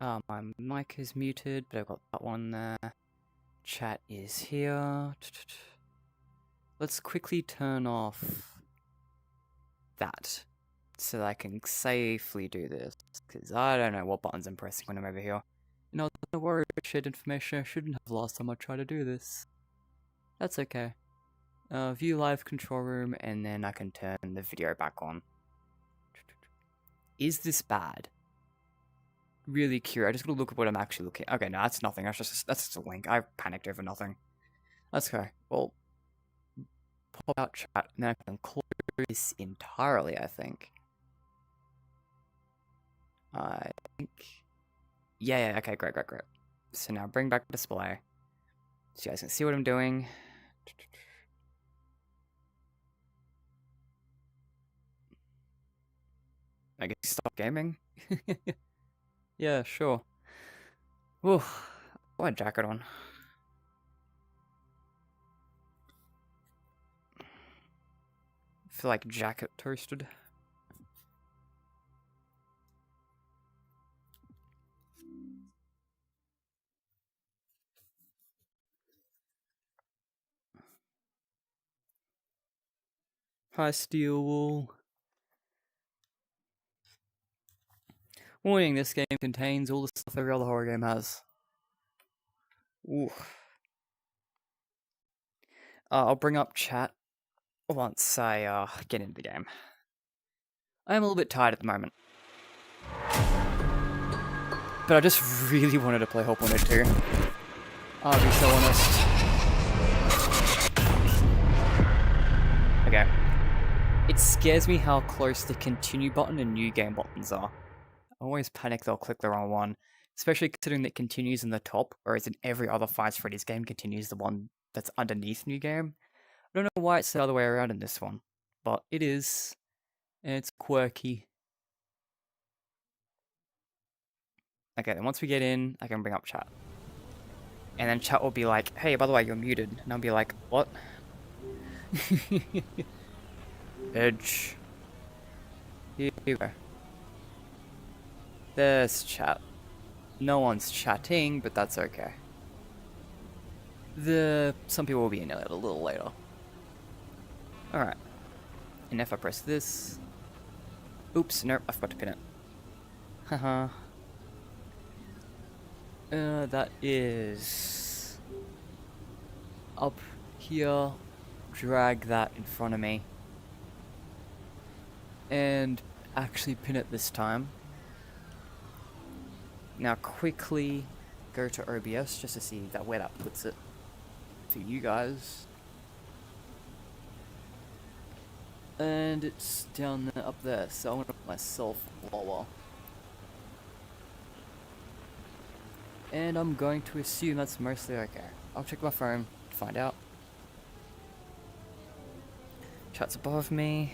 My mic is muted, but I've got that one there. Chat is here. Let's quickly turn off that so that I can safely do this, because I don't know what buttons I'm pressing when I'm over here. You know, don't worry, shared information I shouldn't have last time I tried to do this. That's okay. View live control room, and then I can turn the video back on. Is this bad? Really curious. I just gotta look at what I'm actually looking at. Okay, no, that's nothing. That's just a link. I panicked over nothing. That's okay. Well, pop out chat, and then I can close this entirely, I think. Yeah, okay, great. So now bring back display. So you guys can see what I'm doing. I guess stop gaming? Yeah, sure. Whew. Put my jacket on. I feel like jacket toasted. Hi, Steel Wool. Warning, this game contains all the stuff every other horror game has. Ooh. I'll bring up chat once I get into the game. I am a little bit tired at the moment. But I just really wanted to play Hope 102. I'll be so honest. Okay. It scares me how close the continue button and new game buttons are. I always panic they'll click the wrong one, especially considering that continues in the top, whereas in every other Five Freddy's game, continues the one that's underneath new game. I don't know why it's the other way around in this one, but it is, and it's quirky. Okay, then once we get in, I can bring up chat. And then chat will be like, hey, by the way, you're muted. And I'll be like, what? Edge. Here we go. There's chat. No one's chatting, but that's okay. Some people will be in it a little later. Alright. And if I press this... Oops, nope, I forgot to pin it. Haha. That is... up here. Drag that in front of me. And actually pin it this time. Now quickly go to OBS just to see where that puts it for you guys. And it's down there, up there, so I'm gonna put myself lower. And I'm going to assume that's mostly okay. I'll check my phone to find out. Chat's above me.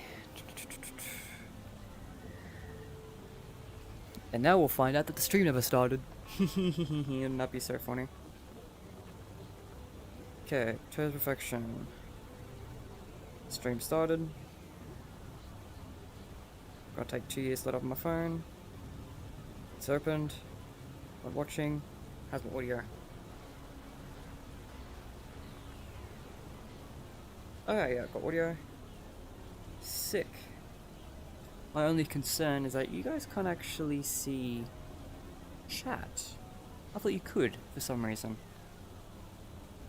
And now we'll find out that the stream never started. Wouldn't that be so funny? Okay, Toes Perfection. Stream started. Gotta take 2 years to let off my phone. It's opened. I'm watching. How's my audio? Oh yeah, I've got audio. Sick. My only concern is that you guys can't actually see chat. I thought you could, for some reason.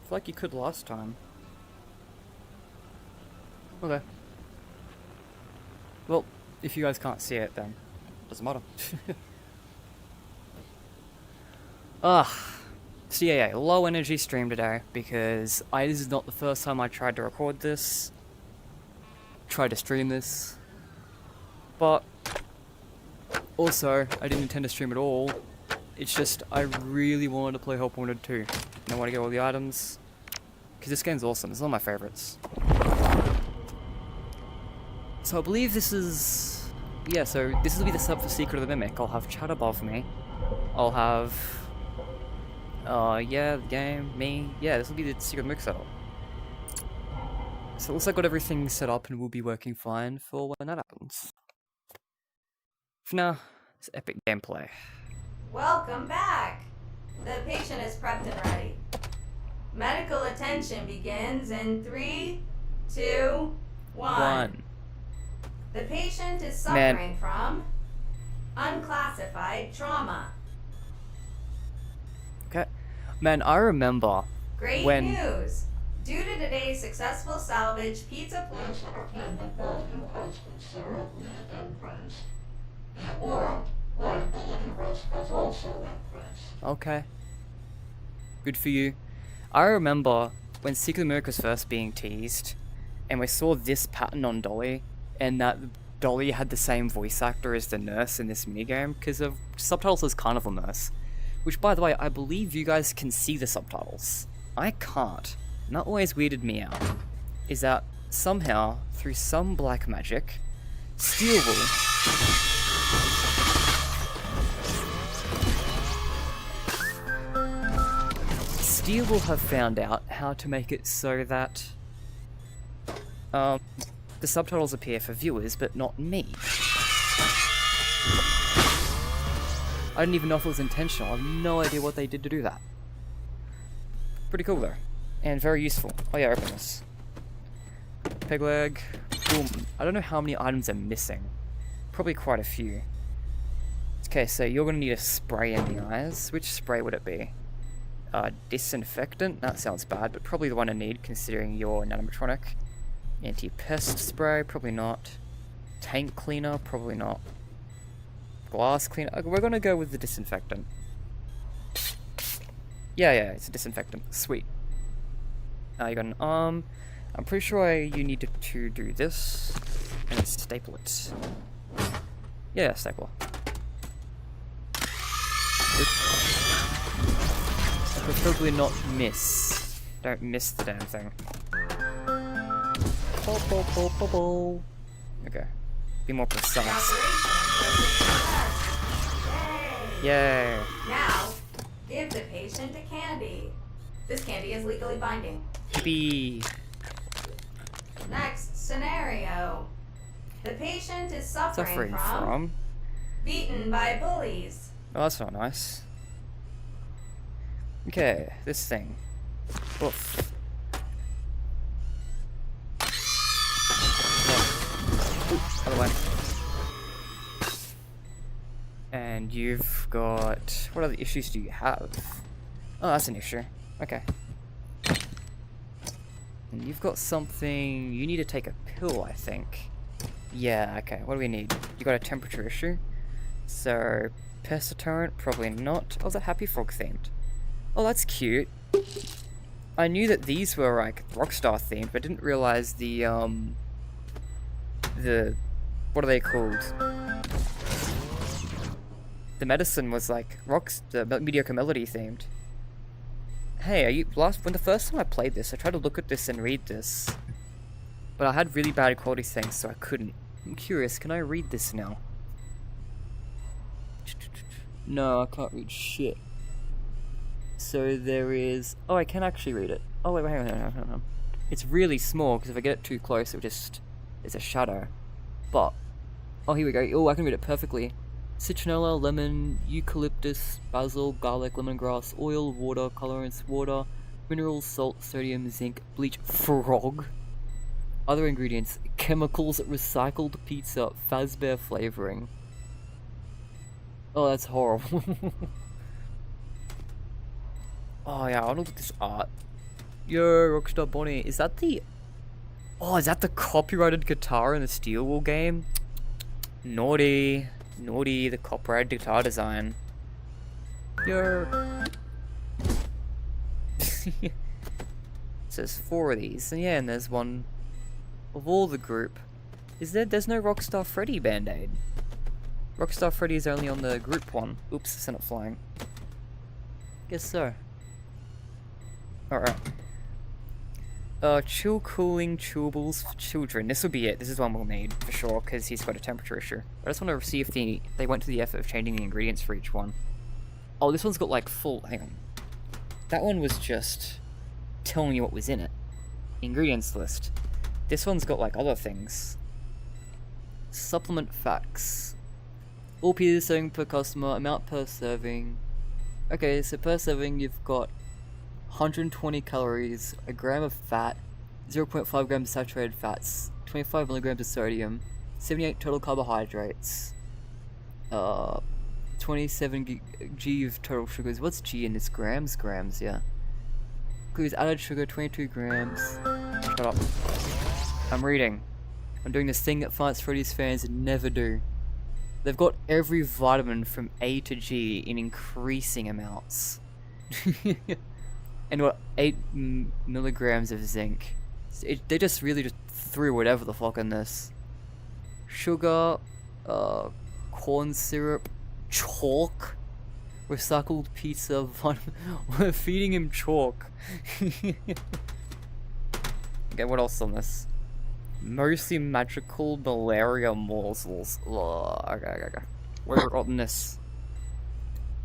I feel like you could last time. Okay. Well, if you guys can't see it, then it doesn't matter. So yeah, low energy stream today, because this is not the first time I tried to record this. Tried to stream this. But also, I didn't intend to stream at all. It's just, I really wanted to play Hope 102. And I want to get all the items. Because this game's awesome. It's one of my favorites. So I believe this is... Yeah, so this will be the setup for Secret of the Mimic. I'll have chat above me. I'll have... yeah, the game, me. Yeah, this will be the Secret Mimic setup. So it looks like I got everything set up and will be working fine for when that happens. For now, it's epic gameplay. Welcome back. The patient is prepped and ready. Medical attention begins in 3, 2, 1. The patient is suffering from unclassified trauma. Okay. Man, I remember Great when... news! Due to today's successful salvage, pizza place. Okay. Good for you. I remember when Secret Miracle was first being teased, and we saw this pattern on Dolly, and that Dolly had the same voice actor as the nurse in this minigame, because of subtitles as Carnival Nurse. Which, by the way, I believe you guys can see the subtitles. I can't. And that always weirded me out. Is that somehow, through some black magic, Steel will have found out how to make it so that the subtitles appear for viewers, but not me. I didn't even know if it was intentional. I have no idea what they did to do that. Pretty cool though. And very useful. Oh yeah, open this. Peg leg. Boom. I don't know how many items are missing. Probably quite a few. Okay, so you're gonna need a spray in the eyes. Which spray would it be? Disinfectant? That sounds bad, but probably the one I need considering your animatronic. Anti-pest spray? Probably not. Tank cleaner? Probably not. Glass cleaner? Okay, we're gonna go with the disinfectant. Yeah, it's a disinfectant. Sweet. You got an arm. I'm pretty sure you need to do this and staple it. Yeah, staple. Preferably not miss. Don't miss the damn thing. Okay. Be more precise. Yay. Now, give the patient a candy. This candy is legally binding. Yippee. Next scenario. The patient is suffering from beaten by bullies. Oh, that's not nice. Okay, this thing. Oof. No. Other way. And you've got... What other issues do you have? Oh, that's an issue. Okay. And you've got something... You need to take a pill, I think. Yeah, okay. What do we need? You got a temperature issue? So... Pest deterrent? Probably not. Oh, is that Happy Frog themed? Oh, that's cute. I knew that these were, like, Rockstar themed, but didn't realize the, what are they called? The medicine was, like, the Mediocre Melody themed. Hey, when the first time I played this, I tried to look at this and read this. But I had really bad quality things, so I couldn't. I'm curious, can I read this now? No, I can't read shit. So there is... Oh, I can actually read it. Oh, wait, hang on. It's really small, because if I get it too close, it just... It's a shadow. But... Oh, here we go. Oh, I can read it perfectly. Citronella, lemon, eucalyptus, basil, garlic, lemongrass, oil, water, colorants, water, minerals, salt, sodium, zinc, bleach, frog. Other ingredients, chemicals, recycled pizza, Fazbear flavoring. Oh, that's horrible. Oh yeah, I want to look at this art. Yo, Rockstar Bonnie, is that the... Oh, is that the copyrighted guitar in the Steel Wool game? Naughty. Naughty, the copyrighted guitar design. Yo. So there's 4 of these, and yeah, and there's one of all the group. There's no Rockstar Freddy Band-Aid. Rockstar Freddy is only on the group one. Oops, it's not flying. Guess so. Alright. Chill cooling chewables for children. This will be it. This is one we'll need, for sure, because he's got a temperature issue. I just want to see if they went to the effort of changing the ingredients for each one. Oh, this one's got, like, full... Hang on. That one was just telling you what was in it. Ingredients list. This one's got, like, other things. Supplement facts. All pieces serving per customer, amount per serving. Okay, so per serving you've got 120 calories, a gram of fat, 0.5 grams of saturated fats, 25 milligrams of sodium, 78 total carbohydrates, 27 g of total sugars. What's g in this? Grams? Grams, yeah. Includes added sugar, 22 grams. Shut up. I'm reading. I'm doing this thing that Freddy's fans never do. They've got every vitamin from A to G in increasing amounts. And what, 8 milligrams of zinc. They just really just threw whatever the fuck in this. Sugar, corn syrup, chalk, recycled pizza, we're feeding him chalk. Okay, what else on this? Mostly magical malaria morsels. Okay. What have we got in this?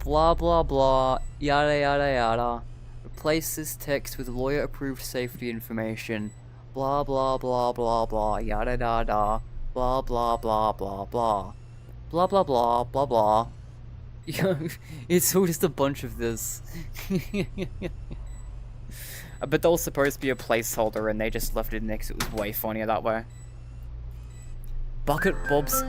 Blah blah blah, yada yada yada. Replace this text with lawyer approved safety information. Blah blah blah blah blah, yada da da. Blah blah blah blah blah. Blah blah blah blah blah. It's all just a bunch of this. I bet that was supposed to be a placeholder and they just left it in there because it was way funnier that way. Bucket Bob's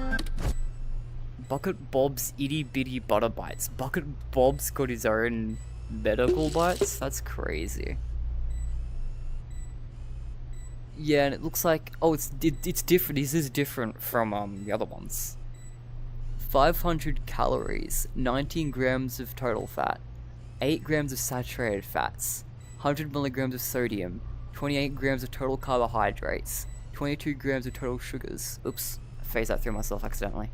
itty bitty butter bites. Bucket Bob's got his own medical bites? That's crazy. Yeah, and it looks like, oh, it's different. This is different from the other ones. 500 calories, 19 grams of total fat, 8 grams of saturated fats, 100 milligrams of sodium, 28 grams of total carbohydrates, 22 grams of total sugars. Oops, I phased that through myself accidentally.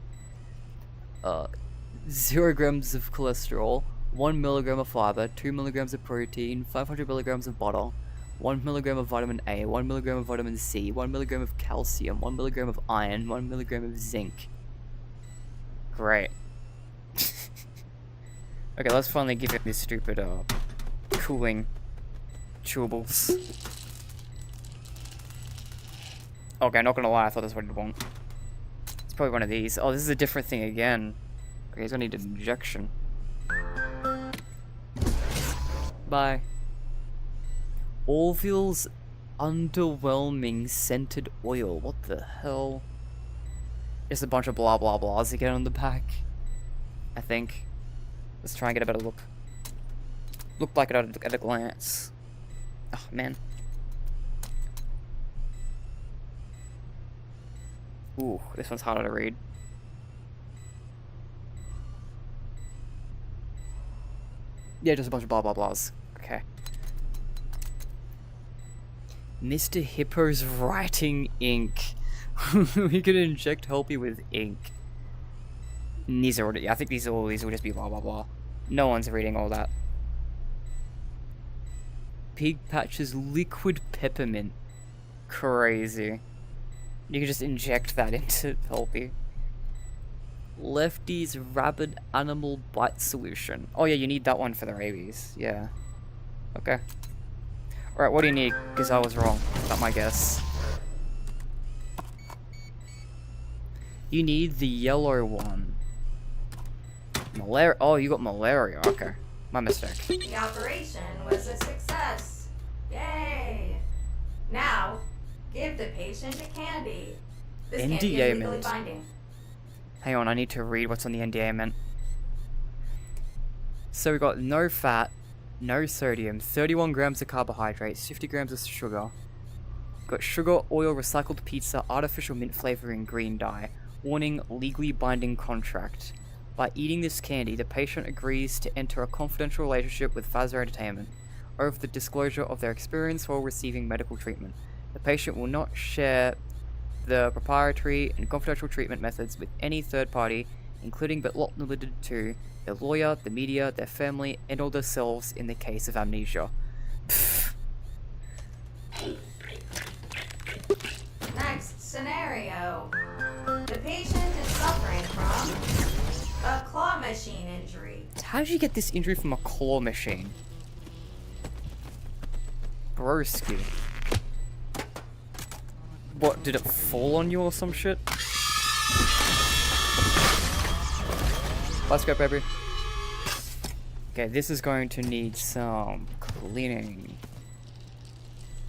0 grams of cholesterol, 1 milligram of fiber, 2 milligrams of protein, 500 milligrams of butter, 1 milligram of vitamin A, 1 milligram of vitamin C, 1 milligram of calcium, 1 milligram of iron, 1 milligram of zinc. Great. Okay, let's finally give him this stupid, cooling chewables. Okay, not gonna lie, I thought that's what he'd want. It's probably one of these. Oh, this is a different thing again. Okay, he's gonna need an injection. Bye. Orville's underwhelming scented oil. What the hell? Just a bunch of blah blah blahs again on the back. I think. Let's try and get a better look. Looked like it at a glance. Oh man. Ooh, this one's harder to read. Yeah, just a bunch of blah blah blahs. Okay. Mr. Hippo's writing ink. We could inject Helpy with ink. And these are already, I think these will just be blah blah blah. No one's reading all that. Pig Patch's liquid peppermint. Crazy. You can just inject that into Helpy. Lefty's rabid animal bite solution. Oh yeah, you need that one for the rabies. Yeah. Okay. Alright, what do you need? Because I was wrong. Not my guess. You need the yellow one. Malaria. Oh, you got malaria. Okay. My mistake. The operation was a success. Yay! Now, give the patient a candy. This candy is legally binding. Hang on, I need to read what's on the NDA mint. So we got no fat, no sodium, 31 grams of carbohydrates, 50 grams of sugar. Got sugar, oil, recycled pizza, artificial mint flavoring, green dye. Warning, legally binding contract. By eating this candy, the patient agrees to enter a confidential relationship with Fazbear Entertainment over the disclosure of their experience while receiving medical treatment. The patient will not share the proprietary and confidential treatment methods with any third party, including but not limited to their lawyer, the media, their family, and or themselves in the case of amnesia. Next scenario. The patient is suffering from a claw machine injury. How did you get this injury from a claw machine? Broski. What, did it fall on you or some shit? Let's go, baby. Okay, this is going to need some cleaning.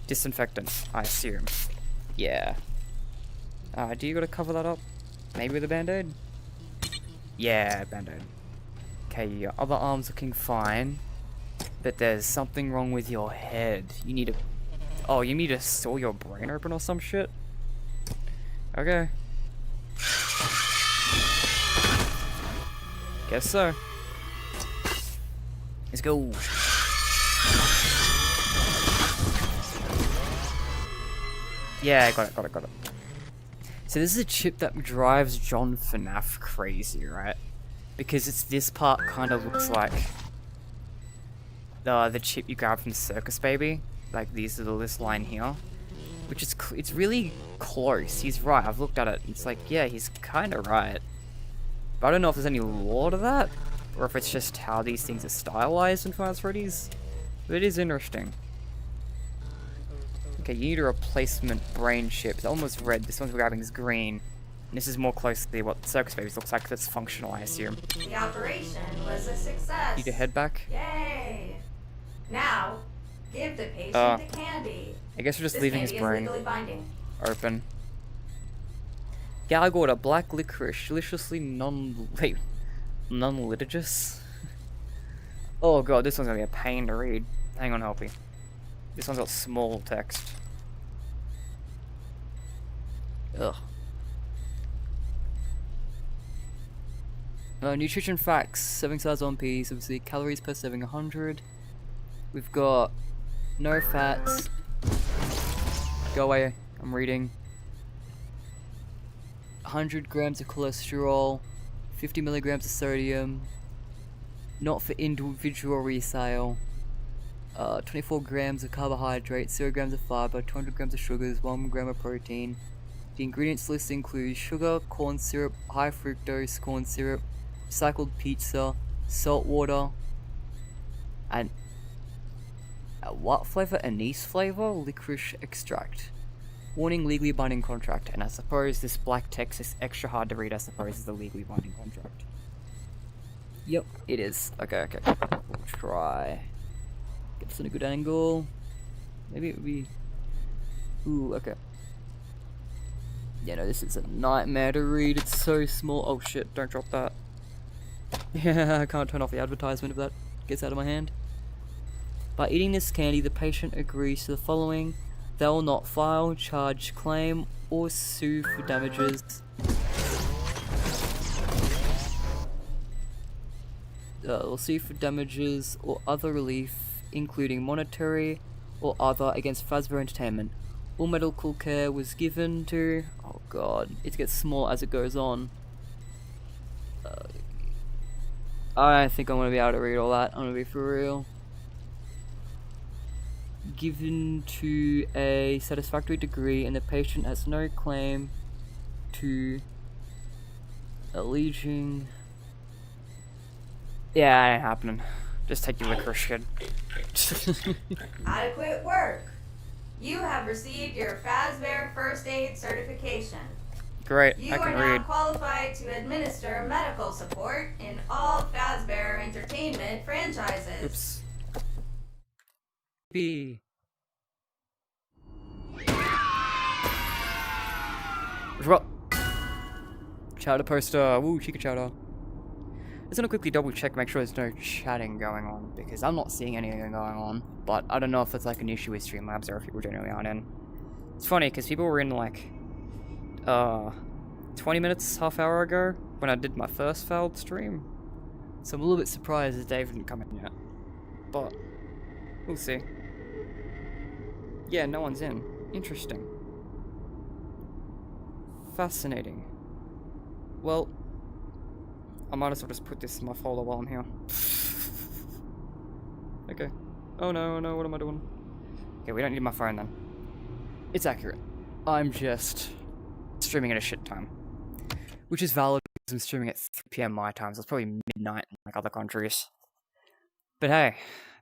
Disinfectant, I assume. Yeah. Do you gotta cover that up? Maybe with a band-aid? Yeah, band-aid. Okay, your other arm's looking fine. But there's something wrong with your head. You need to... Oh, you need to saw your brain open or some shit? Okay. Guess so. Let's go. Yeah, got it. So this is a chip that drives John FNaF crazy, right? Because it's this part kind of looks like the chip you grab from Circus Baby. Like this line here. Which is, it's really close. He's right, I've looked at it. It's like, yeah, he's kind of right. But I don't know if there's any lore to that, or if it's just how these things are stylized in Five Freddy's. But it is interesting. Okay, you need a replacement brain chip. It's almost red. This one's we're grabbing is green. And this is more closely what Circus Babies looks like, that's functional, I assume. The operation was a success. Need to head back? Yay! Now, give the patient the candy. I guess we're just This leaving his candy is brain legally binding. open. Galgorda, black licorice, deliciously non-litigious. Oh god, this one's gonna be a pain to read. Hang on, Helpy. This one's got small text. Ugh. Nutrition facts, serving size on piece, obviously calories per serving 100. We've got no fats. Go away, I'm reading. 100 grams of cholesterol, 50 milligrams of sodium, not for individual resale. 24 grams of carbohydrates, 0 grams of fiber, 200 grams of sugars, 1 gram of protein. The ingredients list includes sugar, corn syrup, high fructose corn syrup, recycled pizza, salt water, and what flavor? Anise flavor? Licorice extract. Warning, legally binding contract. And I suppose this black text is extra hard to read, I suppose, is the legally binding contract. Yep, it is. Okay. We'll try. Get this in a good angle. Maybe it would be... Ooh, okay. Yeah, no, this is a nightmare to read. It's so small. Oh shit, don't drop that. Yeah, I can't turn off the advertisement if that gets out of my hand. By eating this candy, the patient agrees to the following. They will not file, charge, claim, or sue for damages. Will sue for damages or other relief, including monetary or other, against Fazbear Entertainment. All medical care was given to... Oh god, it gets small as it goes on. I think I'm gonna be able to read all that, I'm gonna be for real. Given to a satisfactory degree, and the patient has no claim to alleging... Yeah, it ain't happening. Just take your licorice shit. Adequate work. You have received your Fazbear First Aid certification. Great, You I can are now read. qualified to administer medical support in all Fazbear Entertainment franchises. Oops. B. Chowder poster. Woo, chica chowder. Just gonna quickly double check, make sure there's no chatting going on, because I'm not seeing anything going on. But I don't know if it's like an issue with Streamlabs or if people generally aren't in. It's funny, because people were in like 20 minutes, half hour ago, when I did my first failed stream. So I'm a little bit surprised that Dave didn't come in yet. But, we'll see. Yeah, no one's in. Interesting. Fascinating. Well, I might as well just put this in my folder while I'm here. Okay. Oh no, what am I doing? Okay, we don't need my phone then. It's accurate. I'm just streaming at a shit time. Which is valid because I'm streaming at 3 PM my time, so it's probably midnight in like other countries. But hey,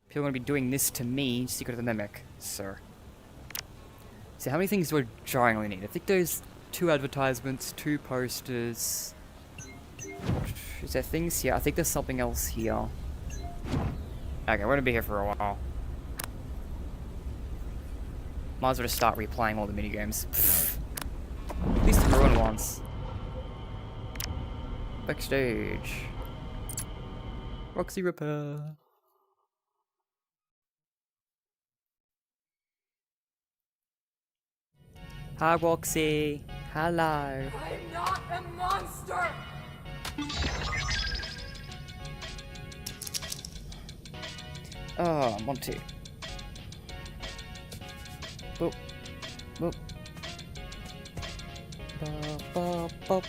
people are going to be doing this to me, Secret of the Mimic, sir. So how many things do I jarringly need? I think there's 2 advertisements, 2 posters, Is there things here? I think there's something else here. Okay, we're gonna be here for a while. Might as well just start replaying all the minigames. At least the ruined ones. Backstage. Roxy Repair. Hi, Roxy. Hello. I'm not a monster! Oh, Monty. Boop. Boop. Ba, ba, ba,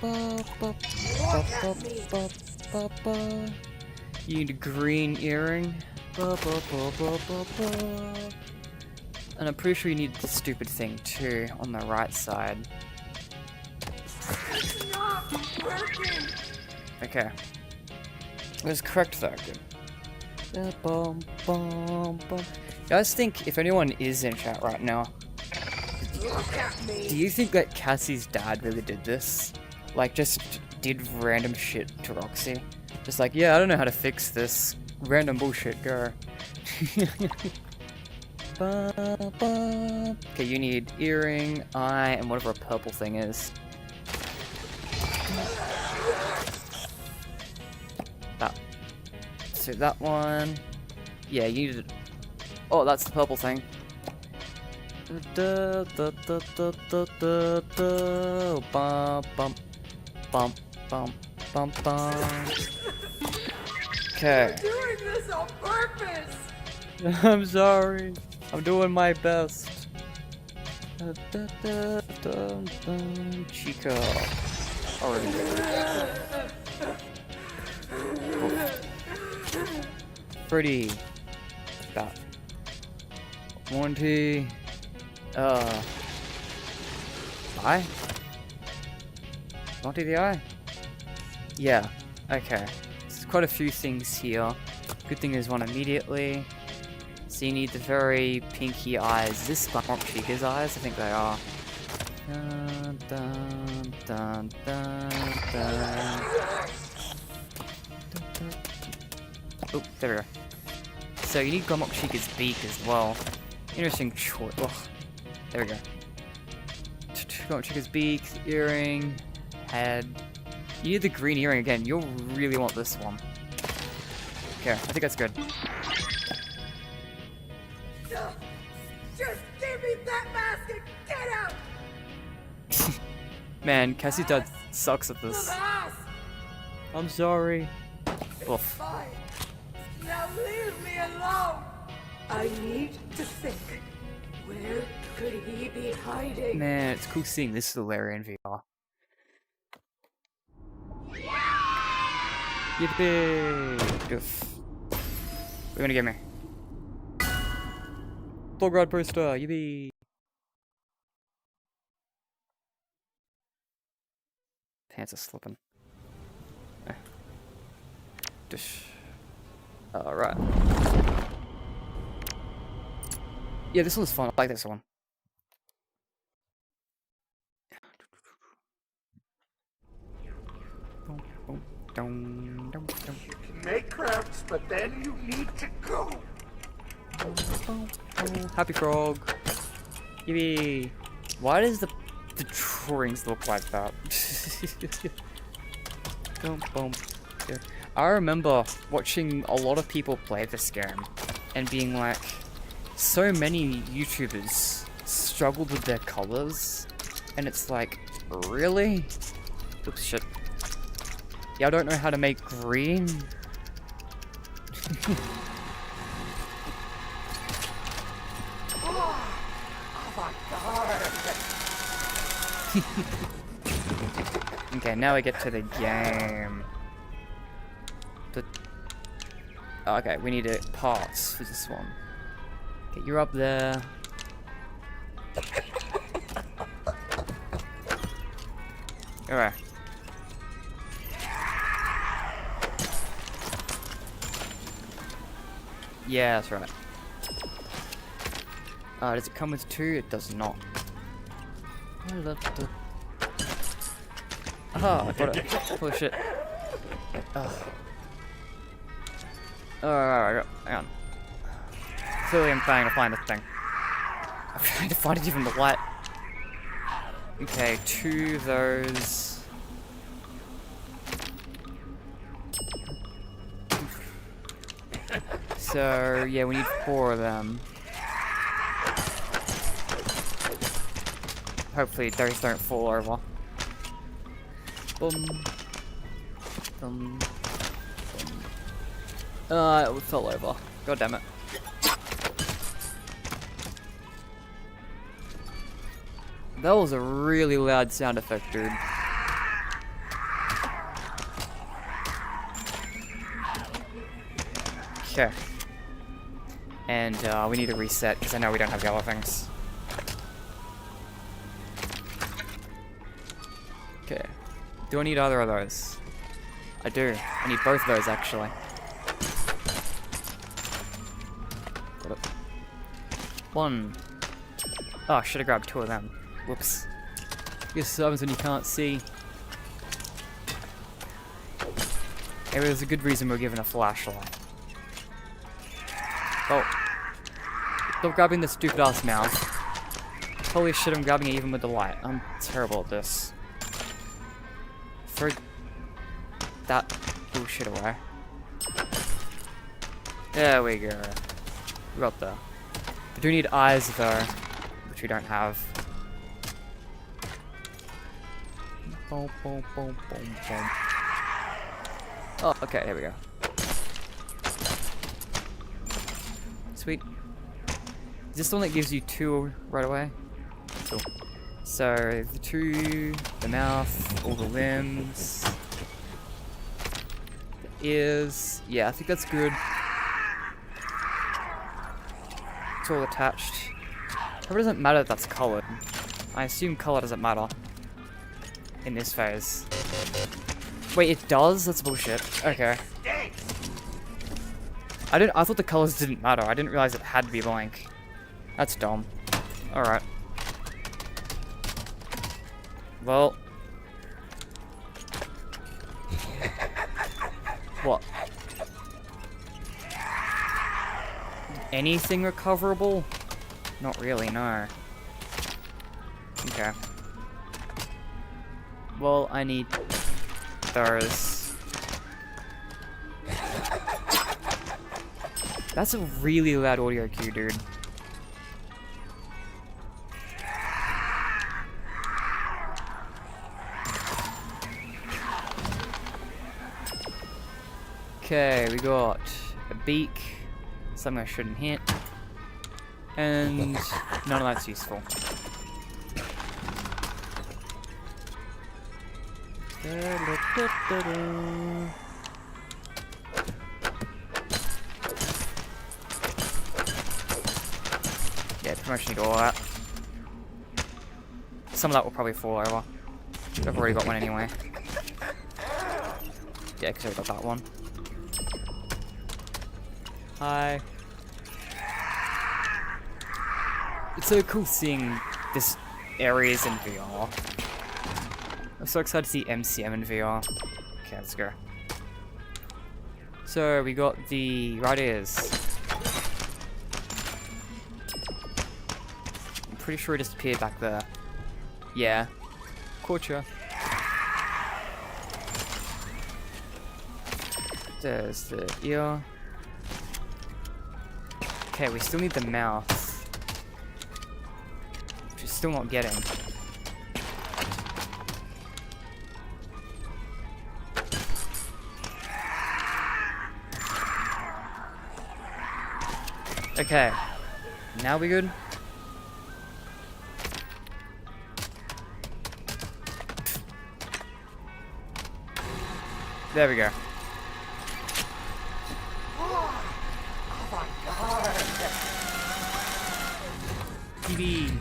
ba, ba, ba, ba, ba. You need a green earring. Ba, ba, ba, ba, ba, ba. And I'm pretty sure you need the stupid thing too on the right side. It's not working! Okay. It was correct though. Good. Bum, bum, bum. Guys, think if anyone is in chat right now, Look at me! do you think that Cassie's dad really did this? Like, just did random shit to Roxy? Just like, yeah, I don't know how to fix this. Random bullshit, go. Ba, ba. Okay, you need earring, eye, and whatever a purple thing is. That. So that one. Yeah, you need. Oh, that's the purple thing. Da, da, da, da, da, da, da. Bum, bum, bum, bum, bum, bum. Okay. You're doing this on purpose! I'm sorry. I'm doing my best. Da, da, da, da, da. Chica. Orange. Freddy. That. Monty. Eye? Monty the eye? Yeah. Okay. There's quite a few things here. Good thing there's one immediately. So you need the very pinky eyes. Is this Spark Chica's eyes? I think they are. Dun, dun, dun, dun, dun. Oh, there we go. So you need Gomok Chica's beak as well. Interesting choice. Oh, there we go. Gomok Chica's beak, earring, head. You need the green earring again. You'll really want this one. Okay, I think that's good. Just give me that mask and get out! Man, Cassie's dad sucks at The this. mask! I'm sorry. It's Oof. fine. Now leave me alone! I need to think. Where could he be hiding? Man, it's cool seeing this Larry in VR. Yippee! Doof. What are you gonna give me? Bullgrod poster, yippee! Pants are slipping. Dish. Alright. Yeah, this one's fun. I like this one. You can make crafts, but then you need to go. Happy Frog. Yippee. Why does the drawings look like that? Yeah. I remember watching a lot of people play this game and being like, so many YouTubers struggled with their colors, and it's like, really? Oops, shit. Yeah, I don't know how to make green. Oh my god! Okay, now we get to the game. Okay, we need parts for this one. Okay, you're up there. Alright. Yeah, that's right. Does it come with two? It does not. Oh, I got it. Holy shit. Alright, hang on. Clearly I'm trying to find this thing. I'm trying to find it even the light. Okay, 2 of those. So, yeah, we need 4 of them. Hopefully those don't fall over. Boom. Boom. It fell over. God damn it. That was a really loud sound effect, dude. Okay. And we need to reset because I know we don't have yellow things. Okay. Do I need either of those? I do. I need both of those actually. Got it. 1. Oh, I should have grabbed 2 of them. Whoops. This happens when you can't see. Maybe there's a good reason we're given a flashlight. Oh. Stop grabbing the stupid ass mouse. Holy shit, I'm grabbing it even with the light. I'm terrible at this. Throw that bullshit away. There we go. We got there. We do need eyes though, which we don't have. Boom, boom, boom, boom, boom. Oh, okay, here we go. Sweet. Is this the one that gives you 2 right away? Cool. So, the 2, the mouth, all the limbs, the ears. Yeah, I think that's good. It's all attached. Probably doesn't matter if that's colored. I assume color doesn't matter in this phase. Wait, it does? That's bullshit. Okay. I thought the colors didn't matter. I didn't realize it had to be blank. That's dumb. Alright. Well. What? Anything recoverable? Not really, no. Okay. Well, I need those. That's a really loud audio cue, dude. Okay, we got a beak, something I shouldn't hit, and none of that's useful. Yeah, pretty much need all that. Some of that will probably fall over. I've already got one anyway. Yeah, because I got that one. Hi. It's so cool seeing this areas in VR. I'm so excited to see MCM in VR. Okay, let's go. So we got the right ears. I'm pretty sure it just appeared back there. Yeah. Culture. There's the ear. Okay, we still need the mouth. Which is still not getting. Okay. Now we good? There we go. TV.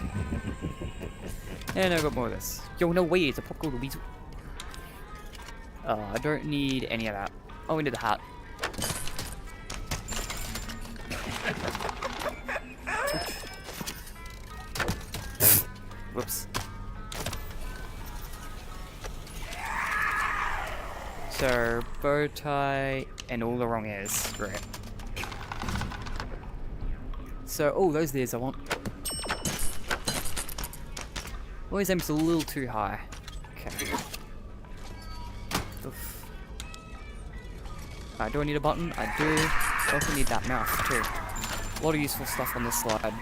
And I got more of this. Yo, no way, it's a popcorn weasel. I don't need any of that. Oh, we need the hat. Whoops. So, bow tie and all the wrong ears. Great. So, oh, those are the ears I want. Always aims a little too high. Okay. Oof. Do I need a button? I do. I also need that mouse too. A lot of useful stuff on this slide.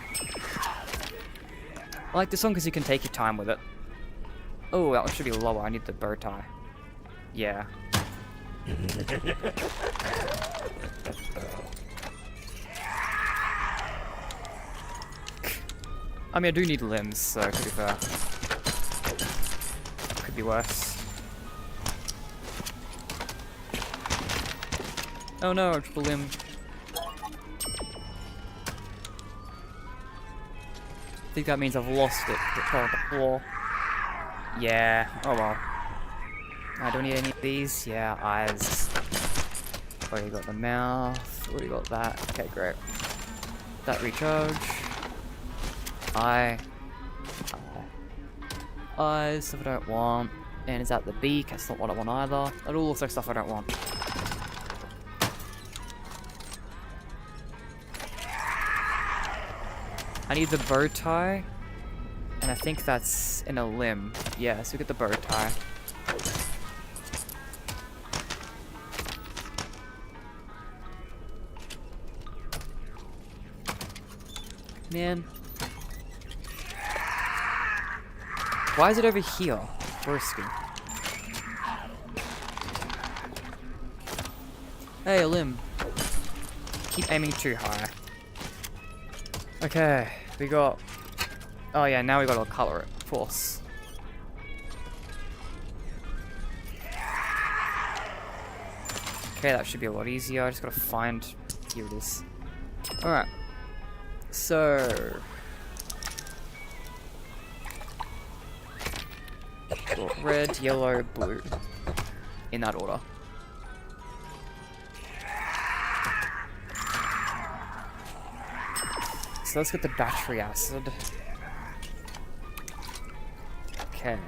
I like this one because you can take your time with it. Oh, that one should be lower. I need the bow tie. Yeah. I mean, I do need limbs, so to be fair. Could be worse. Oh no, a triple limb. I think that means I've lost it. It fell on the floor. Yeah, oh well. I don't need any of these. Yeah, eyes. Already got the mouth. Already got that. Okay, great. That recharge. Eye. Eyes, stuff I don't want. And is that the beak? That's not what I want either. That all looks like stuff I don't want. I need the bow tie. And I think that's in a limb. Yeah, so we get the bow tie. Man. Why is it over here? Risky. Hey, a limb. Keep aiming too high. Okay, we got... Oh yeah, now we gotta color it, of course. Okay, that should be a lot easier. I just gotta find... Here it is. Alright. So... red, yellow, blue. In that order. So let's get the battery acid. Okay.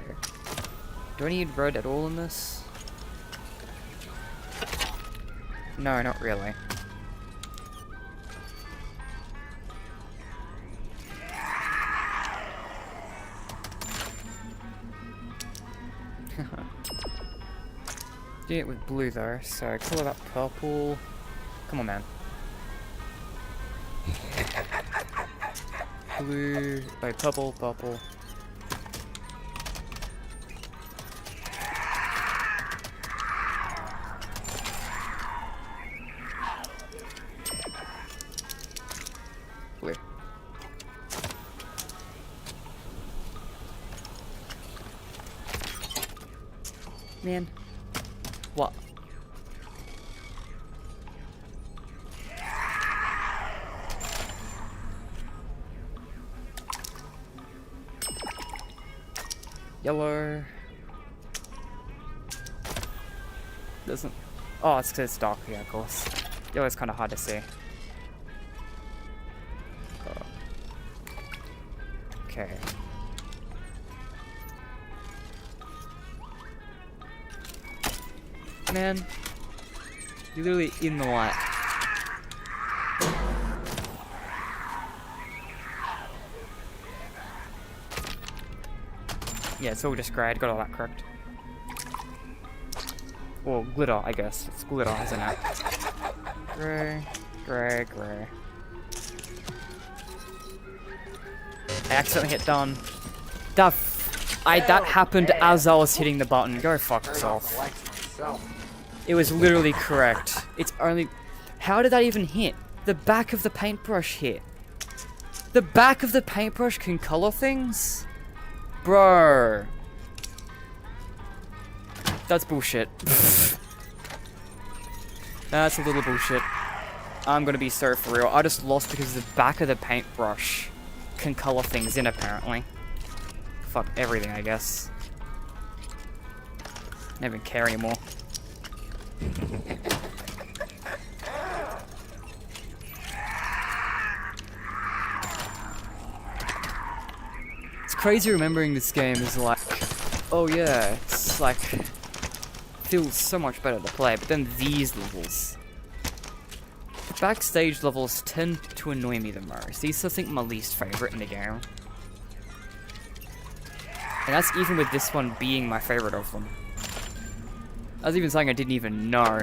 Do I need red at all in this? No, not really. Do it with blue though, so color that purple. Come on, man. Blue, wait, purple, purple. Blue. Man. What? Yellow. Doesn't... Oh, it's because it's dark, yeah, of course. Yellow's kind of hard to see. Okay. Man, you're literally in the light. Yeah, it's all just grey. I got all that correct. Or glitter, I guess. It's glitter, isn't it? Grey, grey, grey. I accidentally hit done. That happened as I was hitting the button. Go fuck yourself. It was literally correct. It's only... How did that even hit? The back of the paintbrush hit. The back of the paintbrush can color things? Bro. That's bullshit. That's a little bullshit. I'm gonna be so for real. I just lost because the back of the paintbrush can color things in, apparently. Fuck everything, I guess. I don't even care anymore. It's crazy remembering this game is like, oh yeah, it's like feels so much better to play, but then these levels. The backstage levels tend to annoy me the most. These are, I think, my least favorite in the game. And that's even with this one being my favorite of them. That's even something I didn't even know.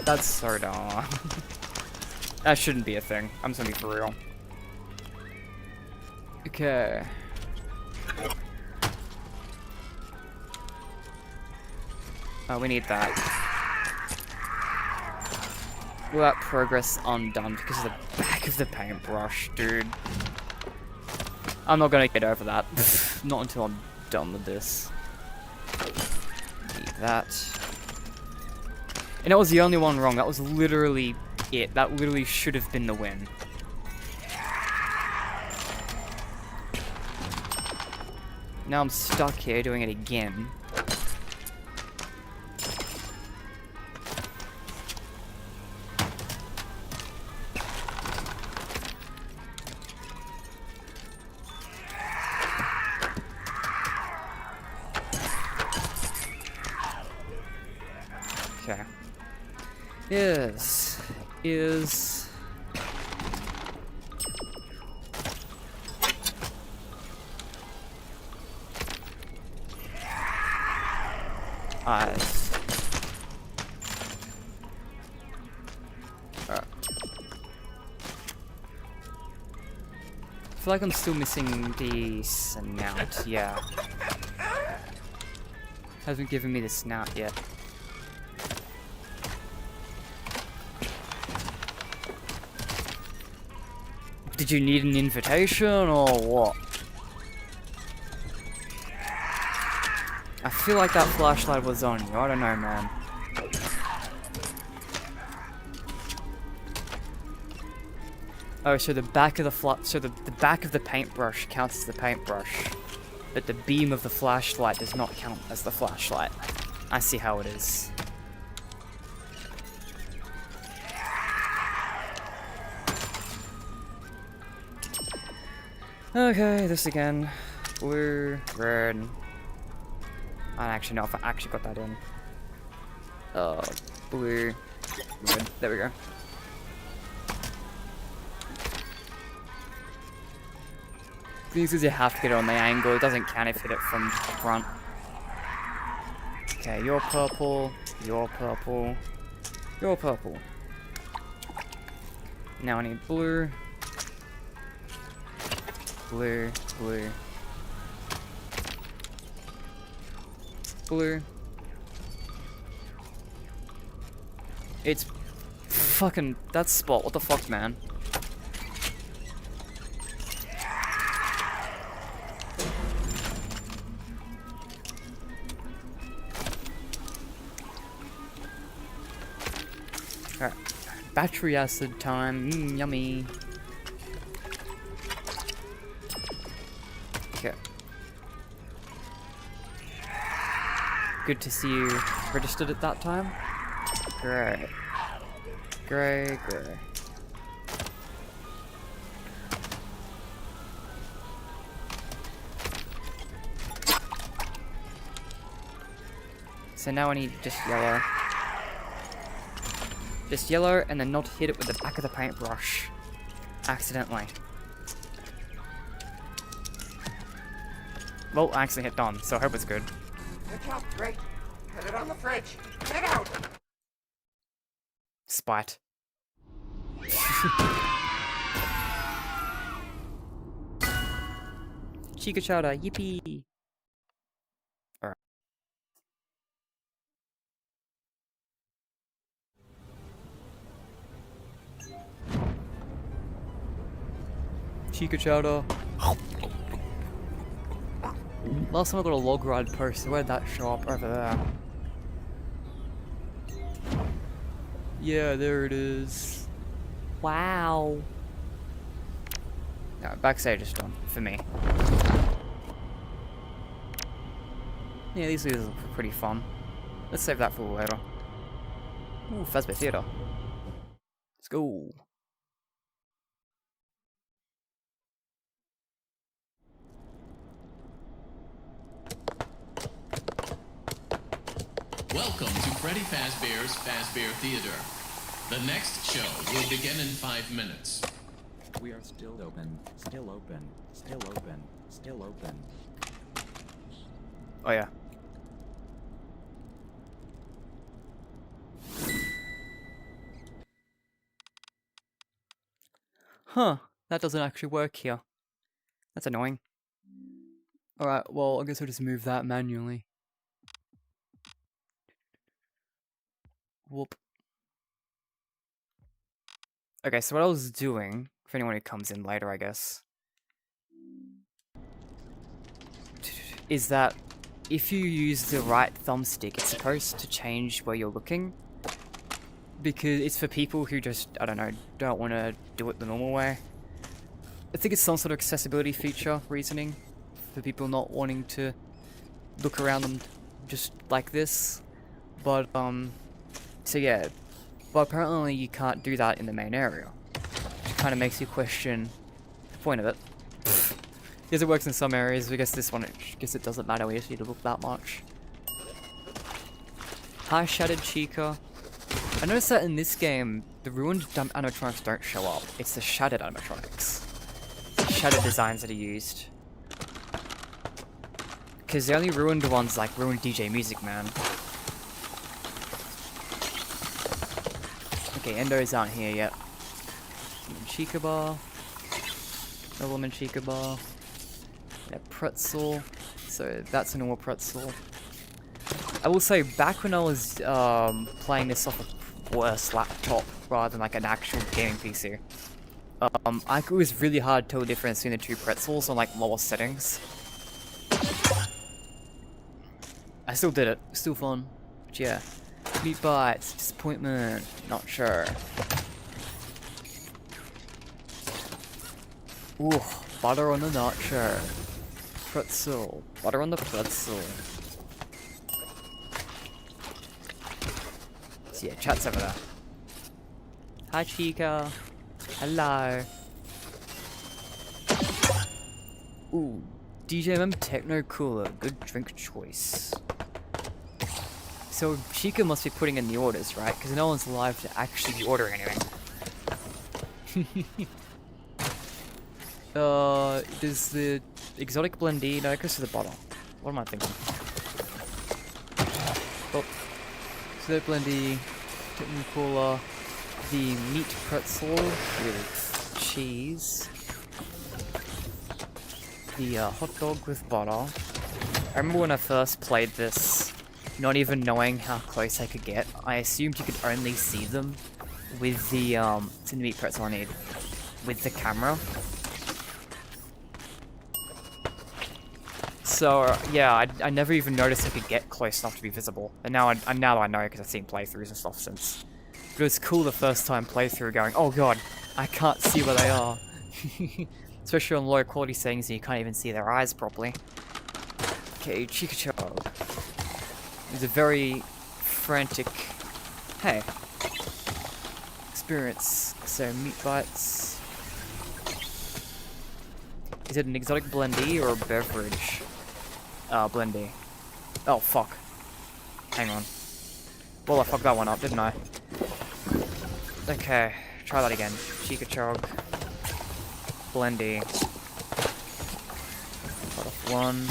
That's so dumb. That shouldn't be a thing. I'm just gonna be for real. Okay. Oh, we need that. Will that progress undone because of the back of the paintbrush, dude? I'm not gonna get over that. Not until I'm done with this. Need that. And that was the only one wrong. That was literally it. That literally should have been the win. Now I'm stuck here doing it again. Okay. Is eyes. I feel like I'm still missing the snout, yeah. Hasn't given me the snout yet. Did you need an invitation or what? I feel like that flashlight was on you. I don't know, man. Oh, so the back of the the back of the paintbrush counts as the paintbrush, but the beam of the flashlight does not count as the flashlight. I see how it is. Okay, this again. Blue, red. I don't actually know if I actually got that in. Blue, red. There we go. Things is you have to get it on the angle. It doesn't count if you hit it from the front. Okay, you're purple. You're purple. You're purple. Now I need blue. Blue, blue. Blue. It's fucking that spot. What the fuck, man? Alright. Battery acid time. Yummy. Okay. Good to see you registered at that time. Great. Grey, grey. So now I need just yellow. Just yellow and then not hit it with the back of the paintbrush. Accidentally. Well, I actually hit done, so I hope it's good. Good job, great. Put it on the fridge. Get out! Spite. Chica chowder, yippee! Alright. Chica chowder. Last time I got a log ride poster, where'd that show up? Over there. Yeah, there it is. Wow. No, backstage is done for me. Yeah, these are pretty fun. Let's save that for later. Ooh, Fazbear Theatre. Let's go. Welcome to Freddy Fazbear's Fazbear Theater. The next show will begin in 5 minutes. We are still open, still open, still open, still open. Oh yeah. Huh, that doesn't actually work here. That's annoying. Alright, well, I guess I'll just move that manually. Whoop. Okay, so what I was doing, for anyone who comes in later, I guess, is that if you use the right thumbstick, it's supposed to change where you're looking. Because it's for people who just, I don't know, don't want to do it the normal way. I think it's some sort of accessibility feature reasoning for people not wanting to look around them just like this. But, so yeah. But apparently you can't do that in the main area. Which kind of makes you question the point of it. Because it works in some areas, I guess this one, I guess it doesn't matter, we just need to look that much. Hi, Shattered Chica. I noticed that in this game, the ruined animatronics don't show up. It's the shattered animatronics. Shattered designs that are used. Because the only ruined ones, like ruined DJ Music Man. Okay, endos aren't here yet. Chica bar. Nobleman Chica bar. Yeah, pretzel. So that's a normal pretzel. I will say, back when I was playing this off a worse laptop rather than like an actual gaming PC, it was really hard to tell the difference between the two pretzels on like lower settings. I still did it. Still fun. But yeah. Meat bites. Disappointment. Not sure. Ooh. Butter on the nacho. Pretzel. Butter on the pretzel. So yeah, chat's over there. Hi Chica. Hello. Ooh. DJM Techno Cooler. Good drink choice. So Chica must be putting in the orders, right? Because no one's alive to actually be ordering anything. Does the exotic blendee? No, it goes to the bottom. What am I thinking? Oh, exotic blendee, Techno Cooler, the meat pretzel with cheese, the hot dog with butter. I remember when I first played this, not even knowing how close I could get, I assumed you could only see them with the, it's in the meat pretzel I need, with the camera. So, yeah, I never even noticed I could get close enough to be visible. And now I know because I've seen playthroughs and stuff since. But it was cool the first time playthrough going, oh god, I can't see where they are. Especially on low quality settings and you can't even see their eyes properly. Okay, Chica-Cho. It's a very frantic, hey, experience. So, meat bites. Is it an exotic blendee or a beverage? Blendee. Oh, fuck. Hang on. Well, I fucked that one up, didn't I? Okay, try that again. Chica-Chog. Blendee. Cut off one.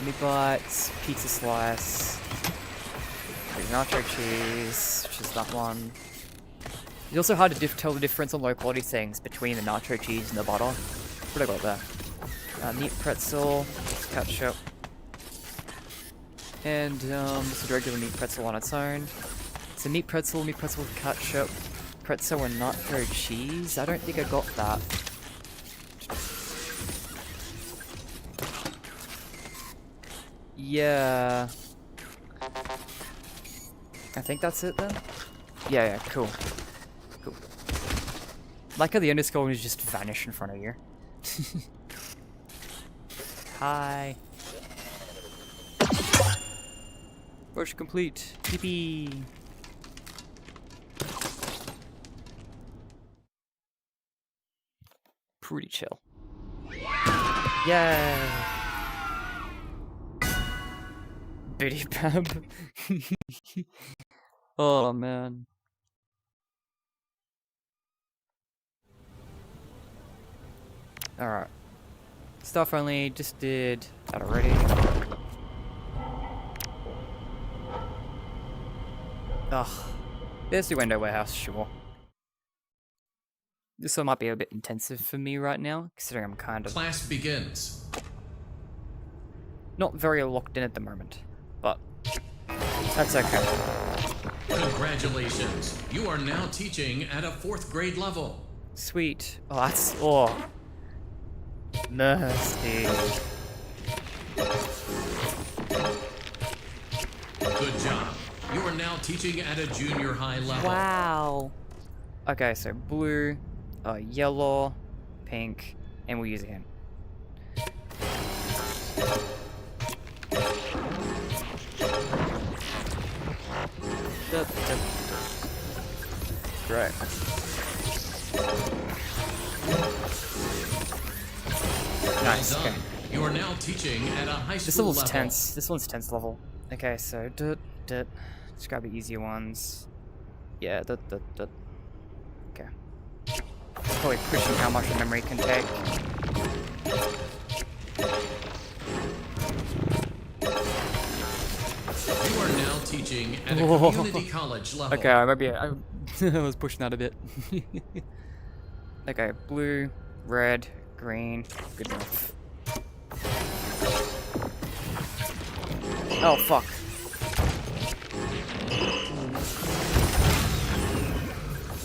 Meat bites, pizza slice, nacho cheese, which is that one. It's also hard to tell the difference on low quality settings between the nacho cheese and the butter. What have I got there? Meat pretzel, ketchup, and just a regular meat pretzel on its own. It's a meat pretzel with ketchup, pretzel and nacho cheese. I don't think I got that. Yeah. I think that's it then? Yeah, cool. Cool. Like how the underscore is just vanish in front of you. Hi. Rush complete. Yippee. Pretty chill. Yeah. Biddy Bab. Oh man. Alright. Stuff only, just did that already. Ugh. There's the window warehouse, sure. This one might be a bit intensive for me right now, considering I'm kind of Class begins. not very locked in at the moment. But that's okay. Congratulations. You are now teaching at a 4th grade level. Sweet. Oh, that's... Oh. Mercy. Good job. You are now teaching at a junior high level. Wow. Okay, so blue, yellow, pink, and we'll use a hand. Great. Nice, Well done. okay. You are now teaching at a high This school level's level. tense. This one's tense level. Okay, so let's grab the easier ones. Yeah, okay. Probably pushing how much the memory can take. You are now teaching at a Whoa. community college level. Okay, maybe I was pushing that a bit. Okay, blue, red, green. Good enough. Oh, fuck.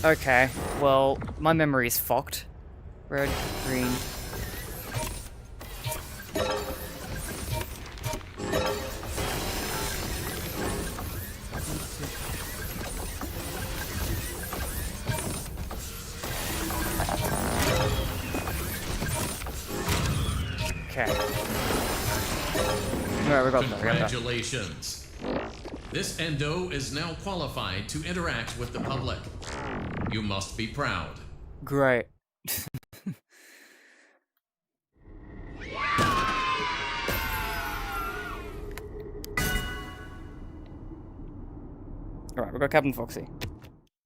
Okay, well, my memory is fucked. Red, green. Okay. Alright, we got that. We got that. Congratulations. This endo is now qualified to interact with the public. You must be proud. Great. Alright, we got Captain Foxy.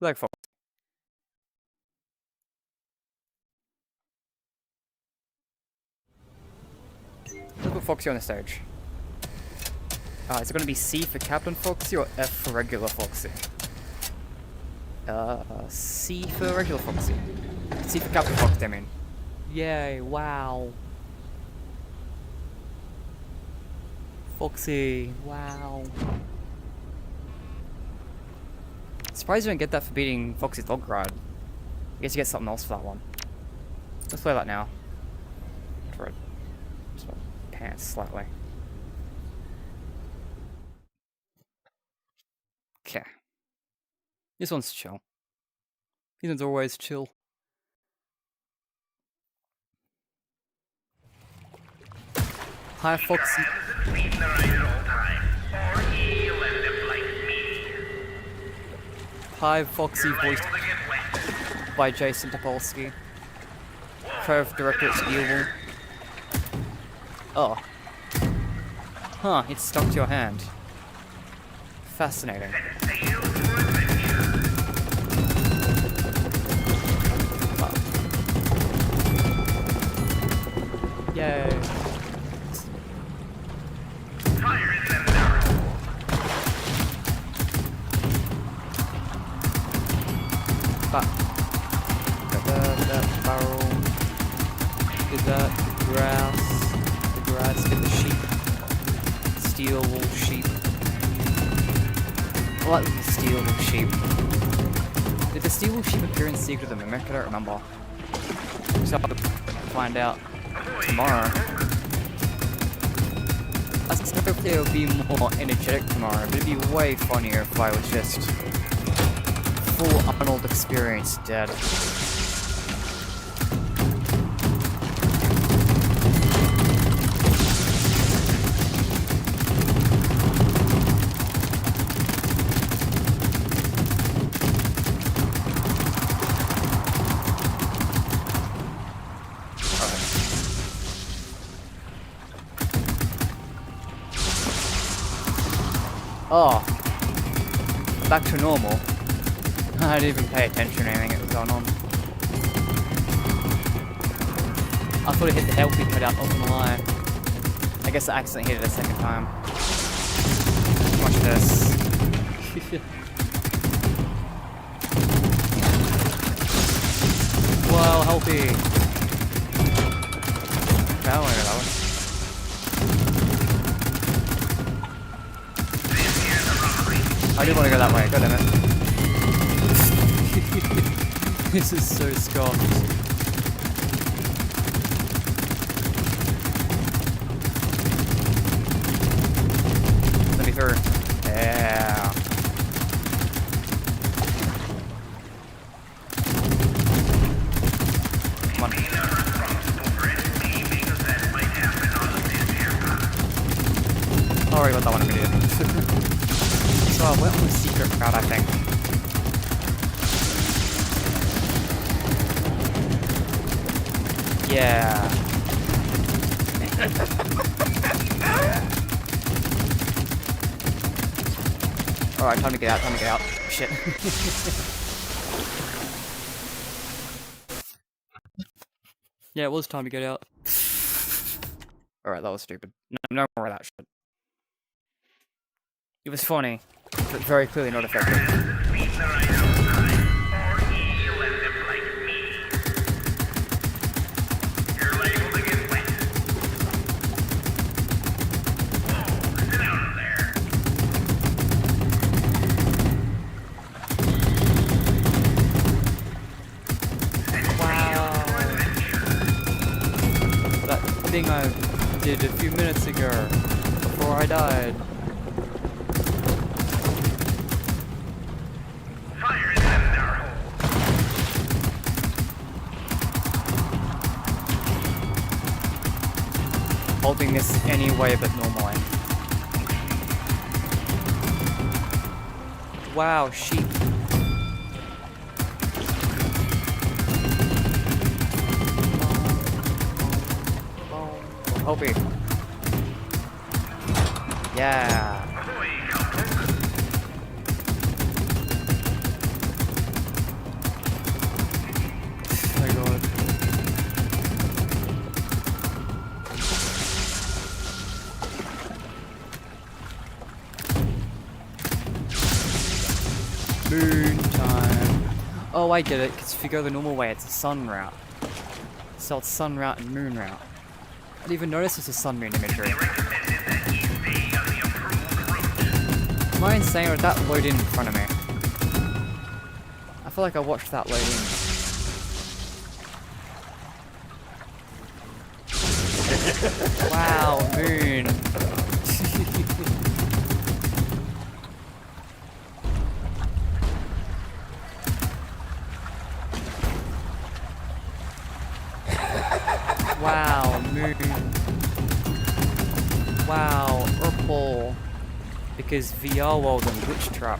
We like Foxy. Let's put Foxy on the stage. Is it gonna be C for Captain Foxy or F for regular Foxy? C for regular Foxy. C for Captain Foxy, I mean. Yay, wow. Foxy, wow. Surprised you don't get that for beating Foxy's dog ride. I guess you get something else for that one. Let's play that now. Try to just my pants slightly. Okay. This one's chill. These ones are always chill. Hi, Foxy. Hi, Foxy, voiced by Jason Topolsky. Curve director at Steelwool. Oh. Huh, it's stuck to your hand. Fascinating. Wow. Yay. Ah. Got that barrel. Did that. The grass. Get the sheep. Steel wool sheep. I like the steel wool sheep. Did the steel wool sheep appear in Secret of the Mimic? I don't remember. So I'll find out tomorrow. I suspect hopefully it'll be more energetic tomorrow, but it'd be way funnier if I was just full Arnold experience dead. Oh. Back to normal. I didn't even pay attention to anything that was going on. I thought it hit the healthy cutout, not gonna lie. I guess I accidentally hit it a second time. Watch this. Wow, healthy. Okay, I don't want to go that way. I do want to go that way, god damn it. This is so scoffed. Let me through. Yeah. Come on. I'll worry about that one in a minute. So I went on the secret route, I think. Yeah. Alright, time to get out, time to get out. Shit. Yeah, it was time to get out. Alright, that was stupid. No more of that shit. It was funny, but very clearly not effective. Thing I did a few minutes ago before I died. Fire in them there hole. Holding this anyway but normally. Wow, sheep. Opie. Yeah. Oh my god. Moon time. Oh, I get it, because if you go the normal way, it's a sun route. So it's sun route and moon route. I didn't even notice it's a sun moon imagery. Am I insane or did that load in front of me? I feel like I watched that load in. Wow, moon. Wow, moon. Wow, purple. Because VR world and glitch trap.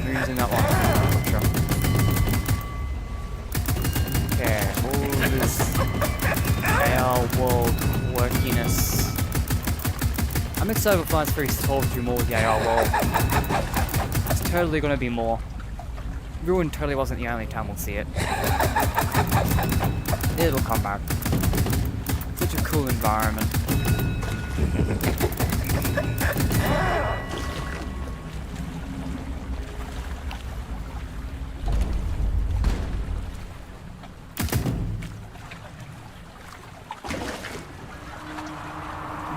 Moon's in that one. Sure. Okay, all this AR world quirkiness. I'm excited for Finance 3 to solve you more with the AR world. It's totally gonna be more. Ruin totally wasn't the only time we'll see it. It'll come back. Such a cool environment.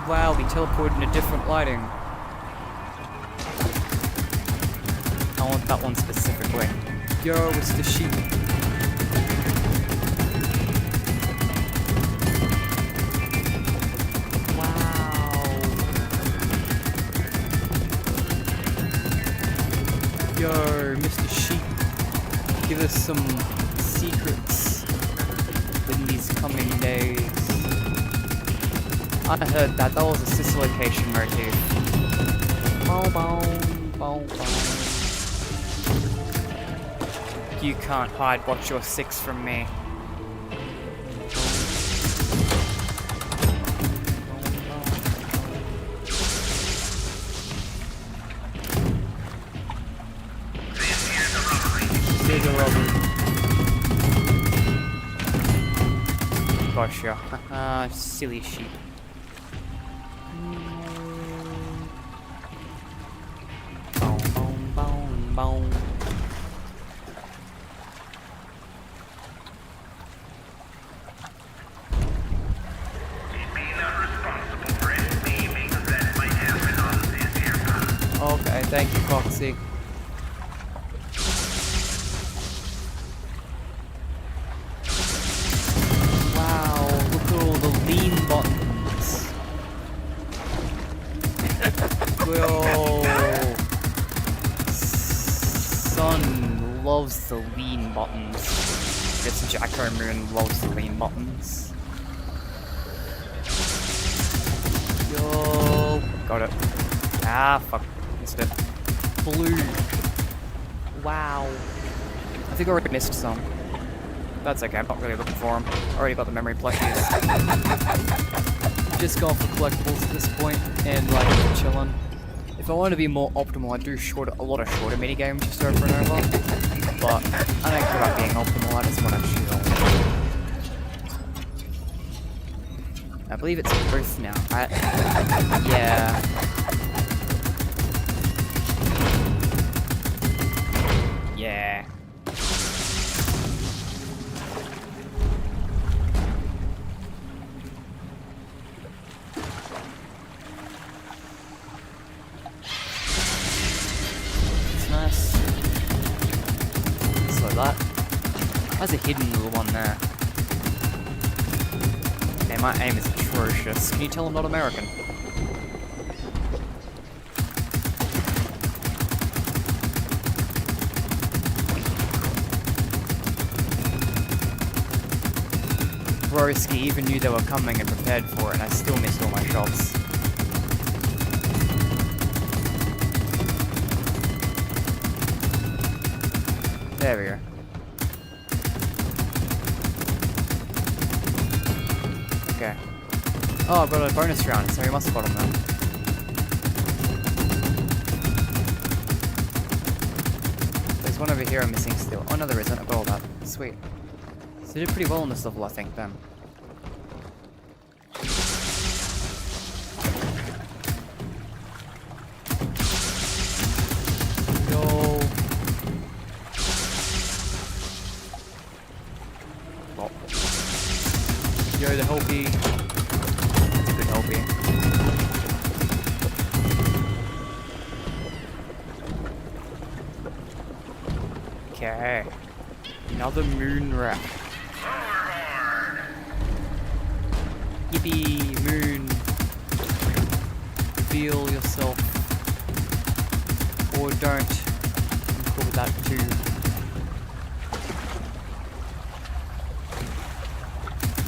Wow, we teleported in a different lighting. I want that one specifically. Yo, it's the sheep. Wow. Yo, Mr. Sheep. Give us some secrets in these coming days. I heard that. That was a dislocation motif. Bow, bow, bow, bow. You can't hide what you're 6 from me. gotcha. Haha, silly sheep. Boom, boom, boom, boom. Okay, thank you, Foxy. Wow, look at all the lean buttons. Whoa. Son loves the lean buttons. Guess Jacko Moon loves the lean buttons. Yo, got it. Ah, fuck. Missed it. Blue. Wow. I think I already missed some. That's okay, I'm not really looking for them. Already got the memory plushies. Just going for collectibles at this point and like chilling. If I want to be more optimal, I do a lot of shorter minigames just over and over. But I don't care about being optimal, I just want to chill. I believe it's both now, right? Yeah. Yeah. It's nice. Just like that. There's a hidden little one there. Man, my aim is atrocious. Can you tell I'm not American? Broski even knew they were coming and prepared for it, and I still missed all my shots. There we go. Okay. Oh, I've got a bonus round, so we must have got him then. There's one over here I'm missing still. Oh no, there isn't. I've got all that. Sweet. So they did pretty well on this level, I think, then. Yo. Oh. Yo, the Helpy. That's a good Helpy. Okay. Another moon wrap. Yippee, moon. Feel yourself. Or don't. I'm cool with that too.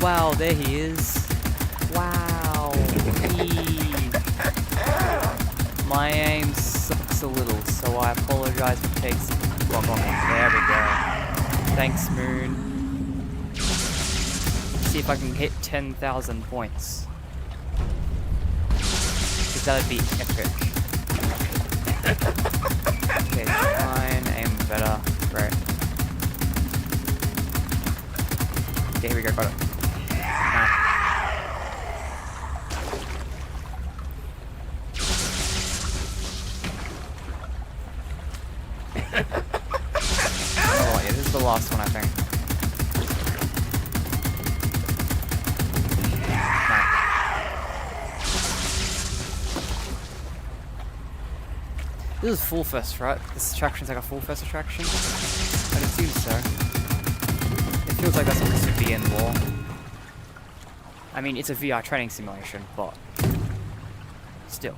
Wow, there he is. Wow. My aim sucks a little, so I apologize if it takes long on me. There we go. Thanks, moon. See if I can hit 10,000 points. Because that would be epic. Okay, fine, aim better. Great. Okay, here we go, got it. Nice. Oh, yeah, this is the last one, I think. This is Full Fest, right? This attraction's like a Full Fest attraction? I'd assume so. It feels like that's supposed to be in lore. I mean, it's a VR training simulation, but still.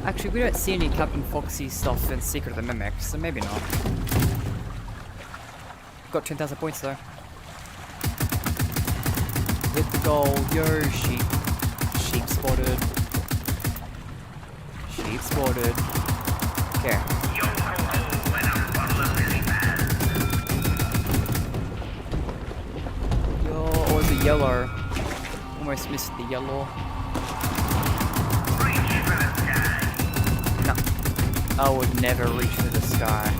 Actually, we don't see any Captain Foxy stuff in Secret of the Mimic, so maybe not. Got 10,000 points though. Hit the goal, yo, sheep. Sheep spotted. Sheep spotted. Okay. Yo, oh, the yellow. Almost missed the yellow. No. I would never reach for the sky.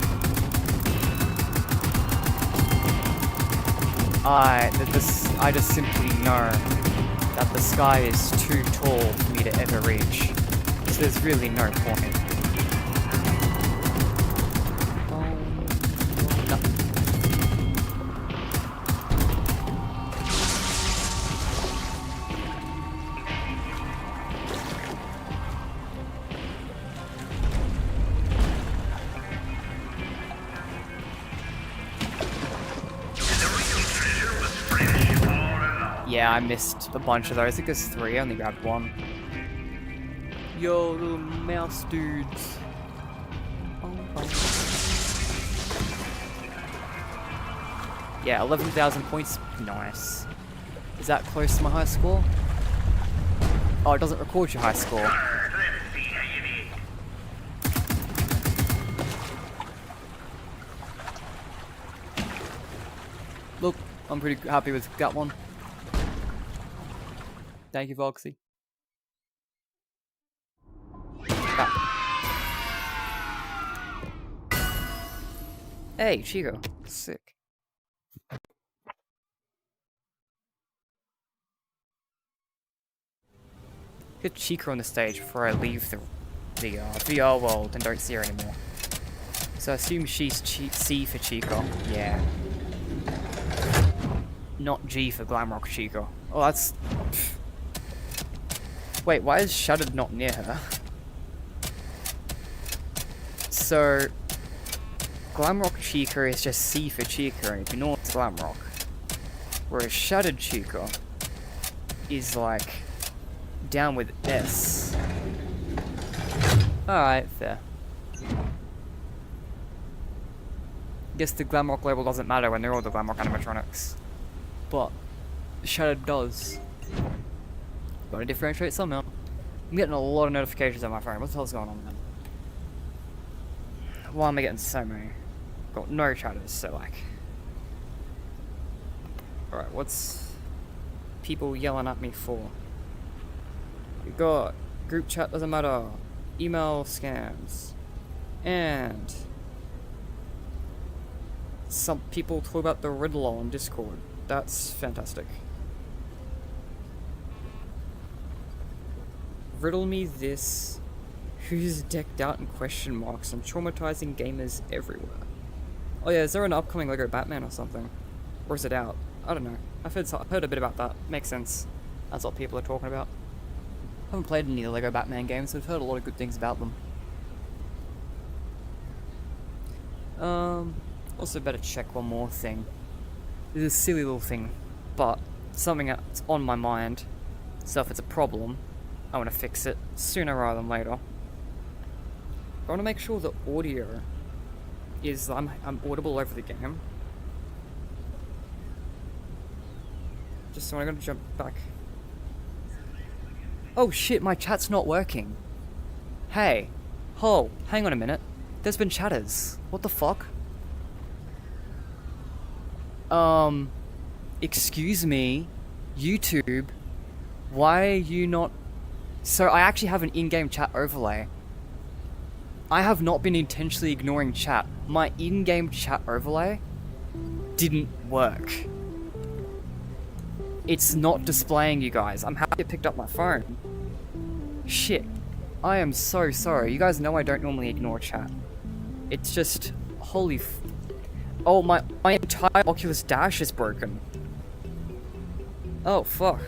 I just simply know that the sky is too tall for me to ever reach. So there's really no point. No. Yeah, I missed a bunch of those. I think there's 3, I only grabbed 1. Yo, little mouse dudes. Yeah, 11,000 points. Nice. Is that close to my high score? Oh, it doesn't record your high score. Look, I'm pretty happy with that one. Thank you, Foxy. Hey, Chico. Sick. Get Chica on the stage before I leave the VR world and don't see her anymore. So I assume she's C for Chica. Yeah. Not G for Glamrock Chica. Oh, that's... Wait, why is Shuttered not near her? So... Glamrock Chica is just C for Chica and ignores Glamrock. Whereas Shuttered Chica is like... down with S. Alright, fair. Guess the Glamrock label doesn't matter when they're all the Glamrock animatronics. But Shuttered does. Gotta differentiate somehow. I'm getting a lot of notifications on my phone. What the hell's going on, man? Why am I getting so many? Got no chatters, so like... Alright, what's... people yelling at me for? We got... group chat doesn't matter. Email scams. And... some people talk about the riddle on Discord. That's fantastic. Riddle me this. Who's decked out in question marks and traumatizing gamers everywhere? Oh yeah, is there an upcoming Lego Batman or something? Or is it out? I don't know. I've heard a bit about that. Makes sense. That's what people are talking about. I haven't played any of the Lego Batman games, so I've heard a lot of good things about them. Also better check one more thing. This is a silly little thing, but something that's on my mind. So if it's a problem, I want to fix it sooner rather than later. I want to make sure the audio is I'm audible over the game. Just so I'm gonna jump back. Oh shit, my chat's not working. Hey, ho, hang on a minute. There's been chatters. What the fuck? Excuse me, YouTube, why are you not... So I actually have an in-game chat overlay. I have not been intentionally ignoring chat. My in-game chat overlay didn't work. It's not displaying, you guys. I'm happy I picked up my phone. Shit. I am so sorry. You guys know I don't normally ignore chat. It's just... holy f... Oh, my entire Oculus Dash is broken. Oh, fuck.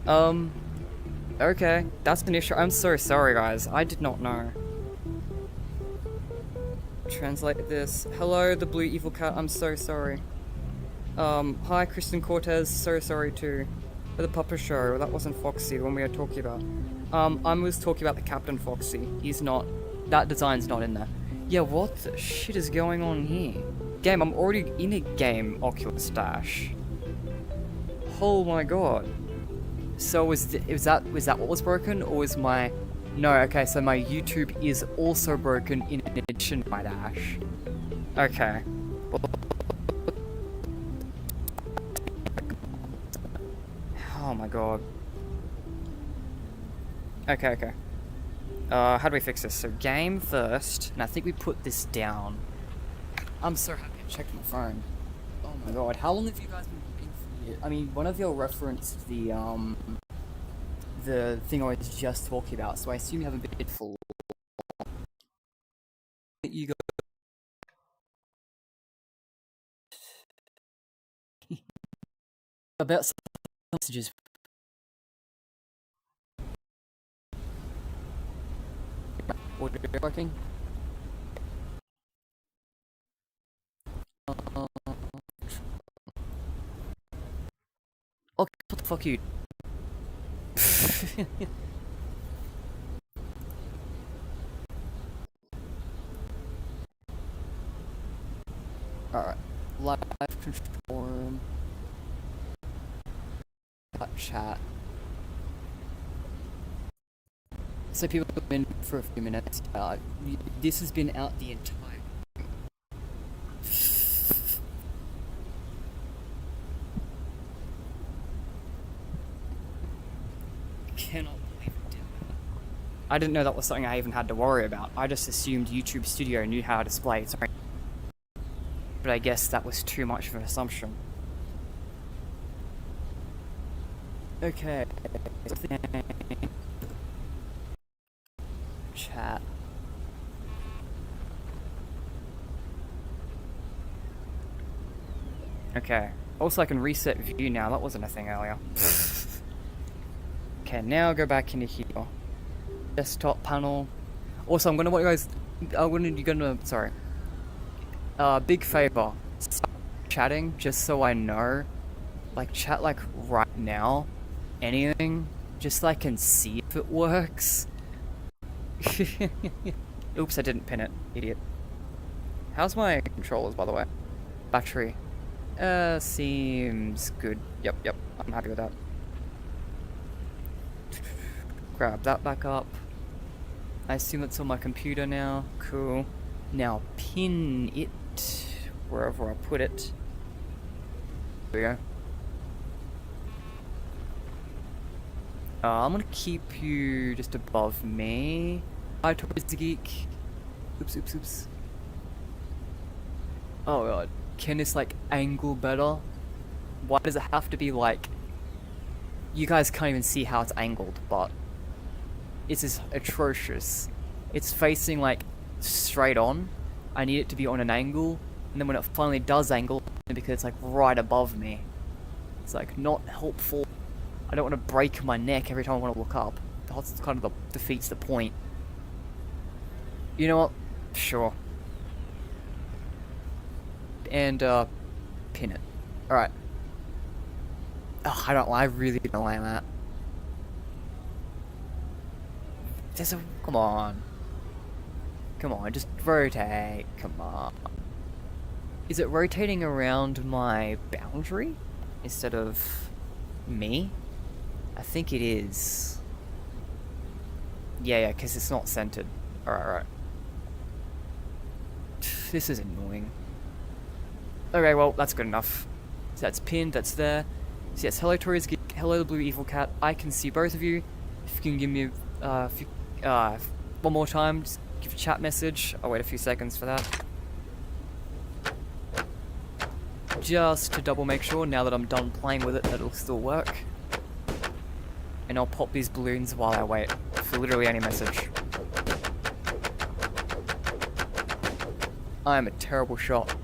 Okay. That's an issue. I'm so sorry, guys. I did not know. Translate this. Hello, the blue evil cat. I'm so sorry. Hi, Kristen Cortez. So sorry too. For the Pupper Show. That wasn't Foxy, the one we were talking about. I was talking about the Captain Foxy. He's not... that design's not in there. Yeah, what the shit is going on here? Game, I'm already in a game Oculus Dash. Oh my god. So was that what was broken, or was my... No, okay, so my YouTube is also broken in addition to my Dash. Okay. Oh my god. Okay. How do we fix this? So game first, and I think we put this down. I'm so happy I checked my phone. Oh my god, how long have you guys been looking for it? I mean, one of you referenced the thing I was just talking about, so I assume you haven't been for you go about some messages. Audio working? Okay, what the fuck you? Alright, live control room. Chat. So people have been for a few minutes. This has been out the entire. Cannot believe it did that. I didn't know that was something I even had to worry about. I just assumed YouTube Studio knew how to display it. Sorry. But I guess that was too much of an assumption. Okay. Chat. Okay. Also, I can reset view now. That wasn't a thing earlier. Okay, now go back into here. Desktop panel. Also, I'm gonna want you guys. Sorry. Big favor. Start chatting just so I know. Like, chat like right now. Anything. Just so I can see if it works. Oops, I didn't pin it. Idiot. How's my controllers, by the way? Battery. Seems good. Yep. I'm happy with that. Grab that back up. I assume it's on my computer now. Cool. Now pin it wherever I put it. There we go. I'm gonna keep you just above me. Hi, Toys the Geek. Oops. Oh god. Can this, like, angle better? Why does it have to be, like... You guys can't even see how it's angled, but... It's just atrocious. It's facing, like, straight on. I need it to be on an angle. And then when it finally does angle, because it's, like, right above me. It's, like, not helpful. I don't want to break my neck every time I want to look up. That's kind of defeats the point. You know what? Sure. And, pin it. Alright. Oh, I really don't like that. Come on, just rotate, come on. Is it rotating around my boundary instead of me? I think it is. Yeah, because it's not centered. Alright. This is annoying. Okay, well, that's good enough. So that's pinned, that's there. So yes, hello Tori's Geek, hello the Blue Evil Cat. I can see both of you. If you can give me one more time, just give a chat message. I'll wait a few seconds for that. Just to double make sure, now that I'm done playing with it, that it'll still work. And I'll pop these balloons while I wait for literally any message. I am a terrible shot.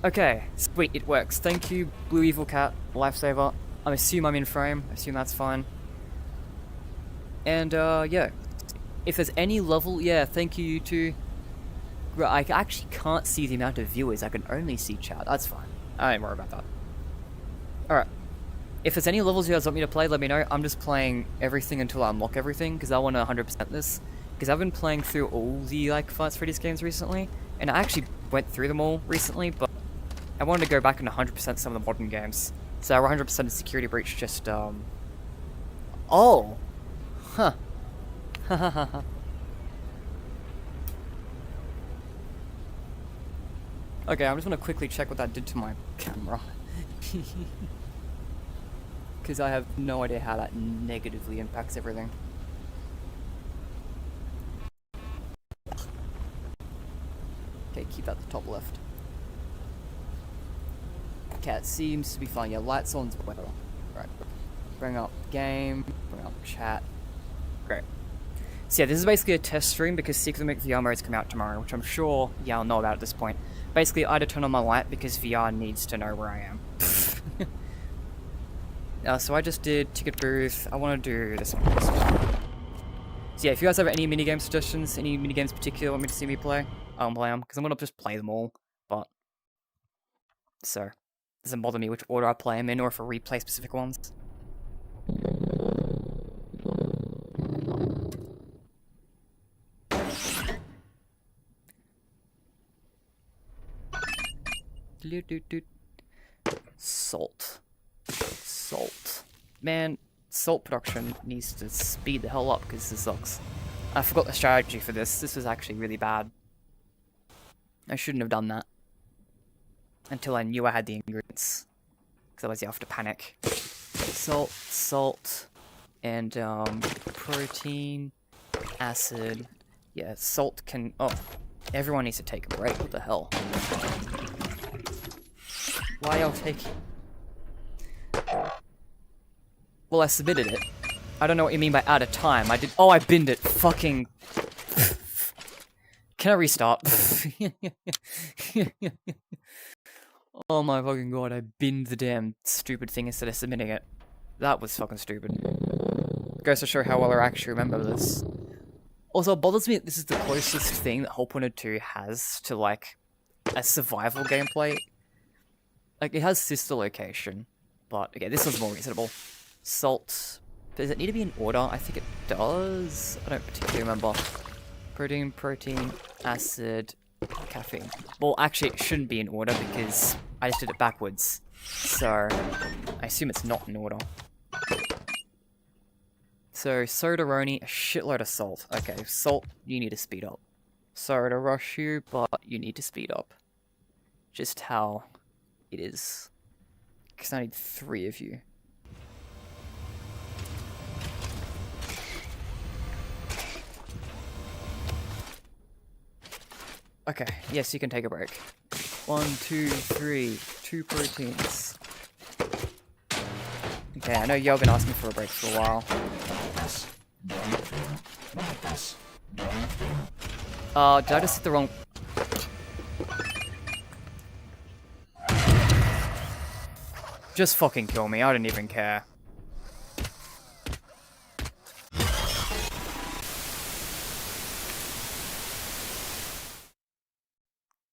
Okay, sweet, it works. Thank you, Blue Evil Cat, Lifesaver. I assume I'm in frame. I assume that's fine. And, yeah. If there's any level... Yeah, thank you, you two. I actually can't see the amount of viewers. I can only see chat. That's fine. I don't worry about that. Alright. If there's any levels you guys want me to play, let me know. I'm just playing everything until I unlock everything, because I want to 100% this. Because I've been playing through all the, like, Freddy's games recently. And I actually went through them all recently, but I wanted to go back and 100% some of the modern games. So 100% of Security Breach just, Oh! Huh. Okay, I'm just gonna quickly check what that did to my camera. because I have no idea how that negatively impacts everything. Okay, keep that at the top left. Okay, it seems to be fine. Yeah, lights on's better. Right. Bring up game, bring up chat. Great. So yeah, this is basically a test stream because Secret Mimic VR mode's come out tomorrow, which I'm sure y'all know about at this point. Basically, I had to turn on my light because VR needs to know where I am. So I just did ticket booth. I want to do this one. So yeah, if you guys have any minigame suggestions, any minigames in particular want me to see me play, I'll play them, because I'm going to just play them all, but... So, it doesn't bother me which order I play them in, or if I replay specific ones. Salt. Salt. Man, salt production needs to speed the hell up because this sucks. I forgot the strategy for this. This was actually really bad. I shouldn't have done that. Until I knew I had the ingredients. Because otherwise you have to panic. Salt, salt, and protein, acid. Yeah, salt can... Oh, everyone needs to take a break. What the hell? Why y'all taking... Well, I submitted it. I don't know what you mean by out of time. I did... Oh, I binned it. Fucking... Can I restart? Oh my fucking god, I binned the damn stupid thing instead of submitting it. That was fucking stupid. Goes to show how well I actually remember this. Also, it bothers me that this is the closest thing that Hole 2 has to, like, a survival gameplay. Like, it has sister location, but, okay, this one's more reasonable. Salt. Does it need to be in order? I think it does. I don't particularly remember. Protein, protein, acid, caffeine. Well, actually, it shouldn't be in order because I just did it backwards. So, I assume it's not in order. So, soda-roni, a shitload of salt. Okay, salt, you need to speed up. Sorry to rush you, but you need to speed up. Just how it is. Because I need 3 of you. Okay, yes, you can take a break. 1, 2, 3, 2 proteins. Okay, I know y'all been asking for a break for a while. Did I just hit the wrong... Just fucking kill me, I don't even care.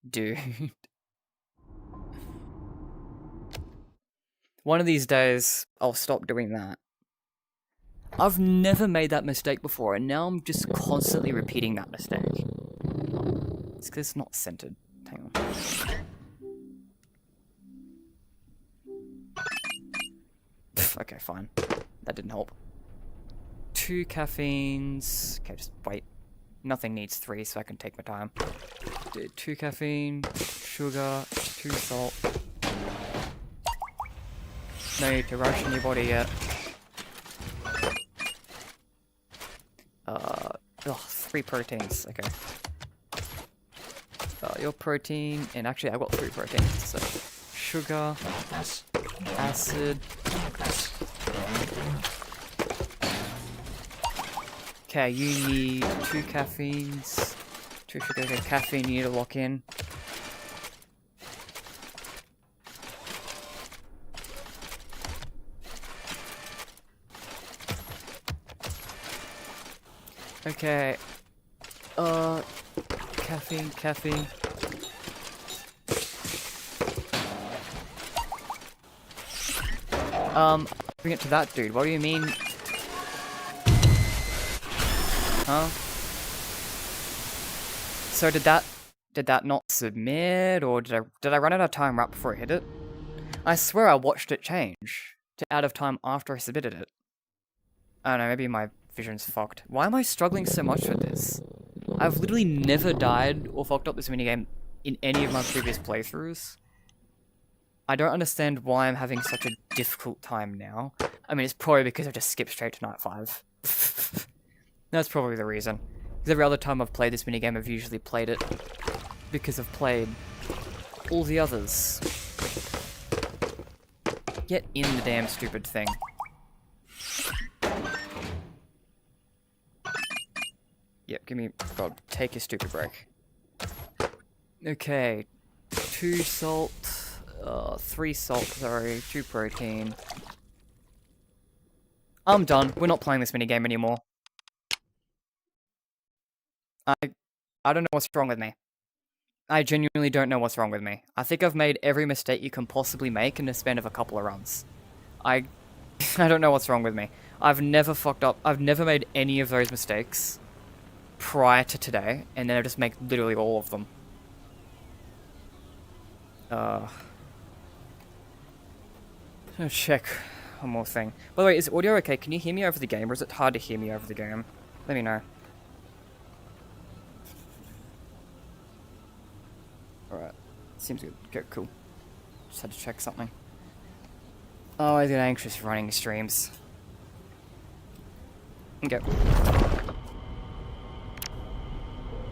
Dude. One of these days, I'll stop doing that. I've never made that mistake before, and now I'm just constantly repeating that mistake. It's because it's not centered. Hang on. Okay, fine. That didn't help. 2 caffeines. Okay, just wait. Nothing needs 3, so I can take my time. 2 caffeine, sugar, 2 salt. No need to rush in your body yet. 3 proteins, okay. Your protein, and actually I've got 3 proteins, so sugar, acid. Okay, you need 2 caffeines, 2 sugar, okay, caffeine you need to lock in. Okay, caffeine. Bring it to that dude, what do you mean? Huh? So did that not submit, or did I run out of time right before I hit it? I swear I watched it change to out of time after I submitted it. I don't know, maybe my vision's fucked. Why am I struggling so much with this? I've literally never died or fucked up this minigame in any of my previous playthroughs. I don't understand why I'm having such a difficult time now. I mean, it's probably because I just skipped straight to night 5. That's probably the reason. Because every other time I've played this minigame, I've usually played it because I've played all the others. Get in the damn stupid thing. Yep, give me... God, take your stupid break. Okay. 2 salt... 3 salt, sorry. 2 protein. I'm done. We're not playing this minigame anymore. I don't know what's wrong with me. I genuinely don't know what's wrong with me. I think I've made every mistake you can possibly make in the span of a couple of runs. I don't know what's wrong with me. I've never fucked up. I've never made any of those mistakes prior to today, and then I just make literally all of them. I'm gonna check one more thing. By the way, is audio okay? Can you hear me over the game, or is it hard to hear me over the game? Let me know. Alright. Seems good. Okay, cool. Just had to check something. Oh, I get anxious running streams. Okay.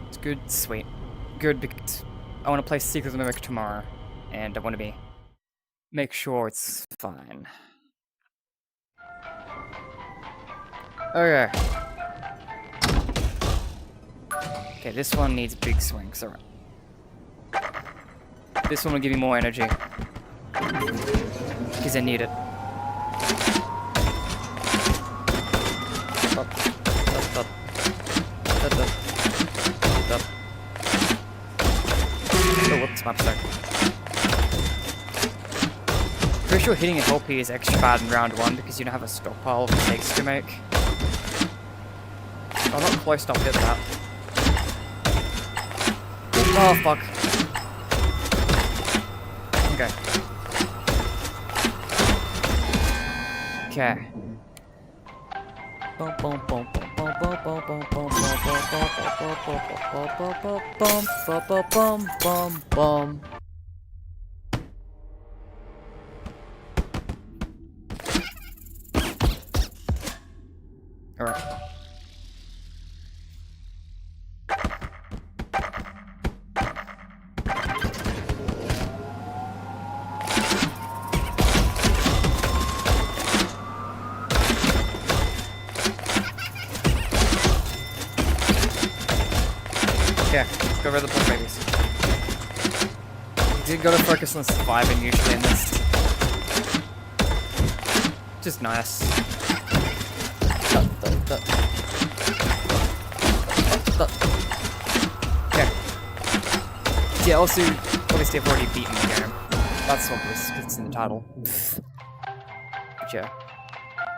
It's good, sweet. Good, because I want to play Secret of the Mimic tomorrow, and I want to make sure it's fine. Okay. Okay, this one needs big swings, alright. This one will give me more energy. Because I need it. Oh, whoops, my mistake. Pretty sure hitting a LP is extra bad in round 1 because you don't have a stockpile of mistakes to make. I'm not close enough to hit that. Oh, fuck. Okay. Okay. Alright. Okay, let's go over the blood babies. You did gotta focus on surviving usually in this. Just nice. Okay. Yeah, also, obviously I've already beaten the game. That's obvious, because it's in the title. But yeah.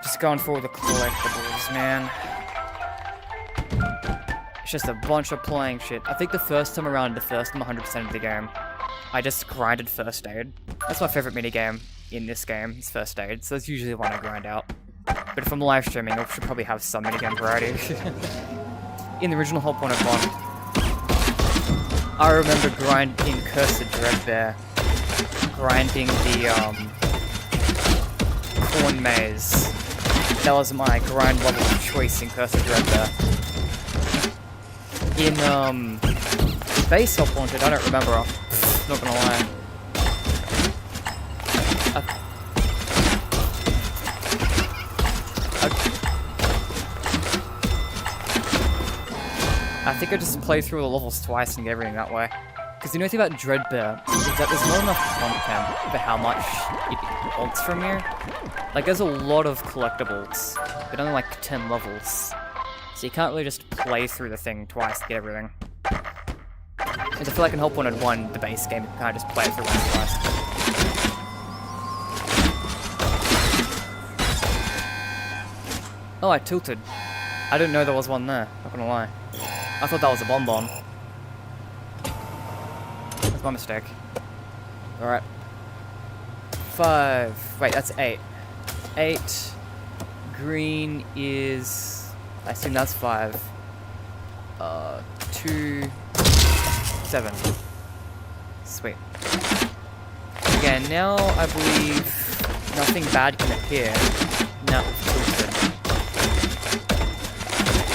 Just going for the collectables, man. It's just a bunch of playing shit. I think the first time around, the first time 100% of the game, I just grinded first aid. That's my favorite minigame in this game, is first aid, so that's usually the one I grind out. But if I'm live streaming, I should probably have some minigame variety. In the original whole point of one, I remember grinding Cursed Dreadbear, grinding the Corn Maze. That was my grind level of choice in Cursed Dreadbear. In Base Hop Wanted, I don't remember. Not gonna lie. I think I just played through the levels twice and get everything that way. Because the only thing about Dreadbear is that there's not enough content for how much it wants from you. Like, there's a lot of collectibles, but only like 10 levels. So you can't really just play through the thing twice to get everything. And I feel like in Help Wanted 1, the base game, you can kind of just play it through once or twice. Oh, I tilted. I didn't know there was one there, not gonna lie. I thought that was a bonbon. That's my mistake. Alright. 5. Wait, that's 8. 8. Green is... I assume that's 5. 2... 7. Sweet. again, now I believe nothing bad can appear. Now it's tilted.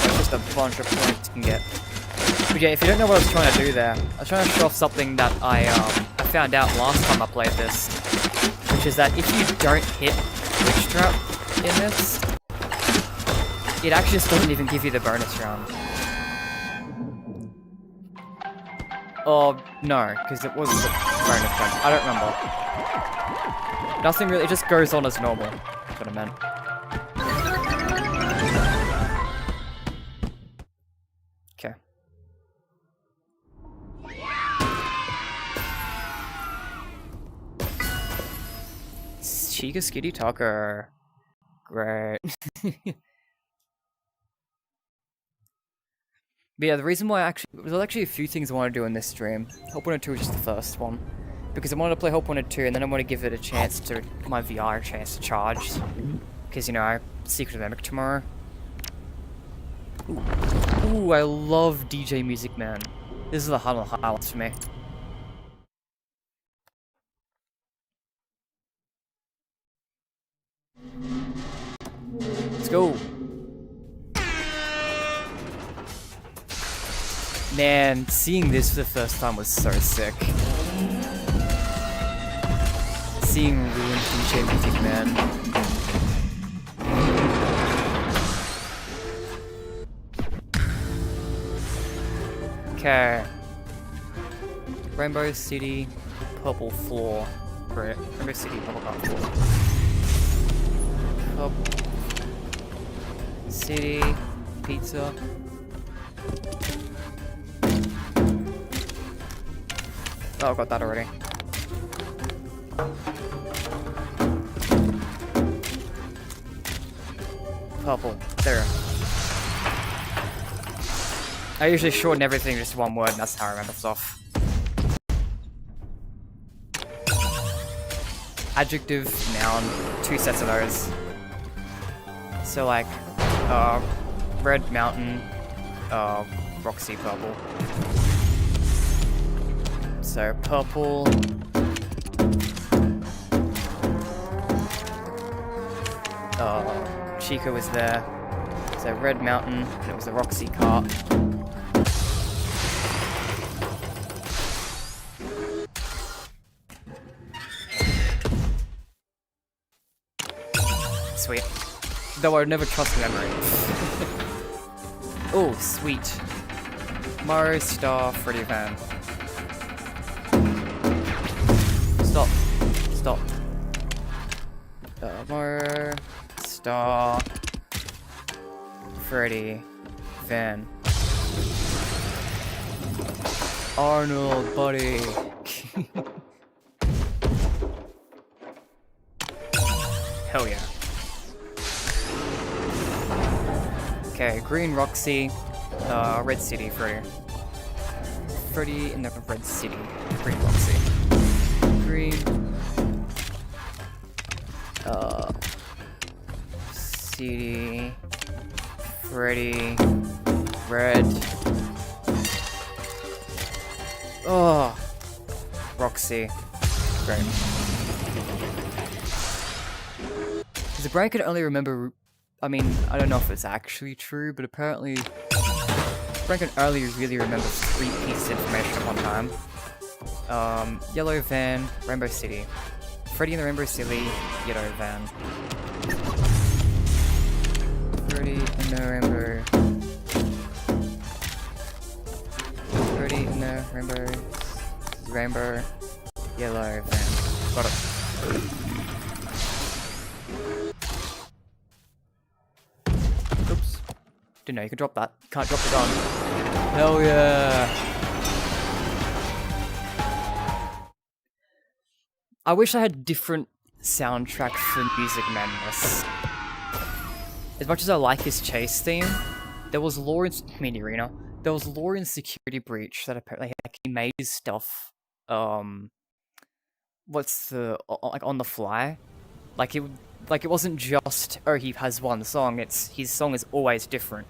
There's just a bunch of points you can get. But yeah, if you don't know what I was trying to do there, I was trying to show off something that I found out last time I played this, which is that if you don't hit Glitch Trap in this, it actually just doesn't even give you the bonus round. Oh, no, because it was a bonus round. I don't remember. Nothing really, it just goes on as normal. That's what I meant. Okay. Chica Skitty Talker. Great. But yeah, the reason why there's actually a few things I want to do in this stream. Help 102 is just the first one. Because I wanted to play Help 102 and then I want to give it a chance to, my VR a chance to charge. Because, you know, I Secret of Mimic tomorrow. Ooh, I love DJ Music Man. This is the highlights for me. Let's go. Man, seeing this for the first time was so sick. Seeing ruined DJ Music Man. Okay. Rainbow City, purple floor. Right. Rainbow City, purple floor. Purple City, pizza. Oh, I got that already. Purple. There. I usually shorten everything just one word, and that's how I remember stuff. Adjective, noun, 2 sets of those. So like, red mountain, Roxy purple. So purple. Chica was there. So red mountain, and it was the Roxy cart. Sweet. Though I would never trust memory. Oh, sweet. Mario, Star, Freddy, Van. Stop. Stop. Mario, Star, Freddy, Van. Arnold, buddy. Hell yeah. Okay, green Roxy, red City, Freddy. Freddy in the red City, green Roxy. Green. City. Freddy. Red. Oh. Roxy. Great. Because the brain can only remember. I mean, I don't know if it's actually true, but apparently Frank can only really remember 3 pieces of information at one time. Yellow van, Rainbow City. Freddy in the Rainbow City, yellow van. Freddy in the Rainbow. Freddy in the Rainbow, yellow van. Got it. Oops. Didn't know you could drop that. Can't drop the gun. Hell yeah. I wish I had different soundtrack for Music Madness. As much as I like his chase theme, there was lore in Mini Arena. There was lore in Security Breach that apparently like, he made his stuff what's the like on the fly. Like it wasn't just, oh, he has one song, it's his song is always different.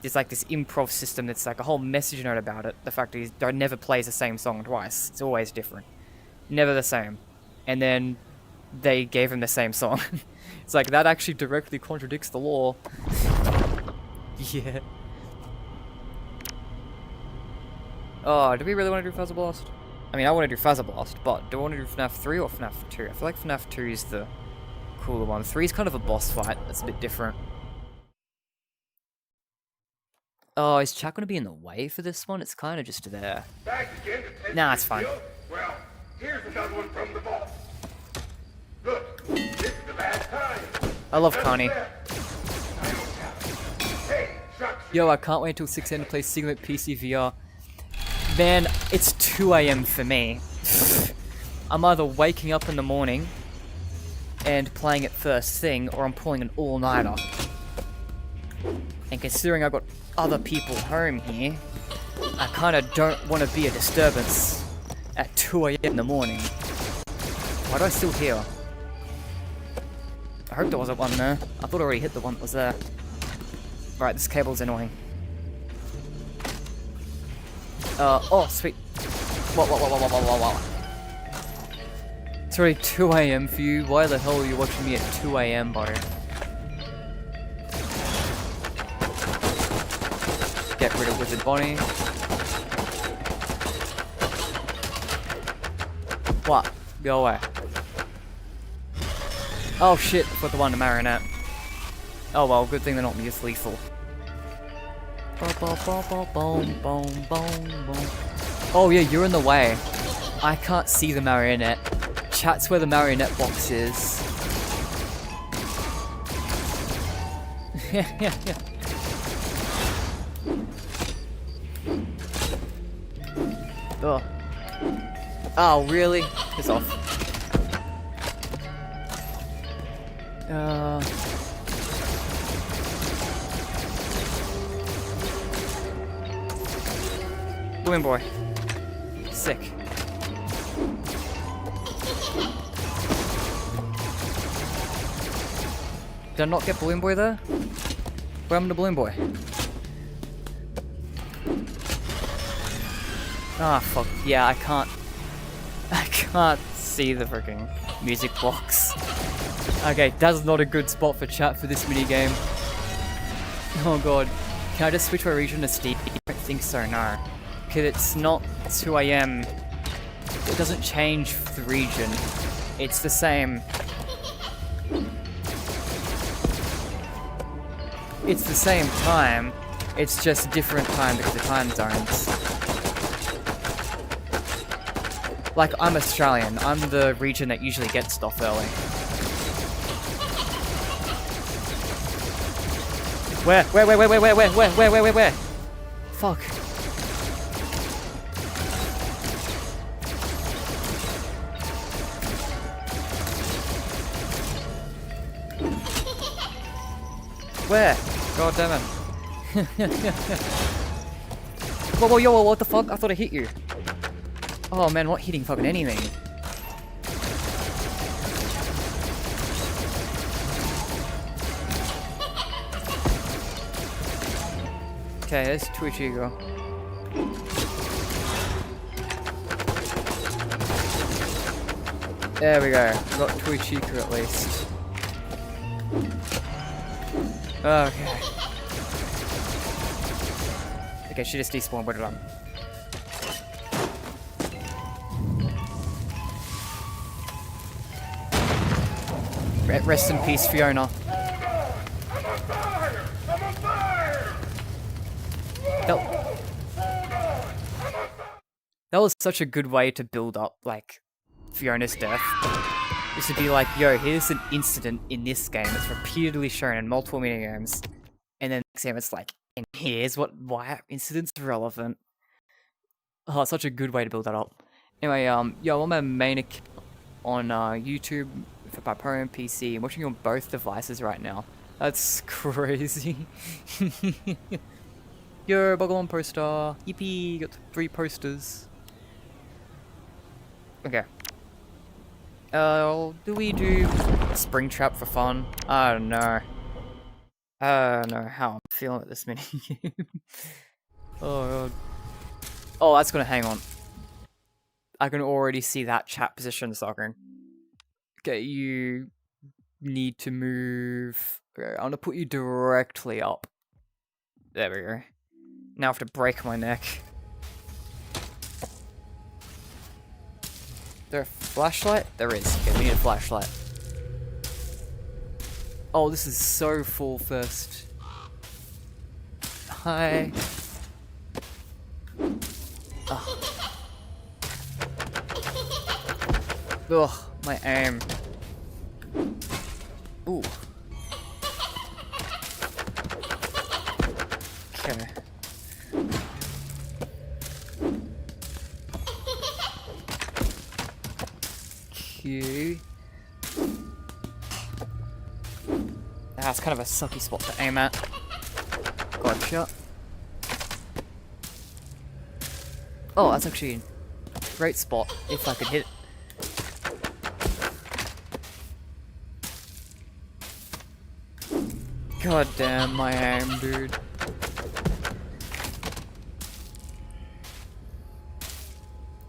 There's like this improv system that's like a whole message note about it. The fact that he never plays the same song twice. It's always different. Never the same. and then they gave him the same song. It's like, that actually directly contradicts the law. Yeah. Oh, do we really want to do Fuzzer Blast? I mean, I want to do Fuzzer Blast, but do I want to do FNaF 3 or FNaF 2? I feel like FNaF 2 is the cooler one. 3 is kind of a boss fight. That's a bit different. Oh, is chat going to be in the way for this one? It's kind of just there. Nah, it's fine. Well, here's another one from the boss. Look, this is the last time. I love Connie. Hey, shucks. Yo, I can't wait until 6 AM to play SOTM PCVR. Man, it's 2 AM for me. I'm either waking up in the morning and playing it first thing, or I'm pulling an all-nighter. And considering I've got other people home here, I kind of don't want to be a disturbance at 2 AM in the morning. Why do I still hear? I hope there wasn't one there. I thought I already hit the one that was there. Right, this cable's annoying. Oh, sweet. Whoa. It's already 2 AM for you. Why the hell are you watching me at 2 AM, buddy? Get rid of Wizard Bonnie. What? Go away. Oh shit, I put the one to Marionette. Oh well, good thing they're not youth lethal. Oh yeah, you're in the way. I can't see the Marionette. Chat's where the Marionette box is. Yeah. Oh. Oh, really? Piss off. Balloon Boy. Sick. Did I not get Balloon Boy there? Where am I, the Balloon Boy? Ah, fuck. Yeah, I can't see the freaking music box. Okay, that's not a good spot for chat for this minigame. Oh god. Can I just switch my region to Steve? I don't think so, no. Because it's not 2 AM. It doesn't change the region. It's the same. It's the same time. It's just different time because of time zones. Like, I'm Australian. I'm the region that usually gets stuff early. Where? Fuck. Where? God damn it. Whoa, yo, what the fuck? I thought I hit you. Oh man, what hitting fucking anything? Okay, there's Twitch Eagle. There we go. Got Twitch Eagle at least. Okay. Okay, she just despawned. What did I? Rest in peace, Fiona. I'm on fire! I'm on fire! That was such a good way to build up, like, Fiona's death. This would be like, yo, here's an incident in this game that's repeatedly shown in multiple minigames. And then next game it's like, and here's why incidents are relevant. Oh, such a good way to build that up. Anyway, yo, I'm my main account on YouTube for my Pro and PC. I'm watching on both devices right now. That's crazy. Yo, Buggle on poster. Yippee, got 3 posters. Okay. Do we do Springtrap for fun? I don't know. I don't know how I'm feeling at this minigame. Oh god. Oh, that's gonna hang on. I can already see that chat position sucking. Okay, you need to move. Okay, I'm gonna put you directly up. There we go. Now I have to break my neck. Is there a flashlight? There is. Okay, we need a flashlight. Oh, this is so full first. Hi. Ugh. Ugh, my aim. Ooh. Okay. Q. That's kind of a sucky spot to aim at. Gotcha. Oh, that's actually a great spot if I could hit it. God damn my aim, dude.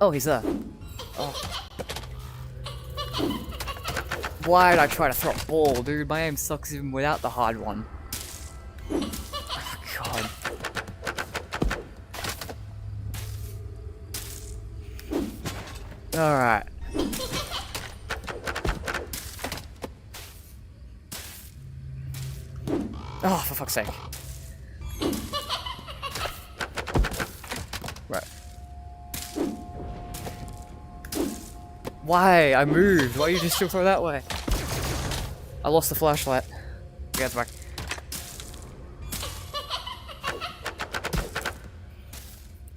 Oh, he's there. Oh. Why did I try to throw a ball, dude? My aim sucks even without the hard one. Oh, God. Alright. Oh, for fuck's sake. Right. Why? I moved. Why you just still throw that way? I lost the flashlight. Get it back.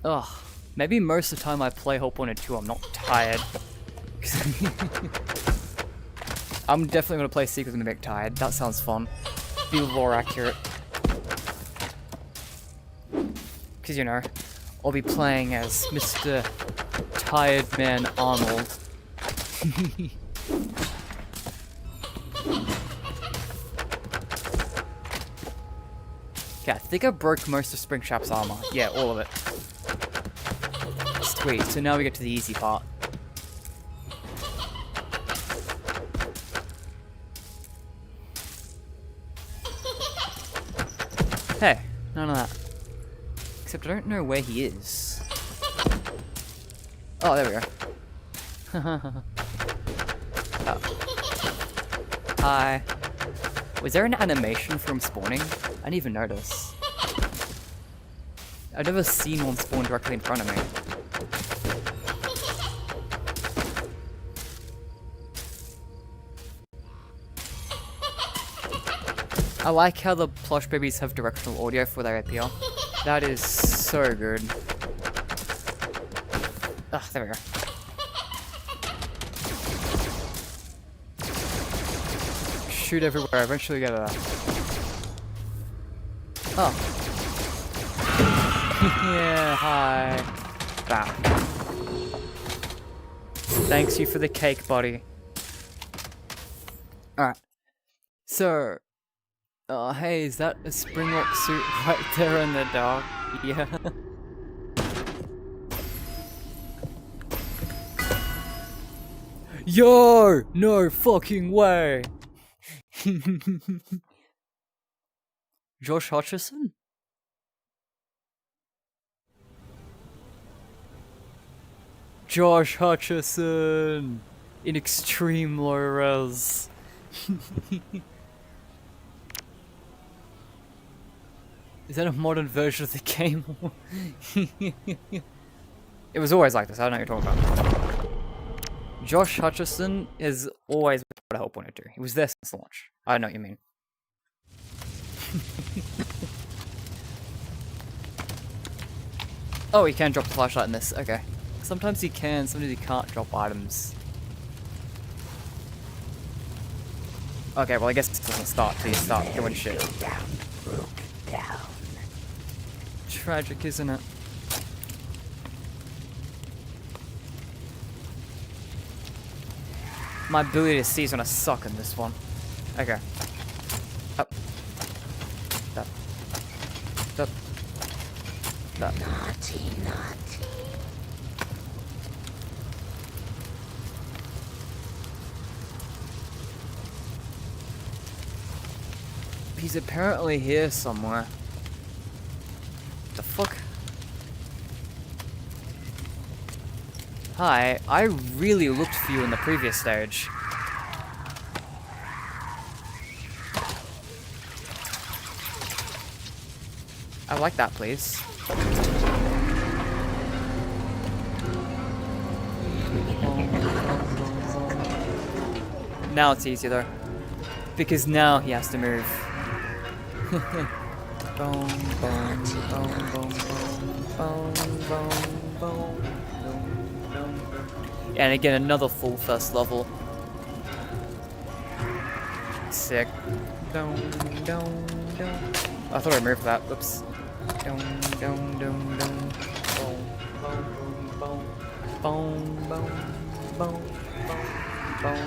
Ugh. Maybe most of the time I play Hope 1 and 2, I'm not tired. I'm definitely gonna play Secret of the Mimic tired. That sounds fun. Be more accurate. Because, you know, I'll be playing as Mr. Tired Man Arnold. Okay, I think I broke most of Springtrap's armor. Yeah, all of it. Sweet, so now we get to the easy part. Hey, none of that. Except I don't know where he is. Oh, there we go. Oh. Hi. Was there an animation from spawning? I didn't even notice. I've never seen one spawn directly in front of me. I like how the plush babies have directional audio for their APR. That is so good. Ah, there we go. Shoot everywhere, eventually get a... Oh. Yeah, hi. Back. Thanks you for the cake, buddy. Alright. So... hey, is that a Springlock suit right there in the dark? Yeah. Yo! No fucking way! Josh Hutcherson? Josh Hutcherson! In extreme low res. Is that a modern version of the game? It was always like this, I don't know what you're talking about. Josh Hutcherson is always what I hope wanted to. He was there since launch. I don't know what you mean. Oh, he can drop the flashlight in this, okay. Sometimes he can, sometimes he can't drop items. Okay, well I guess it doesn't start till you start doing shit. Tragic, isn't it? My ability to see is gonna suck in this one. Okay. Up. Up. Up. Up. Naughty, naughty. he's apparently here somewhere. The fuck? Hi, I really looked for you in the previous stage. I like that, please. Now it's easier though. Because now he has to move. Boom, boom, boom, boom, boom, boom, boom, boom. And again, another full first level. Sick. Dum, dum, dum. I thought I removed that. Oops. Dum, dum, dum, dum. Boom, boom, boom, boom, boom, boom, boom, boom,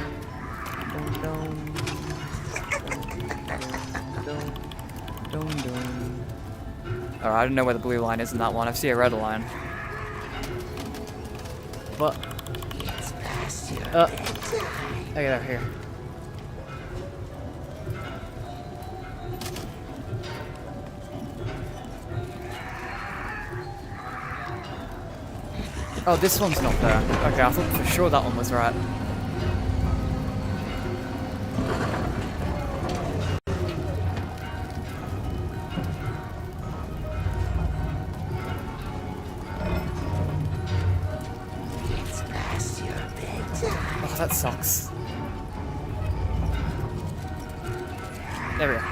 boom, Alright, I don't know where the blue line is in that one. I see a red line. But I get out here. Oh, this one's not there. Okay, I thought for sure that one was right. Oh, that sucks. There we go.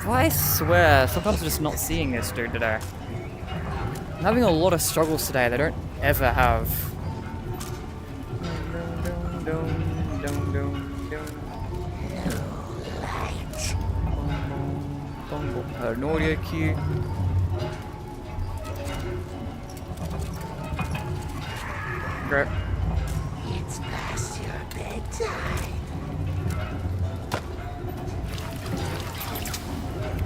I swear, sometimes I'm just not seeing this dude today. I'm having a lot of struggles today that I don't ever have. An audio cue. Great. It's past your bedtime.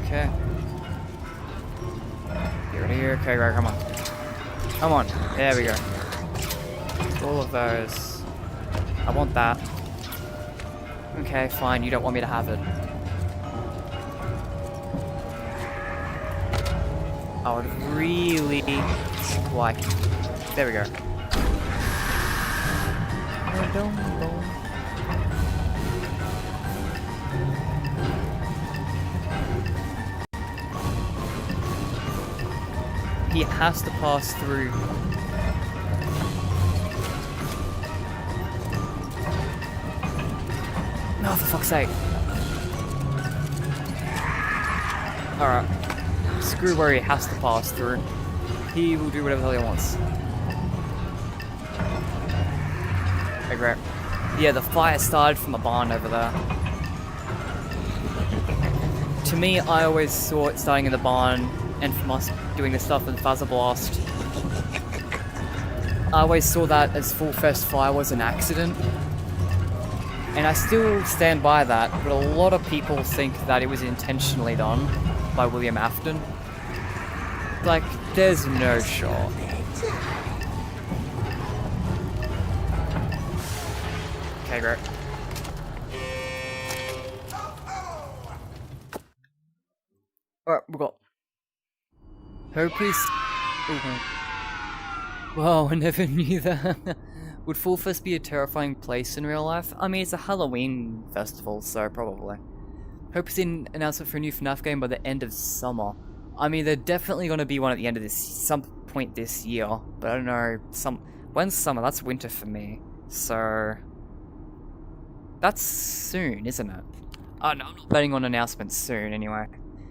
Okay. Get rid of here. Okay, right, come on. Come on. There we go. All of those. I want that. Okay, fine. You don't want me to have it. I would really like... There we go. He has to pass through. No, for fuck's sake. Alright. Screw where he has to pass through. He will do whatever the hell he wants. Okay, great. Yeah, the fire started from the barn over there. To me, I always saw it starting in the barn, and from us doing this stuff with Fazer Blast. I always saw that as Full Fest Fire was an accident. And I still stand by that, but a lot of people think that it was intentionally done by William Afton. Like, there's no shot. Okay, great. Alright, we got... Hopeless... Wow, I never knew that. Would Full Fest be a terrifying place in real life? I mean, it's a Halloween festival, so probably. Hope is an announcement for a new FNaF game by the end of summer. I mean, they're definitely going to be one at the end of this, some point this year. But I don't know, when's summer? That's winter for me. So... That's soon, isn't it? Oh no, I'm not betting on announcements soon anyway.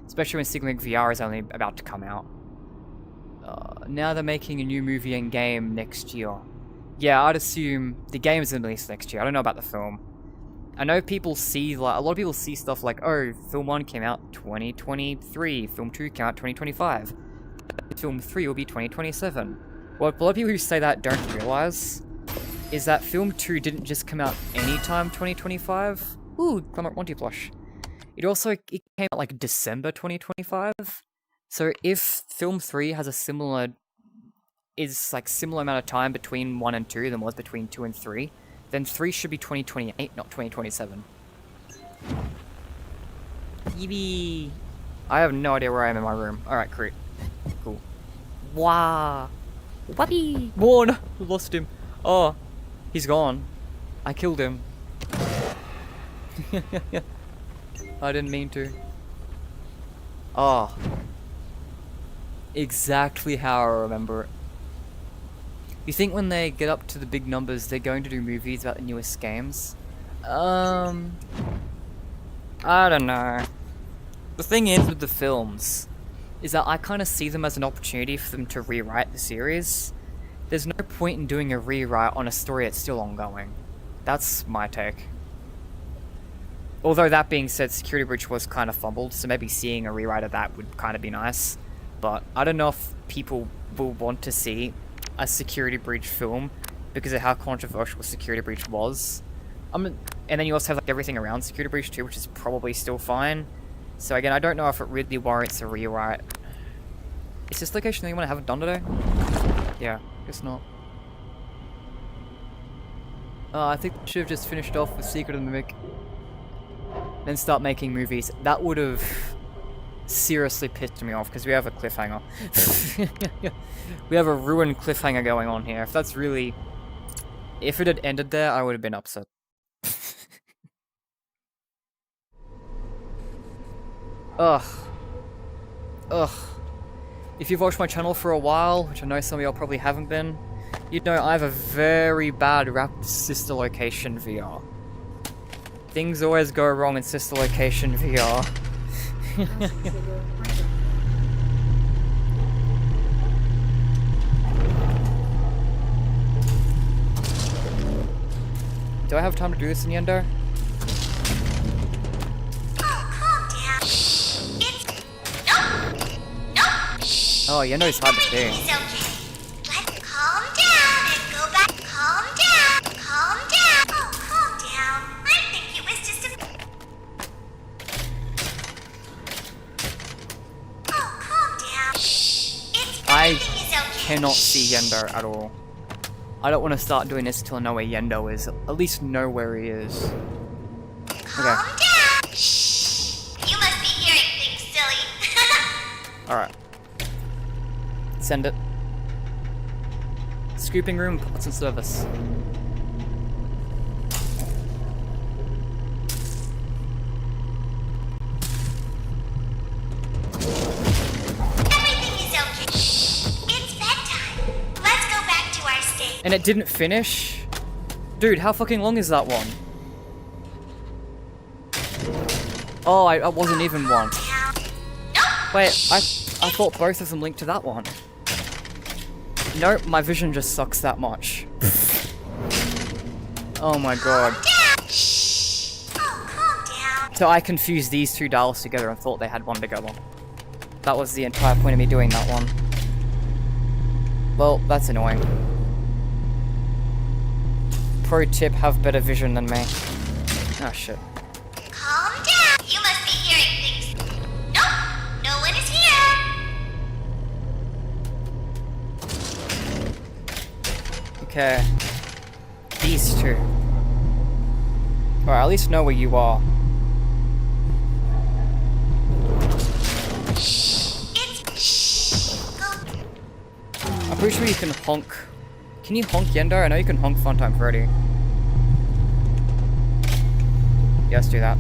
Especially when Sigma VR is only about to come out. Now they're making a new movie and game next year. Yeah, I'd assume the game is released next year. I don't know about the film. I know people see, like, a lot of people see stuff like, oh, Film 1 came out 2023, Film 2 came out 2025, Film 3 will be 2027. What a lot of people who say that don't realize is that film 2 didn't just come out anytime 2025. Ooh, Clement Monty plush. It came out like December 2025. So if film 3 has similar amount of time between 1 and 2 than was between 2 and 3, then 3 should be 2028, not 2027. Yippee! I have no idea where I am in my room. Alright, great. Cool. Wow! Whoopee! Warn! We lost him. Oh, he's gone. I killed him. I didn't mean to. Oh. Exactly how I remember it. You think when they get up to the big numbers, they're going to do movies about the newest games? I don't know. The thing is with the films, is that I kind of see them as an opportunity for them to rewrite the series. There's no point in doing a rewrite on a story that's still ongoing. That's my take. Although that being said, Security Breach was kind of fumbled, so maybe seeing a rewrite of that would kind of be nice. But I don't know if people will want to see a Security Breach film because of how controversial Security Breach was. And then you also have like everything around Security Breach 2, which is probably still fine. So again, I don't know if it really warrants a rewrite. Is this location the only one I haven't done today? Yeah, guess not. I think we should have just finished off with Secret of the Mimic. Then start making movies. That would have seriously pissed me off because we have a cliffhanger. We have a ruined cliffhanger going on here. If that's really... If it had ended there, I would have been upset. Ugh. Ugh. If you've watched my channel for a while, which I know some of y'all probably haven't been, you'd know I have a very bad rap with Sister Location VR. Things always go wrong in Sister Location VR. Do I have time to do this in Yendo? Oh, Yendo's hard to see. It's okay. Let's calm down and go back. Calm down. Calm down. Oh, calm down. I think it was just a... Oh, calm down. I Everything is okay. cannot see Yendo at all. I don't want to start doing this until I know where Yendo is. At least know where he is. Calm down. You must be hearing things, silly. Alright. Send it. Scooping room, parts and service. Everything is okay. It's bedtime. Let's go back to our state. And it didn't finish? Dude, how fucking long is that one? Oh, I wasn't even one. Wait, I thought both of them linked to that one. Nope, my vision just sucks that much. Oh my god. So I confused these two dials together and thought they had one together. That was the entire point of me doing that one. Well, that's annoying. Pro tip, have better vision than me. Oh shit. Calm down. You must be hearing things. Nope, no one is here. Okay. These two. Or at least know where you are. I'm pretty sure you can honk. Can you honk Yendo? I know you can honk Funtime Freddy. Yes, do that.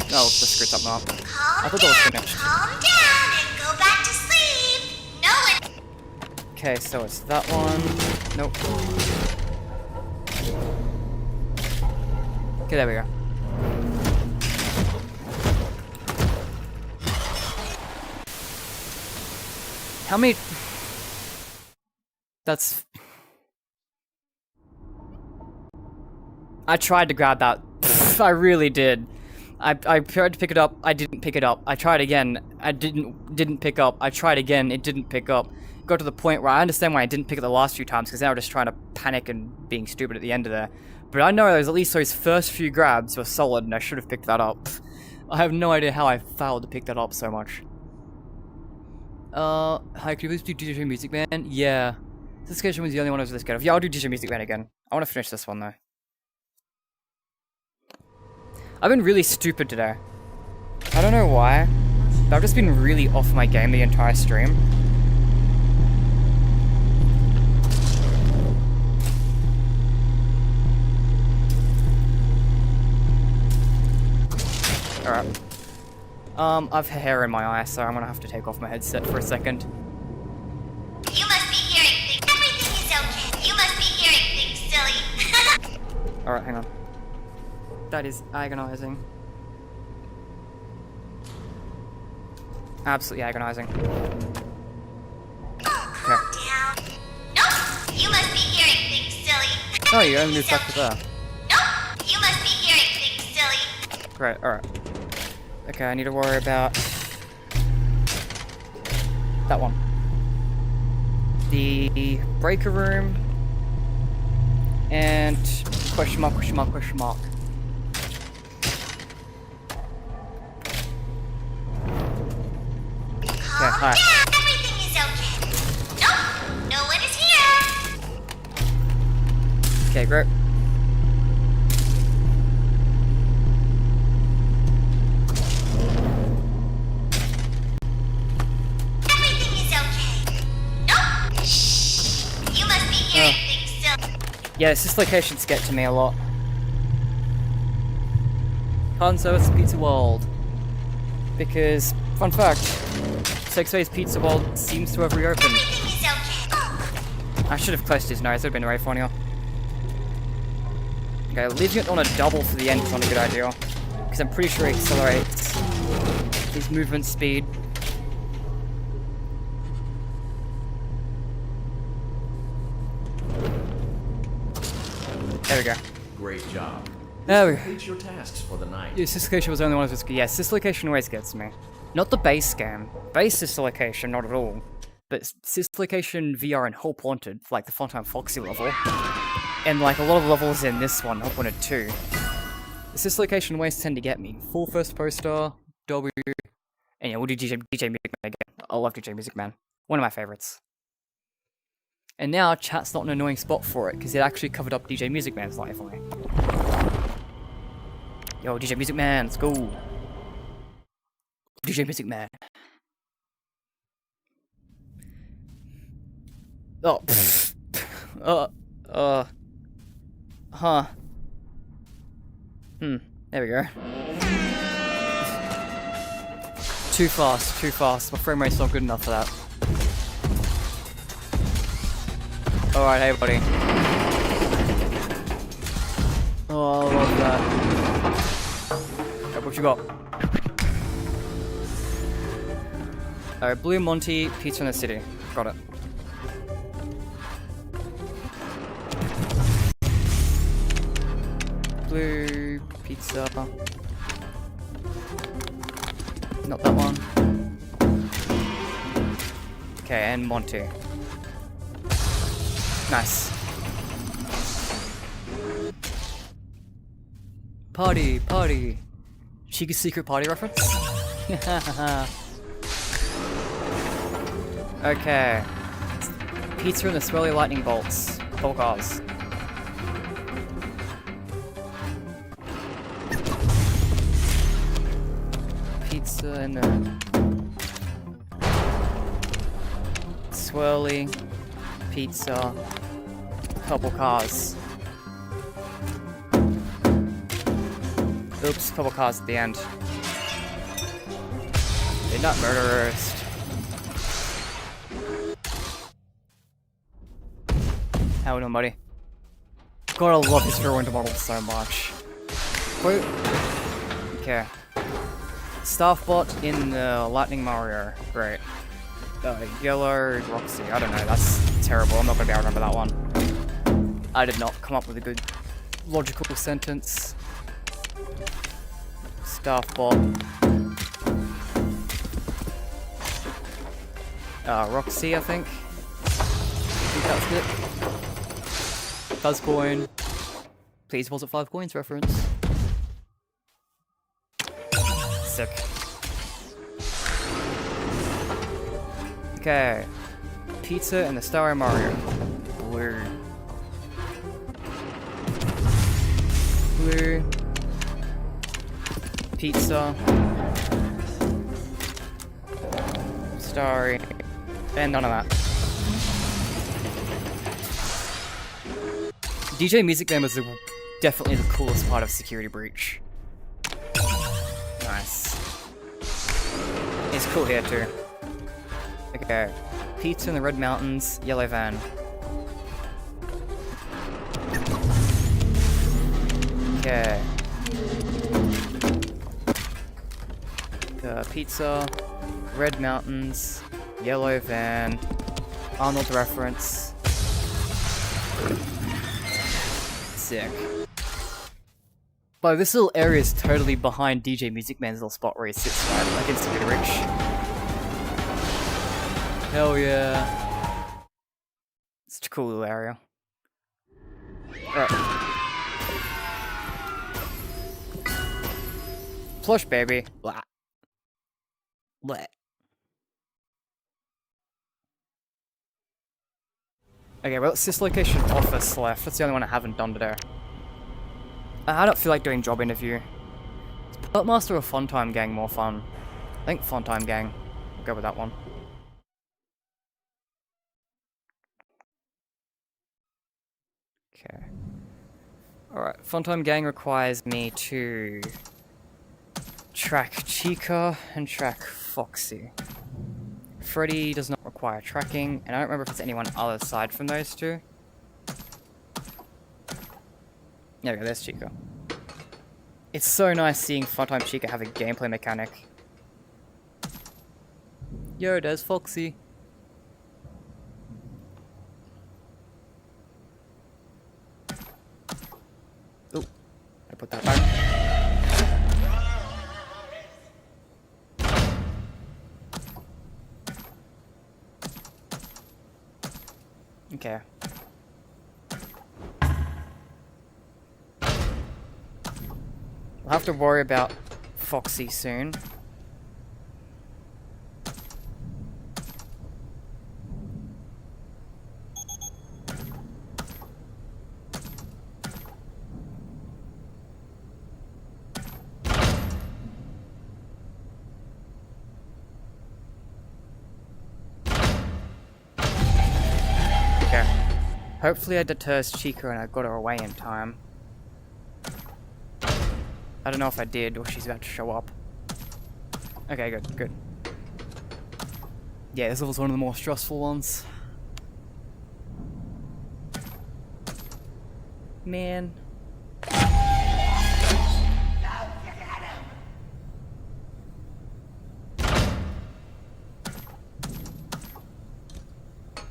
Oh, let's screw something up. I thought that was finished. Calm down and go back to sleep. No one. Okay, so it's that one. Nope. Okay, there we go. How many... That's... I tried to grab that. I really did. I tried to pick it up. I didn't pick it up. I tried again. I didn't pick up. I tried again. It didn't pick up. Got to the point where I understand why I didn't pick it the last few times, because they were just trying to panic and being stupid at the end of there. But I know there's at least those first few grabs were solid, and I should have picked that up. I have no idea how I failed to pick that up so much. Hi, could you please do DJ Music Man? Yeah. This occasion was the only one I was really scared of. Yeah, I'll do DJ Music Man again. I want to finish this one, though. I've been really stupid today. I don't know why, but I've just been really off my game the entire stream. Alright. I've hair in my eye, so I'm gonna have to take off my headset for a second. You must be hearing things. Everything is okay. You must be hearing things, silly. Alright, hang on. That is agonizing. Absolutely agonizing. Oh, calm down. Nope. You must be hearing things, silly. Oh, you only moved back to there. Nope. You must be hearing things, silly. Great, alright. Okay, I need to worry about that one. The breaker room. And question mark, question mark, question mark. Okay, hi. Everything is okay. Nope. No one is here. Okay, great. Everything is okay. Nope. Shh. You must be hearing things still. Yeah, this dislocations get to me a lot. Hanzo's Pizza World. Because, fun fact, Sexway's Pizza World seems to have reopened. Everything is okay. I should have closed his nose, it would have been very funny. Okay, leaving it on a double for the end is not a good idea. Because I'm pretty sure it accelerates his movement speed. There we go. Great job. There we go. Complete your tasks for the night. Yeah, dislocation was the only one that was good. Yes, dislocation always gets me. Not the base game. Base dislocation, not at all. But dislocation VR and Hope Wanted, like the Funtime Foxy level. And like a lot of levels in this one, Hope Wanted 2. The dislocation ways tend to get me. Full first poster, W. And yeah, we'll do DJ Music Man again. I love DJ Music Man. One of my favorites. And now chat's not an annoying spot for it, because it actually covered up DJ Music Man's life for me. Yo, DJ Music Man, let's go. DJ Music Man. Oh, huh. There we go. Too fast, too fast. My frame rate's not good enough for that. Alright, hey buddy. Oh, I love that. Okay, what you got? Alright, Blue Monty, Pizza in the City. Got it. Blue pizza. Not that one. Okay, and Monty. Nice. Party, party. Cheeky secret party reference? Okay. Pizza and the swirly lightning bolts. All cars. Pizza and the swirly pizza. Couple cars. Oops, couple cars at the end. They're not murderers. How we doing, buddy? God, I love this Hero Winter model so much. Wait. Okay. Staffbot in the Lightning Mario. Great. Yellow Roxy. I don't know. That's terrible. I'm not gonna be able to remember that one. I did not come up with a good logical sentence. Staff bot. Roxy, I think. That's it. Fuzzcoin. Please deposit 5 coins reference. Sick. Okay. Pizza and the Star Mario. Blue. Blue. Pizza. Starry. And none of that. DJ Music Man was definitely the coolest part of Security Breach. Nice. It's cool here too. Okay. Pizza in the Red Mountains, yellow van. Okay. Pizza, Red Mountains, yellow van, Arnold reference. Sick. But this little area is totally behind DJ Music Man's little spot where he sits, right? Like in Security Breach. Hell yeah. Such a cool little area. Alright. Plush baby. Blah. Blah. Okay, well, it's this location office left. That's the only one I haven't done today. I don't feel like doing job interview. Is Puppet Master or Funtime Gang more fun? I think Funtime Gang. I'll go with that one. Okay. Alright, Funtime Gang requires me to track Chica and track Foxy. Freddy does not require tracking, and I don't remember if it's anyone other aside from those two. There we go, there's Chica. It's so nice seeing Funtime Chica have a gameplay mechanic. Yo, there's Foxy. Oh, I put that back. Okay. We'll have to worry about Foxy soon. Hopefully I deters Chica and I got her away in time. I don't know if I did or she's about to show up. Okay, good, good. Yeah, this level's one of the more stressful ones. Man.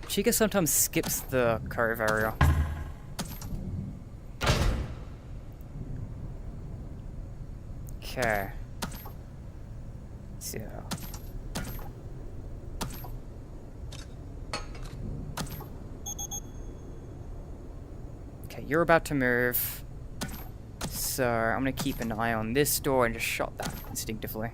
Chica sometimes skips the cove area. Okay. So. Okay, you're about to move. So I'm gonna keep an eye on this door and just shut that instinctively.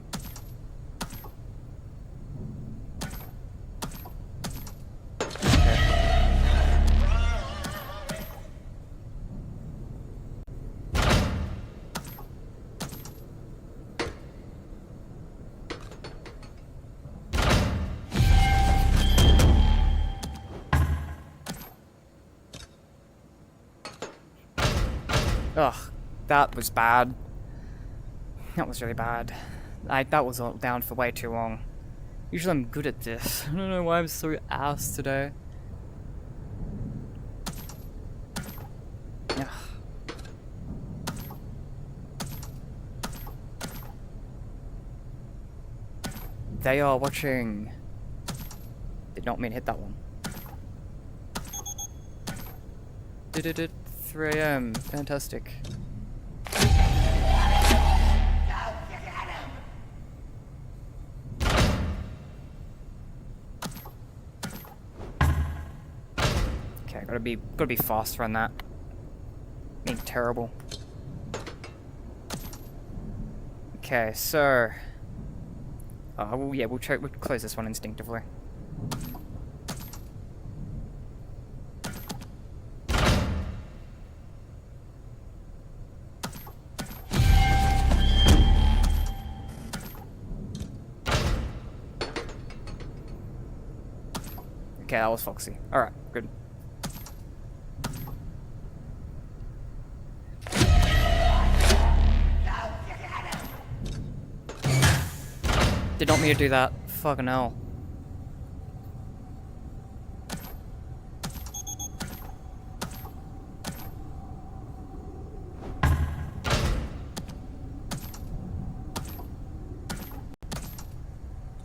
Ugh, that was bad. That was really bad. That was all down for way too long. Usually I'm good at this. I don't know why I'm so ass today. Ugh. They are watching. Did not mean to hit that one. 3 AM. Fantastic. Okay, gotta be faster on that. Being terrible. Okay, so we'll close this one instinctively. Okay, that was Foxy. Alright, good. Did not mean to do that. Fucking hell.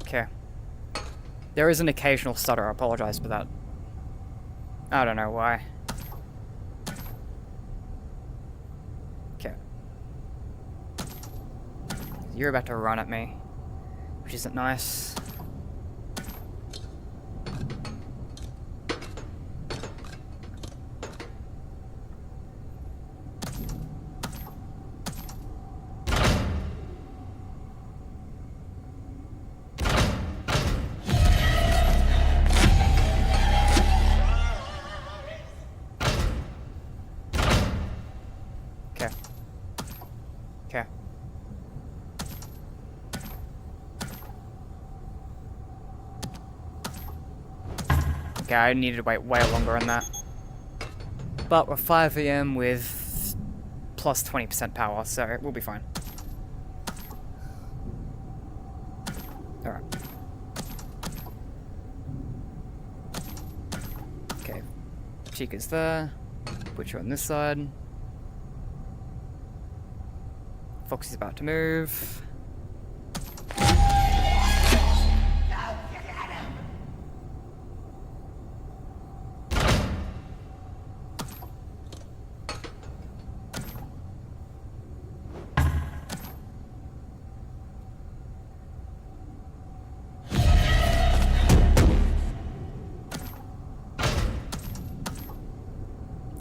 Okay. There is an occasional stutter, I apologize for that. I don't know why. Okay. You're about to run at me, which isn't nice. Okay. Okay. Okay, I needed to wait way longer on that. But we're 5 AM with plus 20% power, so we'll be fine. Alright. Okay. Chica's there. Put you on this side. Foxy's about to move.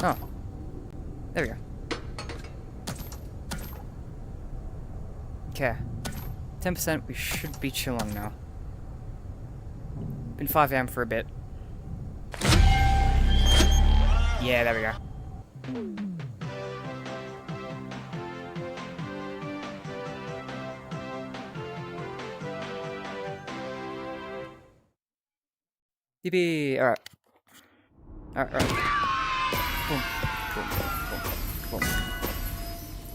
Oh. There we go. Okay. 10%, we should be chilling now. Been 5 AM for a bit. Yeah, there we go. DB, alright. Alright. Boom. Boom.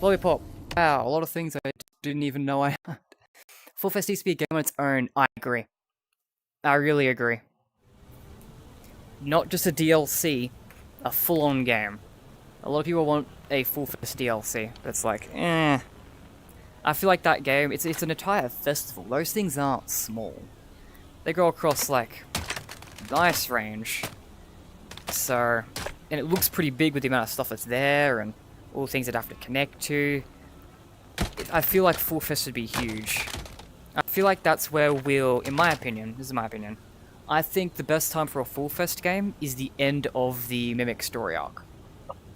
Lollipop. Wow, a lot of things I didn't even know I had. Full Fest needs to be a game on its own. I agree. I really agree. Not just a DLC, a full-on game. A lot of people want a Full Fest DLC. That's like, eh. I feel like that game, it's an entire festival. Those things aren't small. They go across, like, nice range. So, and it looks pretty big with the amount of stuff that's there and all the things that have to connect to. I feel like Full Fest would be huge. I feel like that's where we'll, in my opinion, this is my opinion, I think the best time for a Full Fest game is the end of the Mimic story arc.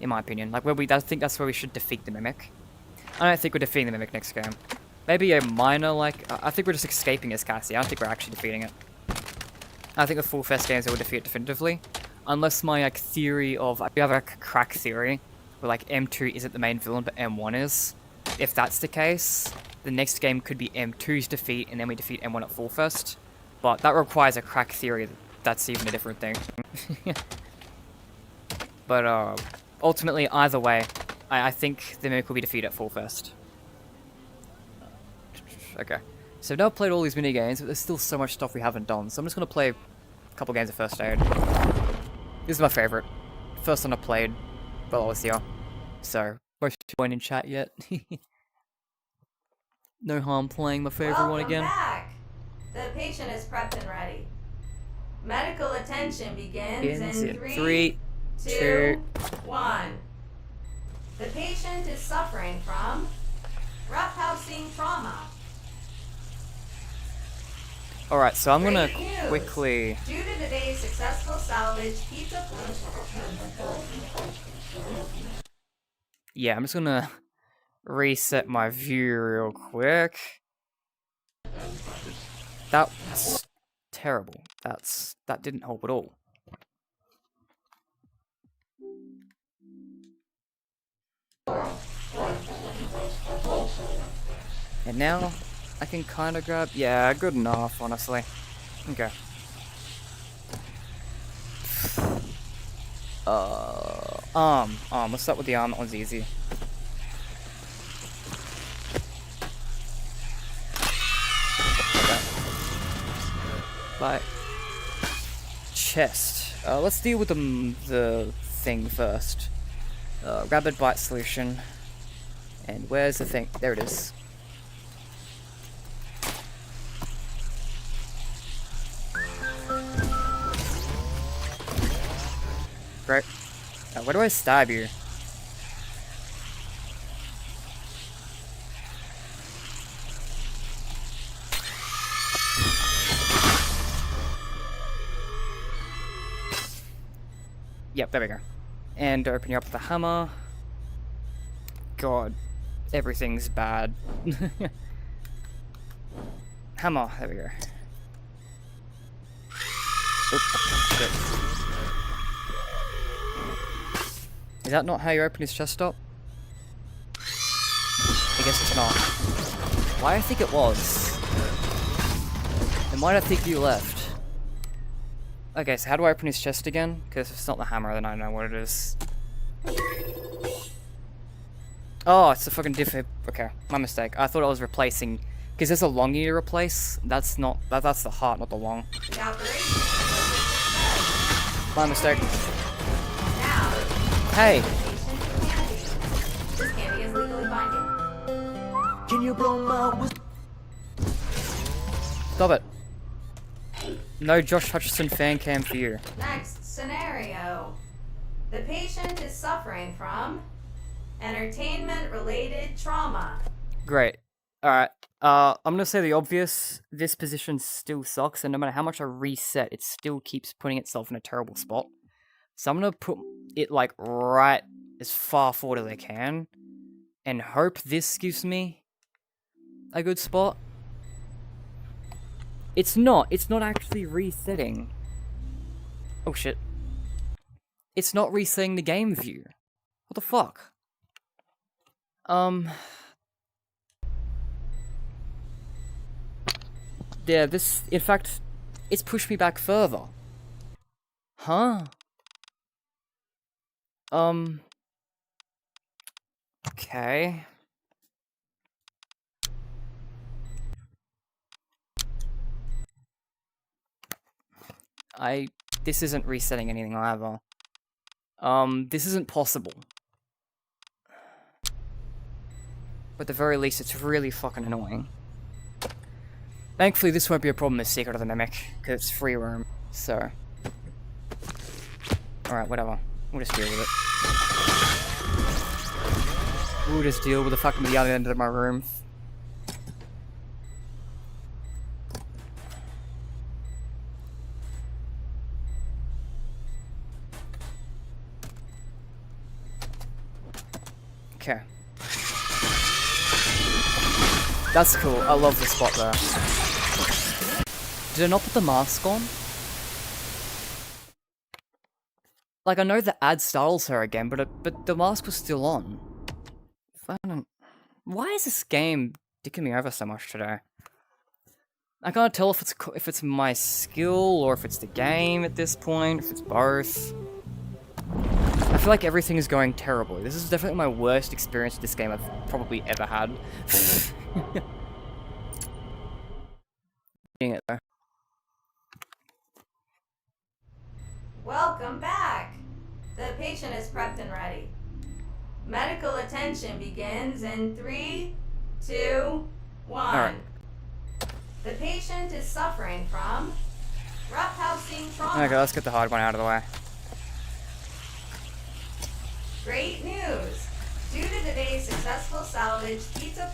In my opinion. Like, I think that's where we should defeat the Mimic. I don't think we're defeating the Mimic next game. Maybe a minor, like, I think we're just escaping as Cassie. I don't think we're actually defeating it. I think the Full Fest games will defeat it definitively. Unless my, like, theory of, I have a crack theory, where, like, M2 isn't the main villain, but M1 is. If that's the case, the next game could be M2's defeat, and then we defeat M1 at Full Fest. But that requires a crack theory, that's even a different thing. But, ultimately, either way, I think the Mimic will be defeated at Full Fest. Okay. So I've now played all these minigames, but there's still so much stuff we haven't done, so I'm just gonna play a couple games of First Aid. This is my favourite. First one I played while I was here. So, most join in chat yet. No harm playing my favourite one again. Back. The patient is prepped and ready. Medical attention begins in 3, 2, 1. The patient is suffering from roughhousing trauma. Alright, so I'm gonna Great news. quickly... Due to today's successful salvage, pizza... Yeah, I'm just gonna reset my view real quick. That's terrible. That didn't help at all. And now I can kind of grab... Yeah, good enough, honestly. Okay. Arm. Let's start with the arm. That one's easy. Okay. Bye. Chest. Let's deal with the thing first. Rapid bite solution. And where's the thing? There it is. Great. Where do I stab you? Yep, there we go. And open you up with a hammer. God, everything's bad. Hammer, there we go. Oops, shit. Is that not how you open his chest up? I guess it's not. Why I think it was. And why did I think you left? Okay, so how do I open his chest again? Because if it's not the hammer, then I know what it is. Oh, it's a fucking okay, my mistake. I thought I was replacing... Because there's a longy to replace. That's not... That's the heart, not the long. My mistake. Hey! This candy is legally binding. Can you blow my whistle? Stop it. No Josh Hutcherson fan cam for you. Next scenario. The patient is suffering from entertainment-related trauma. Great. Alright. I'm gonna say the obvious. This position still sucks, and no matter how much I reset, it still keeps putting itself in a terrible spot. So I'm gonna put it, like, right as far forward as I can, and hope this gives me a good spot. It's not actually resetting. Oh shit. It's not resetting the game view. What the fuck? Yeah, this, in fact, it's pushed me back further. Huh? Okay. This isn't resetting anything either. This isn't possible. But at the very least, it's really fucking annoying. Thankfully, this won't be a problem with Secret of the Mimic, because it's free roam, so... Alright, whatever. We'll just deal with it. We'll just deal with the fucking the other end of my room. Okay. That's cool. I love the spot there. Did I not put the mask on? Like, I know the ad startles her again, but the mask was still on. Why is this game dicking me over so much today? I can't tell if it's my skill or if it's the game at this point, if it's both. I feel like everything is going terribly. This is definitely my worst experience with this game I've probably ever had. It though. Welcome back. The patient is prepped and ready. Medical attention begins in 3, 2, 1. Alright. The patient is suffering from roughhousing trauma. Okay, let's get the hard one out of the way. Great news. Due to today's successful salvage, pizza.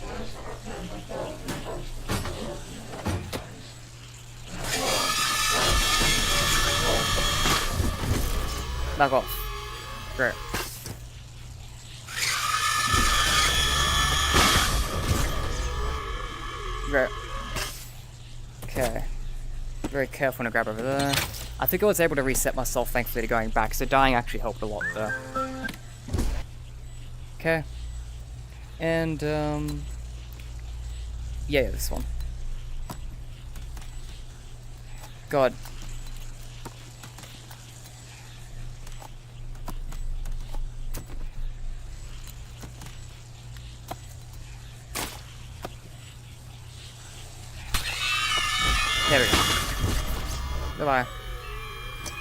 Back off. Great. Great. Okay. Very careful to grab over there. I think I was able to reset myself thankfully to going back, so dying actually helped a lot there. Okay. And, yeah, this one. God. There we go. Goodbye.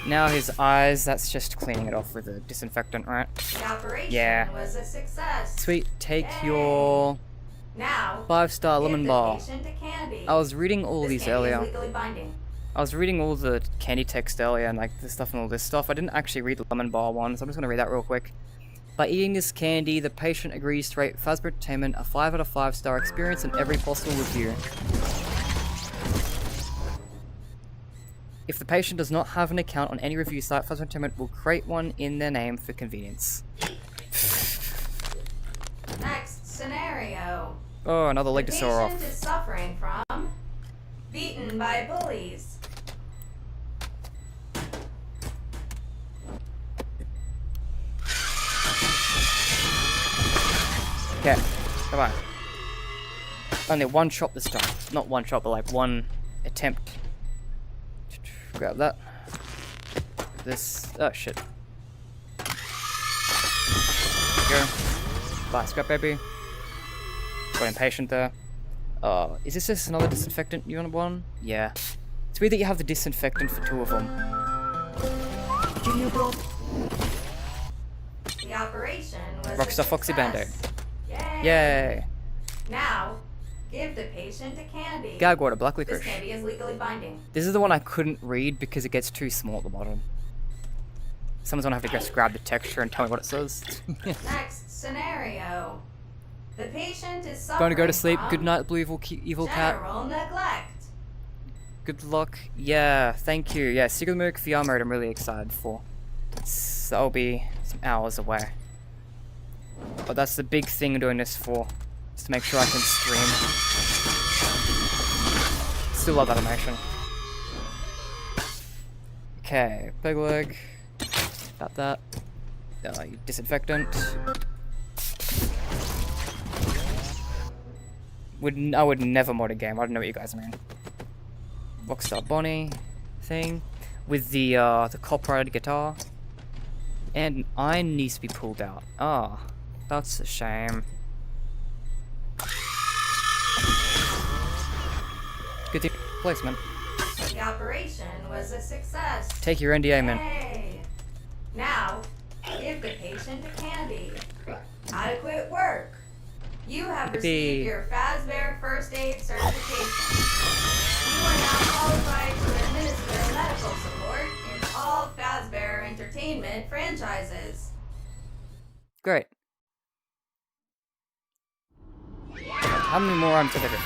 Now his eyes, that's just cleaning it off with a disinfectant, right? The operation Yeah. was a success. Sweet, take Yay. your Now, 5-star lemon give the bar. patient a candy. I was reading all This these candy is earlier. legally binding. I was reading all the candy text earlier and like this stuff and all this stuff. I didn't actually read the lemon bar one, so I'm just gonna read that real quick. By eating this candy, the patient agrees to rate Fazbear Entertainment a 5 out of 5-star experience in every possible review. If the patient does not have an account on any review site, Fazbear Entertainment will create one in their name for convenience. Next scenario. Oh, another leg to The saw patient off. is suffering from beaten by bullies. Okay, come on. Only one chop this time. Not one chop, but like one attempt. Grab that. This. Oh shit. Go. Bye, scrap baby. Got impatient there. Is this just another disinfectant you want one? Yeah. It's weird that you have the disinfectant for 2 of them. The operation was Rockstar a Foxy success. Band-Aid. Yay. Yay! Now, give the patient a candy. Gag water, black This licorice. candy is legally binding. This is the one I couldn't read because it gets too small at the bottom. Someone's gonna have to just grab the texture and tell me what it says. Next scenario. The patient is suffering Going to go to sleep. from Good night, blue evil cat. general neglect. Good luck. Yeah, thank you. Yeah, Secret Mode VR mode I'm really excited for. That'll be some hours away. But that's the big thing I'm doing this for. Is to make sure I can stream. Still love animation. Okay, big leg. Got that. Disinfectant. I would never mod a game. I don't know what you guys mean. Rockstar Bonnie thing with the copyrighted guitar, and an iron needs to be pulled out. Ah, that's a shame. Good placement. The operation was a success. Take your NDA, man. Yay. Now, give the patient a candy. Adequate work. You have received your Fazbear First Aid certification. You are now qualified to administer medical support in all Fazbear Entertainment franchises. Great. How many more I'm delivering?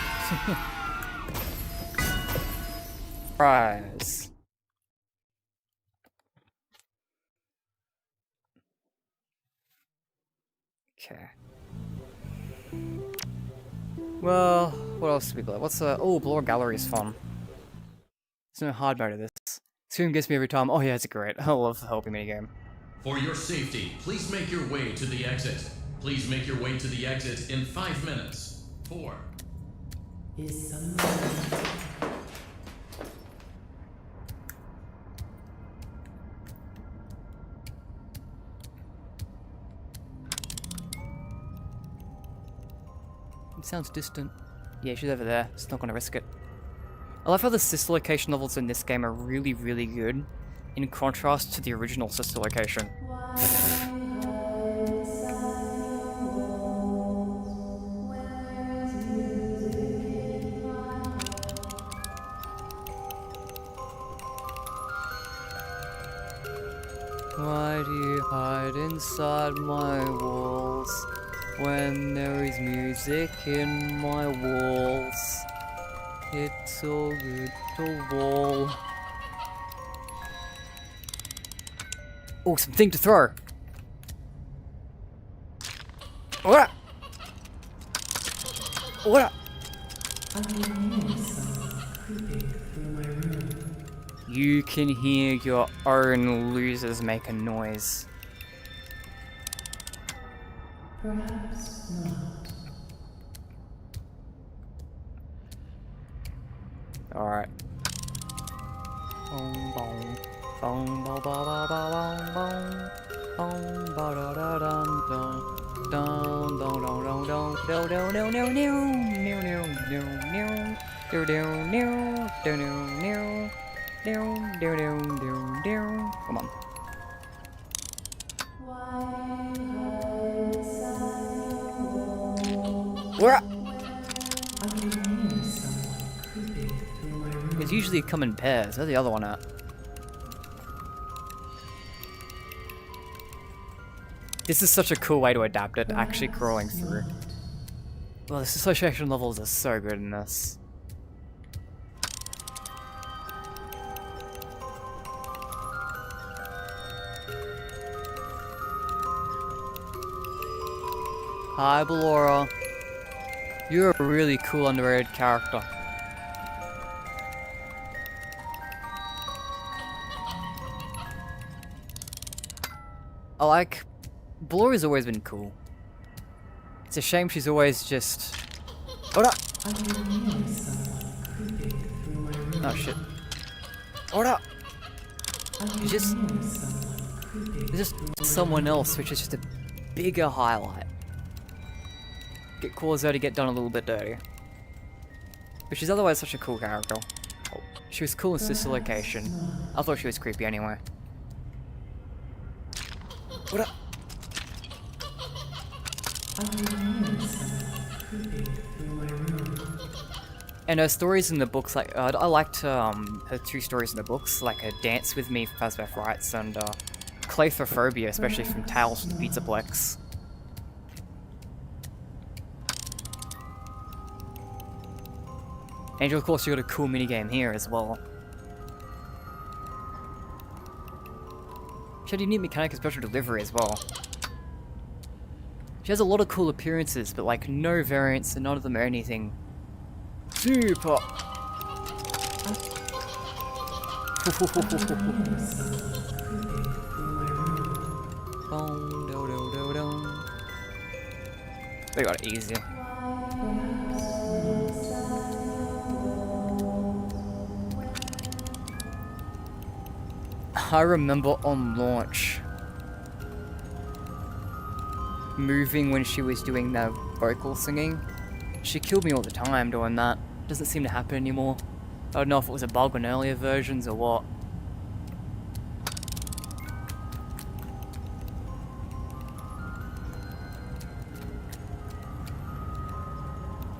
Prize. Okay. Well, what else do we got? What's oh, Blur Gallery is fun. There's no hard mode of this. Scream gets me every time. Oh yeah, it's great. I love the helping minigame. For your safety, please make your way to the exit. Please make your way to the exit in 5 minutes. 4. It sounds distant. Yeah, she's over there. It's not gonna risk it. I love how the sister location levels in this game are really, really good, in contrast to the original sister location. Why do you hide inside my walls? When there is music in my walls, it's so good to wall. Oh, something to throw! What? What? You can hear your own losers make a noise. Perhaps not. Alright. Bong bong. Bong ba ba ba ba bong bong. Bong ba da da dum dum. Dum dum dum dum dum. Do do do do do. New new new new. Do do new. Do do new. Do do do do do. Come on. Where? Because usually come in pairs. Where's the other one at? This is such a cool way to adapt it, actually crawling through. Well, the association levels are so good in this. Hi, Ballora. You're a really cool underrated character. I like... Ballora's always been cool. It's a shame she's always just... Hold up! Oh shit. Hold up! She's just... There's just someone else, which is just a bigger highlight. It caused her to get done a little bit dirty. But she's otherwise such a cool character. Oh, she was cool in Sister Location. I thought she was creepy anyway. What up? And her stories in the books, like, I liked her two stories in the books, like her Dance With Me from FNaF Rights and Claustrophobia, especially from Tales from the Pizzaplex. Angel, of course, you got a cool minigame here as well. She had a unique mechanic of special delivery as well. She has a lot of cool appearances, but like no variants, and none of them are anything super. They got it easy. I remember on launch moving when she was doing the vocal singing. She killed me all the time doing that. Doesn't seem to happen anymore. I don't know if it was a bug on earlier versions or what.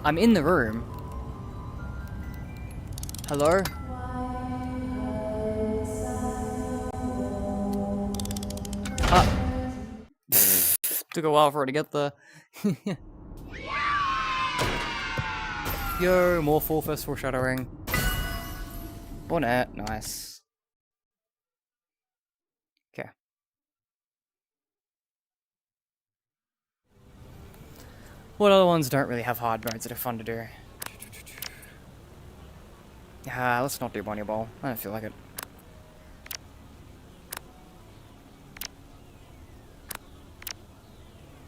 I'm in the room. Hello? Took a while for her to get there. Yo, more full first foreshadowing. Bonnet, nice. Okay. What other ones don't really have hard modes that are fun to do? Let's not do Bonnie Ball. I don't feel like it.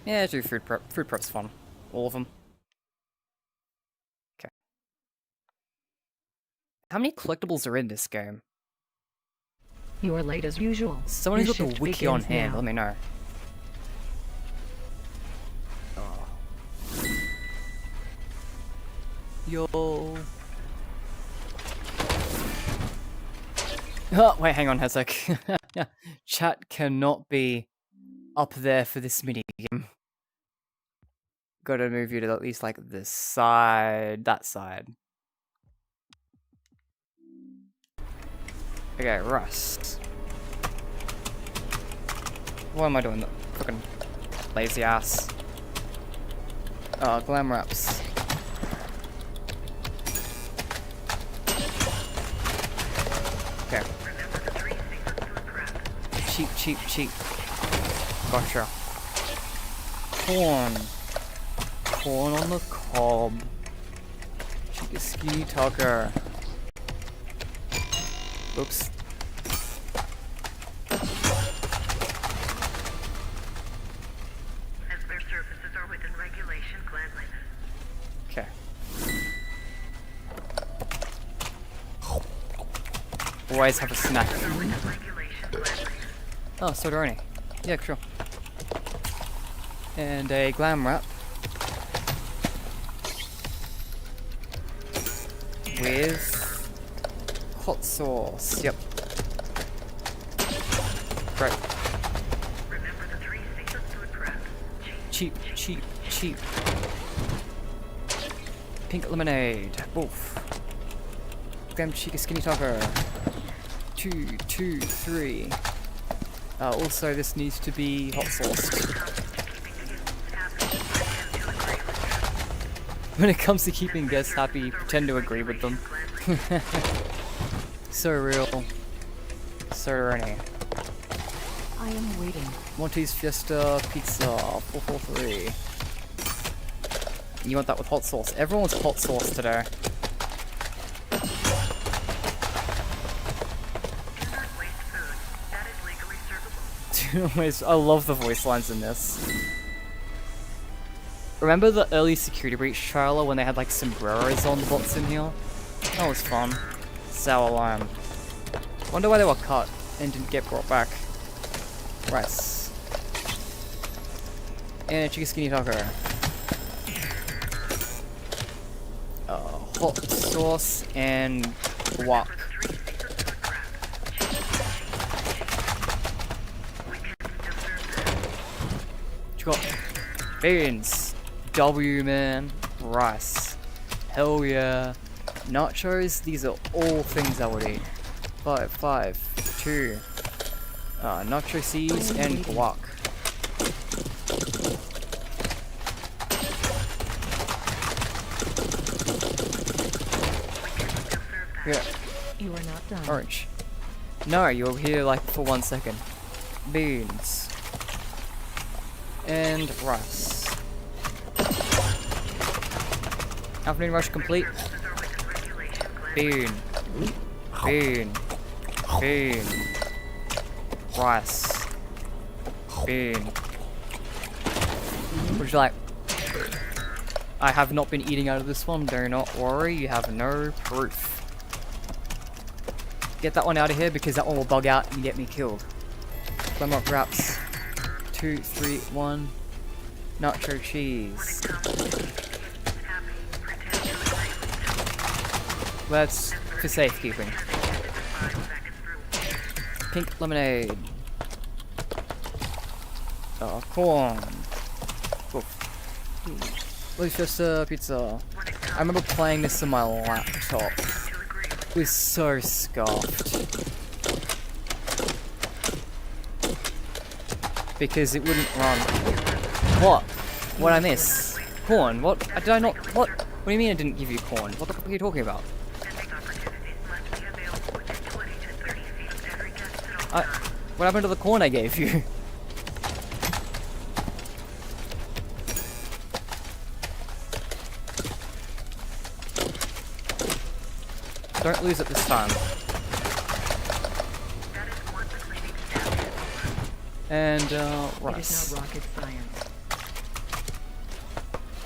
Yeah, do food prep. Food prep's fun. All of them. Okay. How many collectibles are in this game? You are late as usual. Someone who's got Your the shift wiki on begins hand, now. let me know. Yo. Oh, wait, hang on a sec. Chat cannot be up there for this minigame. Gotta move you to at least like this side, that side. Okay, Rust. What am I doing? Fucking lazy ass. Glam wraps. Okay. Cheap. Gotcha. Corn. Corn on the cob. Chica skinny tucker. Oops. As their surfaces are within regulation cleanliness. Okay. Always have a snack. Oh, soda-oni. Yeah, sure. And a glam wrap. With hot sauce. Yep. Great. Remember the 3 seasons food prep. Cheap. Pink lemonade. Oof. Glam chica skinny taco. 2, 3. Also, this needs to be hot sauce. When it comes to keeping guests happy, pretend to agree with them. So real. So runny. I am waiting. Monty's Fiesta Pizza 443. You want that with hot sauce? Everyone wants hot sauce today. I love the voice lines in this. Remember the early Security Breach trailer when they had like sombreros on the bots in here? That was fun. Sour lime. Wonder why they were cut and didn't get brought back. Rice. And chicken skinny taco. Hot sauce and guac. Got beans, W man, rice, hell yeah, nachos. These are all things I would eat. 5, 2, nacho seeds and guac. Yeah. You are not done. Orange. No, you're here like for 1 second. Beans. And rice. Afternoon rush complete. Bean. Rice. Bean. Would you like? I have not been eating out of this one, do not worry, you have no proof. Get that one out of here because that one will bug out and get me killed. Glamrock wraps. 2, 3, 1. Nacho cheese. That's for safekeeping. Pink lemonade. Corn. Fiesta Pizza. I remember playing this on my laptop. It was so scuffed. Because it wouldn't run. What? What'd I miss? Corn? What? Did I not? What? What do you mean I didn't give you corn? What the fuck are you talking about? What happened to the corn I gave you? Don't lose it this time. And, rice. It is not rocket science.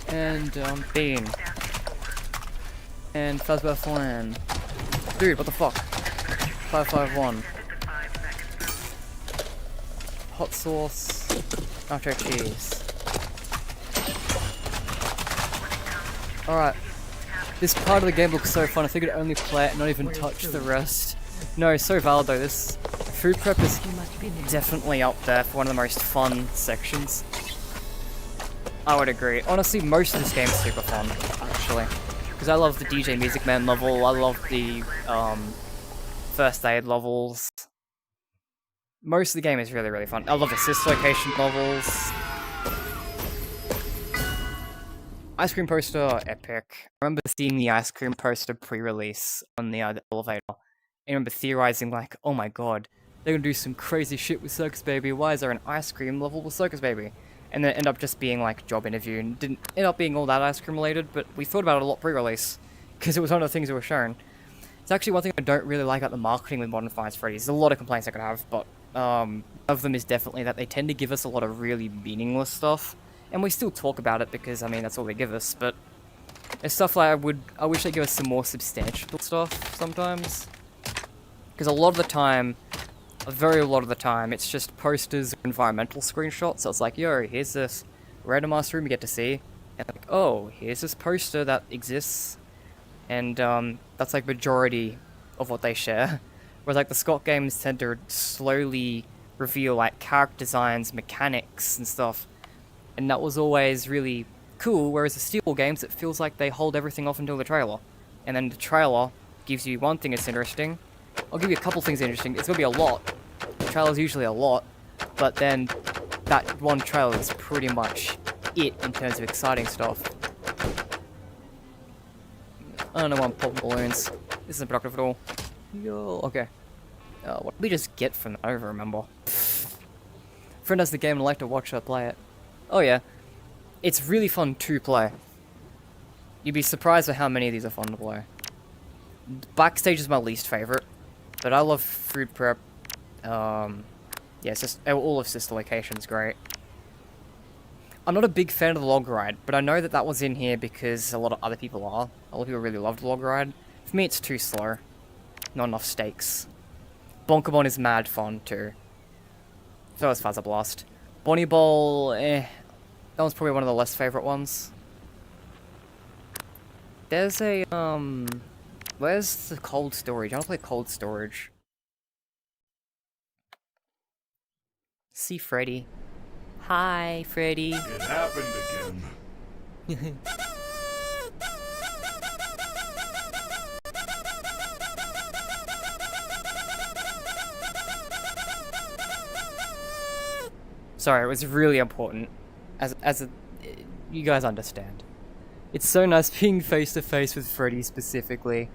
And, bean. And Fazbear flan. Dude, what the fuck? 551. Hot sauce. Nacho cheese. Alright. This part of the game looks so fun. I think I'd only play it and not even touch the rest. No, so valid though. This food prep is definitely up there for one of the most fun sections. I would agree. Honestly, most of this game is super fun, actually. Because I love the DJ Music Man level, I love the first aid levels. Most of the game is really, really fun. I love assist location levels. Ice cream poster, epic. I remember seeing the ice cream poster pre-release on the elevator. I remember theorizing like, oh my god, they're gonna do some crazy shit with Circus Baby. Why is there an ice cream level with Circus Baby? And then it ended up just being like job interview, and didn't end up being all that ice cream related, but we thought about it a lot pre-release, because it was one of the things that were shown. It's actually one thing I don't really like about the marketing with Modern Five Freddy's. There's a lot of complaints I could have, but one of them is definitely that they tend to give us a lot of really meaningless stuff. And we still talk about it because, I mean, that's all they give us, but it's stuff like I wish they'd give us some more substantial stuff sometimes. Because a lot of the time, a very lot of the time, it's just posters or environmental screenshots. So it's like, yo, here's this random ass room you get to see. And like, oh, here's this poster that exists. And that's like majority of what they share. Whereas like the Scott games tend to slowly reveal like character designs, mechanics and stuff. And that was always really cool, whereas the Steel games, it feels like they hold everything off until the trailer. And then the trailer gives you one thing that's interesting. I'll give you a couple things interesting. It's gonna be a lot. The trailer's usually a lot. But then that one trailer is pretty much it in terms of exciting stuff. I don't know why I'm popping balloons. This isn't productive at all. Yo, okay. What did we just get from that? I don't remember. Friend has the game and I'd like to watch her play it. Oh yeah, it's really fun to play. You'd be surprised at how many of these are fun to play. Backstage is my least favorite, but I love food prep. Yeah, it's just all of Sister Location is great. I'm not a big fan of the log ride, but I know that that was in here because a lot of other people are. A lot of people really love the log ride. For me, it's too slow. Not enough stakes. Bonkabon is mad fun too. So is Fuzzer Blast. Bonnie Bowl, that was probably one of the less favorite ones. There's a, where's the cold storage? I want to play cold storage. See Freddy. Hi, Freddy. It happened again. Sorry, it was really important. You guys understand. It's so nice being face to face with Freddy specifically.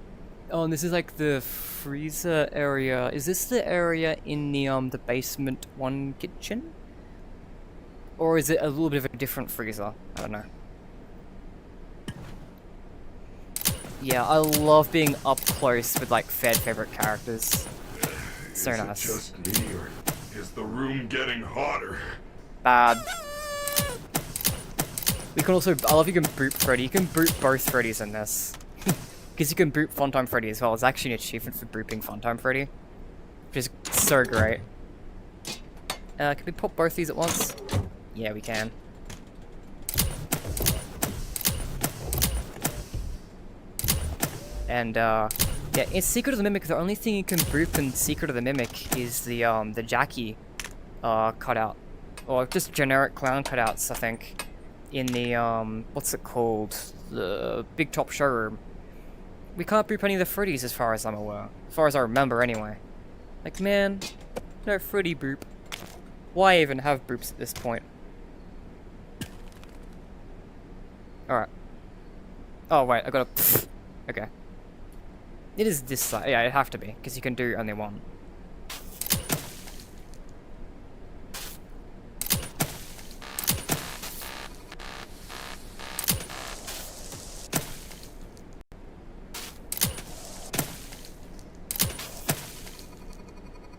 Oh, and this is like the freezer area. Is this the area in the basement one kitchen? Or is it a little bit of a different freezer? I don't know. Yeah, I love being up close with like favorite characters. So is nice. It just me, or is the room getting hotter? Bad. We can also, I love you can boot Freddy. You can boot both Freddys in this. Because you can boot Funtime Freddy as well. It's actually an achievement for booping Funtime Freddy. Which is so great. Can we pop both these at once? Yeah, we can. And, yeah, in Secret of the Mimic, the only thing you can boop in Secret of the Mimic is the Jackie, cutout. Or just generic clown cutouts, I think. In the, what's it called? The Big Top Showroom. We can't boop any of the Freddys as far as I'm aware. As far as I remember, anyway. Like, man, no Freddy boop. Why even have boops at this point? Alright. Oh, wait, I gotta... Okay. It is this side. Yeah, it'd have to be, because you can do only one.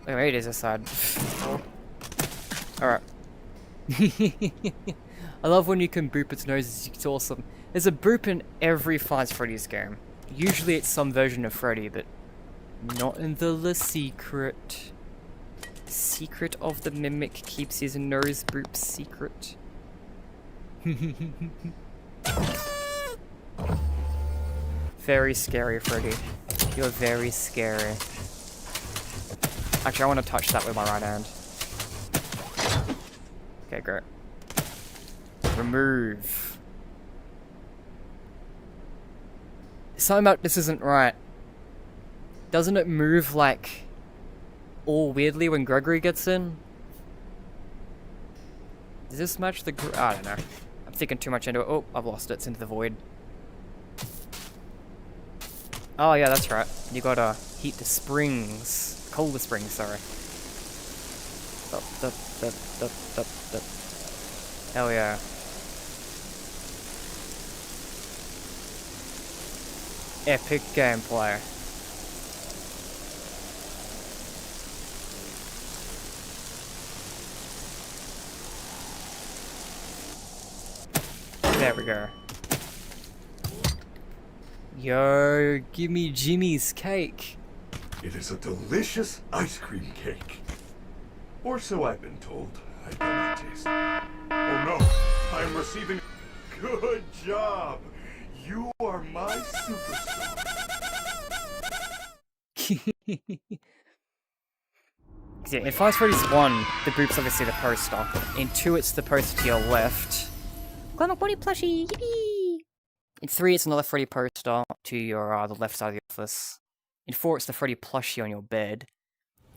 Oh, maybe it is this side. Alright. I love when you can boop its nose, it's awesome. There's a boop in every Five Freddy's game. Usually it's some version of Freddy, but not in the Secret. Secret of the Mimic keeps his nose boop secret. Very scary, Freddy. You're very scary. Actually, I want to touch that with my right hand. Okay, great. Remove. Something about this isn't right. Doesn't it move like all weirdly when Gregory gets in? Does this match the I don't know. I'm thinking too much into it. Oh, I've lost it. It's into the void. Oh yeah, that's right. You gotta heat the springs. Cool the springs, sorry. Hell yeah. Epic gameplay. There we go. Yo, give me Jimmy's cake. It is a delicious ice cream cake. Or so I've been told. I do not taste. Oh no, I'm receiving. Good job. You are my superstar. Yeah, in Five Freddy's 1, the group's obviously the poster. In 2, it's the poster to your left. Glamour body plushie, yippee! In 3, it's another Freddy poster to your the left side of the office. In 4, it's the Freddy plushie on your bed.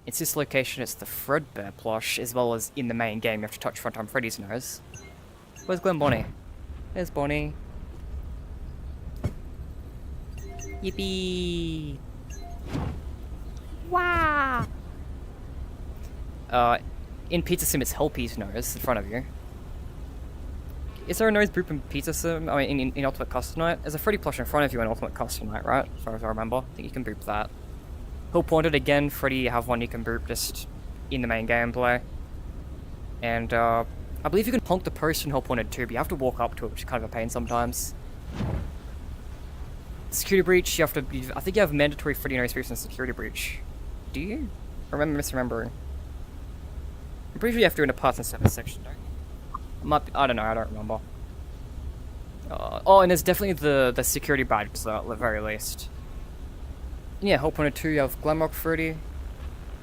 In this location, it's the Fredbear plush, as well as in the main game, you have to touch Funtime Freddy's nose. Where's Glen Bonnie? There's Bonnie. Yippee! Wow! In Pizza Sim, it's Helpy's nose in front of you. Is there a nose group in Pizza Sim? I mean, in Ultimate Custom Night? There's a Freddy plush in front of you in Ultimate Custom Night, right? As far as I remember. I think you can group that. Hill Pointed again, Freddy, you have one you can group just in the main gameplay. And, I believe you can honk the post in Hill Pointed too, but you have to walk up to it, which is kind of a pain sometimes. Security breach, you have to. I think you have mandatory Freddy nose boost and security breach. Do you? Or am I misremembering? I'm pretty sure you have to in a parts and service section, don't you? I don't know, I don't remember. Oh, and there's definitely the security badge, so at the very least. Yeah, Hope 1 and 2, you have Glamrock Freddy.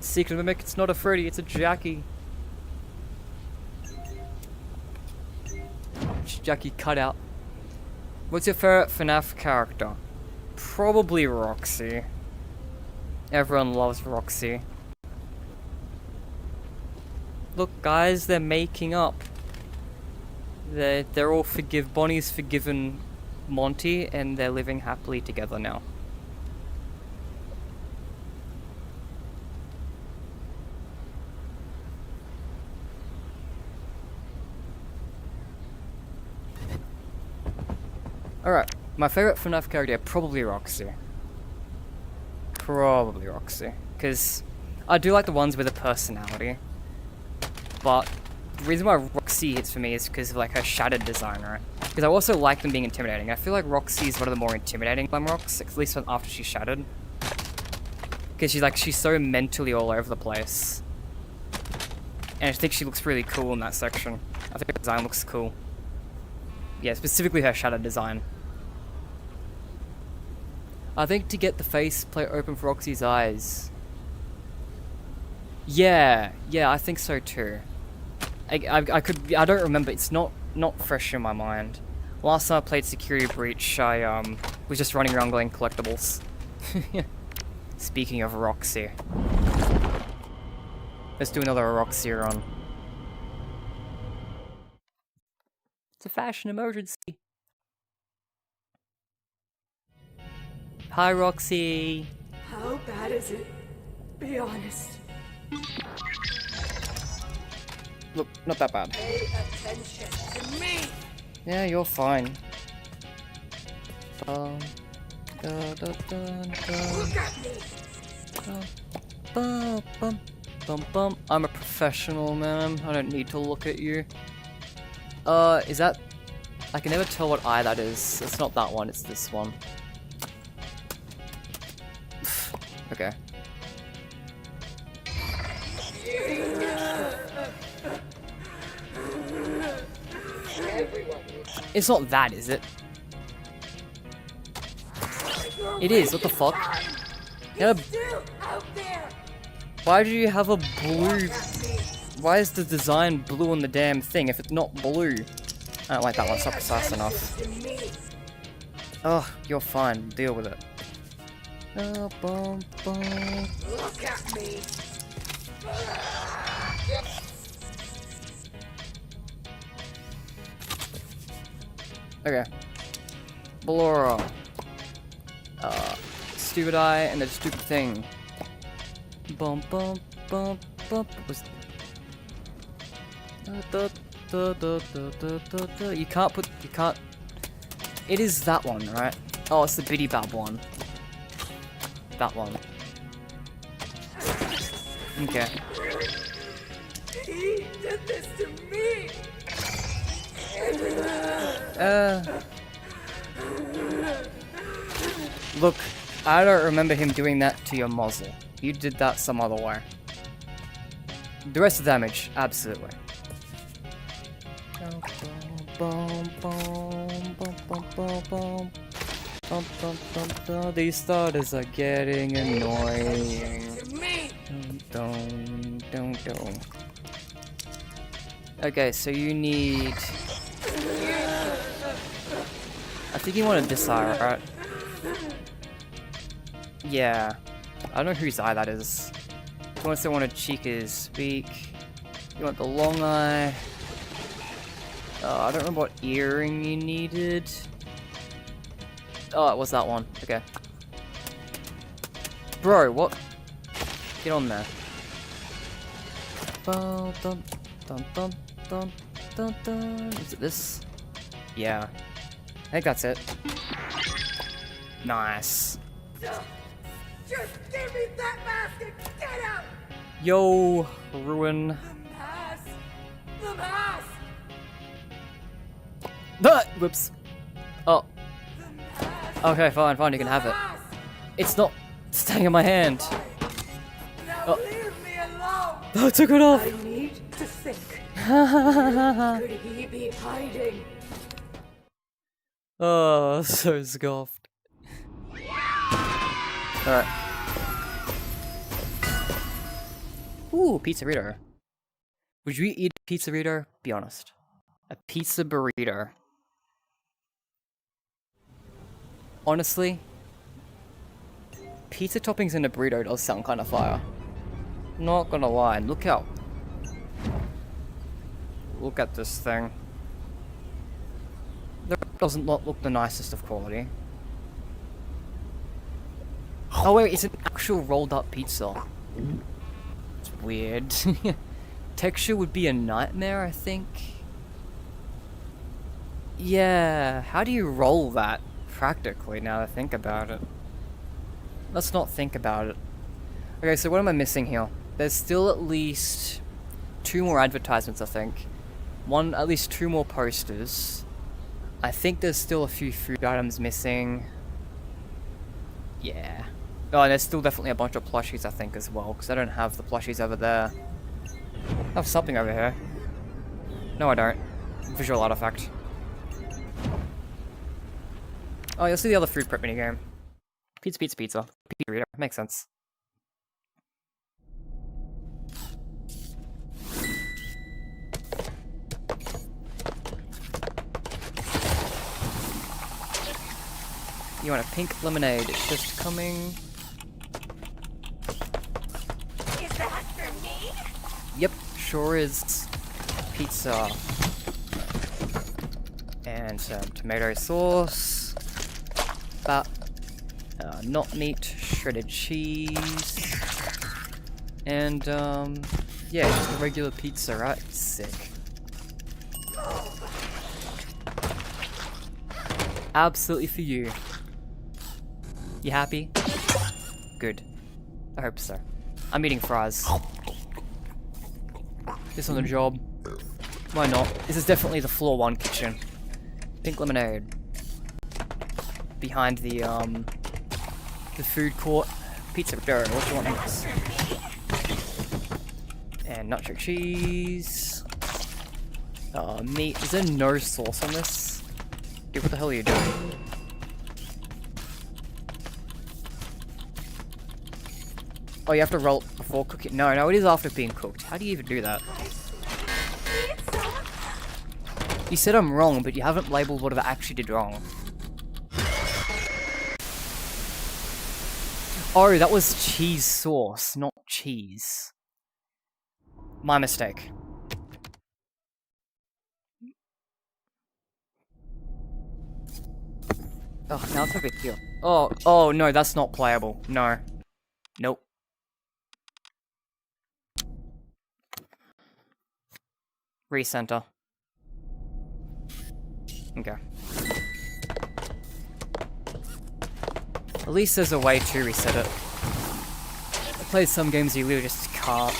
Secret Mimic, it's not a Freddy, it's a Jackie. Jackie cutout. What's your favorite FNaF character? Probably Roxy. Everyone loves Roxy. Look guys, they're making up. They're all Bonnie's forgiven Monty, and they're living happily together now. Alright, my favourite FNaF character, probably Roxy. Probably Roxy. Because I do like the ones with a personality. But the reason why Roxy hits for me is because of like her shattered design, right? Because I also like them being intimidating. I feel like Roxy is one of the more intimidating Glamrocks, at least after she's shattered. Because she's so mentally all over the place. And I think she looks really cool in that section. I think her design looks cool. Yeah, specifically her shattered design. I think to get the faceplate open for Roxy's eyes. Yeah, I think so too. I don't remember, it's not fresh in my mind. Last time I played Security Breach, I was just running around getting collectables. Speaking of Roxy. Let's do another Roxy run. It's a fashion emergency. Hi Roxy! How bad is it? Be honest. Look, not that bad. Pay attention to me! Yeah, you're fine. Look at me! I'm a professional, man. I don't need to look at you. Is that... I can never tell what eye that is. It's not that one, it's this one. Okay. It's not that, is it? It is, what the fuck? Yeah. Why do you have a blue... Why is the design blue on the damn thing if it's not blue? I don't like that one, it's not precise enough. Oh, you're fine, deal with it. Look at me! Okay. Ballora. Stupid eye and the stupid thing. Bum bum bum bum. Was you can't put. You can't. It is that one, right? Oh, it's the Biddy Bab one. That one. Okay. He did this to me. Look, I don't remember him doing that to your muzzle. You did that some other way. The rest of the damage, absolutely. These starters are getting annoying. Don't. Okay, so you need... I think you want to decide, right? Yeah. I don't know whose eye that is. You also want to Chica's beak. You want the long eye. I don't remember what earring you needed. Oh, it was that one. Okay. Bro, what? Get on there. Dun, dun, dun, dun, dun, dun, dun. Is it this? Yeah. I think that's it. Nice. Just give me that mask and get out! Yo, Ruin. The mask! The mask! Whoops. Oh. Okay, fine, you can have it. It's not staying in my hand. Now leave me alone! Oh, I took it off! I need to think. Where could he be hiding? Oh, so scoffed. Alright. Ooh, pizza-rito. Would you eat a pizza-rito? Be honest. A pizza burrito. Honestly, pizza toppings in a burrito does sound kind of fire. Not gonna lie, look at this thing. That doesn't look the nicest of quality. Oh wait, it's an actual rolled up pizza. It's weird. Texture would be a nightmare, I think. Yeah, how do you roll that practically now that I think about it? Let's not think about it. Okay, so what am I missing here? There's still at least 2 more advertisements, I think. At least 2 more posters. I think there's still a few food items missing. Yeah. Oh, and there's still definitely a bunch of plushies, I think, as well, because I don't have the plushies over there. I have something over here. No, I don't. Visual artifact. Oh, you'll see the other food prep minigame. Pizza. Pizza reader. Makes sense. You want a pink lemonade? It's just coming. Is that for me? Yep, sure is. Pizza. And some tomato sauce. Not meat, shredded cheese. And, yeah, just a regular pizza, right? Sick. Absolutely for you. You happy? Good. I hope so. I'm eating fries. This on the job. Why not? This is definitely the floor 1 kitchen. Pink lemonade. Behind the food court. Pizza dough. What do you want next? And nacho cheese. Meat. Is there no sauce on this? Dude, what the hell are you doing? Oh, you have to roll it before cooking. No, it is after being cooked. How do you even do that? You said I'm wrong, but you haven't labeled what I actually did wrong. Oh, that was cheese sauce, not cheese. My mistake. Oh, now it's over here. Oh, no, that's not playable. No. Nope. Recenter. Okay. At least there's a way to reset it. I played some games you literally just can't.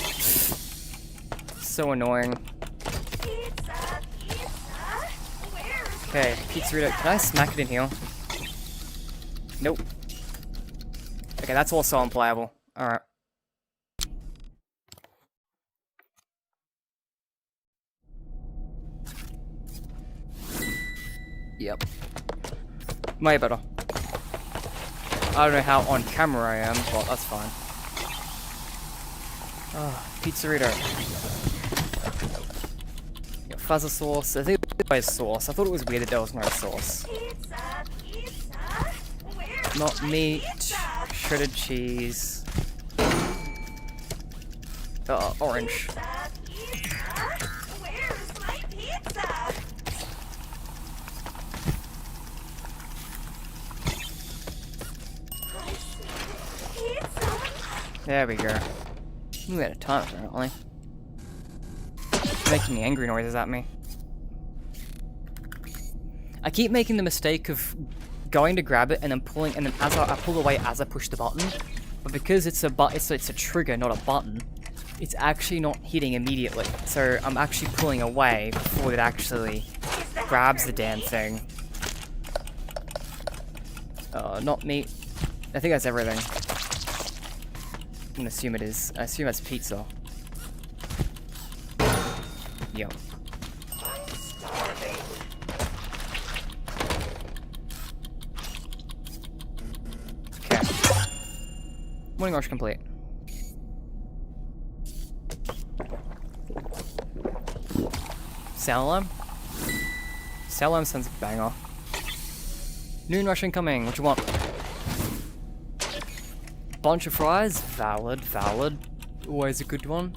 So annoying. Okay, pizzeria. Can I smack it in here? Nope. Okay, that's also unplayable. Alright. Yep. Way better. I don't know how on camera I am, but that's fine. Oh, pizzeria. Fuzzer sauce. I think it was sauce. I thought it was weird that there was no sauce. Not meat. Shredded cheese. Orange. There we go. We had a ton apparently. Making the angry noises at me. I keep making the mistake of going to grab it and then pulling, and then as I pull away as I push the button, but because it's a trigger, not a button, it's actually not hitting immediately. So I'm actually pulling away before it actually grabs the damn thing. Not meat. I think that's everything. I'm gonna assume it is. I assume that's pizza. Yep. Okay. Morning rush complete. Sound alarm? Sound alarm sounds like a banger. Noon rush incoming. What you want? Bunch of fries. Valid. Valid. Always a good one.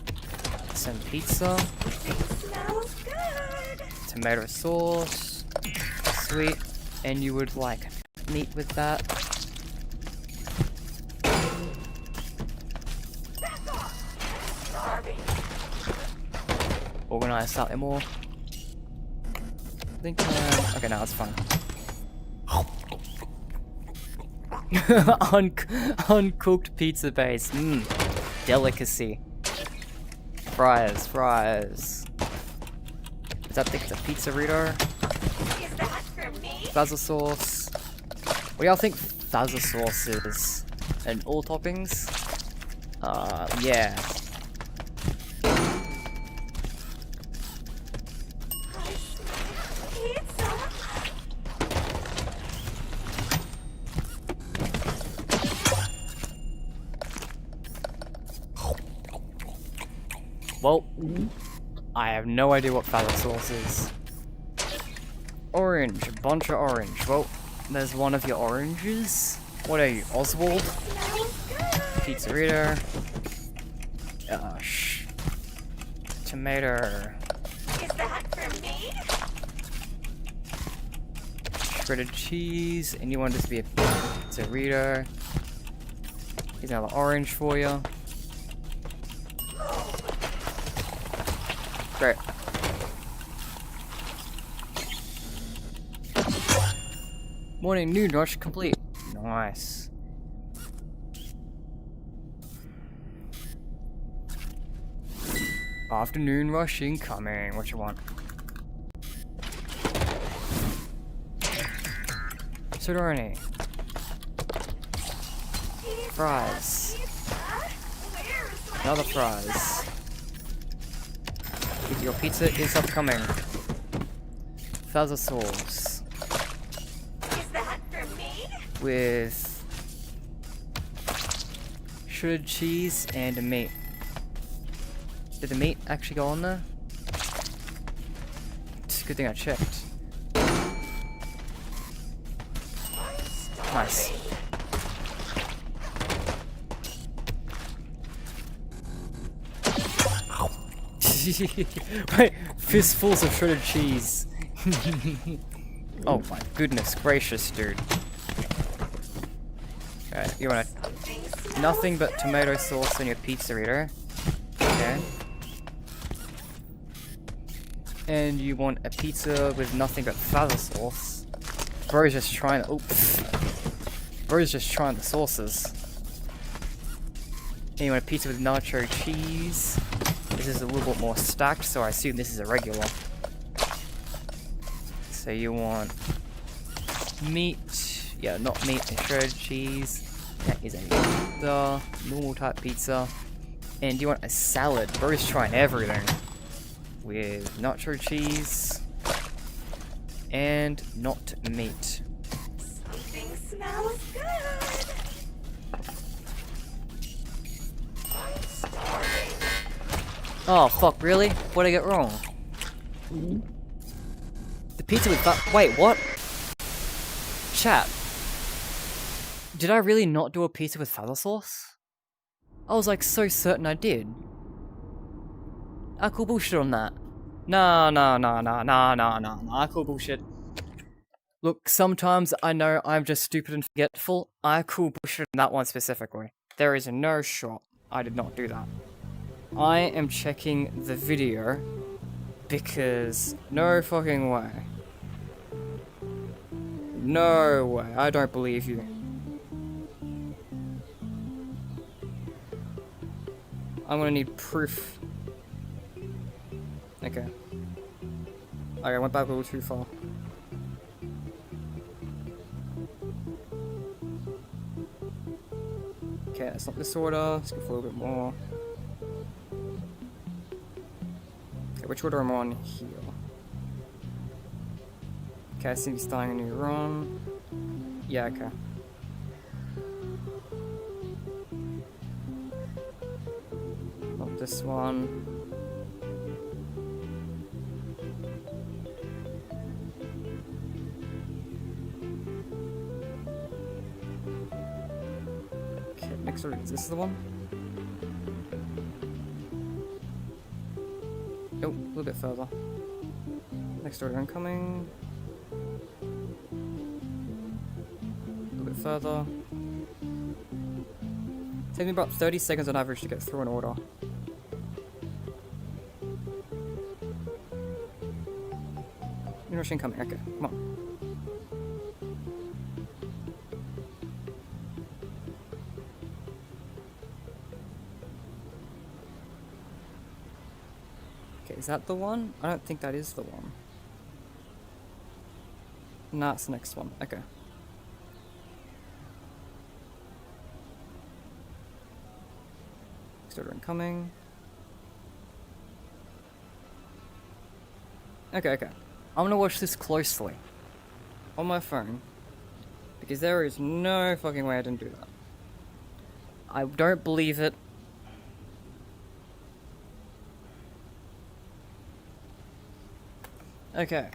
Some pizza. Tomato sauce. Sweet. And you would like meat with that. Organize slightly more. I think okay, now it's fine. Uncooked pizza base. Delicacy. Fries. Is that the pizzeria? Fuzzer sauce. What do y'all think fuzzer sauce is? And all toppings? Yeah. Well, I have no idea what fuzzer sauce is. Orange, a bunch of orange. Well, there's one of your oranges. What are you, Oswald? Pizzeria. Tomato. Is that for me? Shredded cheese. And you want this to be a pizzeria. Here's another orange for you. Great. Morning noon rush complete. Nice. Afternoon rush incoming. What you want? Sodorni. Fries. Another fries. Your pizza is upcoming. Fuzzer sauce. Is that for me? With shredded cheese and a meat. Did the meat actually go on there? It's a good thing I checked. Nice. Wait, fistfuls of shredded cheese. Oh my goodness gracious, dude. Alright, you want nothing but tomato sauce in your pizzeria. Okay. And you want a pizza with nothing but fava sauce. Bro's just trying to. Oops. Bro's just trying the sauces. And you want a pizza with nacho cheese. This is a little bit more stacked, so I assume this is a regular. So you want meat. Yeah, not meat and shredded cheese. That is a normal type pizza. And you want a salad. Bro's trying everything. With nacho cheese. And not meat. Something smells good. I'm starving. Oh fuck, really? What'd I get wrong? The pizza with wait, what? Chat. Did I really not do a pizza with fava sauce? I was like so certain I did. I call bullshit on that. No. I call bullshit. Look, sometimes I know I'm just stupid and forgetful. I call bullshit on that one specifically. There is no shot I did not do that. I am checking the video because no fucking way. No way, I don't believe you. I'm gonna need proof. Okay. I went back a little too far. Okay, that's not this order. Let's go for a little bit more. Okay, which order am I on here? Okay, I seem to be starting a new run. Yeah, okay. Not this one. Okay, next order, is this the one? Nope, a little bit further. Next order incoming. A little bit further. Takes me about 30 seconds on average to get through an order. New rush incoming, okay, come on. Okay, is that the one? I don't think that is the one. Nah, it's the next one, okay. Next order incoming. Okay. I'm gonna watch this closely. On my phone. Because there is no fucking way I didn't do that. I don't believe it. Okay.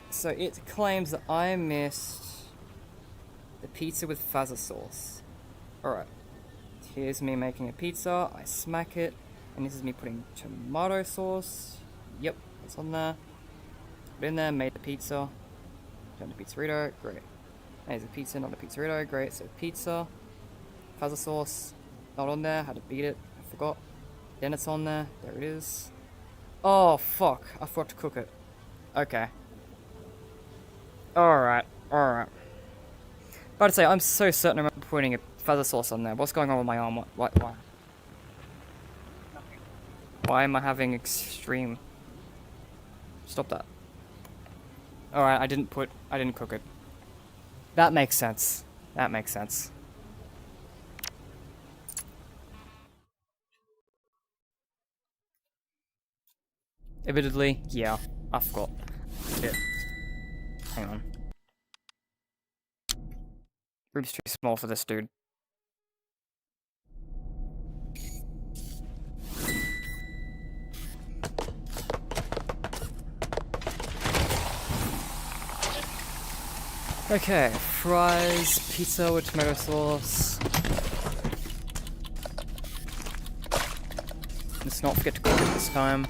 So it claims that I missed the pizza with fava sauce. Alright. Here's me making a pizza. I smack it. And this is me putting tomato sauce. Yep, it's on there. Put in there, made the pizza. Turned to pizzerito, great. There's a pizza, not a pizzerito, great. So pizza, fava sauce, not on there, had to beat it, I forgot. Then it's on there, there it is. Oh fuck, I forgot to cook it. Okay. Alright. About to say, I'm so certain I'm putting a fava sauce on there. What's going on with my arm? Why? Why am I having extreme? Stop that. Alright, I didn't cook it. That makes sense. Admittedly, yeah, I forgot. Shit. Hang on. Room's too small for this dude. Okay, fries, pizza with tomato sauce. Let's not forget to cook it this time.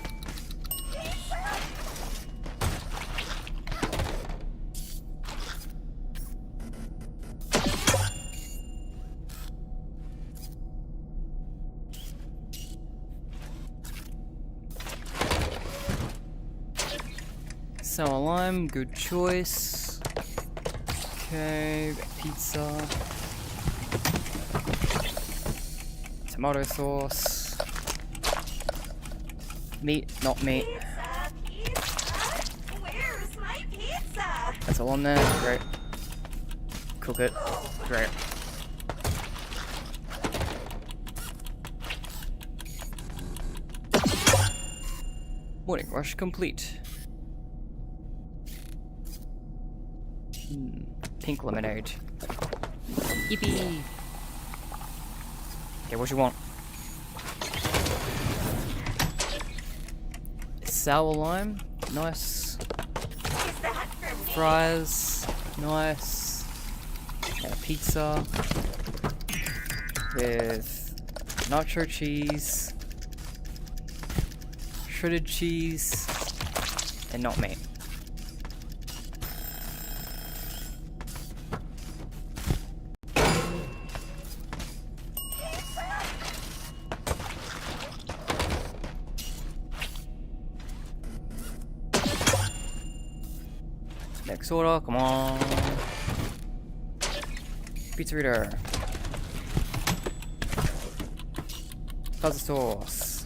Sour lime, good choice. Okay, pizza. Tomato sauce. Meat, not meat. Pizza? Where's my pizza? That's all on there, great. Cook it, great. Morning rush complete. Pink lemonade. Yippee! Okay, what you want? Sour lime, nice. Fries, nice. And a pizza with nacho cheese, shredded cheese, and not meat. Next order, come on. Pizza reader. Pasta sauce.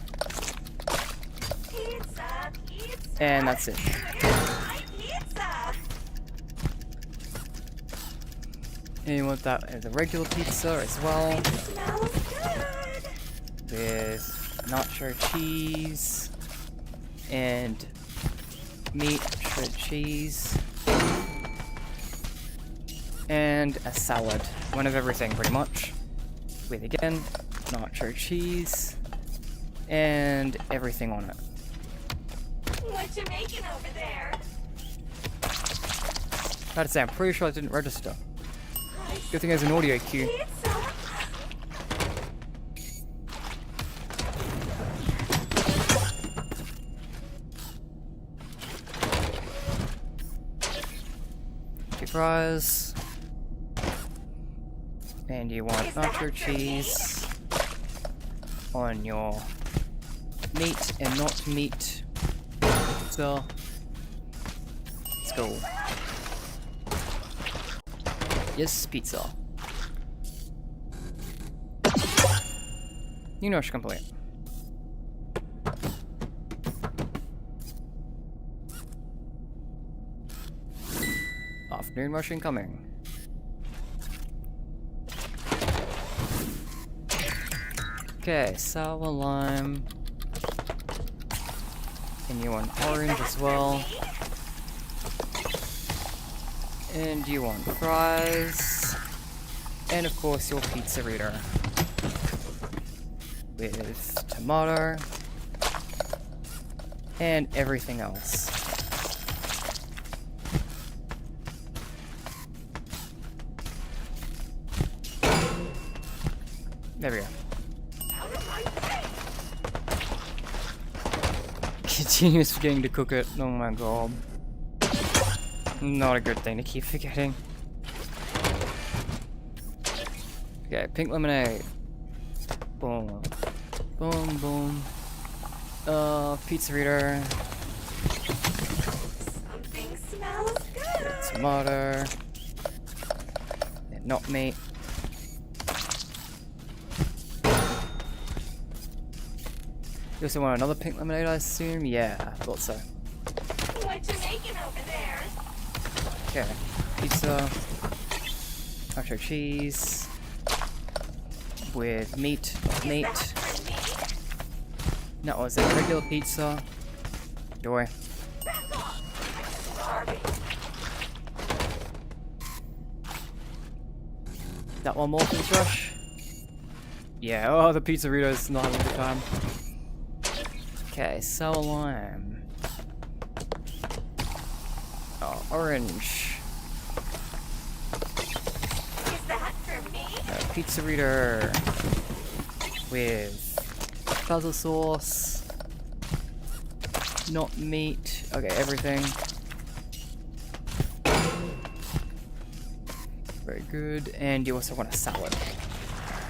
Pizza, pizza. And that's it. Where's my pizza? And you want that as a regular pizza as well. Smells good. With nacho cheese and meat, shredded cheese, and a salad. One of everything, pretty much. With again, nacho cheese and everything on it. What you making over there? I have to say, I'm pretty sure I didn't register. Good thing there's an audio cue. Pizza. Two fries. And you want nacho cheese on your meat and not meat. So, let's go. Yes, pizza. You know, complete. Afternoon rush incoming. Okay, sour lime. And you want orange as well. And you want fries. And of course your pizza reader. With tomato. And everything else. There we go. Continuous forgetting to cook it. Oh my god. Not a good thing to keep forgetting. Okay, pink lemonade. Boom. Boom, boom. Pizza reader. Something smells good. Tomato. And not meat. You also want another pink lemonade, I assume? Yeah, I thought so. What you making over there? Okay, pizza, nacho cheese, with meat, meat. That was a regular pizza. Enjoy. That one more for this rush? Yeah, oh, the pizzerito's not having a good time. Okay, sour lime. Oh, orange. Is that for me? Pizza reader with puzzle sauce. Not meat. Okay, everything. Very good. And you also want a salad,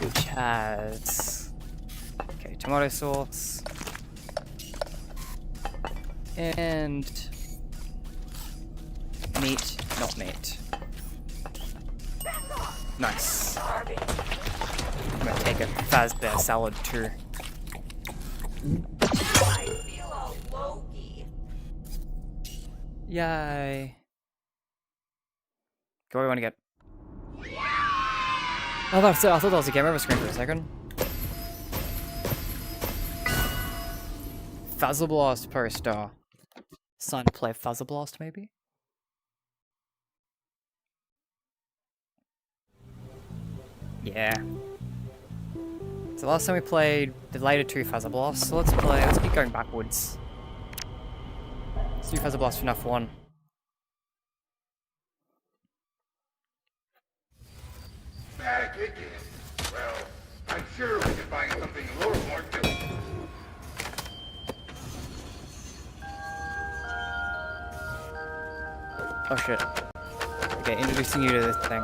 which has tomato sauce and Meat, not meat. Nice. I'm gonna take a Fazbear salad too. I feel all low-key. Yay. Go where we want to get. Oh, I thought that was a game over screen for a second. Fuzzleblast poster. Sign to play Fuzzleblast, maybe? Yeah. So last time we played the later two Fuzzleblast, so let's keep going backwards. Let's do Fuzzleblast for FNaF 1. Back again. Well, I'm sure we can find something a little more difficult. Oh shit. Okay, introducing you to this thing.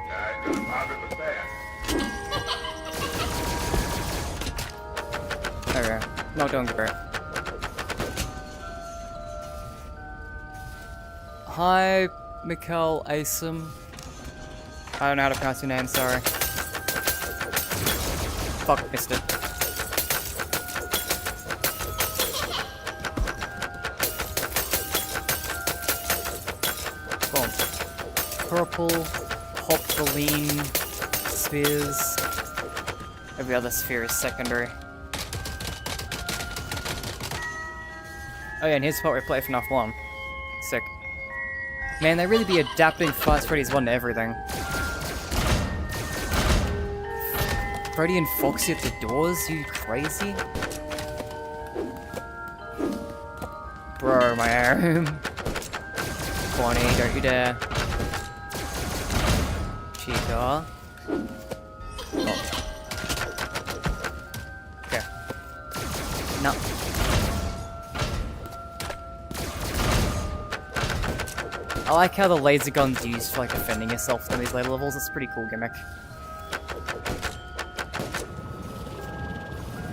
Not gonna bother with that. Okay, not doing great. Hi, Mikkel Asim. I don't know how to pronounce your name, sorry. Fuck, missed it. Boom. Purple, Hopgaline, spheres. Every other sphere is secondary. Oh yeah, and here's the spot where we play FNaF 1. Sick. Man, they really be adapting Fast Freddy's 1 to everything. Freddy and Foxy at the doors? You crazy? Bro, my arm. Bonnie, don't you dare. Chica. Oh. Okay. No. I like how the laser gun's used for like defending yourself in these later levels. It's a pretty cool gimmick.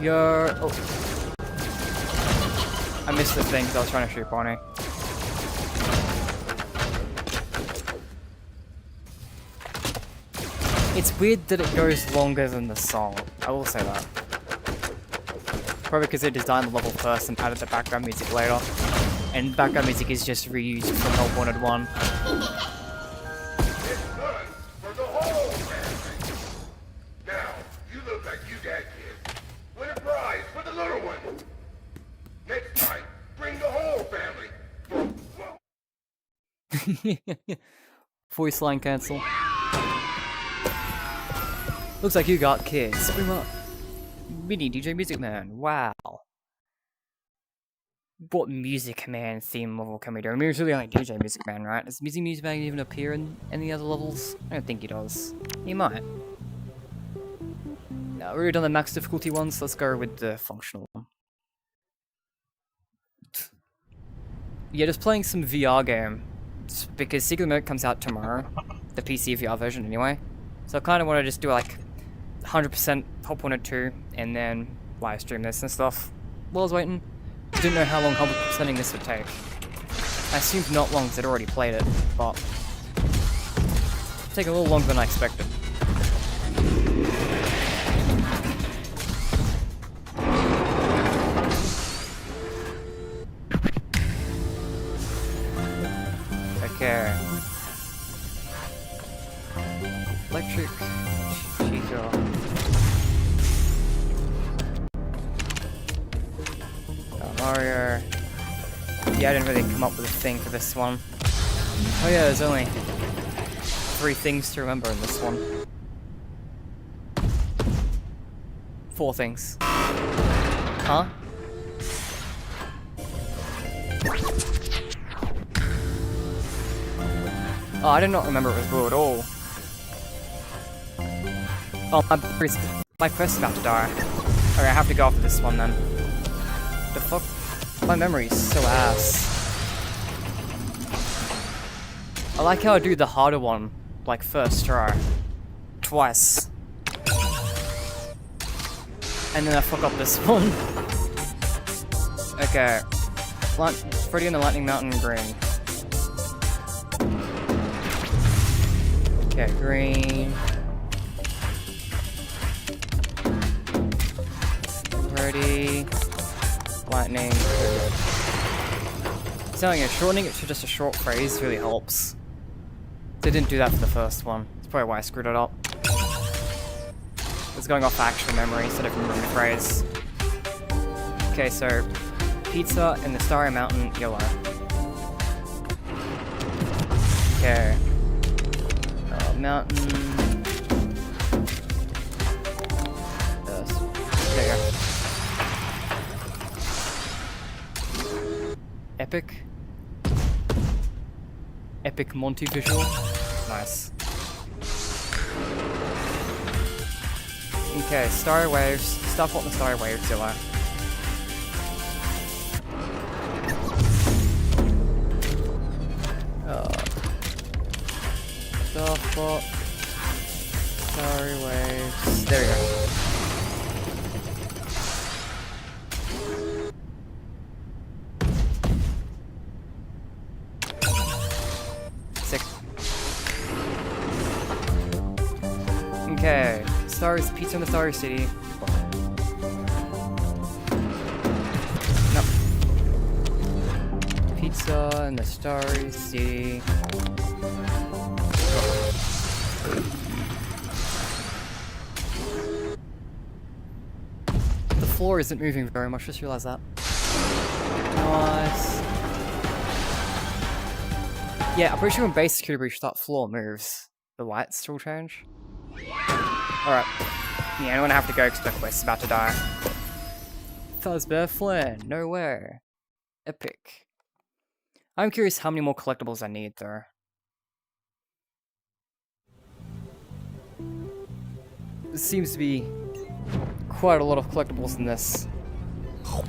Oh. I missed the thing because I was trying to shoot Bonnie. It's weird that it goes longer than the song. I will say that. Probably because they designed the level first and added the background music later. And background music is just reused from Help Wanted 1. It's done for the whole family. Now, you look like you got kids. Win a prize for the little one. Next time, bring the whole family. Voice line cancel. Looks like you got kids. Bring up. Mini DJ Music Man. Wow. What Music Man theme level can we do? I mean, it's really only DJ Music Man, right? Does Music Man even appear in any other levels? I don't think he does. He might. No, we've already done the max difficulty ones, so let's go with the functional one. Yeah, just playing some VR game. Because Secret Mode comes out tomorrow. The PC VR version, anyway. So I kind of want to just do like 100% Hop 102 and then live stream this and stuff. While I was waiting. Didn't know how long 100%ing this would take. I assumed not long because I'd already played it, but it's taking a little longer than I expected. Okay. Electric Chica. Mario. Yeah, I didn't really come up with a thing for this one. Oh yeah, there's only 3 things to remember in this one. 4 things. Huh? Oh, I did not remember it was blue at all. Oh, my quest is about to die. Okay, I have to go after this one then. The fuck? My memory's so ass. I like how I do the harder one, like first try. Twice. And then I fuck up this one. Okay. Freddy and the Lightning Mountain green. Okay, green. Freddy. Lightning. Telling you, shortening it to just a short phrase really helps. They didn't do that for the first one. That's probably why I screwed it up. It's going off actual memory instead of from memory phrase. Okay, so pizza in the Starry Mountain, yellow. Okay. Mountain. There you go. Epic. Epic Monty visual. Nice. Okay, Starry Waves. Stuff what the Starry Waves yellow. Stuff what Starry Waves. There we go. Sick. Okay. Stars, pizza in the Starry City. No. Pizza in the Starry City. The floor isn't moving very much, just realized that. Nice. Yeah, I'm pretty sure when base security breach that floor moves, the lights still change. Alright. Yeah, I'm gonna have to go because my quest is about to die. Fazbear Flynn, no way. Epic. I'm curious how many more collectibles I need though. There seems to be quite a lot of collectibles in this.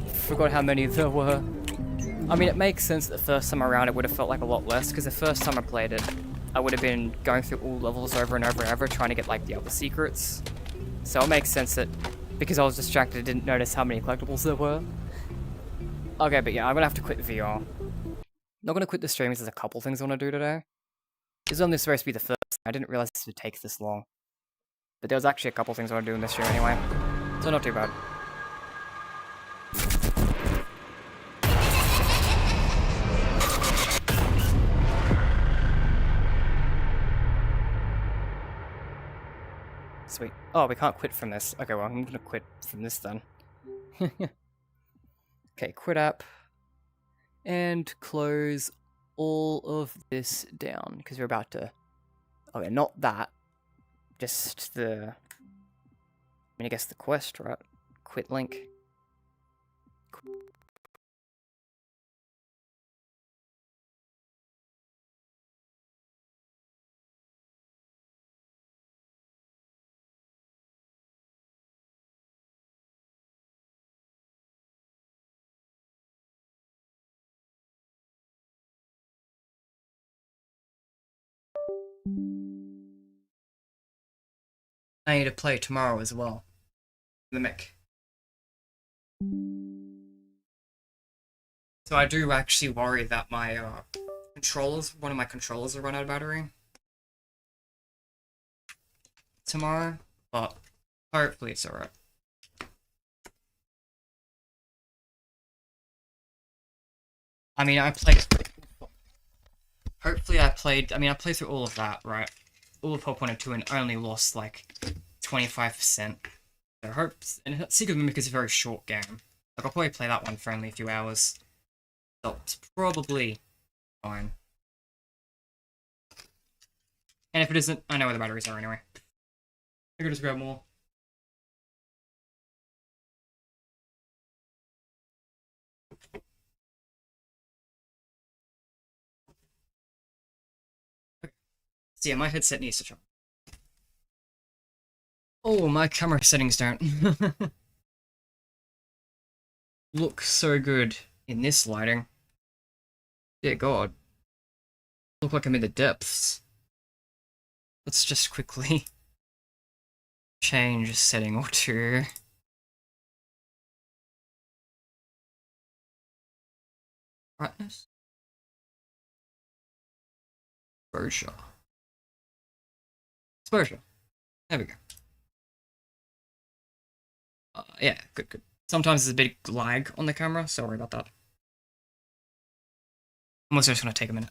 Forgot how many there were. I mean, it makes sense that the first time around it would have felt like a lot less, because the first time I played it, I would have been going through all levels over and over and over, trying to get like the other secrets. So it makes sense that, because I was distracted, I didn't notice how many collectibles there were. Okay, but yeah, I'm gonna have to quit VR. Not gonna quit the stream, because there's a couple things I want to do today. This is only supposed to be the first. I didn't realize this would take this long. But there was actually a couple things I want to do in this stream anyway. So not too bad. Sweet. Oh, we can't quit from this. Okay, well, I'm gonna quit from this then. Okay, quit app. And close all of this down, because we're about to... Okay, not that. Just the... I mean, I guess the quest, right? Quit link. I need to play tomorrow as well. The Mick. So I do actually worry that my one of my controllers will run out of battery tomorrow, but hopefully it's alright. I mean, hopefully I played through all of that, right? All of Pop 1 and 2 and only lost like 25%. So I hope, and Secret Mimic is a very short game. Like, I'll probably play that one for only a few hours. So it's probably fine. And if it isn't, I know where the batteries are anyway. I could just grab more. Okay. So yeah, my headset needs to charge. Oh, my camera settings don't look so good in this lighting. Dear God. Look like I'm in the depths. Let's just quickly change a setting or two. Brightness. Exposure. Exposure. There we go. Yeah, good. Sometimes there's a bit of lag on the camera, sorry about that. I'm also just gonna take a minute.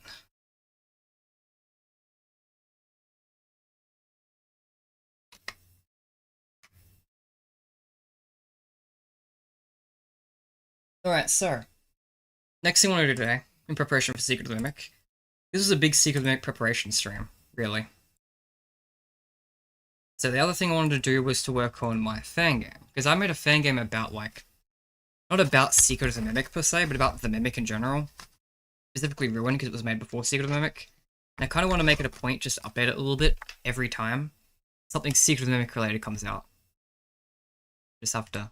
Alright, so next thing I want to do today, in preparation for Secret of the Mimic, this is a big Secret of the Mimic preparation stream, really. So the other thing I wanted to do was to work on my fan game, because I made a fan game about, like, not about Secret of the Mimic per se, but about the Mimic in general. Specifically Ruin, because it was made before Secret of the Mimic. And I kind of want to make it a point just to update it a little bit every time something Secret of the Mimic related comes out. Just have to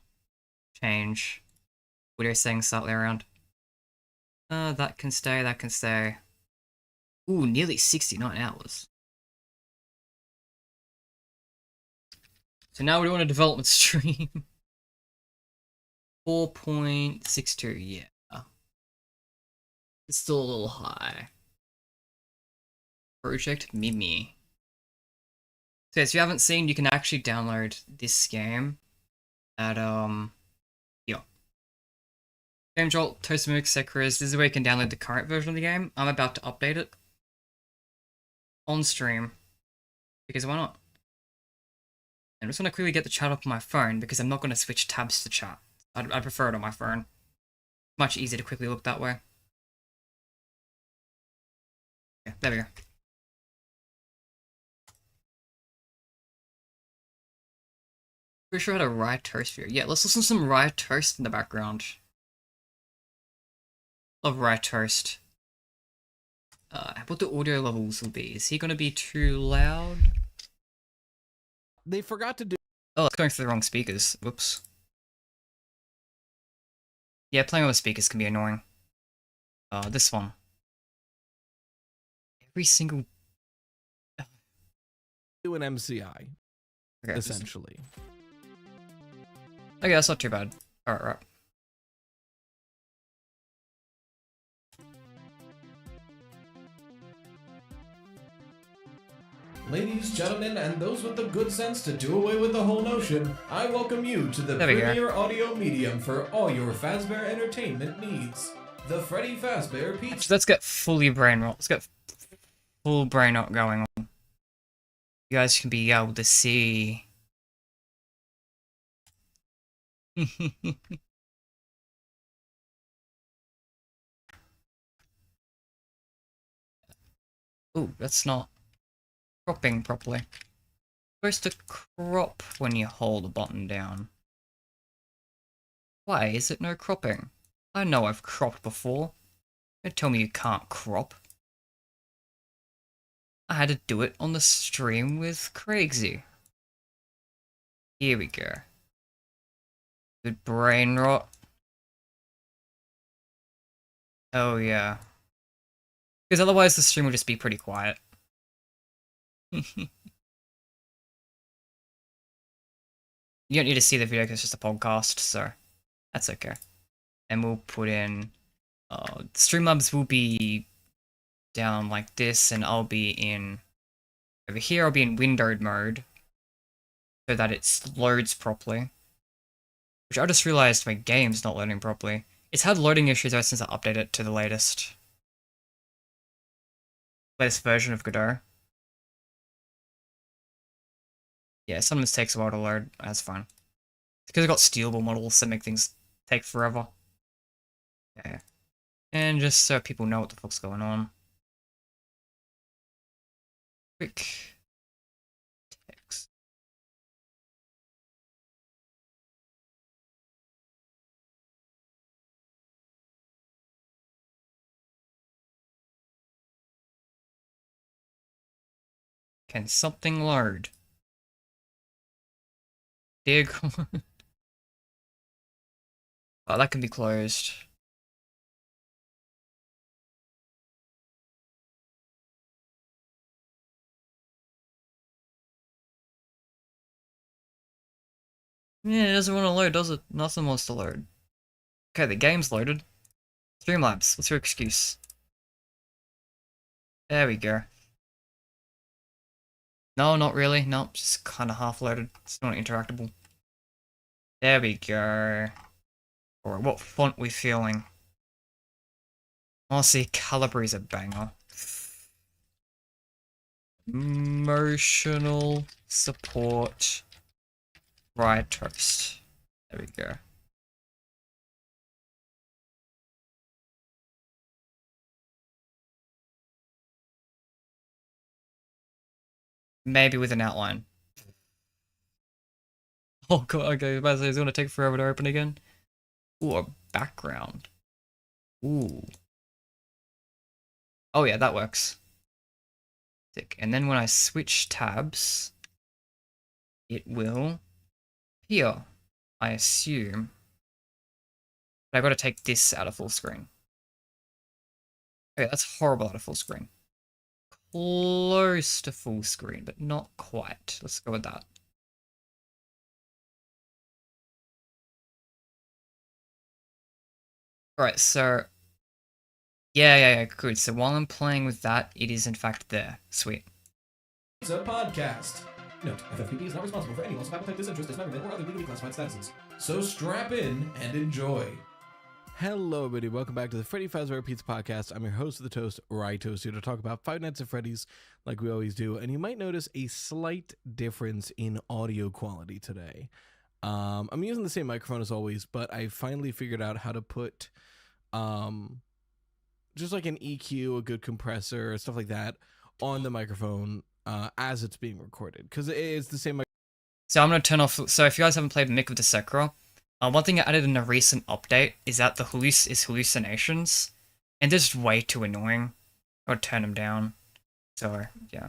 change audio settings slightly around. That can stay, that can stay. Ooh, nearly 69 hours. So now we're doing a development stream. 4.62, yeah. It's still a little high. Project Mimi. So if you haven't seen, you can actually download this game at, yeah. Game Jolt, Toast Mimic, Sekris. This is where you can download the current version of the game. I'm about to update it on stream, because why not? I'm just going to quickly get the chat up on my phone, because I'm not going to switch tabs to chat. I prefer it on my phone. Much easier to quickly look that way. Yeah, there we go. Pretty sure I had a Rye Toast for you. Yeah, let's listen to some Rye Toast in the background. Love Rye Toast. What the audio levels will be. Is he going to be too loud? They forgot to do... Oh, it's going through the wrong speakers. Whoops. Yeah, playing with speakers can be annoying. This one. Every single... Do an MCI. Okay, essentially. Okay, that's not too bad. Alright. Ladies, gentlemen, and those with the good sense to do away with the whole notion, I welcome you to the premier audio medium for all your Fazbear entertainment needs. The Freddy Fazbear Pizza. Let's get fully brain rot. Let's get full brain rot going on. You guys can be able to see. Ooh, that's not cropping properly. You're supposed to crop when you hold the button down. Why is it no cropping? I know I've cropped before. Don't tell me you can't crop. I had to do it on the stream with Craigsy. Here we go. Good brain rot. Oh yeah. Because otherwise the stream will just be pretty quiet. You don't need to see the video because it's just a podcast, so that's okay. And we'll put in... Streamlabs will be down like this, and I'll be in... Over here I'll be in windowed mode, so that it loads properly. Which I just realized my game's not loading properly. It's had loading issues ever since I updated it to the latest version of Godot. Yeah, sometimes it takes a while to load. That's fine. It's because I've got stealable models that make things take forever. Yeah. And just so people know what the fuck's going on. Quick text. Can something load? Dear God. Oh, that can be closed. Yeah, it doesn't want to load, does it? Nothing wants to load. Okay, the game's loaded. Streamlabs, what's your excuse? There we go. No, not really. No, just kind of half-loaded. It's not interactable. There we go. Alright, what font we feeling? Honestly, Calibrary's a banger. Emotional support. Rye toast. There we go. Maybe with an outline. Oh god, okay, it's gonna take forever to open again. Ooh, a background. Ooh. Oh yeah, that works. And then when I switch tabs, it will appear, I assume. But I've got to take this out of full screen. Okay, that's horrible out of full screen. Close to full screen, but not quite. Let's go with that. Alright, so... Yeah, good. So while I'm playing with that, it is in fact there. Sweet. It's a podcast. Note, FFPP is not responsible for any loss of appetite, disinterest, dismemberment, or other legally classified statuses. So strap in and enjoy. Hello, everybody. Welcome back to the Freddy Fazbear Pizza Podcast. I'm your host of the Toast, Rye Toast, here to talk about Five Nights at Freddy's, like we always do. And you might notice a slight difference in audio quality today. I'm using the same microphone as always, but I finally figured out how to put just like an EQ, a good compressor, stuff like that, on the microphone as it's being recorded, because it's the same. So I'm going to turn off. So if you guys haven't played Mick of the Sekra, one thing I added in a recent update is that the hallucinations, and they're just way too annoying. I'll turn them down. So yeah,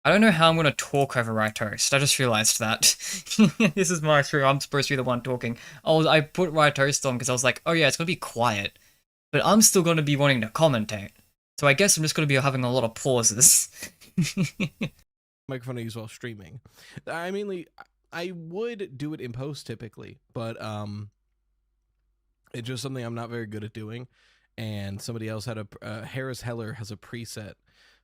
I don't know how I'm going to talk over Rye Toast. I just realized that. This is my true. I'm supposed to be the one talking. I put Rye Toast on because I was like, oh yeah, it's going to be quiet, but I'm still going to be wanting to commentate. So I guess I'm just going to be having a lot of pauses. Microphone I use while streaming. I would do it in post typically, but it's just something I'm not very good at doing. And somebody else had Harris Heller has a preset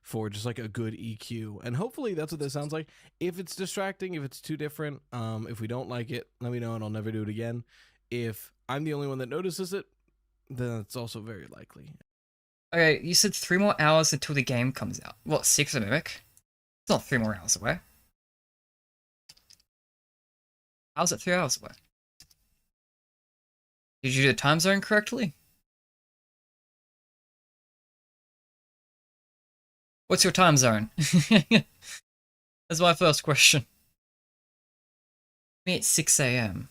for just like a good EQ, and hopefully that's what this sounds like. If it's distracting, if it's too different, if we don't like it, let me know and I'll never do it again. If I'm the only one that notices it, then it's also very likely. Okay, you said 3 more hours until the game comes out. What, 6 of Mimic? It's not 3 more hours away. How's it 3 hours away? Did you do the time zone correctly? What's your time zone? That's my first question. Me, it's 6 AM.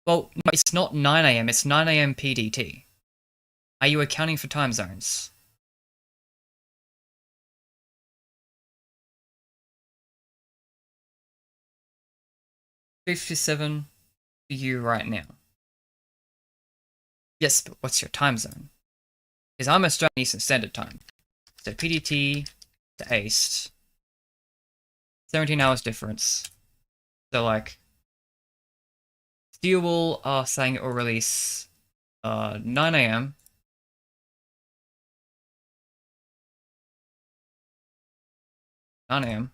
Well, no, it's not 9 AM, it's 9 AM PDT. Are you accounting for time zones? $3:57 for you right now. Yes, but what's your time zone? Because I'm Australian Eastern Standard Time. So PDT to ACE. 17 hours difference. So like, Steelwool are saying it will release 9 AM. 9 AM,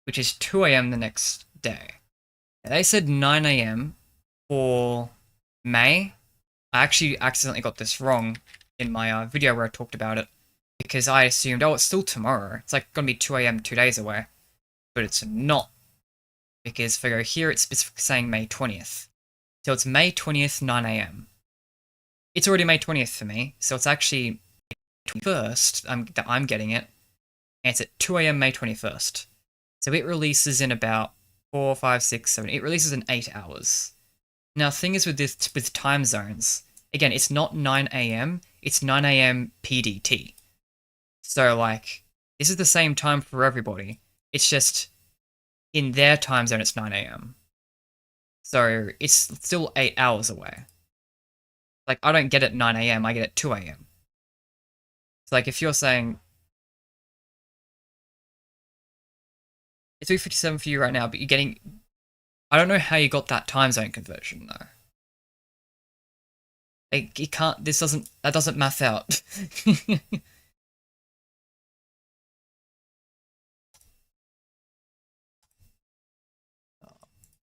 which is 2 AM the next day. They said 9 AM for May. I actually accidentally got this wrong in my video where I talked about it, because I assumed, oh, it's still tomorrow. It's like gonna be 2 AM 2 days away. But it's not. Because if I go here, it's specifically saying May 20th. So it's May 20th, 9 AM. It's already May 20th for me, so it's actually May 21st that I'm getting it. And it's at 2 AM May 21st. So it releases in about 4, 5, 6, 7. It releases in 8 hours. Now, the thing is with time zones, again, it's not 9 AM, it's 9 AM PDT. So, like, this is the same time for everybody. It's just, in their time zone, it's 9 AM. So, it's still 8 hours away. Like, I don't get it at 9 AM, I get it at 2 AM. It's like, if you're saying, it's 3:57 for you right now, but you're getting... I don't know how you got that time zone conversion, though. It can't. That doesn't math out.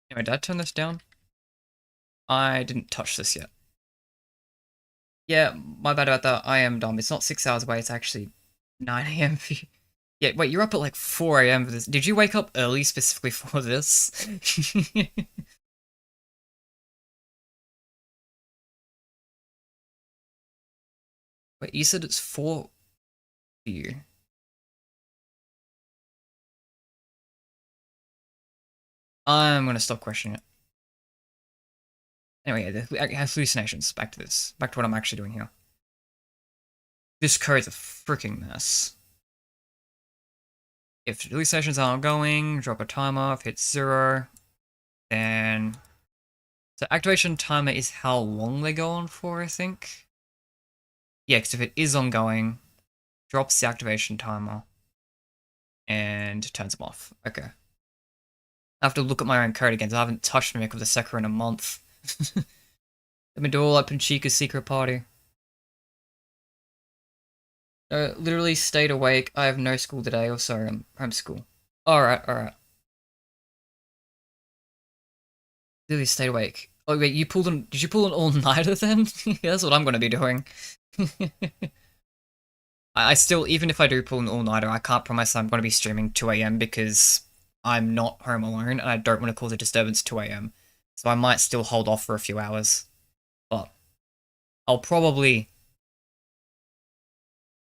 Anyway, did I turn this down? I didn't touch this yet. Yeah, my bad about that. I am dumb. It's not 6 hours away. It's actually 9 a.m. for you. Yeah, wait, you're up at like 4 a.m. for this. Did you wake up early specifically for this? Wait, you said it's 4 for you. I'm gonna stop questioning it. Anyway, yeah, hallucinations. Back to this. Back to what I'm actually doing here. This code's a freaking mess. If hallucinations aren't going, drop a timer. If it's 0, then... So activation timer is how long they go on for, I think. Yeah, because if it is ongoing, drops the activation timer and turns them off. Okay. I have to look at my own code again, so I haven't touched Mimic of the Sector in a month. Let me do all up in Chica's secret party. Literally stayed awake. I have no school today. Oh, sorry, I'm homeschool. Alright, alright. Literally stayed awake. Oh, wait, did you pull an all-nighter then? Yeah, that's what I'm gonna be doing. I still, even if I do pull an all-nighter, I can't promise I'm gonna be streaming 2 a.m. because I'm not home alone and I don't want to cause a disturbance 2 a.m. So I might still hold off for a few hours. But I'll probably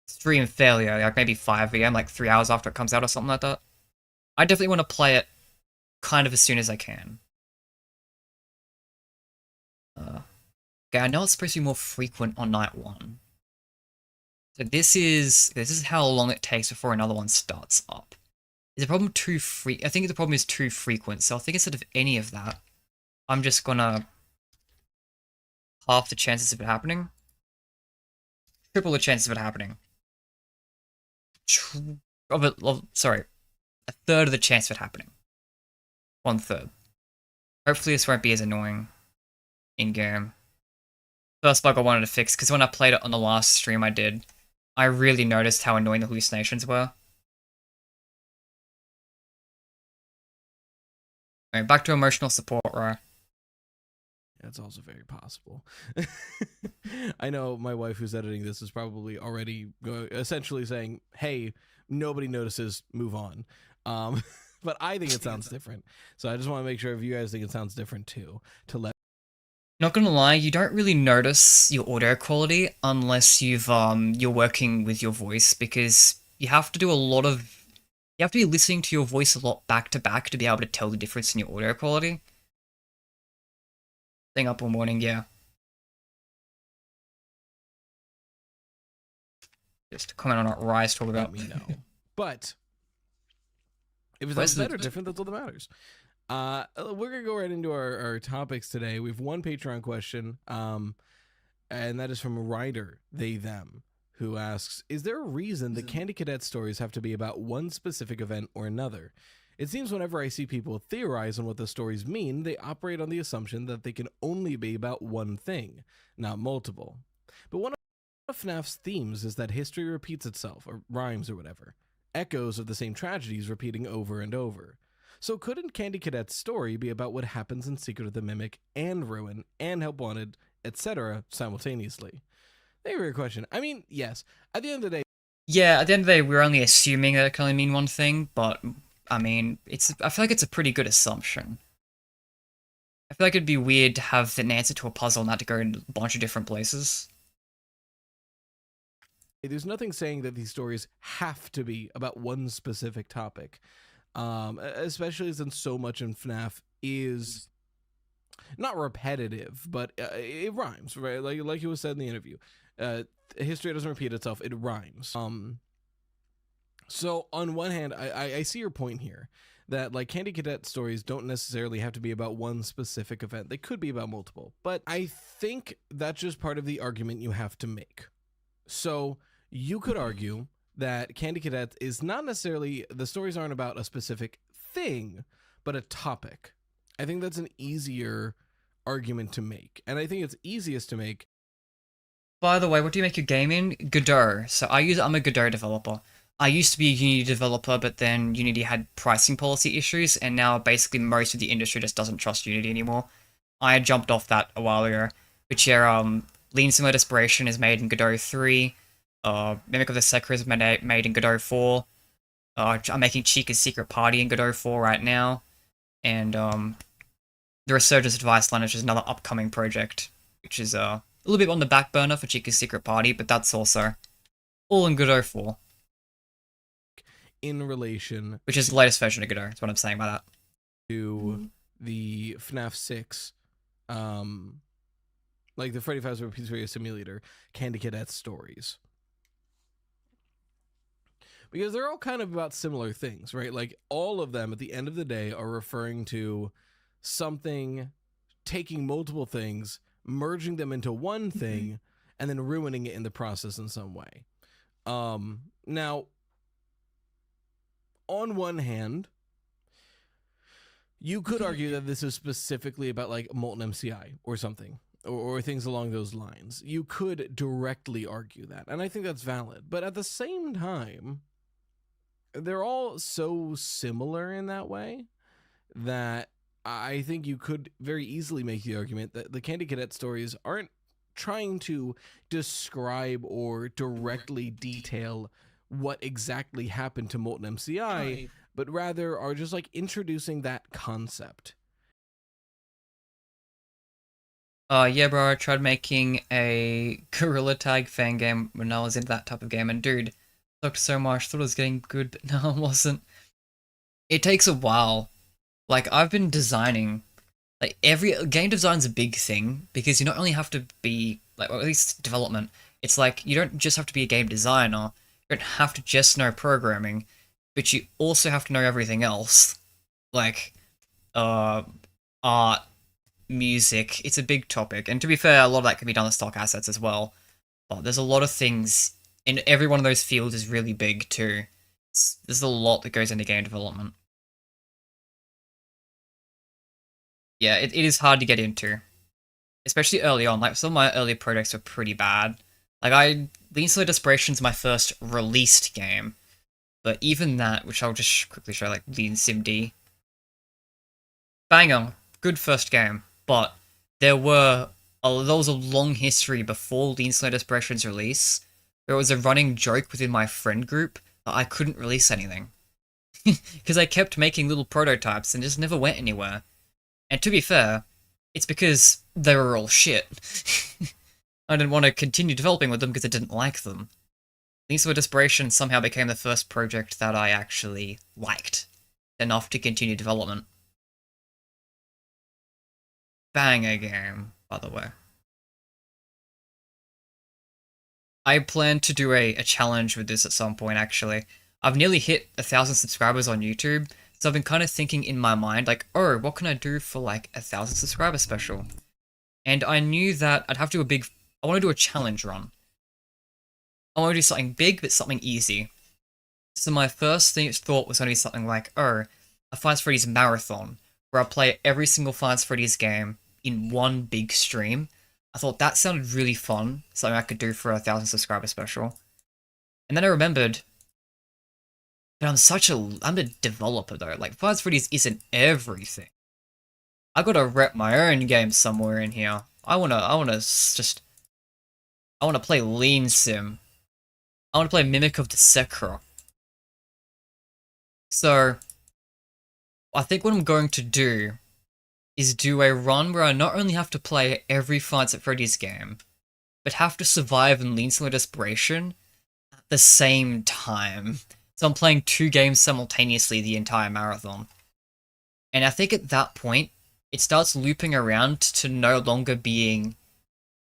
stream fairly early, like maybe 5 a.m., like 3 hours after it comes out or something like that. I definitely want to play it kind of as soon as I can. Okay, I know it's supposed to be more frequent on night 1. So this is how long it takes before another one starts up. Is the problem too I think the problem is too frequent, so I think instead of any of that, I'm just gonna half the chances of it happening. Triple the chances of it happening. Sorry. A third of the chance of it happening. 1/3. Hopefully this won't be as annoying in-game. First bug I wanted to fix, because when I played it on the last stream I did, I really noticed how annoying the hallucinations were. Anyway, back to emotional support, right? That's also very possible. I know my wife who's editing this is probably already essentially saying, hey, nobody notices, move on. But I think it sounds different. So I just want to make sure if you guys think it sounds different too, to let... Not gonna lie, you don't really notice your audio quality unless you're working with your voice, because you have to do you have to be listening to your voice a lot back to back to be able to tell the difference in your audio quality. Staying up all morning, yeah. Just comment on what Rise talk about. Let me know. But if it sounds better, different, that's all that matters. We're gonna go right into our topics today. We have one Patreon question, and that is from a writer, they them, who asks, is there a reason the Candy Cadet stories have to be about one specific event or another? It seems whenever I see people theorize on what the stories mean, they operate on the assumption that they can only be about one thing, not multiple. But one of FNaF's themes is that history repeats itself, or rhymes or whatever. Echoes of the same tragedies repeating over and over. So couldn't Candy Cadet's story be about what happens in Secret of the Mimic and Ruin and Help Wanted, etc. simultaneously? Thank you for your question. I mean, yes. At the end of the day... Yeah, at the end of the day, we're only assuming that it can only mean one thing, but, I mean, I feel like it's a pretty good assumption. I feel like it'd be weird to have an answer to a puzzle and that to go in a bunch of different places. There's nothing saying that these stories have to be about one specific topic. Especially since so much in FNaF is not repetitive, but it rhymes, right? Like it was said in the interview. History doesn't repeat itself, it rhymes. So on one hand, I see your point here, that like Candy Cadet stories don't necessarily have to be about one specific event. They could be about multiple, but I think that's just part of the argument you have to make. So you could argue that Candy Cadet is not necessarily, the stories aren't about a specific thing, but a topic. I think that's an easier argument to make. And I think it's easiest to make By the way, what do you make your game in? Godot. So I'm a Godot developer. I used to be a Unity developer, but then Unity had pricing policy issues, and now basically most of the industry just doesn't trust Unity anymore. I jumped off that a while ago. But yeah, Lean Similar Desperation is made in Godot 3. Mimic of the Secret is made in Godot 4. I'm making Chica's Secret Party in Godot 4 right now. And The Resurgence of Device Lineage is another upcoming project, which is a little bit on the back burner for Chica's Secret Party, but that's also all in Godot 4. In relation... Which is the latest version of Godot, that's what I'm saying by that. To the FNaF 6, like the Freddy Fazbear Pizzeria Simulator, Candy Cadet stories. Because they're all kind of about similar things, right? Like, all of them, at the end of the day, are referring to something, taking multiple things, merging them into one thing, and then ruining it in the process in some way. Now, on one hand, you could argue that this is specifically about, like, Molten MCI or something, or things along those lines. You could directly argue that, and I think that's valid. But at the same time, they're all so similar in that way that I think you could very easily make the argument that the Candy Cadet stories aren't trying to describe or directly detail what exactly happened to Molten MCI, but rather are just like introducing that concept. Yeah, bro, I tried making a Gorilla Tag fan game when I was into that type of game, and dude, sucked so much, thought it was getting good, but no, it wasn't. It takes a while. Like, I've been designing, like, game design's a big thing, because you not only have to be, like, or at least development, it's like, you don't just have to be a game designer, you don't have to just know programming, but you also have to know everything else. Like, art, music, it's a big topic, and to be fair, a lot of that can be done with stock assets as well, but there's a lot of things, and every one of those fields is really big too. There's a lot that goes into game development. Yeah, it is hard to get into. Especially early on, like, some of my early projects were pretty bad. Like, Lean Similar Desperation's my first released game, but even that, which I'll just quickly show, like, Lean Sim D. Banger, good first game, but there was a long history before Lean Similar Desperation's release. There was a running joke within my friend group that I couldn't release anything. Because I kept making little prototypes and just never went anywhere. And to be fair, it's because they were all shit. I didn't want to continue developing with them because I didn't like them. Lean Similar Desperation somehow became the first project that I actually liked enough to continue development. Banger game, by the way. I plan to do a challenge with this at some point, actually. I've nearly hit 1,000 subscribers on YouTube, so I've been kind of thinking in my mind, like, oh, what can I do for, like, 1,000 subscriber special? And I knew that I'd have to do I want to do a challenge run. I want to do something big, but something easy. So my first thought was going to be something like, oh, a Five Nights at Freddy's marathon, where I play every single Five Nights at Freddy's game in one big stream. I thought that sounded really fun, something I could do for a 1,000 subscriber special. And then I remembered, but I'm a developer though, like, Five Nights at Freddy's isn't everything. I gotta rep my own game somewhere in here. I wanna play Lean Sim. I wanna play Mimic of the Secret. So, I think what I'm going to do is do a run where I not only have to play every Five Nights at Freddy's game, but have to survive in Lean Similar Desperation at the same time. So I'm playing 2 games simultaneously the entire marathon. And I think at that point, it starts looping around to no longer being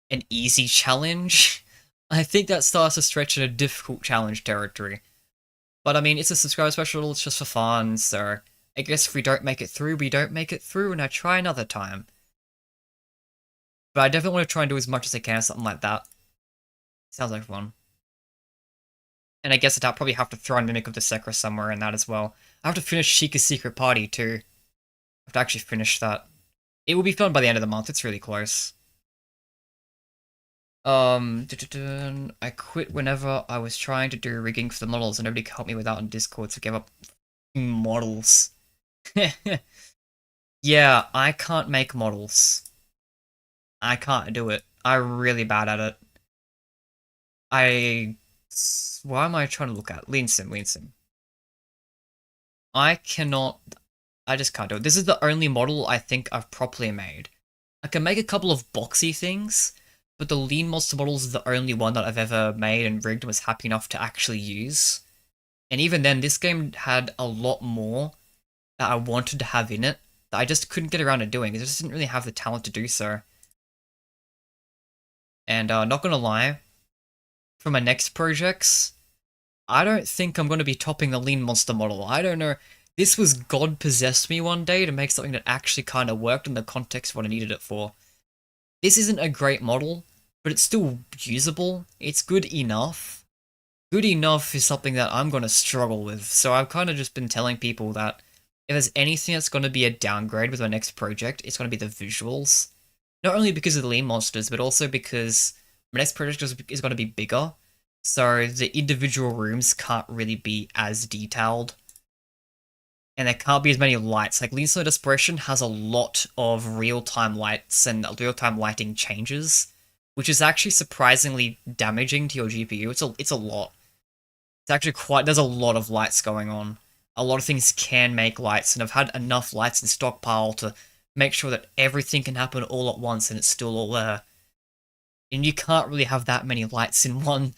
an easy challenge. I think that starts to stretch into difficult challenge territory. But I mean, it's a subscriber special, it's just for fun, so I guess if we don't make it through, we don't make it through, and I try another time. But I definitely want to try and do as much as I can, something like that. Sounds like fun. And I guess I'd probably have to throw in Mimic of the Secret somewhere in that as well. I have to finish Chica's Secret Party too. I have to actually finish that. It will be fun by the end of the month, it's really close. I quit whenever I was trying to do rigging for the models and nobody could help me without on Discord, so gave up models. Yeah, I can't make models. I can't do it. I'm really bad at it. Why am I trying to look at? Lean sim. I just can't do it. This is the only model I think I've properly made. I can make a couple of boxy things, but the lean monster models is the only one that I've ever made and rigged and was happy enough to actually use. And even then, this game had a lot more that I wanted to have in it that I just couldn't get around to doing. I just didn't really have the talent to do so. And not gonna lie, for my next projects, I don't think I'm gonna be topping the lean monster model. I don't know. This was God possessed me one day to make something that actually kind of worked in the context of what I needed it for. This isn't a great model, but it's still usable. It's good enough. Good enough is something that I'm going to struggle with, so I've kind of just been telling people that if there's anything that's going to be a downgrade with my next project, it's going to be the visuals. Not only because of the lean monsters, but also because my next project is going to be bigger, so the individual rooms can't really be as detailed. And there can't be as many lights. Like, Lean Slow Desperation has a lot of real-time lights and real-time lighting changes, which is actually surprisingly damaging to your GPU. It's a lot. It's actually there's a lot of lights going on. A lot of things can make lights, and I've had enough lights in stockpile to make sure that everything can happen all at once and it's still all there. And you can't really have that many lights in one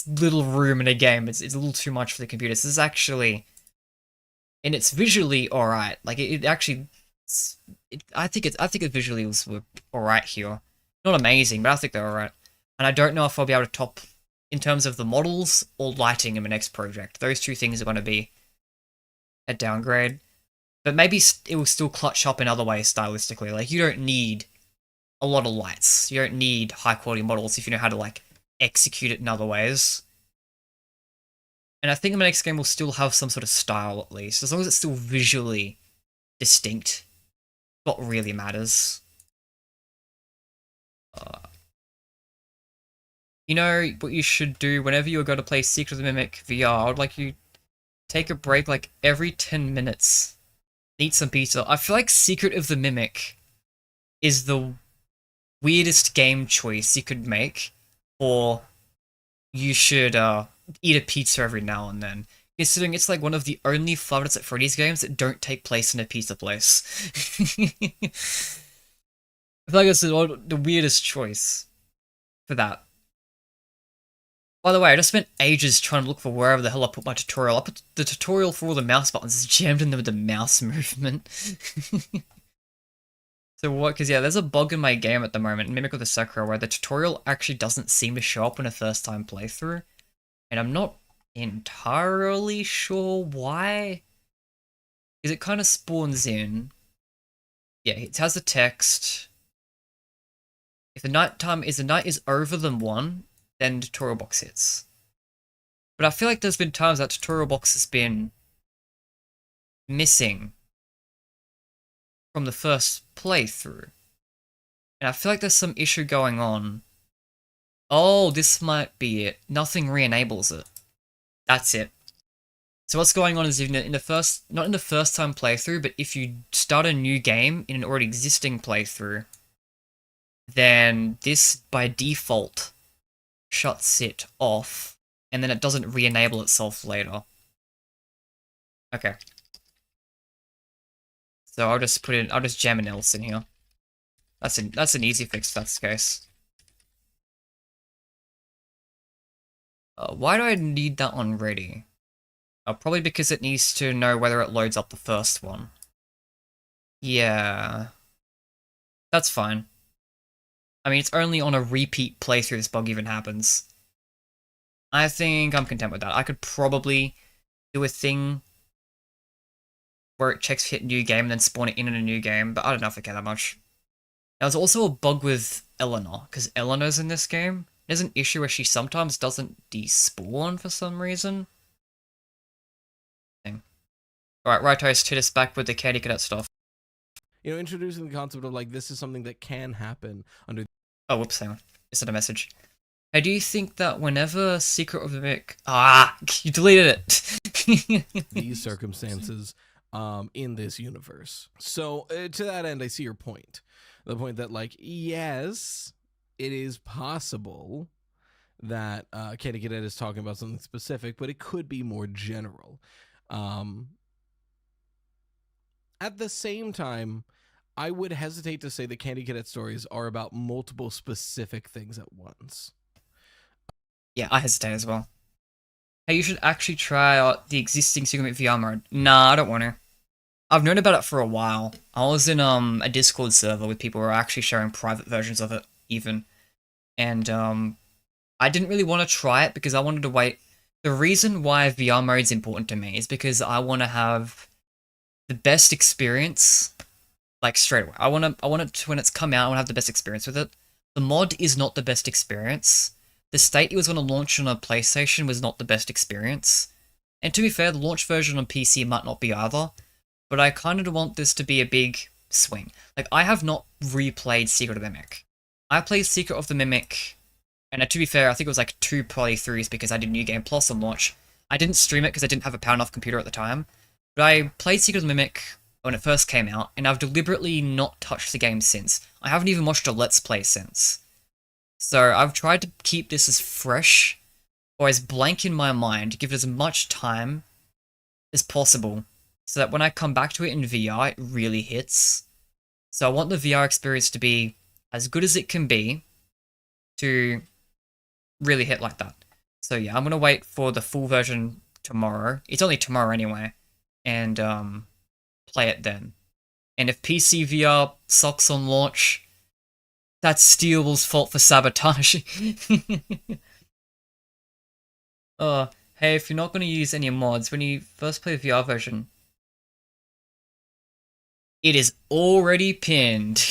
little room in a game. It's a little too much for the computer. This is actually... And it's visually alright. Like, I think it visually was alright here. Not amazing, but I think they're alright. And I don't know if I'll be able to top in terms of the models or lighting in my next project. Those two things are going to be a downgrade. But maybe it will still clutch up in other ways stylistically. Like, you don't need a lot of lights. You don't need high quality models if you know how to, like, execute it in other ways. And I think my next game will still have some sort of style, at least. As long as it's still visually distinct. What really matters. You know what you should do whenever you're going to play Secret of the Mimic VR? I would like you take a break like every 10 minutes. Eat some pizza. I feel like Secret of the Mimic is the weirdest game choice you could make. Or you should eat a pizza every now and then. Considering it's like one of the only Five Nights at Freddy's games that don't take place in a pizza place. I feel like it's the weirdest choice for that. By the way, I just spent ages trying to look for wherever the hell I put my tutorial. I put the tutorial for all the mouse buttons is jammed in there with the mouse movement. So what? Because yeah, there's a bug in my game at the moment, Mimic of the Sakura, where the tutorial actually doesn't seem to show up in a first-time playthrough. And I'm not entirely sure why. Because it kind of spawns in. Yeah, it has the text. If the night is over than 1, then tutorial box hits. But I feel like there's been times that tutorial box has been missing from the first playthrough. And I feel like there's some issue going on. Oh, this might be it. Nothing re-enables it. That's it. So what's going on is not in the first time playthrough, but if you start a new game in an already existing playthrough, then this by default shuts it off, and then it doesn't re-enable itself later. Okay. So I'll just jam an else in here. That's an easy fix if that's the case. Why do I need that one ready? Probably because it needs to know whether it loads up the first one. Yeah. That's fine. I mean, it's only on a repeat playthrough this bug even happens. I think I'm content with that. I could probably do a thing where it checks hit new game and then spawn it in a new game, but I don't know if I care that much. There's also a bug with Eleanor, because Eleanor's in this game. There's an issue where she sometimes doesn't despawn for some reason. Alright, right, Toast, hit us back with the Candy Cadet stuff. You know, introducing the concept of, like, this is something that can happen under... Oh, whoops, hang on. Is it a message? I do think that whenever Secret of the Mimic... you deleted it! These circumstances in this universe. So to that end, I see your point. The point that, like, yes, it is possible that Candy Cadet is talking about something specific, but it could be more general. At the same time, I would hesitate to say that Candy Cadet stories are about multiple specific things at once. Yeah, I hesitate as well. Hey, you should actually try out the existing Secret VR mode. Nah, I don't want to. I've known about it for a while. I was in a Discord server with people who were actually sharing private versions of it, even. And I didn't really want to try it because I wanted to wait. The reason why VR mode is important to me is because I want to have the best experience, like, straight away. I want it to, when it's come out, I want to have the best experience with it. The mod is not the best experience. The state it was going to launch on a PlayStation was not the best experience. And to be fair, the launch version on PC might not be either. But I kind of want this to be a big swing. Like, I have not replayed Secret of the Mimic. I played Secret of the Mimic, and to be fair, I think it was like 2 playthroughs because I did New Game Plus on launch. I didn't stream it because I didn't have a power enough computer at the time. But I played Secret of the Mimic when it first came out, and I've deliberately not touched the game since. I haven't even watched a Let's Play since. So I've tried to keep this as fresh, or as blank in my mind, give it as much time as possible, so that when I come back to it in VR, it really hits. So I want the VR experience to be as good as it can be to really hit like that. So yeah, I'm going to wait for the full version tomorrow. It's only tomorrow anyway. And play it then. And if PCVR sucks on launch, that's Steel's fault for sabotage. Hey, if you're not going to use any mods, when you first play the VR version, it is already pinned.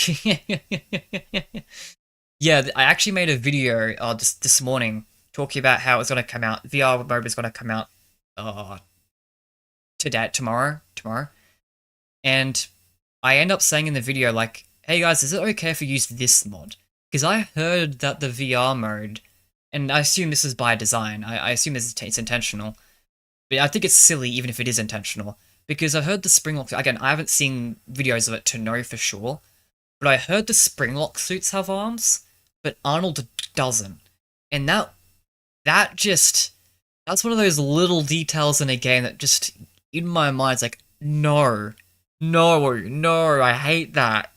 Yeah, I actually made a video this morning talking about how it's going to come out. VR mode is going to come out tomorrow. And I end up saying in the video, like, hey guys, is it okay if we use this mod? Because I heard that the VR mode, and I assume this is by design, I assume it's intentional, but I think it's silly even if it is intentional. Because I heard the springlock, again, I haven't seen videos of it to know for sure, but I heard the springlock suits have arms, but Arnold doesn't. And that's one of those little details in a game that just, in my mind, it's like, no, I hate that.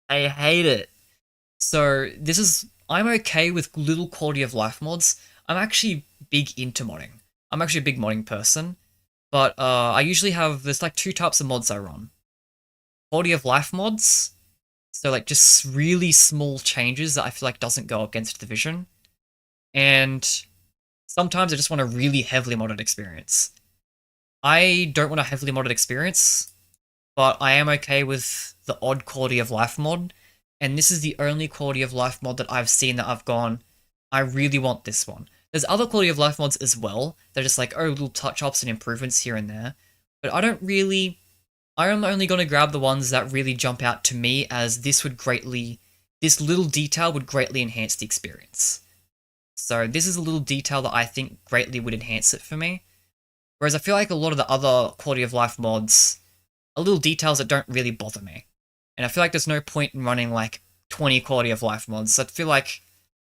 I hate it. So I'm okay with little quality of life mods. I'm actually big into modding. I'm actually a big modding person. But I usually there's like 2 types of mods I run. Quality of life mods, so like just really small changes that I feel like doesn't go against the vision. And sometimes I just want a really heavily modded experience. I don't want a heavily modded experience, but I am okay with the odd quality of life mod. And this is the only quality of life mod that I've seen that I've gone, I really want this one. There's other quality of life mods as well. They're just like, little touch-ups and improvements here and there. But I'm only going to grab the ones that really jump out to me as this little detail would greatly enhance the experience. So this is a little detail that I think greatly would enhance it for me. Whereas I feel like a lot of the other quality of life mods are little details that don't really bother me. And I feel like there's no point in running like 20 quality of life mods. I feel like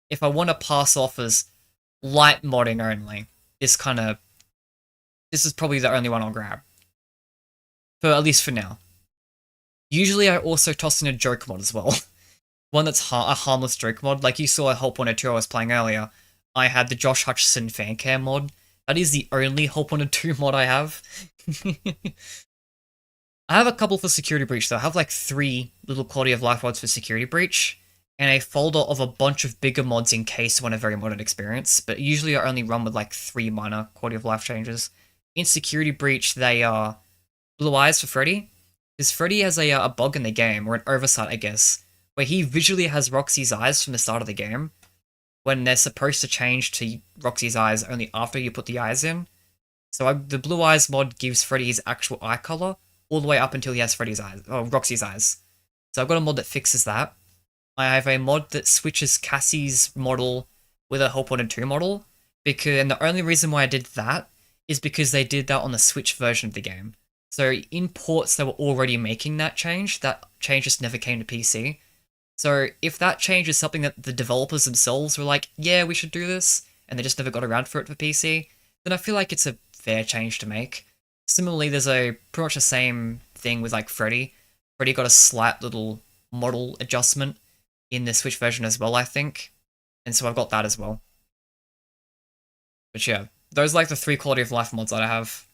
if I want to pass off as light modding only, this is probably the only one I'll grab. At least for now. Usually I also toss in a joke mod as well. One that's a harmless joke mod. Like you saw a Help 102 I was playing earlier. I had the Josh Hutcherson fan cam mod. That is the only Help 102 mod I have. I have a couple for Security Breach though. I have like 3 little quality of life mods for Security Breach, and a folder of a bunch of bigger mods in case I want a very modded experience, but usually I only run with like 3 minor quality of life changes. In Security Breach, they are Blue Eyes for Freddy, because Freddy has a bug in the game, or an oversight I guess, where he visually has Roxy's eyes from the start of the game, when they're supposed to change to Roxy's eyes only after you put the eyes in. So the Blue Eyes mod gives Freddy his actual eye color, all the way up until he has Roxy's eyes. So I've got a mod that fixes that. I have a mod that switches Cassie's model with a HW2 model, and the only reason why I did that is because they did that on the Switch version of the game. So in ports, they were already making that change. That change just never came to PC. So if that change is something that the developers themselves were like, yeah, we should do this, and they just never got around for it for PC, then I feel like it's a fair change to make. Similarly, there's pretty much the same thing with like Freddy. Freddy got a slight little model adjustment in the Switch version as well, I think. And so I've got that as well. But yeah, those are like the 3 quality of life mods that I have.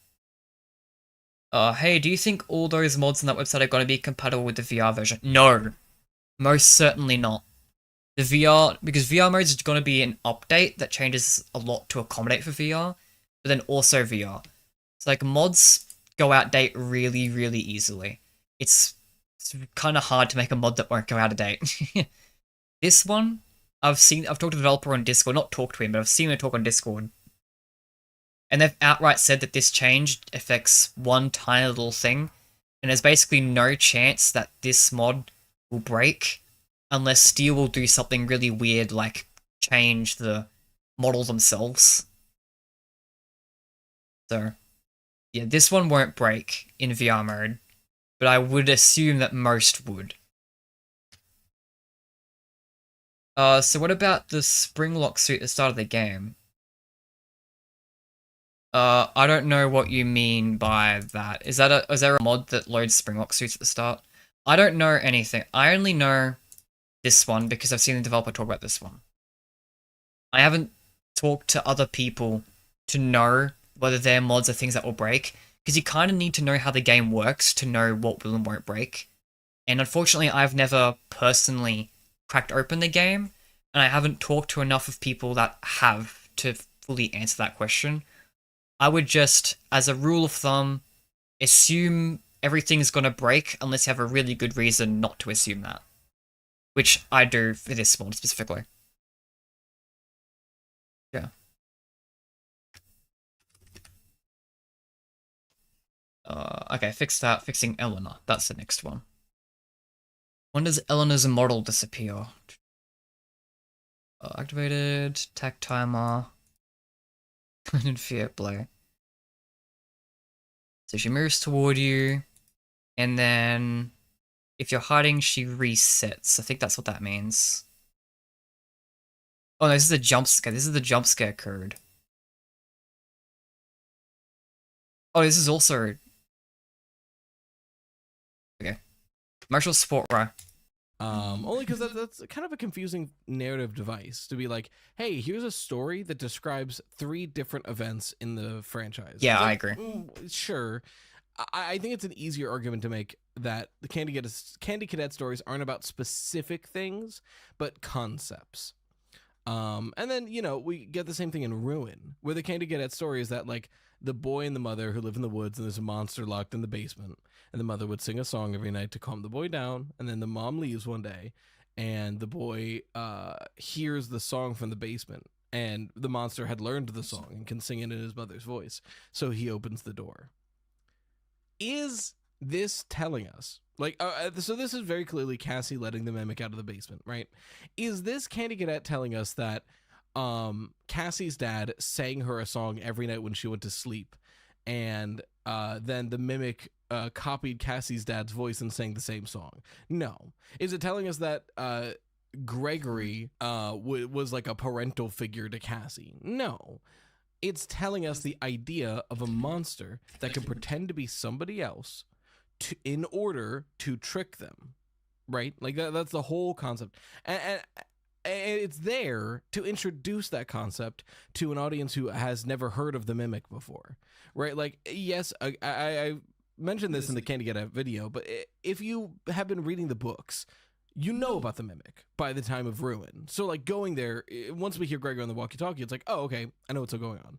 Hey, do you think all those mods on that website are going to be compatible with the VR version? No. Most certainly not. The VR, because VR mode is going to be an update that changes a lot to accommodate for VR, but then also VR. It's like mods go out date really, really easily. It's kind of hard to make a mod that won't go out of date. This one, I've talked to the developer on Discord, not talked to him, but I've seen him talk on Discord. And they've outright said that this change affects one tiny little thing, and there's basically no chance that this mod will break unless Steel will do something really weird like change the model themselves. So, yeah, this one won't break in VR mode, but I would assume that most would. So what about the spring lock suit at the start of the game? I don't know what you mean by that. Is there a mod that loads spring lock suits at the start? I don't know anything. I only know this one because I've seen the developer talk about this one. I haven't talked to other people to know whether their mods are things that will break, because you kind of need to know how the game works to know what will and won't break. And unfortunately, I've never personally cracked open the game, and I haven't talked to enough of people that have to fully answer that question. I would just, as a rule of thumb, assume everything's gonna break unless you have a really good reason not to assume that. Which I do for this mod specifically. Yeah. Okay, fix that. Fixing Eleanor. That's the next one. When does Eleanor's model disappear? Activated. Tack timer. And Fiat Blow. So she moves toward you, and then if you're hiding, she resets. I think that's what that means. Oh no, this is a jump scare. This is the jump scare code. Oh, this is also... Okay. Commercial Sport Row. Only because that's kind of a confusing narrative device to be like, hey, here's a story that describes 3 different events in the franchise. Yeah, like, I agree. Sure. I think it's an easier argument to make that the Candy Cadet stories aren't about specific things, but concepts. And then, you know, we get the same thing in Ruin, where the Candy Cadet story is that, like, the boy and the mother who live in the woods, and there's a monster locked in the basement, and the mother would sing a song every night to calm the boy down, and then the mom leaves one day, and the boy hears the song from the basement, and the monster had learned the song and can sing it in his mother's voice, so he opens the door. Is this telling us, like, so this is very clearly Cassie letting the mimic out of the basement, right? Is this Candy Cadet telling us that Cassie's dad sang her a song every night when she went to sleep, and then the mimic copied Cassie's dad's voice and sang the same song? No. Is it telling us that Gregory was like a parental figure to Cassie? No. It's telling us the idea of a monster that can pretend to be somebody else in order to trick them, right? Like that's the whole concept. And it's there to introduce that concept to an audience who has never heard of the mimic before, right? Like, yes, I mentioned this in the Candy Cadet video, but if you have been reading the books, you know about the mimic by the time of Ruin. So, like, going there, once we hear Gregor on the walkie-talkie, it's like, oh, okay, I know what's going on.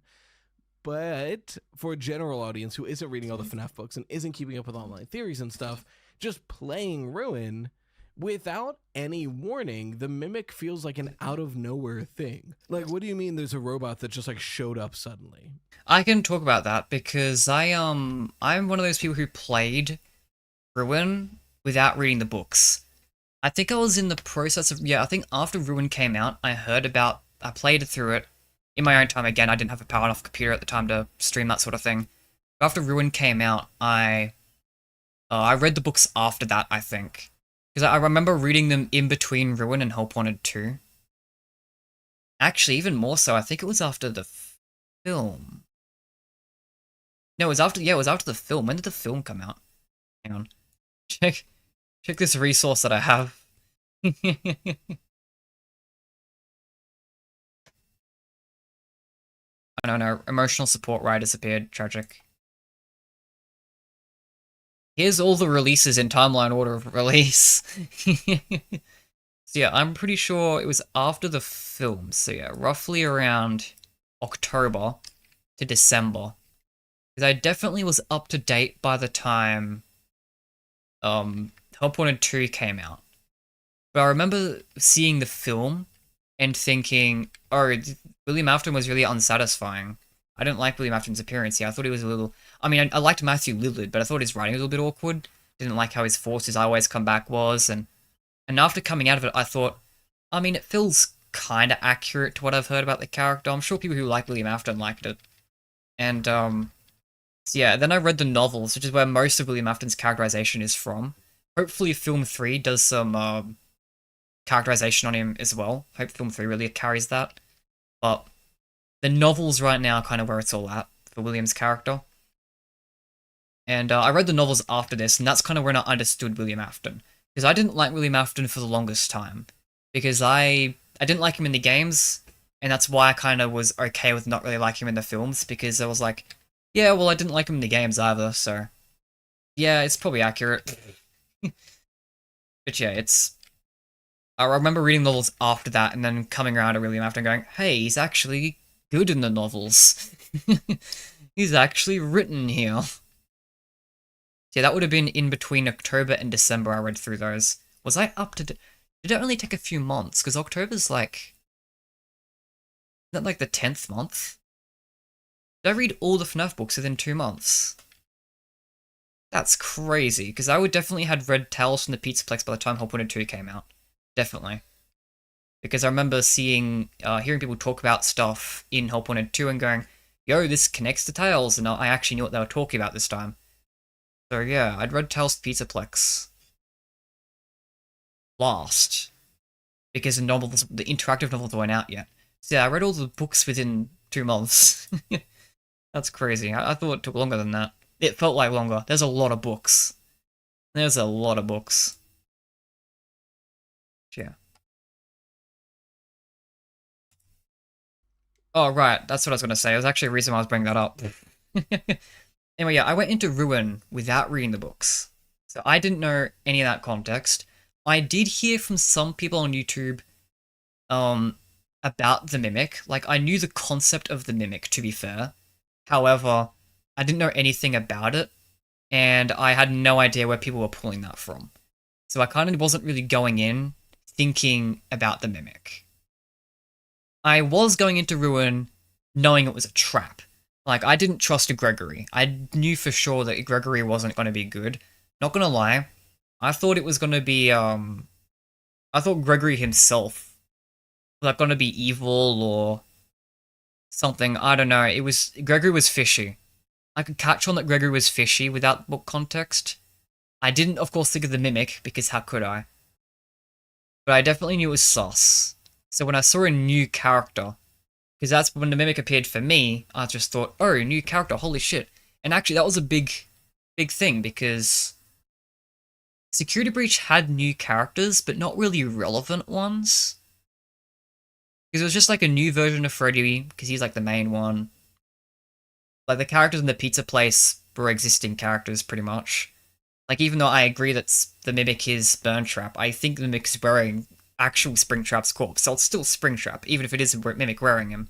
But for a general audience who isn't reading all the FNaF books and isn't keeping up with online theories and stuff, just playing Ruin without any warning, the mimic feels like an out-of-nowhere thing. Like, what do you mean there's a robot that just, like, showed up suddenly? I can talk about that because I'm one of those people who played Ruin without reading the books. I think I was in the process of, I think after Ruin came out, I heard about I played through it in my own time. Again, I didn't have a powered off computer at the time to stream that sort of thing. After Ruin came out, I read the books after that, I think. Because I remember reading them in between Ruin and Help Wanted 2. Actually, even more so, I think it was after the film. No, it was after the film. When did the film come out? Hang on. Check this resource that I have. I don't know, emotional support right disappeared. Tragic. Here's all the releases in timeline order of release. So yeah, I'm pretty sure it was after the film. So yeah, roughly around October to December. Because I definitely was up to date by the time Help Wanted 2 came out. But I remember seeing the film and thinking, oh, William Afton was really unsatisfying. I didn't like William Afton's appearance here. I thought he was a little... I mean, I liked Matthew Lillard, but I thought his writing was a little bit awkward. Didn't like how his forces always come back was, and after coming out of it, I thought, I mean, it feels kind of accurate to what I've heard about the character. I'm sure people who like William Afton liked it. And, so yeah, then I read the novels, which is where most of William Afton's characterization is from. Hopefully Film 3 does some, characterization on him as well. Hope Film 3 really carries that. But the novels right now are kind of where it's all at for William's character. And I read the novels after this, and that's kind of when I understood William Afton. Because I didn't like William Afton for the longest time. Because I didn't like him in the games, and that's why I kind of was okay with not really liking him in the films, because I was like, yeah, well, I didn't like him in the games either, so... yeah, it's probably accurate. But yeah, it's... I remember reading novels after that, and then coming around to William Afton going, hey, he's actually good in the novels. He's actually written here. Yeah, that would have been in between October and December I read through those. Was I up to... Did it only take a few months? Because October's like... Isn't that like the 10th month? Did I read all the FNaF books within 2 months? That's crazy, because I would definitely had read Tales from the Pizzaplex by the time Help Wanted 2 came out. Definitely. Because I remember seeing, hearing people talk about stuff in Help Wanted 2 and going, yo, this connects to Tales, and I actually knew what they were talking about this time. So yeah, I'd read Tales Pizzaplex last, because the interactive novels weren't out yet. So yeah, I read all the books within 2 months. That's crazy. I thought it took longer than that. It felt like longer. There's a lot of books. There's a lot of books. Yeah. Oh, right. That's what I was going to say. There's actually a reason why I was bringing that up. Anyway, yeah, I went into Ruin without reading the books. So I didn't know any of that context. I did hear from some people on YouTube about the Mimic. Like, I knew the concept of the Mimic, to be fair. However, I didn't know anything about it, and I had no idea where people were pulling that from. So I kind of wasn't really going in thinking about the Mimic. I was going into Ruin knowing it was a trap. Like, I didn't trust Gregory. I knew for sure that Gregory wasn't going to be good. Not gonna lie, I thought it was going to be, I thought Gregory himself was like, going to be evil or something. I don't know. Gregory was fishy. I could catch on that Gregory was fishy without book context. I didn't, of course, think of the Mimic, because how could I? But I definitely knew it was sus. So when I saw a new character, because that's when the Mimic appeared for me, I just thought, oh, new character, holy shit. And actually, that was a big thing, because Security Breach had new characters, but not really relevant ones. Because it was just like a new version of Freddy, because he's like the main one. Like, the characters in the pizza place were existing characters, pretty much. Like, even though I agree that the Mimic is Burntrap, I think the Mimic's wearing actual Springtrap's corpse, so it's still Springtrap, even if it is Mimic wearing him.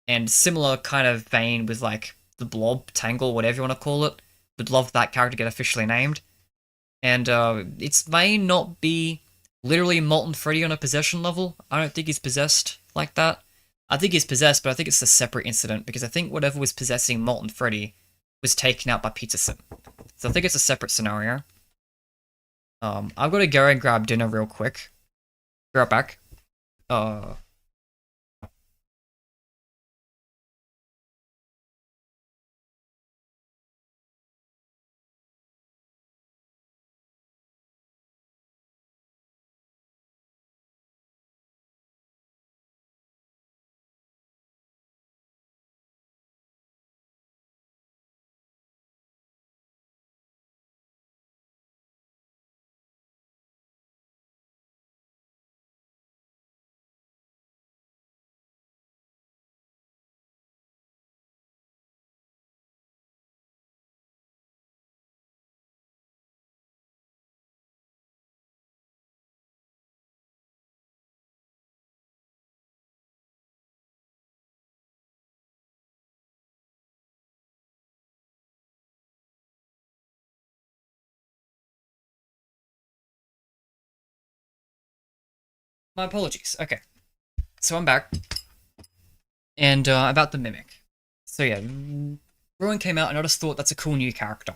And similar kind of vein with, like, the Blob, Tangle, whatever you want to call it. Would love that character to get officially named. And, it may not be literally Molten Freddy on a possession level. I don't think he's possessed like that. I think he's possessed, but I think it's a separate incident, because I think whatever was possessing Molten Freddy was taken out by Pizza Sim. So I think it's a separate scenario. I've got to go and grab dinner real quick. Be right back. My apologies. Okay. So I'm back. And about the Mimic. So yeah, Ruin came out and I just thought that's a cool new character.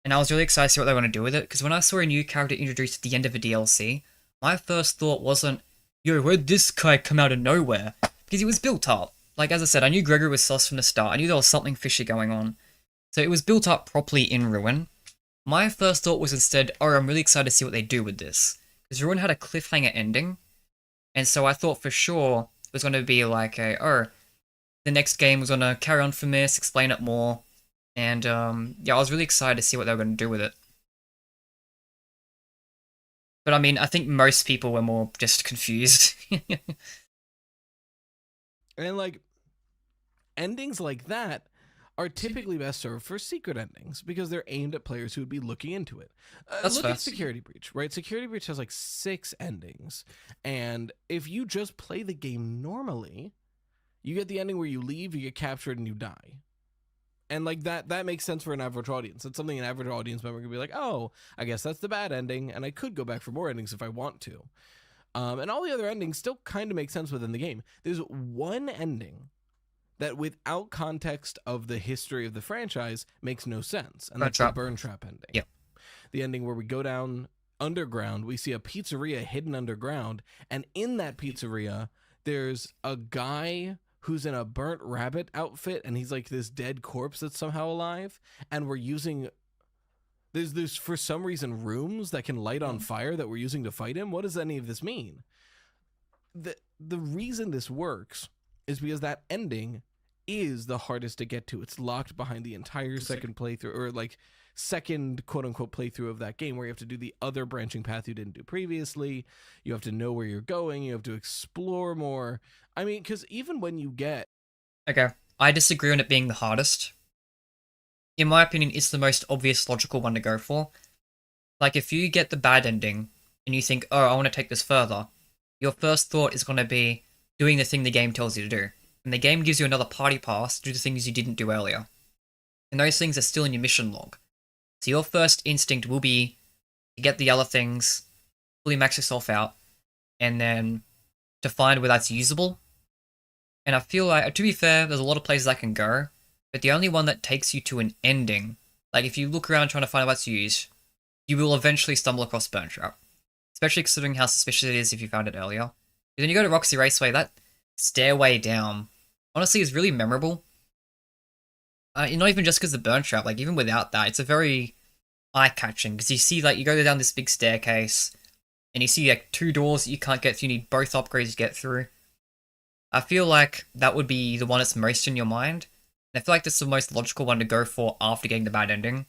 And I was really excited to see what they want to do with it, because when I saw a new character introduced at the end of a DLC, my first thought wasn't, yo, where'd this guy come out of nowhere? Because he was built up. Like, as I said, I knew Gregory was sus from the start. I knew there was something fishy going on. So it was built up properly in Ruin. My first thought was instead, oh, I'm really excited to see what they do with this. Because Ruin had a cliffhanger ending. And so I thought for sure it was going to be like the next game was going to carry on from this, explain it more. And, yeah, I was really excited to see what they were going to do with it. But, I mean, I think most people were more just confused. And, like, endings like that are typically best served for secret endings, because they're aimed at players who would be looking into it. Look at Security Breach, right? Security Breach has, like, 6 endings. And if you just play the game normally, you get the ending where you leave, you get captured, and you die. And like that makes sense for an average audience. It's something an average audience member could be like, oh, I guess that's the bad ending, and I could go back for more endings if I want to. And all the other endings still kind of make sense within the game. There's one ending that, without context of the history of the franchise, makes no sense, and that's the Burn Trap ending. Yep. The ending where we go down underground, we see a pizzeria hidden underground, and in that pizzeria, there's a guy who's in a burnt rabbit outfit, and he's like this dead corpse that's somehow alive, and we're using... There's for some reason rooms that can light on fire that we're using to fight him. What does any of this mean? The reason this works is because that ending is the hardest to get to. It's locked behind the entire second playthrough, or like second quote-unquote playthrough of that game, where you have to do the other branching path you didn't do previously. You have to know where you're going. You have to explore more. I mean, because even when you get... Okay, I disagree on it being the hardest. In my opinion, it's the most obvious logical one to go for. Like, if you get the bad ending, and you think, oh, I want to take this further, your first thought is going to be doing the thing the game tells you to do. And the game gives you another party pass to do the things you didn't do earlier. And those things are still in your mission log. So your first instinct will be to get the other things, fully max yourself out, and then to find where that's usable. And I feel like, to be fair, there's a lot of places I can go, but the only one that takes you to an ending, like if you look around trying to find what's used, you will eventually stumble across Burn Trap. Especially considering how suspicious it is if you found it earlier. Because when you go to Roxy Raceway, that stairway down, honestly, is really memorable. Not even just because of the Burn Trap, like even without that, it's a very eye-catching, because you see, like, you go down this big staircase, and you see, like, 2 doors that you can't get through, you need both upgrades to get through. I feel like that would be the one that's most in your mind, and I feel like that's the most logical one to go for after getting the bad ending.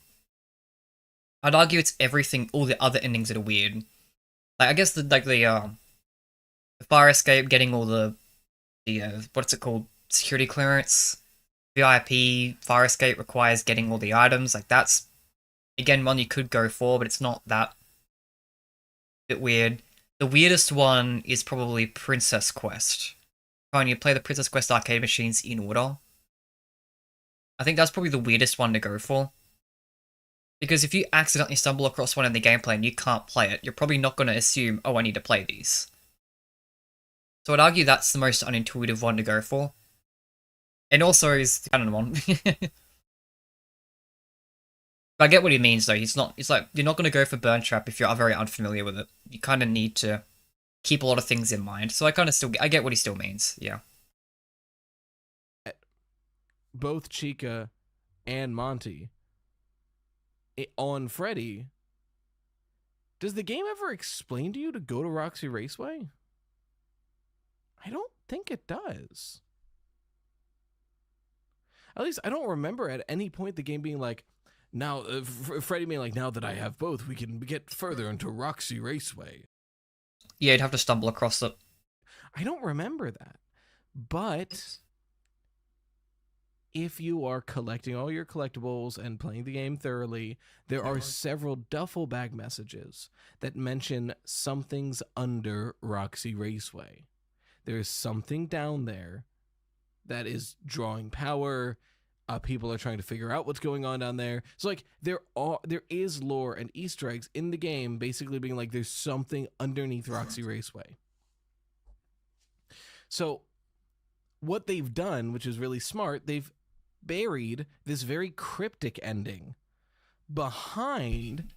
I'd argue it's everything, all the other endings that are weird. Like, I guess the fire escape, getting all the what's it called, security clearance, VIP fire escape requires getting all the items, like that's, again, one you could go for, but it's not that bit weird. The weirdest one is probably Princess Quest. When you play the Princess Quest arcade machines in order, I think that's probably the weirdest one to go for. Because if you accidentally stumble across one in the gameplay and you can't play it, you're probably not going to assume, oh, I need to play these. So I'd argue that's the most unintuitive one to go for. And also is the canon one. But I get what he means though. It's like, you're not going to go for Burn Trap if you're very unfamiliar with it. You kind of need to keep a lot of things in mind. So I get what he still means, yeah. Both Chica and Monty on Freddy, does the game ever explain to you to go to Roxy Raceway? I don't think it does. At least I don't remember at any point the game being like, now, Freddy being like, now that I have both, we can get further into Roxy Raceway. Yeah, you'd have to stumble across it. I don't remember that. But if you are collecting all your collectibles and playing the game thoroughly, there are several duffel bag messages that mention something's under Roxy Raceway. There's something down there that is drawing power. People are trying to figure out what's going on down there. So, like, there is lore and Easter eggs in the game, basically being like, there's something underneath Roxy Raceway. So what they've done, which is really smart, they've buried this very cryptic ending behind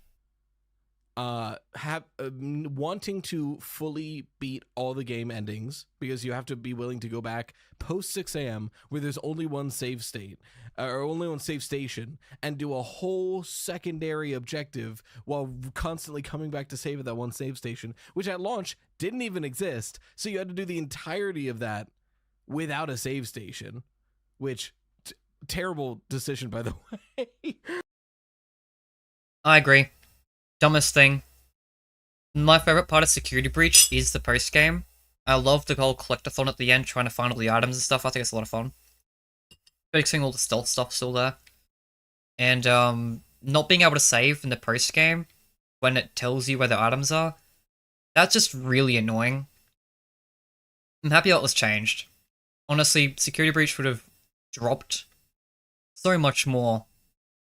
wanting to fully beat all the game endings, because you have to be willing to go back post 6 a.m. where there's only one save state or only one save station, and do a whole secondary objective while constantly coming back to save at that one save station, which at launch didn't even exist. So you had to do the entirety of that without a save station, which terrible decision, by the way. I agree. Dumbest thing. My favorite part of Security Breach is the post game. I love the whole collectathon at the end, trying to find all the items and stuff. I think it's a lot of fun. Fixing all the stealth stuff still there. And not being able to save in the post game when it tells you where the items are, that's just really annoying. I'm happy that was changed. Honestly, Security Breach would have dropped so much more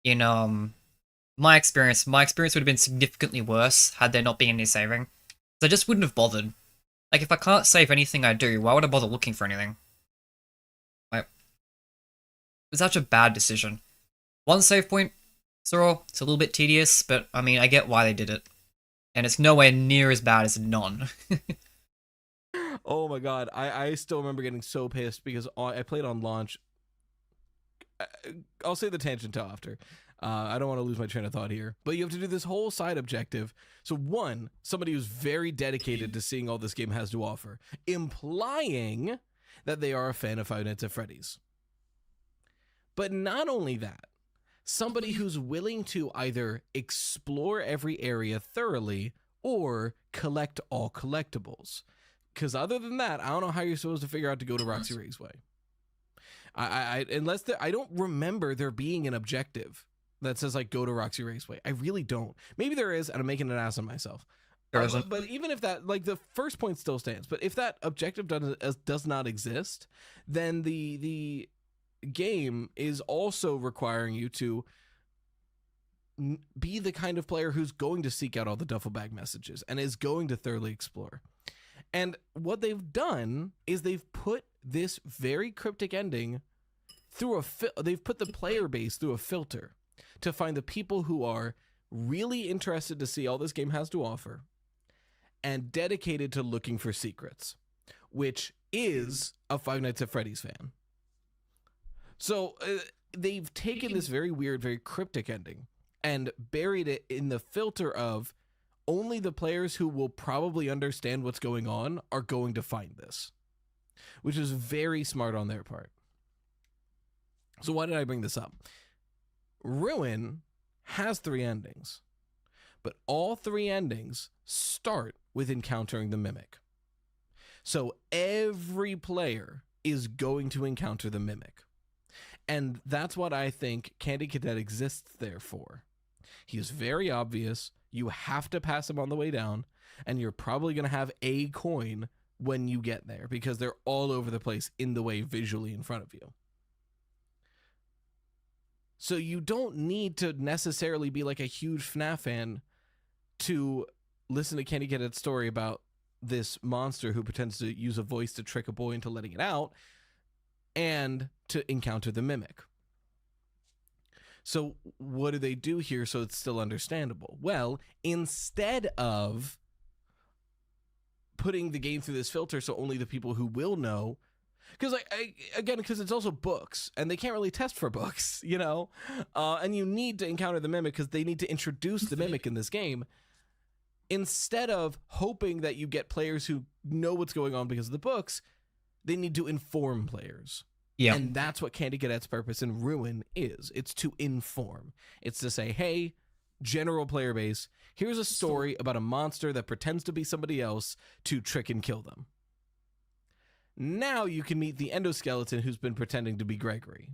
in my experience would have been significantly worse had there not been any saving. So I just wouldn't have bothered. Like, if I can't save anything I do, why would I bother looking for anything? Like, it's such a bad decision. One save point, sure, it's a little bit tedious, but I mean, I get why they did it. And it's nowhere near as bad as none. Oh my god, I still remember getting so pissed because I played on launch. I'll say the tangent till after. I don't want to lose my train of thought here. But you have to do this whole side objective. So one, somebody who's very dedicated to seeing all this game has to offer, implying that they are a fan of Five Nights at Freddy's. But not only that, somebody who's willing to either explore every area thoroughly or collect all collectibles. Because other than that, I don't know how you're supposed to figure out to go to Roxy Raceway. I don't remember there being an objective that says, like, go to Roxy Raceway. I really don't. Maybe there is, and I'm making an ass of myself. But even if that, like, the first point still stands. But if that objective does not exist, then the game is also requiring you to be the kind of player who's going to seek out all the duffel bag messages and is going to thoroughly explore. And what they've done is they've put this very cryptic ending through they've put the player base through a filter to find the people who are really interested to see all this game has to offer and dedicated to looking for secrets, which is a Five Nights at Freddy's fan. So they've taken this very weird, very cryptic ending and buried it in the filter of only the players who will probably understand what's going on are going to find this, which is very smart on their part. So why did I bring this up? Ruin has 3 endings, but all 3 endings start with encountering the Mimic. So every player is going to encounter the Mimic. And that's what I think Candy Cadet exists there for. He is very obvious. You have to pass him on the way down, and you're probably going to have a coin when you get there because they're all over the place in the way visually in front of you. So you don't need to necessarily be like a huge FNaF fan to listen to Candy Cadet's story about this monster who pretends to use a voice to trick a boy into letting it out and to encounter the Mimic. So what do they do here so it's still understandable? Well, instead of putting the game through this filter so only the people who will know, because because it's also books and they can't really test for books, you know, and you need to encounter the Mimic because they need to introduce the Mimic in this game. Instead of hoping that you get players who know what's going on because of the books, they need to inform players. Yeah. And that's what Candy Cadet's purpose in Ruin is. It's to inform. It's to say, hey, general player base, here's a story about a monster that pretends to be somebody else to trick and kill them. Now you can meet the endoskeleton who's been pretending to be Gregory.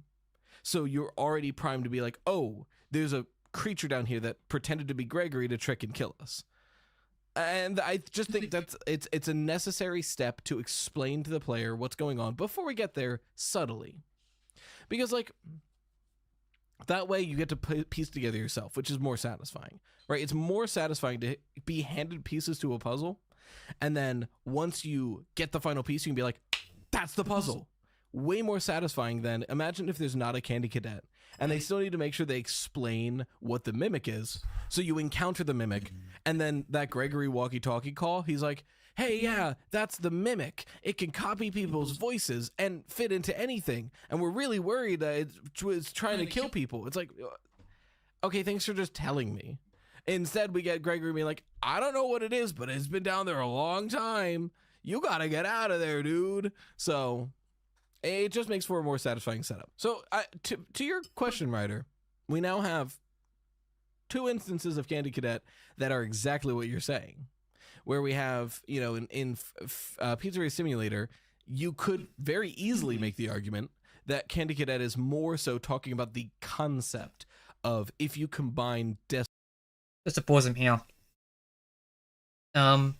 So you're already primed to be like, oh, there's a creature down here that pretended to be Gregory to trick and kill us. And I just think that's it's a necessary step to explain to the player what's going on before we get there subtly. Because, like, that way you get to piece together yourself, which is more satisfying, right? It's more satisfying to be handed pieces to a puzzle, and then once you get the final piece, you can be like, That's the puzzle. Way more satisfying than, imagine if there's not a Candy Cadet and they still need to make sure they explain what the mimic is. So you encounter the mimic, and then that Gregory walkie-talkie call, he's like, hey, yeah, that's the mimic. It can copy people's voices and fit into anything. And we're really worried that it's trying to kill people. It's like, okay, thanks for just telling me. Instead, we get Gregory being like, I don't know what it is, but it's been down there a long time. You gotta get out of there, dude. So it just makes for a more satisfying setup. So to your question, Ryder, we now have 2 instances of Candy Cadet that are exactly what you're saying. Where we have, you know, in Pizzeria Simulator, you could very easily make the argument that Candy Cadet is more so talking about the concept of if you combine Just to pause him here. I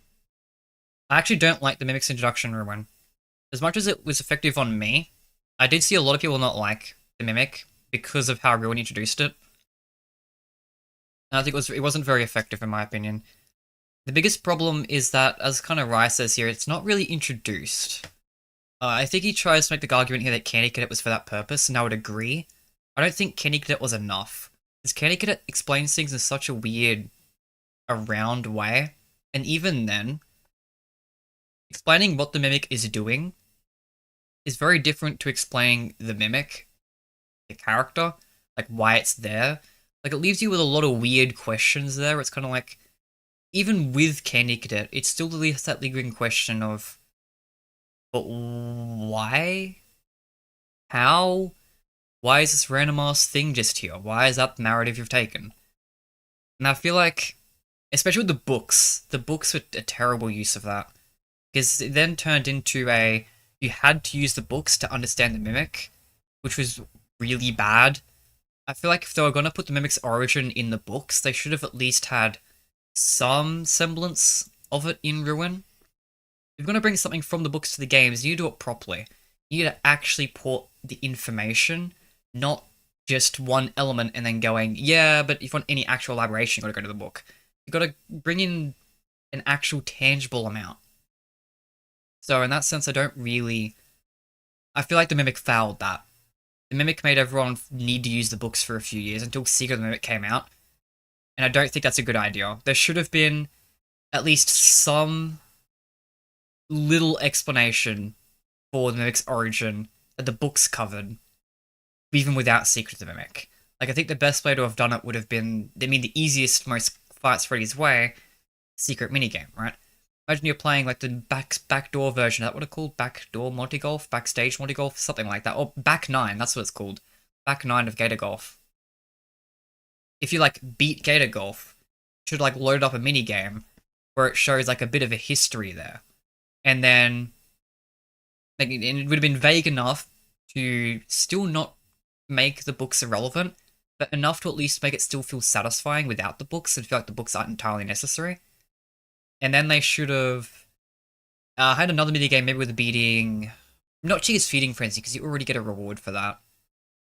actually don't like the Mimic's introduction ruin. As much as it was effective on me, I did see a lot of people not like the Mimic because of how Ruin introduced it. And I think it wasn't very effective in my opinion. The biggest problem is that, as kind of Rye says here, it's not really introduced. I think he tries to make the argument here that Candy Cadet was for that purpose, and I would agree. I don't think Candy Cadet was enough. Because Candy Cadet explains things in such a weird, around way, and even then, explaining what the Mimic is doing is very different to explaining the Mimic, the character, like why it's there. Like, it leaves you with a lot of weird questions there. It's kind of like, even with Candy Cadet, it still leaves that lingering question of, but why? How? Why is this random ass thing just here? Why is that the narrative you've taken? And I feel like, especially with the books were a terrible use of that. Because it then turned into you had to use the books to understand the Mimic, which was really bad. I feel like if they were going to put the Mimic's origin in the books, they should have at least had some semblance of it in Ruin. If you're going to bring something from the books to the games, you do it properly. You need to actually put the information, not just one element and then going, yeah, but if you want any actual elaboration, you've got to go to the book. You've got to bring in an actual tangible amount. So in that sense, I feel like the Mimic fouled that. The Mimic made everyone need to use the books for a few years until Secret of the Mimic came out. And I don't think that's a good idea. There should have been at least some little explanation for the Mimic's origin that the books covered, even without Secret of the Mimic. Like, I think the best way to have done it would have been, the easiest, most Fights Freddy's way, secret minigame, right? Imagine you're playing, like, the backdoor version. Is that what it's called? Backdoor Monty Golf? Backstage Monty Golf? Something like that. Or Back 9, that's what it's called. Back 9 of Gator Golf. If you, like, beat Gator Golf, you should, like, load up a minigame where it shows, like, a bit of a history there. And then, like, it would have been vague enough to still not make the books irrelevant, but enough to at least make it still feel satisfying without the books and feel like the books aren't entirely necessary. And then they should have had another minigame, maybe with beating, not Cheese Feeding Frenzy, because you already get a reward for that,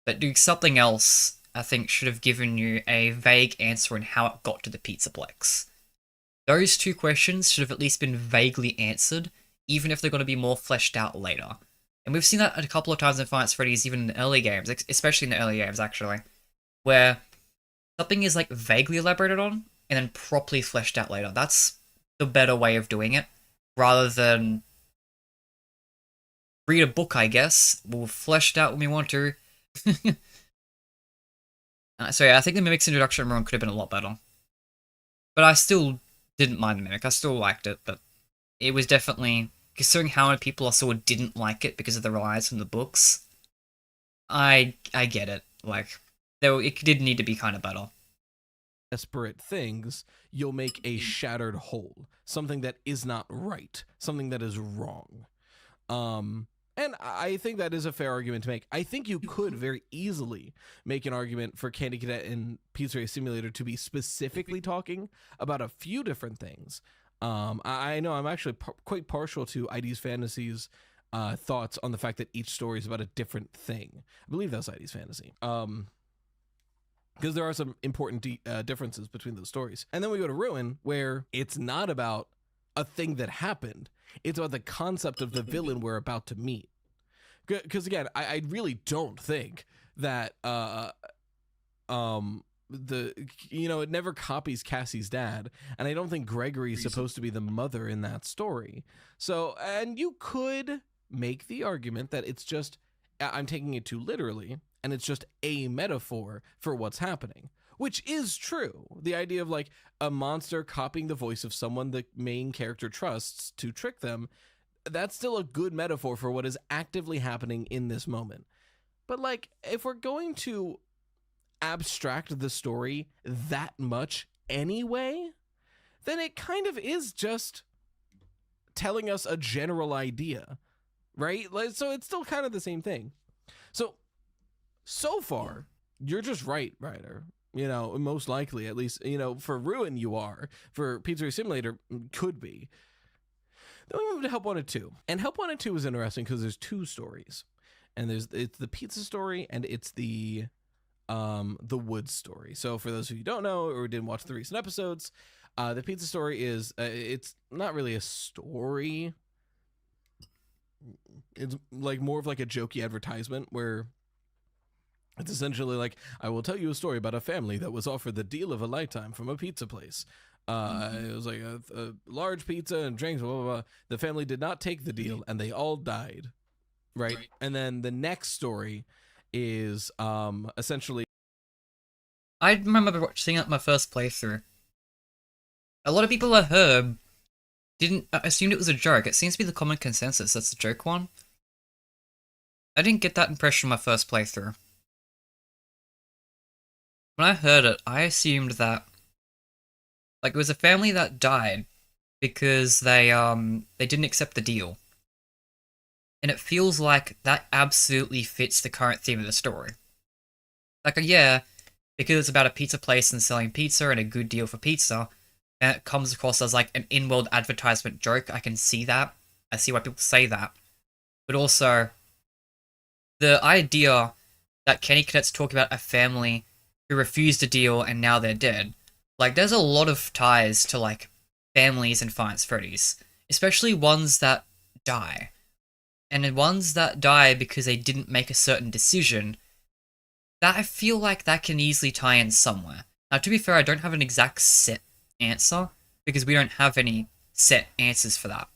but doing something else, I think, should have given you a vague answer on how it got to the Pizzaplex. Those 2 questions should have at least been vaguely answered, even if they're going to be more fleshed out later. And we've seen that a couple of times in Fights Freddy's, even in the early games, especially in the early games, actually, where something is, like, vaguely elaborated on, and then properly fleshed out later. That's the better way of doing it, rather than read a book, I guess. We'll flesh it out when we want to. So yeah, I think the Mimic's introduction run could have been a lot better. But I still didn't mind the Mimic. I still liked it, but it was definitely, considering how many people I saw didn't like it because of the reliance on the books, I get it. Like, it did need to be kind of better. Desperate things, you'll make a shattered whole, something that is not right, something that is wrong. And I think that is a fair argument to make. I think you could very easily make an argument for Candy Cadet and Pizzeria Simulator to be specifically talking about a few different things. I know I'm actually quite partial to ID's Fantasy's thoughts on the fact that each story is about a different thing. I believe that's ID's Fantasy. Because there are some important differences between those stories. And then we go to Ruin, where it's not about a thing that happened. It's about the concept of the villain we're about to meet. Because again, I really don't think that it never copies Cassie's dad, and I don't think Gregory's supposed to be the mother in that story. So, and you could make the argument that it's just, I'm taking it too literally, and it's just a metaphor for what's happening, which is true. The idea of like a monster copying the voice of someone the main character trusts to trick them, that's still a good metaphor for what is actively happening in this moment. But like, if we're going to abstract the story that much anyway, then it kind of is just telling us a general idea, right? Like, so it's still kind of the same thing. So far, you're just right, Ryder. Most likely, at least, for Ruin you are. For Pizzeria Simulator, could be. Then we move to Help Wanted 2. And Help Wanted 2 is interesting because there's two stories. And it's the pizza story and it's the woods story. So for those of you who don't know or didn't watch the recent episodes, the pizza story is it's not really a story. It's like more of like a jokey advertisement where it's essentially like, I will tell you a story about a family that was offered the deal of a lifetime from a pizza place. It was like a large pizza and drinks, blah, blah, blah. The family did not take the deal and they all died. Right. And then the next story is essentially, I remember watching it my first playthrough. A lot of people I heard assumed it was a joke. It seems to be the common consensus that's the joke one. I didn't get that impression my first playthrough. When I heard it, I assumed that like it was a family that died because they didn't accept the deal. And it feels like that absolutely fits the current theme of the story. Like, yeah, because it's about a pizza place and selling pizza and a good deal for pizza, and it comes across as like an in-world advertisement joke, I can see that. I see why people say that. But also, the idea that Kenny Cadet's talking about a family who refused a deal and now they're dead. Like, there's a lot of ties to, like, families in Five Nights at Freddy's. Especially ones that die. And the ones that die because they didn't make a certain decision, that I feel like that can easily tie in somewhere. Now, to be fair, I don't have an exact set answer, because we don't have any set answers for that.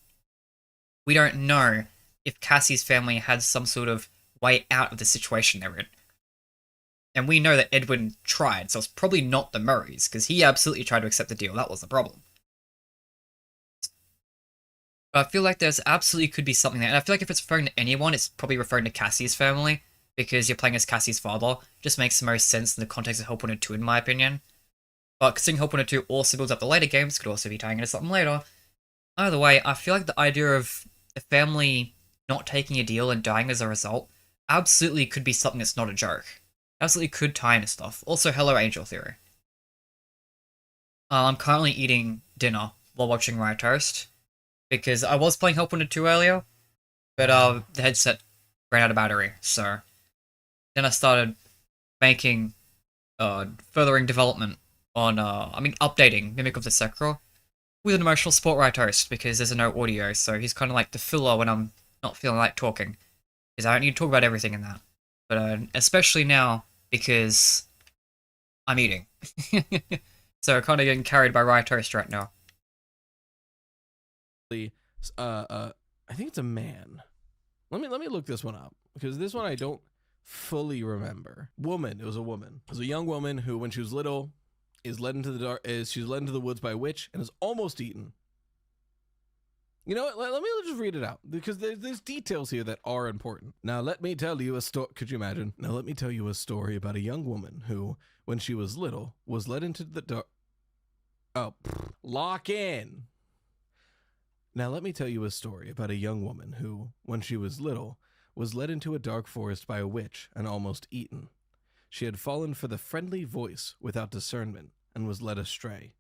We don't know if Cassie's family had some sort of way out of the situation they're in. And we know that Edwin tried, so it's probably not the Murrays, because he absolutely tried to accept the deal. That was the problem. But I feel like there's absolutely could be something there. And I feel like if it's referring to anyone, it's probably referring to Cassie's family, because you're playing as Cassie's father. Just makes the most sense in the context of Help Wanted 2, in my opinion. But considering Help Wanted 2 also builds up the later games, could also be tying into something later. Either way, I feel like the idea of a family not taking a deal and dying as a result absolutely could be something that's not a joke. Absolutely could tie into stuff. Also, hello Angel Theory. I'm currently eating dinner while watching Riot Toast, because I was playing Help Wanted 2 earlier, but the headset ran out of battery, so then I started making, furthering development on, updating Mimic of the Sekiro with an emotional support Riot Toast, because there's no audio, so he's kind of like the filler when I'm not feeling like talking, because I don't need to talk about everything in that. But especially now, because I'm eating. So kind of getting carried by Riot Toast right now. I think it's a man. Let me look this one up, because this one I don't fully remember. Woman. It was a woman. It was a young woman who, when she was little, is led into the dark. She was led into the woods by a witch and is almost eaten. You know what? Let me just read it out, because there's details here that are important. Now let me tell you a story. Could you imagine? Now let me tell you a story about a young woman who, when she was little, was led into the dark. Oh, lock in. Now let me tell you a story about a young woman who, when she was little, was led into a dark forest by a witch and almost eaten. She had fallen for the friendly voice without discernment and was led astray.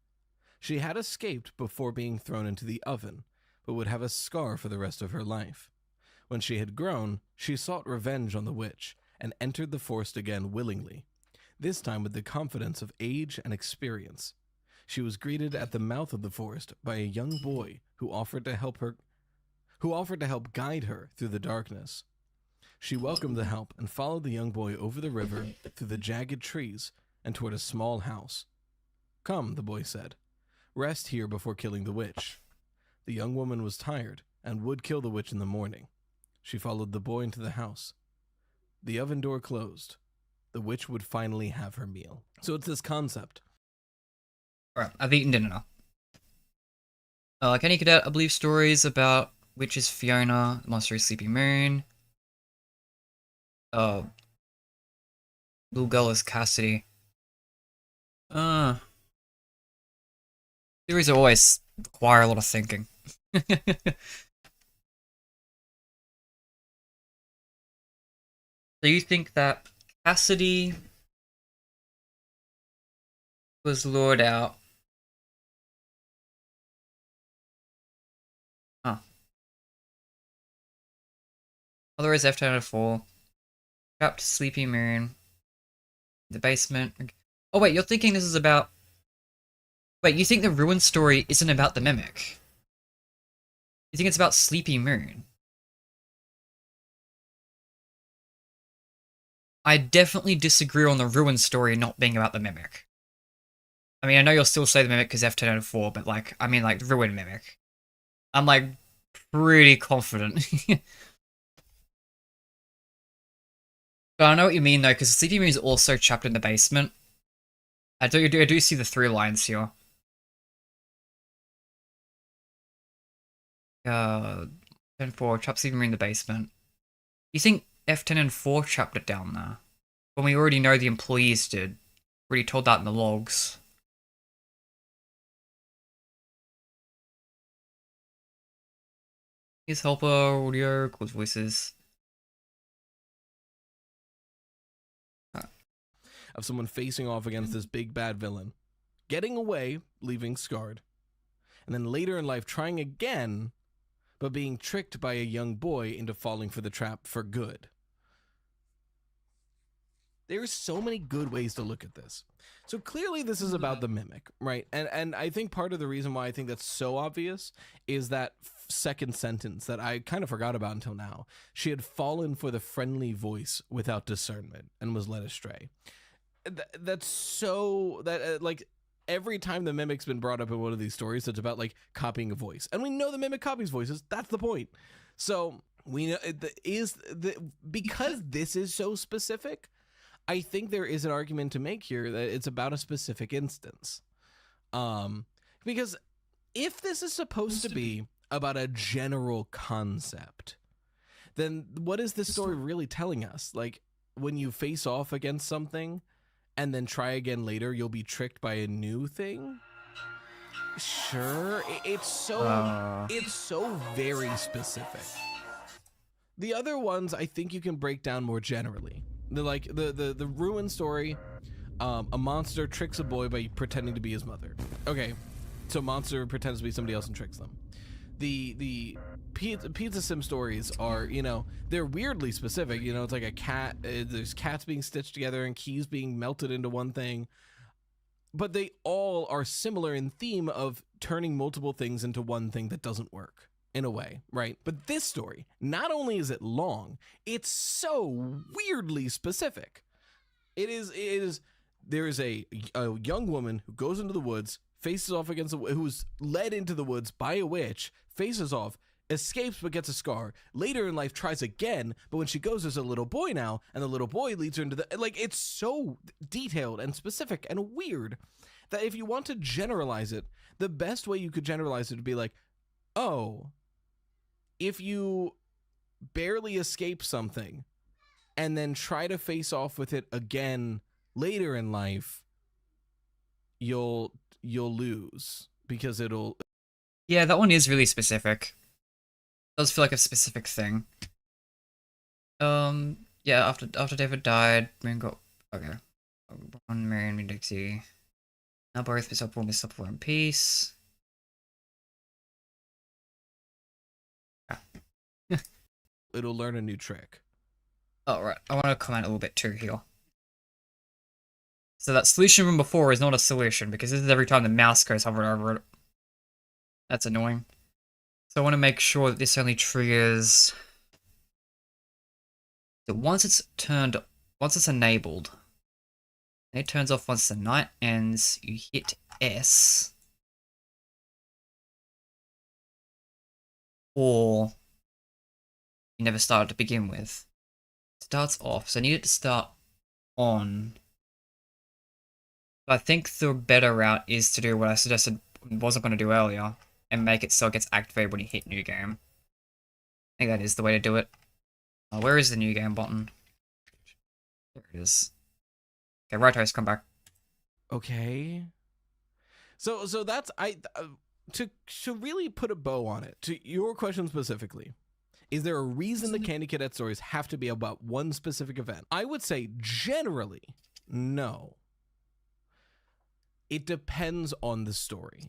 She had escaped before being thrown into the oven, but would have a scar for the rest of her life. When she had grown, she sought revenge on the witch and entered the forest again willingly, this time with the confidence of age and experience. She was greeted at the mouth of the forest by a young boy who offered to help guide her through the darkness. She welcomed the help and followed the young boy over the river, through the jagged trees, and toward a small house. "Come," the boy said. "Rest here before killing the witch." The young woman was tired and would kill the witch in the morning. She followed the boy into the house. The oven door closed. The witch would finally have her meal. So it's this concept. Alright, I've eaten dinner now. Kenny Cadet, I believe stories about witches Fiona, the monster is Sleeping Moon. Little girl is Cassidy. Theories always require a lot of thinking. So you think that Cassidy was lured out? Huh. Otherwise, F-1004. Trapped Sleepy Moon. The basement. Oh wait, you're thinking this is about... Wait, you think the Ruin story isn't about the Mimic? You think it's about Sleepy Moon? I definitely disagree on the Ruin story not being about the Mimic. I mean, I know you'll still say the Mimic because F-1004, but like, I mean like the Ruin Mimic. I'm like, pretty confident. But I know what you mean though, because Sleepy Moon is also trapped in the basement. I do see the through lines here. 10-4, trapped Sleepy Moon in the basement. You think F10 and 4 trapped it down there? When we already know the employees did. Already told that in the logs. His helper, audio, calls voices. Of someone facing off against this big bad villain, getting away, leaving scarred, and then later in life trying again, but being tricked by a young boy into falling for the trap for good. There's so many good ways to look at this. So clearly this is about the Mimic, right? And I think part of the reason why I think that's so obvious is that second sentence that I kind of forgot about until now. She had fallen for the friendly voice without discernment and was led astray. That's so that like every time the Mimic's been brought up in one of these stories, it's about like copying a voice, and we know the Mimic copies voices. That's the point. So we know because this is so specific. I think there is an argument to make here that it's about a specific instance. Because if this is supposed to be about a general concept, then what is this story really telling us? Like, when you face off against something and then try again later, you'll be tricked by a new thing? Sure, it's so very specific. The other ones I think you can break down more generally. The Ruin story, a monster tricks a boy by pretending to be his mother. Okay, so monster pretends to be somebody else and tricks them. The pizza sim stories are, you know, they're weirdly specific. You know, it's like a cat, there's cats being stitched together and keys being melted into one thing. But they all are similar in theme of turning multiple things into one thing that doesn't work. In a way, right? But this story, not only is it long, it's so weirdly specific. There is a young woman who goes into the woods, faces off against who's led into the woods by a witch, faces off, escapes but gets a scar. Later in life tries again, but when she goes, there's a little boy now, and the little boy leads her into the, like, it's so detailed and specific and weird that if you want to generalize it, the best way you could generalize it would be like, oh, if you barely escape something and then try to face off with it again later in life, you'll lose because it'll... Yeah, that one is really specific. It does feel like a specific thing. Yeah, after David died, Moon got... Okay. Marion and Dixie. Now both Miss Upward, Miss Upward in peace. It'll learn a new trick. Oh, right. I want to comment a little bit too here. So that solution from before is not a solution, because this is every time the mouse goes hovering over it. That's annoying. So I want to make sure that this only triggers So once it's enabled, and it turns off once the night ends, you hit S, or you never started to begin with. It starts off, so I need it to start on. But I think the better route is to do what I suggested wasn't going to do earlier, and make it so it gets activated when you hit new game. I think that is the way to do it. Where is the new game button? There it is. Okay, right host, come back. Okay. So that's to really put a bow on it, to your question specifically, is there a reason the Candy Cadet stories have to be about one specific event? I would say generally, no. It depends on the story.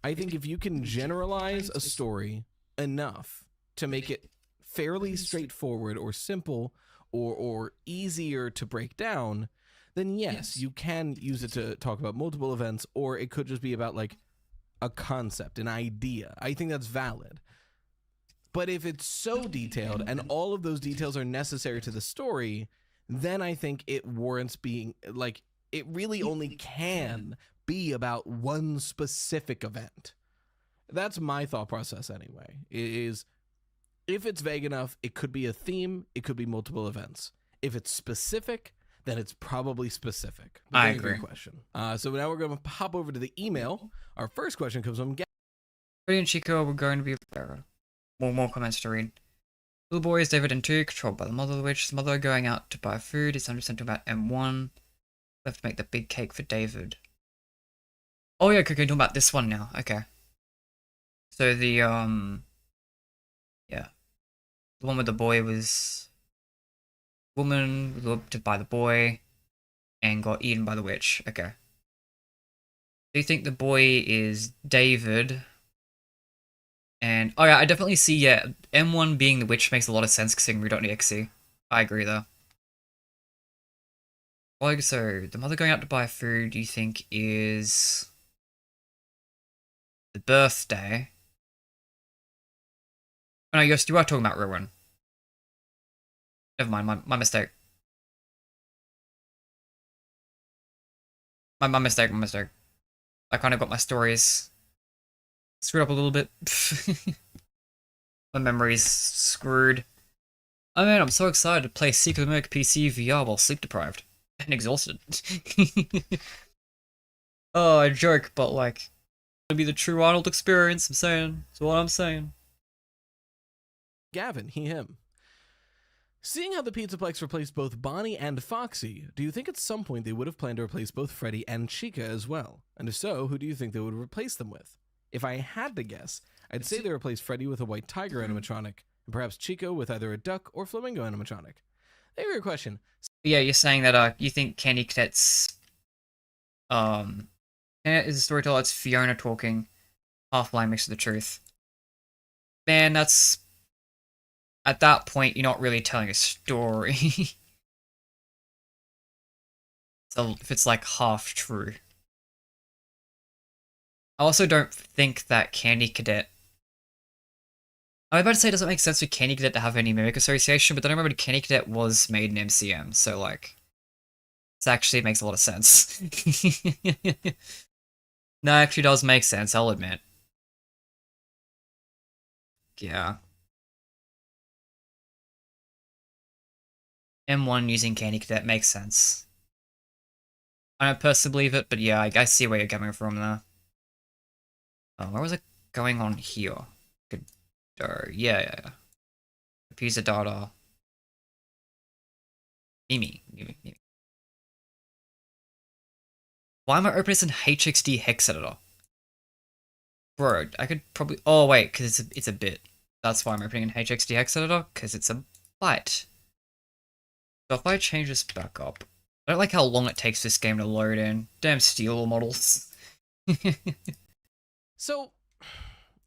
I think if you can generalize a story enough to make it fairly straightforward or simple or easier to break down, then yes, you can use it to talk about multiple events, or it could just be about like a concept, an idea. I think that's valid. But if it's so detailed and all of those details are necessary to the story, then I think it warrants being like, it really only can be about one specific event. That's my thought process anyway, is if it's vague enough, it could be a theme, it could be multiple events. If it's specific, then it's probably specific. I agree. Great question. So now we're going to hop over to the email. Our first question comes from Freddy and Chico were going to be better. More comments to read. Little boy is David and 2, controlled by the mother of the witch. The mother going out to buy food is 100% about M1. Left to make the big cake for David. Oh yeah, okay, talking about this one now. Okay. So the yeah, the one with the boy was woman adopted by the boy and got eaten by the witch. Okay. Do you think the boy is David? And oh yeah, I definitely see, yeah, M1 being the witch makes a lot of sense considering Root.exe. I agree though. Well, so the mother going out to buy food, do you think is the birthday? Oh no, yes, you are talking about Rowan. Never mind, my mistake. My mistake. I kind of got my stories screwed up a little bit. My memory's screwed. I mean, I'm so excited to play Secret America PCVR while sleep deprived and exhausted. Oh, I joke, but like, it's gonna be the true Arnold experience, I'm saying. That's what I'm saying. Gavin, he, him. Seeing how the Pizzaplex replaced both Bonnie and Foxy, do you think at some point they would have planned to replace both Freddy and Chica as well? And if so, who do you think they would replace them with? If I had to guess, I'd say they replaced Freddy with a white tiger animatronic, and perhaps Chico with either a duck or flamingo animatronic. Favorite question. Yeah, you're saying that you think Candy Cadet's is a storyteller, it's Fiona talking, half lie mixed with the truth. Man, that's, at that point, you're not really telling a story. So if it's like half true. I also don't think that Candy Cadet, I'm about to say it doesn't make sense for Candy Cadet to have any Mimic association, but then I remember Candy Cadet was made in MCM, so like, this actually makes a lot of sense. No, it actually does make sense, I'll admit. Yeah. M1 using Candy Cadet makes sense. I don't personally believe it, but yeah, I see where you're coming from there. Oh, where was it going on here? Good. Yeah. Pizza data. Mimi. Why am I opening this in HXD hex editor? Bro, I could probably... Oh, wait, because it's a bit. That's why I'm opening in HXD hex editor, because it's a byte. So if I change this back up... I don't like how long it takes this game to load in. Damn steel models. So,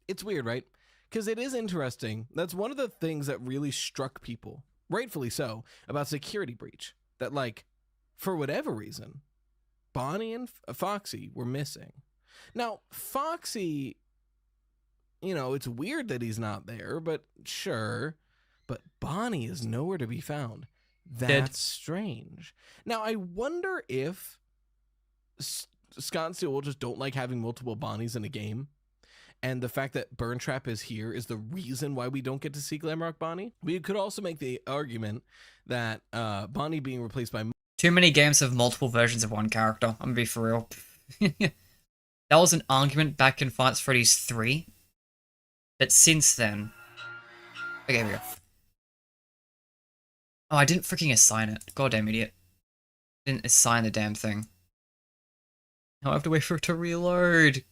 it's weird, right? Because it is interesting. That's one of the things that really struck people, rightfully so, about Security Breach. That, like, for whatever reason, Bonnie and Foxy were missing. Now, Foxy, you know, it's weird that he's not there, but sure. but Bonnie is nowhere to be found. That's Dead. strange. Now, I wonder if Scott and Steel just don't like having multiple Bonnies in a game. And the fact that Burn Trap is here is the reason why we don't get to see Glamrock Bonnie. We could also make the argument that Bonnie being replaced by... Too many games have multiple versions of one character. I'm gonna be for real. That was an argument back in Fights Freddy's 3. But since then... Okay, here we go. Oh, I didn't freaking assign it. Goddamn idiot. Didn't assign the damn thing. Now I have to wait for it to reload.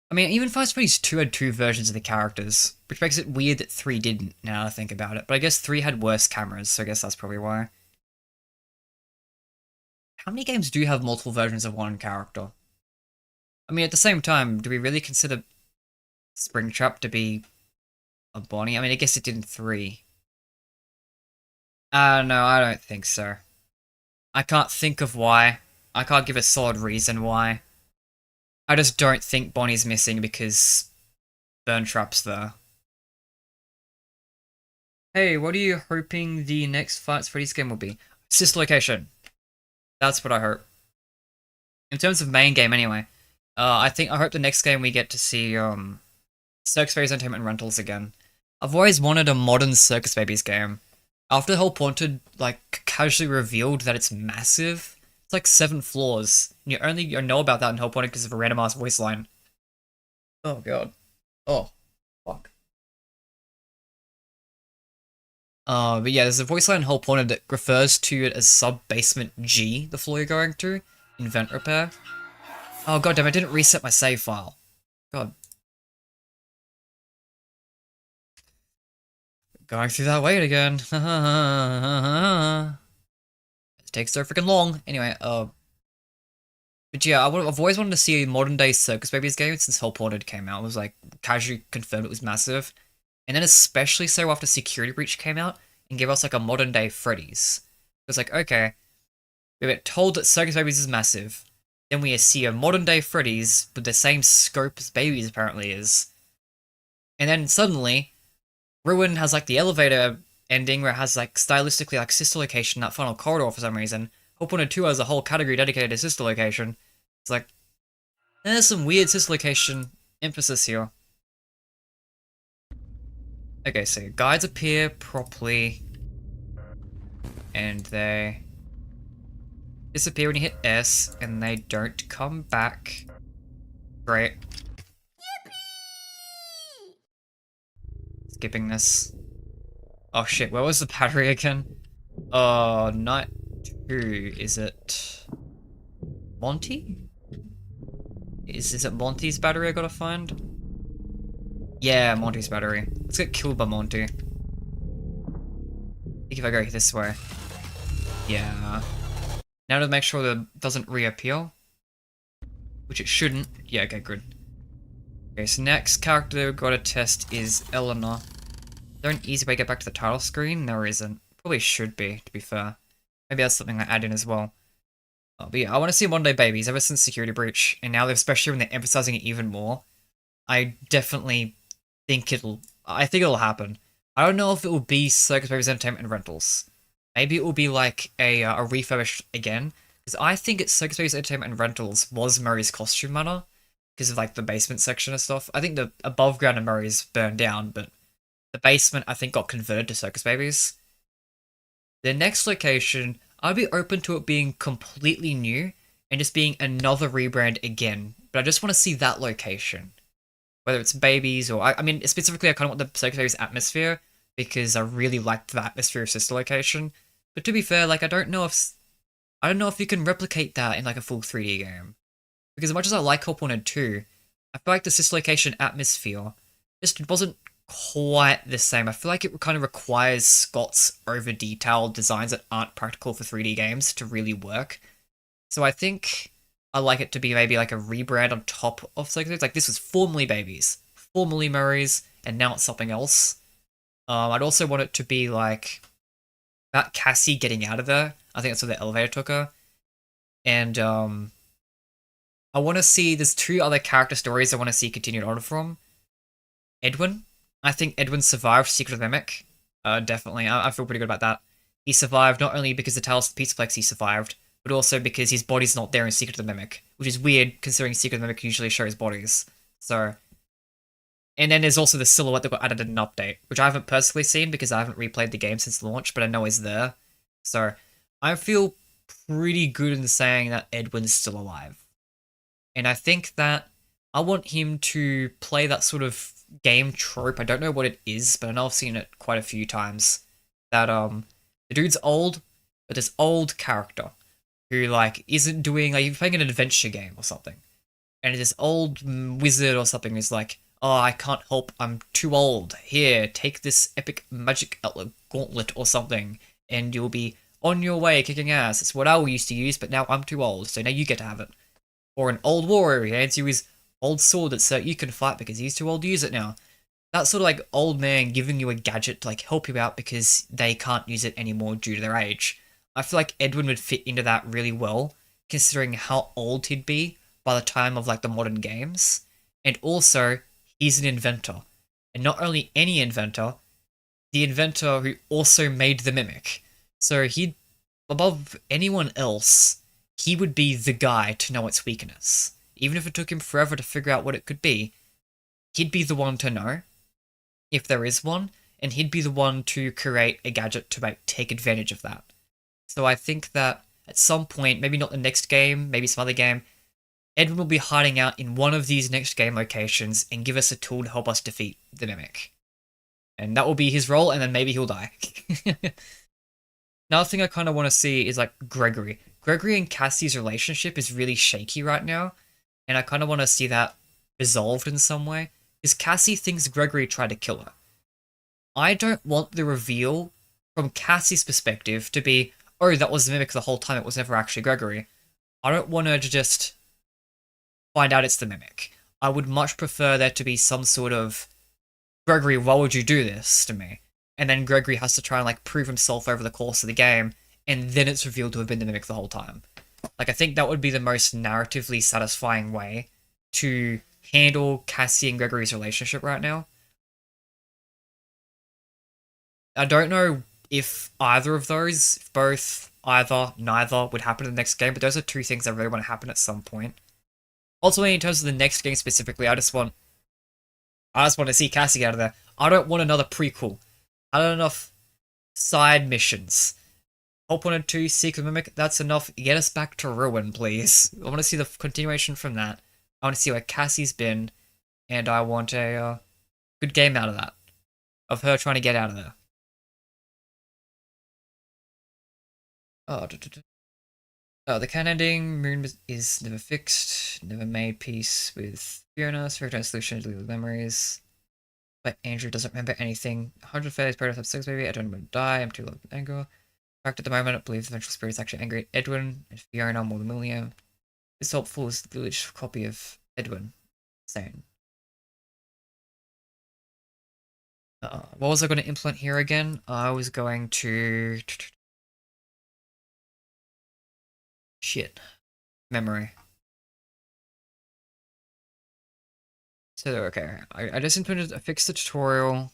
I mean, even Fights Freddy's 2 had 2 versions of the characters, which makes it weird that 3 didn't, now I think about it. But I guess 3 had worse cameras, so I guess that's probably why. How many games do have multiple versions of one character? I mean, at the same time, do we really consider Springtrap to be a Bonnie? I mean, I guess it did in 3. No, I don't think so. I can't think of why. I can't give a solid reason why. I just don't think Bonnie's missing because Burn Trap's there. Hey, what are you hoping the next Fights Freddy's game will be? Sister Location. That's what I hope. In terms of main game, anyway. I hope the next game we get to see, Circus Babies Entertainment and Rentals again. I've always wanted a modern Circus Babies game. After Help Wanted, like, casually revealed that it's massive, it's like 7 floors. And you only know about that in Help Wanted because of a random ass voice line. Oh god. Oh. Fuck. But yeah, there's a voice line in Help Wanted that refers to it as Sub-Basement G, the floor you're going to, in Vent Repair. Oh god damn, I didn't reset my save file. God. Going through that wait again. It takes so freaking long. Anyway, but yeah, I've always wanted to see a modern day Circus Babies game since Help Wanted came out. It was like casually confirmed it was massive. And then especially so after Security Breach came out and gave us like a modern day Freddy's. It was like, okay, we get told that Circus Babies is massive. Then we see a modern day Freddy's with the same scope as Babies apparently is. And then suddenly, Ruin has like the elevator ending where it has like stylistically like Sister Location, that final corridor for some reason. Hope Wanted 2 has a whole category dedicated to Sister Location. It's like, there's some weird Sister Location emphasis here. Okay, so guides appear properly. And they disappear when you hit S, and they don't come back. Great. Skipping this. Oh shit, where was the battery again? Oh, night 2, is it Monty? Is it Monty's battery I gotta find? Yeah, Monty's battery. Let's get killed by Monty. I think if I go this way. Yeah. Now to make sure that it doesn't reappear. Which it shouldn't. Yeah, okay, good. Okay, so next character we've got to test is Eleanor. Is there an easy way to get back to the title screen? There isn't. Probably should be, to be fair. Maybe that's something I add in as well. But yeah, I want to see Modern Day Babies ever since Security Breach, and now especially when they're emphasizing it even more. I definitely think I think it'll happen. I don't know if it will be Circus Babies Entertainment and Rentals. Maybe it will be like a refurbished again, because I think it's Circus Babies Entertainment and Rentals was Murray's costume manor, because of like the basement section and stuff. I think the above ground of Murray's burned down, but the basement I think got converted to Circus Babies. The next location, I'd be open to it being completely new and just being another rebrand again, but I just want to see that location. Whether it's Babies or, I mean, specifically I kind of want the Circus Babies atmosphere, because I really liked the atmosphere of Sister Location. But to be fair, like, I don't know if you can replicate that in like a full 3D game. Because as much as I like Help Wanted 2, I feel like the Sister Location atmosphere just wasn't quite the same. I feel like it kind of requires Scott's over-detailed designs that aren't practical for 3D games to really work. So I think I like it to be maybe like a rebrand on top of Circus Babies. Like, this was formerly Babies, formerly Murray's, and now it's something else. I'd also want it to be like about Cassie getting out of there. I think that's where the elevator took her. And I want to see, there's 2 other character stories I want to see continued on from. Edwin, I think Edwin survived Secret of the Mimic. Definitely. I feel pretty good about that. He survived not only because the Tales of the Pizzaplex he survived, but also because his body's not there in Secret of the Mimic, which is weird considering Secret of the Mimic usually shows bodies. So, and then there's also the silhouette that got added in an update, which I haven't personally seen because I haven't replayed the game since launch, but I know is there. So, I feel pretty good in saying that Edwin's still alive. And I think that I want him to play that sort of game trope. I don't know what it is, but I know I've seen it quite a few times. That the dude's old, but this old character who like isn't doing like you're playing an adventure game or something, and this old wizard or something is like, oh, I can't help, I'm too old. Here, take this epic magic gauntlet or something, and you'll be on your way kicking ass. It's what I used to use, but now I'm too old, so now you get to have it. Or an old warrior, he hands you his old sword that so you can fight because he's too old to use it now. That sort of like old man giving you a gadget to like help you out because they can't use it anymore due to their age. I feel like Edwin would fit into that really well, considering how old he'd be by the time of like the modern games. And also, he's an inventor. And not only any inventor, the inventor who also made the Mimic. So he'd, above anyone else, he would be the guy to know its weakness. Even if it took him forever to figure out what it could be, he'd be the one to know, if there is one, and he'd be the one to create a gadget to take advantage of that. So I think that at some point, maybe not the next game, maybe some other game, Edwin will be hiding out in one of these next game locations and give us a tool to help us defeat the Mimic. And that will be his role, and then maybe he'll die. Another thing I kind of want to see is like Gregory. Gregory and Cassie's relationship is really shaky right now, and I kind of want to see that resolved in some way. Because Cassie thinks Gregory tried to kill her. I don't want the reveal from Cassie's perspective to be, oh, that was the Mimic the whole time, it was never actually Gregory. I don't want her to just find out it's the Mimic. I would much prefer there to be some sort of, Gregory, why would you do this to me? And then Gregory has to try and like prove himself over the course of the game, and then it's revealed to have been the Mimic the whole time. Like, I think that would be the most narratively satisfying way to handle Cassie and Gregory's relationship right now. I don't know if either of those, if both, either, neither would happen in the next game, but those are two things I really want to happen at some point. Ultimately, in terms of the next game specifically, I just want to see Cassie out of there. I don't want another prequel. I don't want enough side missions. Hope 1 and 2, Secret Mimic, that's enough. Get us back to Ruin, please. I want to see the continuation from that. I want to see where Cassie's been, and I want a good game out of that. Of her trying to get out of there. The canon ending, Moon is never fixed, never made peace with Fiona, Spiritual Solution, deleted memories. But Andrew doesn't remember anything. 100 failures, Paradise of 6, maybe. I don't want to die, I'm too low with anger. In fact, at the moment, I believe the Vengeful Spirit is actually angry at Edwin and Fiona more than William. This helpful is the village copy of Edwin. Sane. What was I going to implement here again? I was going to... Shit. Memory. So, okay. I just implemented a fix the tutorial.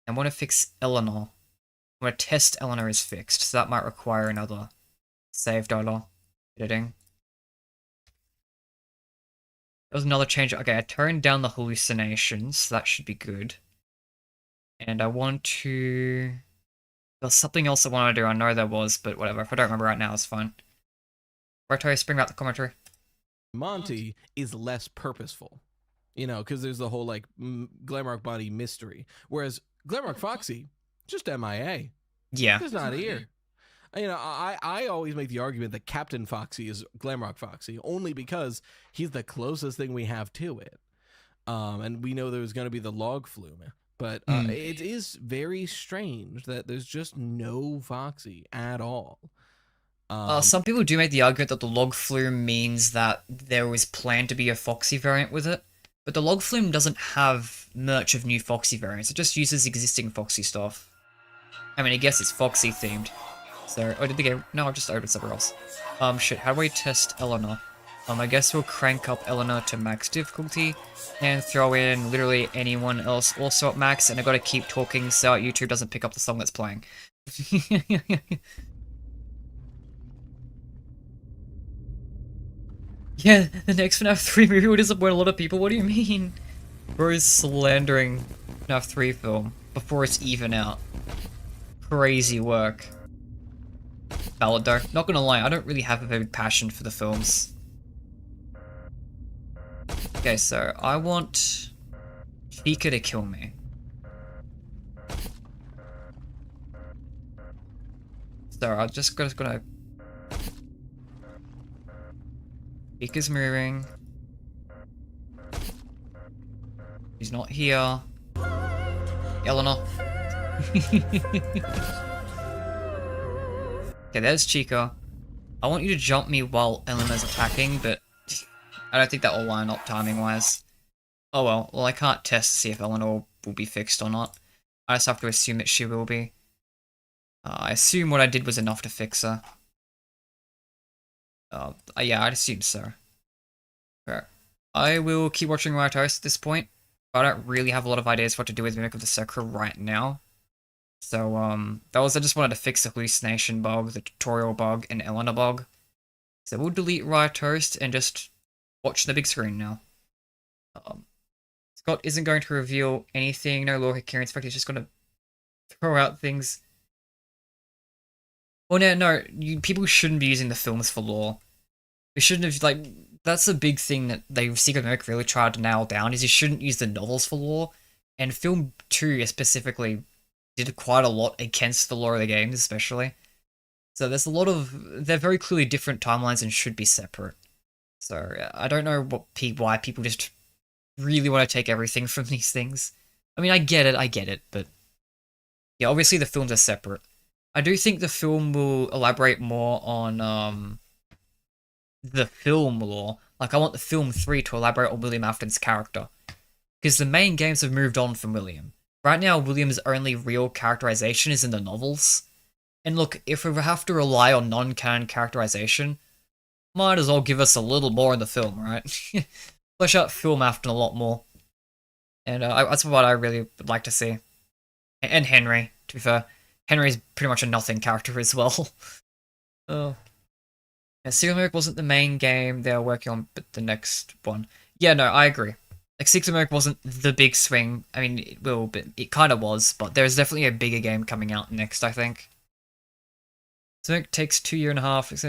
I want to fix Eleanor. I want to test Eleanor is fixed, so that might require another save data editing. There was another change. Okay, I turned down the hallucinations, so that should be good. And I want to... There's something else I want to do. I know there was, but whatever. If I don't remember right now, it's fine. Right, spring out the commentary. Monty is less purposeful, you know, because there's the whole like Glamrock Bonnie mystery, whereas Glamrock Foxy just MIA. Yeah, he's not here. You know, I always make the argument that Captain Foxy is Glamrock Foxy only because he's the closest thing we have to it, and we know there's going to be the log flume. But it is very strange that there's just no Foxy at all. Some people do make the argument that the log flume means that there was planned to be a Foxy variant with it, but the log flume doesn't have much of new Foxy variants. It just uses existing Foxy stuff. I mean, I guess it's Foxy themed. So, oh, did the game? No, I just opened somewhere else. Shit, how do I test Eleanor? I guess we'll crank up Eleanor to max difficulty and throw in literally anyone else also at max, and I gotta keep talking so YouTube doesn't pick up the song that's playing. Yeah, the next FNaF 3 movie will disappoint a lot of people. What do you mean? Bro's slandering FNaF 3 film before it's even out. Crazy work. Valid though. Not gonna lie, I don't really have a very big passion for the films. Okay, so I want Chica to kill me. So I'm just gonna... Chica's moving. He's not here. Eleanor. Okay, there's Chica. I want you to jump me while Eleanor's attacking, but I don't think that will line up timing-wise. Oh well, I can't test to see if Eleanor will be fixed or not. I just have to assume that she will be. I assume what I did was enough to fix her. Yeah, I'd assume so. Okay. I will keep watching Riot Host at this point. I don't really have a lot of ideas for what to do with Mimic of the Sakura right now. So, I just wanted to fix the hallucination bug, the tutorial bug, and Eleanor bug. So we'll delete Riot Host and just watch the big screen now. Scott isn't going to reveal anything, no lore here. In fact, he's just going to throw out things. Oh no, people shouldn't be using the films for lore. We shouldn't have, like, that's a big thing that Secret Mimic really tried to nail down, is you shouldn't use the novels for lore. And film 2 specifically did quite a lot against the lore of the games, especially. So there's a lot of... They're very clearly different timelines and should be separate. So I don't know why people just really want to take everything from these things. I mean, I get it, but... Yeah, obviously the films are separate. I do think the film will elaborate more on, the film lore. Like, I want the film 3 to elaborate on William Afton's character. Because the main games have moved on from William. Right now, William's only real characterization is in the novels. And look, if we have to rely on non-canon characterization, might as well give us a little more in the film, right? Flesh out film Afton a lot more. And that's what I really would like to see. And Henry, to be fair. Henry's pretty much a nothing character as well. Oh. Yeah, Secret Mimic wasn't the main game they were working on, but the next one. Yeah, no, I agree. Like, Secret Mimic wasn't the big swing. I mean, it will, but it kind of was. But there's definitely a bigger game coming out next, I think. Mimic takes 2.5 years.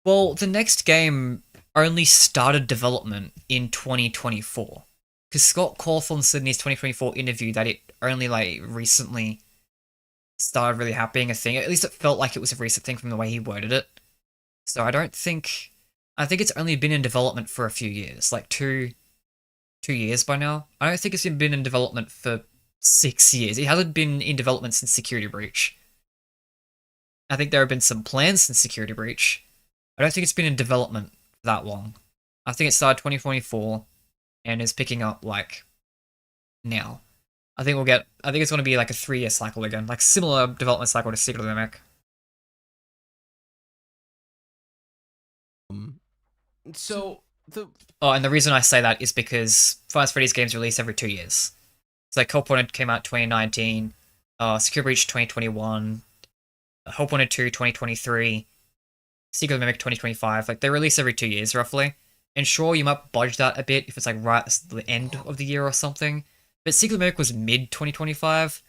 Well, the next game only started development in 2024. Because Scott Cawthon said in his 2024 interview that it only, like, recently started really being a thing. At least it felt like it was a recent thing from the way he worded it. So I think it's only been in development for a few years. Like, 2 years by now. I don't think it's been in development for 6 years. It hasn't been in development since Security Breach. I think there have been some plans since Security Breach. I don't think it's been in development that long. I think it started 2024 and is picking up, like, now. I think it's going to be like a 3-year cycle again, like similar development cycle to Secret of the Mimic. Oh, and the reason I say that is because Five Freddy's games release every 2 years. So like Hellpointed came out 2019, Secure Breach 2021, Hellpointed 2 2023, Secret of the Mimic 2025. Like, they release every 2 years roughly. And sure, you might budge that a bit if it's like right at the end of the year or something. But Secret of the Mimic was mid-2025,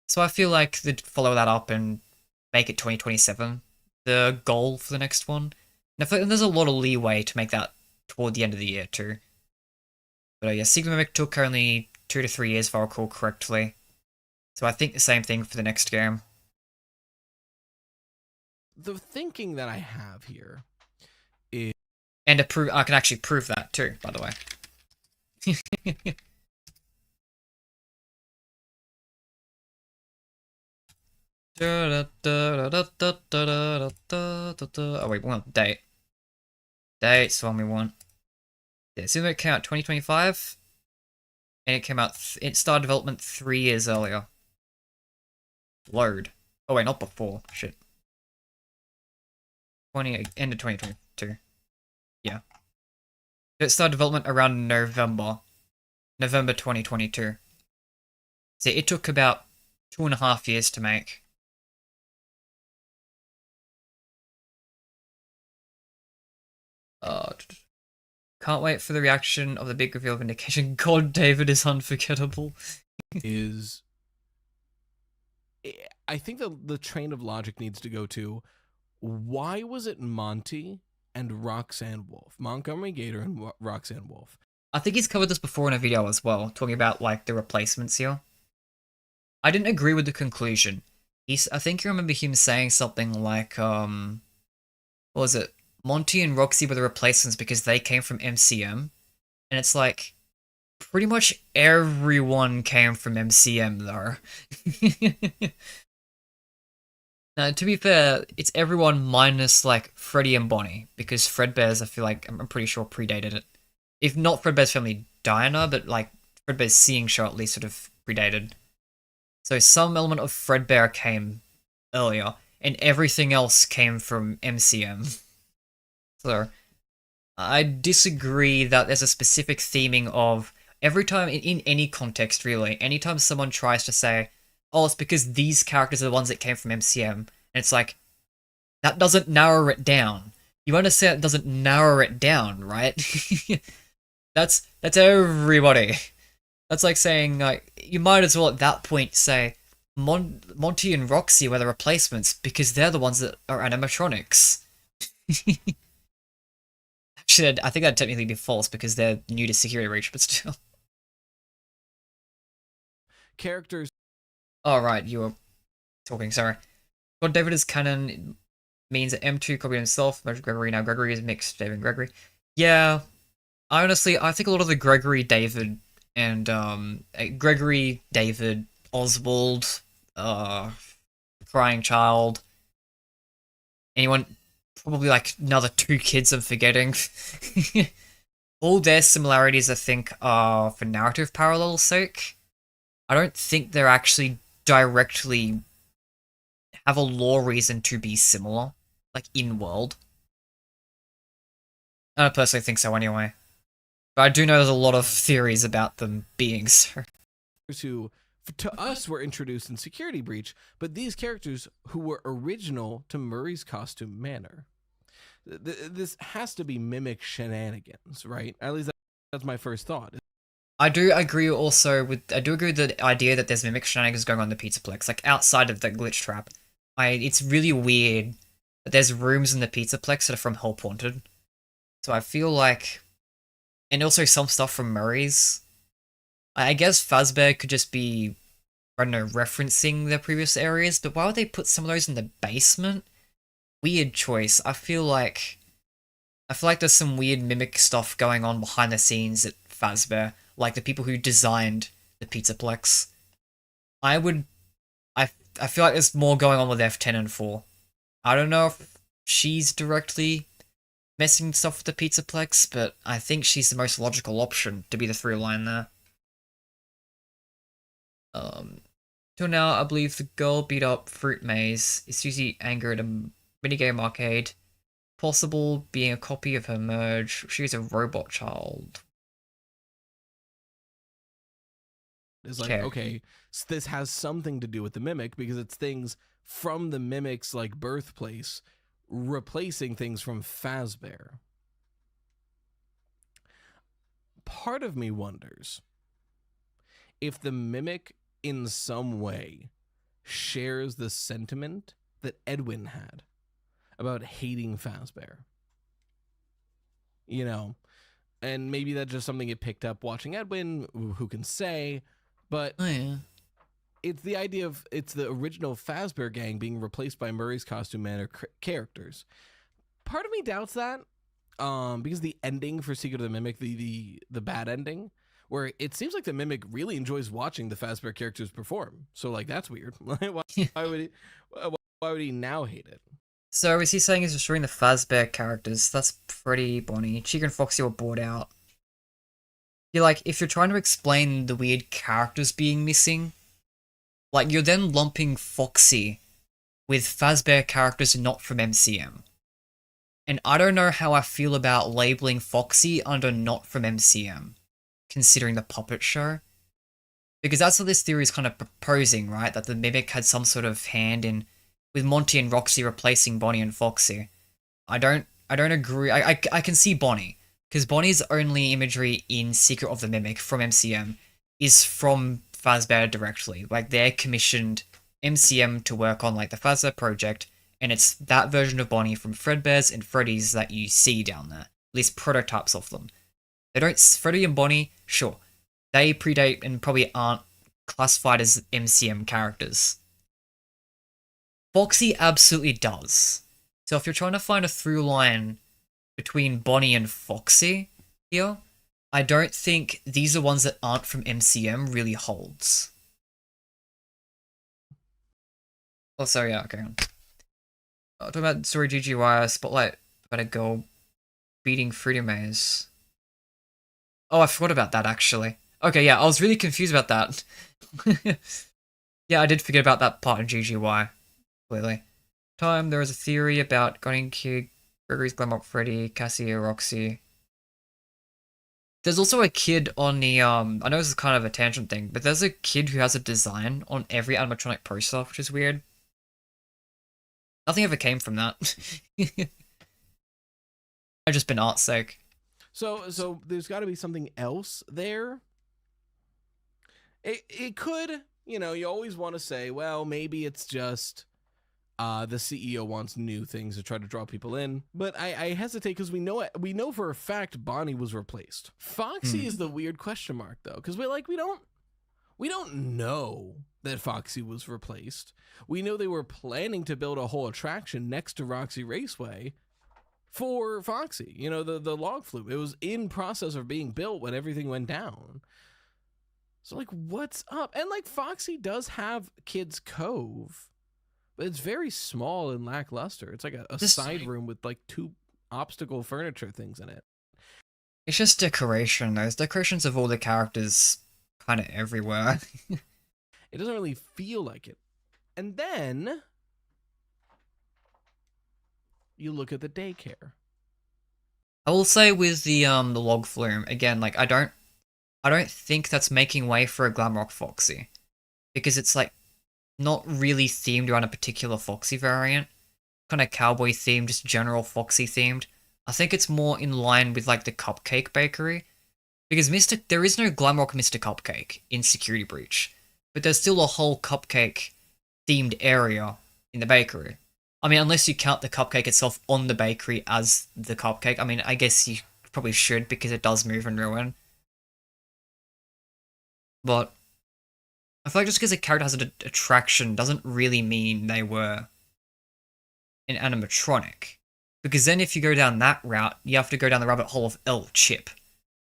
so I feel like they'd follow that up and make it 2027, the goal for the next one. And I feel like there's a lot of leeway to make that toward the end of the year too. But yeah, Secret of the Mimic took only 2 to 3 years if I recall correctly. So I think the same thing for the next game. The thinking that I have here is... And I can actually prove that too, by the way. Oh wait, we want date. Date's the one we want. Yeah, so it came out 2025, and it started development 3 years earlier. Load. Oh wait, not before. Shit. End of 2022. Yeah. It started development around November 2022. So it took about 2.5 years to make. Can't wait for the reaction of the big reveal of Vindication. God, David is unforgettable. I think the train of logic needs to go to, why was it Monty and Roxanne Wolf? Montgomery Gator and Roxanne Wolf. I think he's covered this before in a video as well, talking about like the replacements here. I didn't agree with the conclusion. I think you remember him saying something like, what was it? Monty and Roxy were the replacements because they came from MCM. And it's like, pretty much everyone came from MCM though. Now, to be fair, it's everyone minus like Freddy and Bonnie, because Fredbear's, I feel like, I'm pretty sure predated it. If not Fredbear's Family Diner, but like Fredbear's Seeing Show at least sort of predated. So some element of Fredbear came earlier, and everything else came from MCM. So, I disagree that there's a specific theming of every time, in any context really, anytime someone tries to say, oh, it's because these characters are the ones that came from MCM, and it's like, that doesn't narrow it down. You understand it doesn't narrow it down, right? That's everybody. That's like saying, like, you might as well at that point say, Monty and Roxy were the replacements because they're the ones that are animatronics. Actually, I think that'd technically be false because they're new to Security Breach, but still. Characters. Oh, right, you were talking, sorry. God David is canon means that M2 copied himself, merged Gregory, now Gregory is mixed David and Gregory. Yeah, I think a lot of the Gregory, David, and, Gregory, David, Oswald, Crying Child, anyone, probably like another 2 kids I'm forgetting. All their similarities, I think, are for narrative parallel's sake. I don't think they're actually directly have a lore reason to be similar, like in-world. I don't personally think so anyway. But I do know there's a lot of theories about them being so. Who, to us, were introduced in Security Breach, but these characters who were original to Murray's Costume Manor. This has to be Mimic shenanigans, right? At least that's my first thought. I do agree with the idea that there's Mimic shenanigans going on in the Pizzaplex, like outside of the glitch trap. It's really weird that there's rooms in the Pizzaplex that are from Help Wanted. So I feel like, and also some stuff from Murray's. I guess Fazbear could just be, I don't know, referencing their previous areas, but why would they put some of those in the basement? Weird choice. I feel like there's some weird Mimic stuff going on behind the scenes at Fazbear, like the people who designed the Pizzaplex. I feel like there's more going on with F10 and 4. I don't know if she's directly messing stuff with the Pizzaplex, but I think she's the most logical option to be the through line there. Till now, I believe the girl beat up Fruit Maze is usually anger at a minigame arcade. Possible being a copy of her merge. She's a robot child. It's like, okay, so this has something to do with the Mimic because it's things from the Mimic's like birthplace replacing things from Fazbear. Part of me wonders if the Mimic in some way shares the sentiment that Edwin had about hating Fazbear. You know, and maybe that's just something it picked up watching Edwin, who can say, but it's the idea of, it's the original Fazbear gang being replaced by Murray's Costume Manor characters. Part of me doubts that, because the ending for Secret of the Mimic, the bad ending, where it seems like the Mimic really enjoys watching the Fazbear characters perform. So, like, that's weird. why would he now hate it? So, is he saying he's destroying the Fazbear characters? That's pretty Bonnie. Chica and Foxy were bored out. You're like, if you're trying to explain the weird characters being missing, like, you're then lumping Foxy with Fazbear characters not from MCM. And I don't know how I feel about labeling Foxy under not from MCM, considering the puppet show. Because that's what this theory is kind of proposing, right? That the Mimic had some sort of hand in, with Monty and Roxy replacing Bonnie and Foxy. I don't agree. I can see Bonnie, because Bonnie's only imagery in Secret of the Mimic from MCM is from Fazbear directly. Like, they're commissioned MCM to work on, like, the Fazbear project, and it's that version of Bonnie from Fredbear's and Freddy's that you see down there. At least prototypes of them. They don't... Freddy and Bonnie, sure. They predate and probably aren't classified as MCM characters. Foxy absolutely does. So if you're trying to find a through line between Bonnie and Foxy here, I don't think these are ones that aren't from MCM really holds. Oh, sorry, yeah, okay. Talking about story GGY, spotlight about a girl beating Freddy Maze. Oh, I forgot about that, actually. Okay, yeah, I was really confused about that. Yeah, I did forget about that part in GGY, clearly. There was a theory about Gunning Kid, Gregory's Glamrock Freddy, Cassie, Roxy. There's also a kid on the, I know this is kind of a tangent thing, but there's a kid who has a design on every animatronic poster, which is weird. Nothing ever came from that. I've just been art's sake. So there's got to be something else there. It could, you know, you always want to say, well, maybe it's just the CEO wants new things to try to draw people in. But I hesitate because we know for a fact Bonnie was replaced. Foxy is the weird question mark though, because we don't know that Foxy was replaced. We know they were planning to build a whole attraction next to Roxy Raceway for Foxy. You know, the log flume. It was in process of being built when everything went down. So, like, what's up? And, like, Foxy does have Kids Cove, but it's very small and lackluster. It's like a side room with, like, 2 obstacle furniture things in it. It's just decoration. There's decorations of all the characters kind of everywhere. It doesn't really feel like it. And then you look at the daycare. I will say with the log flume, again, like, I don't think that's making way for a Glamrock Foxy. Because it's, like, not really themed around a particular Foxy variant. Kind of cowboy themed, just general Foxy themed. I think it's more in line with, like, the Cupcake Bakery. Because there is no Glamrock Mr. Cupcake in Security Breach. But there's still a whole cupcake themed area in the bakery. I mean, unless you count the cupcake itself on the bakery as the cupcake. I mean, I guess you probably should because it does move and ruin. But I feel like just because a character has an attraction doesn't really mean they were an animatronic. Because then if you go down that route, you have to go down the rabbit hole of L-Chip.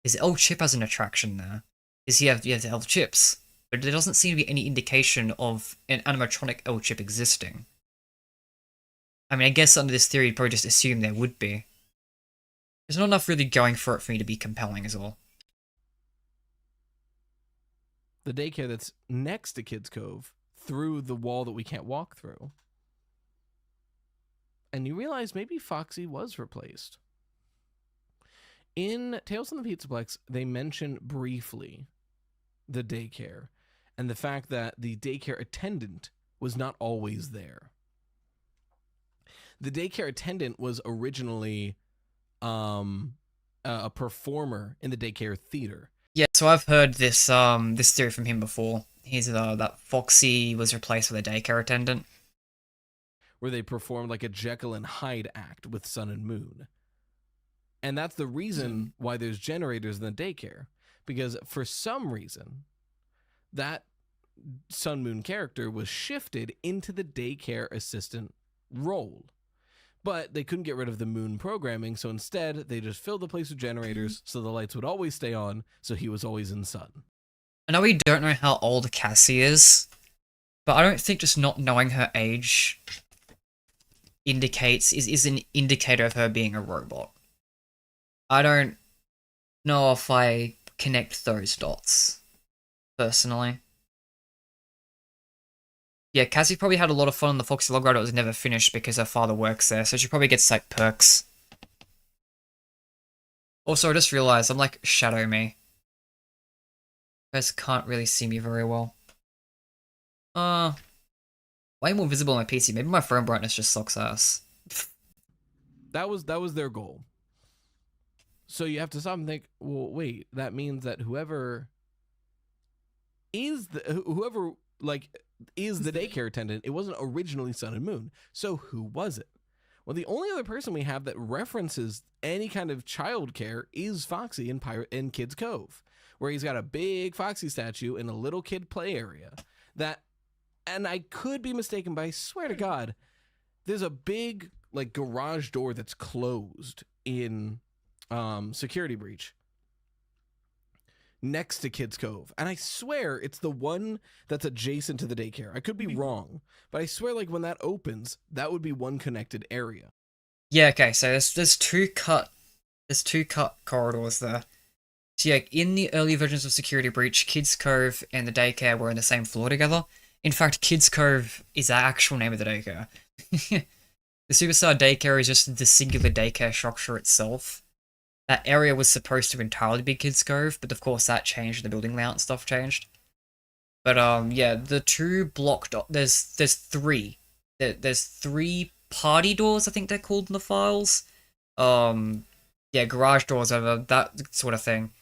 Because L-Chip has an attraction there. Because you have the L-Chips. But there doesn't seem to be any indication of an animatronic L-Chip existing. I mean, I guess under this theory, you'd probably just assume there would be. There's not enough really going for it for me to be compelling as well. The daycare that's next to Kids Cove, through the wall that we can't walk through. And you realize maybe Foxy was replaced. In Tales from the Pizzaplex, they mention briefly the daycare and the fact that the daycare attendant was not always there. The daycare attendant was originally a performer in the daycare theater. Yeah, so I've heard this this theory from him before. He's that Foxy was replaced with a daycare attendant. Where they performed like a Jekyll and Hyde act with Sun and Moon. And that's the reason why there's generators in the daycare. Because for some reason, that Sun Moon character was shifted into the daycare assistant role. But they couldn't get rid of the Moon programming, so instead they just filled the place with generators so the lights would always stay on, so he was always in Sun. I know we don't know how old Cassie is, but I don't think just not knowing her age is an indicator of her being a robot. I don't know if I connect those dots, personally. Yeah, Cassie probably had a lot of fun on the Foxy Log Ride. It was never finished because her father works there, so she probably gets, like, perks Also, I just realized I'm like shadow me. You guys can't really see me very well. Way more visible on my PC. Maybe my phone brightness just sucks ass. That was their goal. So you have to stop and think, well, wait, that means that whoever is the daycare attendant, it wasn't originally Sun and Moon. So who was it? Well, the only other person we have that references any kind of childcare is Foxy in Kids Cove, where he's got a big Foxy statue in a little kid play area. And I could be mistaken, but I swear to God, there's a big like garage door that's closed in Security Breach next to Kids Cove, and I swear it's the one that's adjacent to the daycare. I could be wrong, but I swear like when that opens, that would be one connected area. Yeah, okay, so there's two cut corridors there. So yeah, in the early versions of Security Breach, Kids Cove and the daycare were in the same floor together. In fact, Kids Cove is the actual name of the daycare. The Superstar daycare is just the singular daycare structure itself. That area was supposed to entirely be Kids Cove, but of course that changed, the building layout and stuff changed. But yeah, the two blocked there's three. There's three party doors, I think they're called in the files. Yeah, garage doors over, that sort of thing.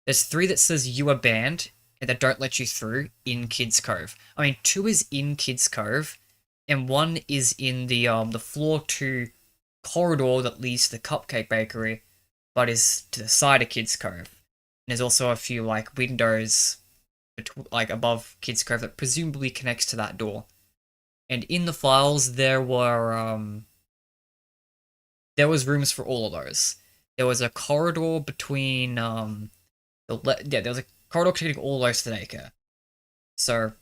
There's three that says you are banned and that don't let you through in Kids Cove. I mean, two is in Kids Cove, and one is in the floor 2 corridor that leads to the Cupcake Bakery, but is to the side of Kids Cove. And there's also a few like windows like above Kids Cove that presumably connects to that door. And in the files there was rooms for all of those. There was a corridor between there was a corridor connecting all those to the daycare. So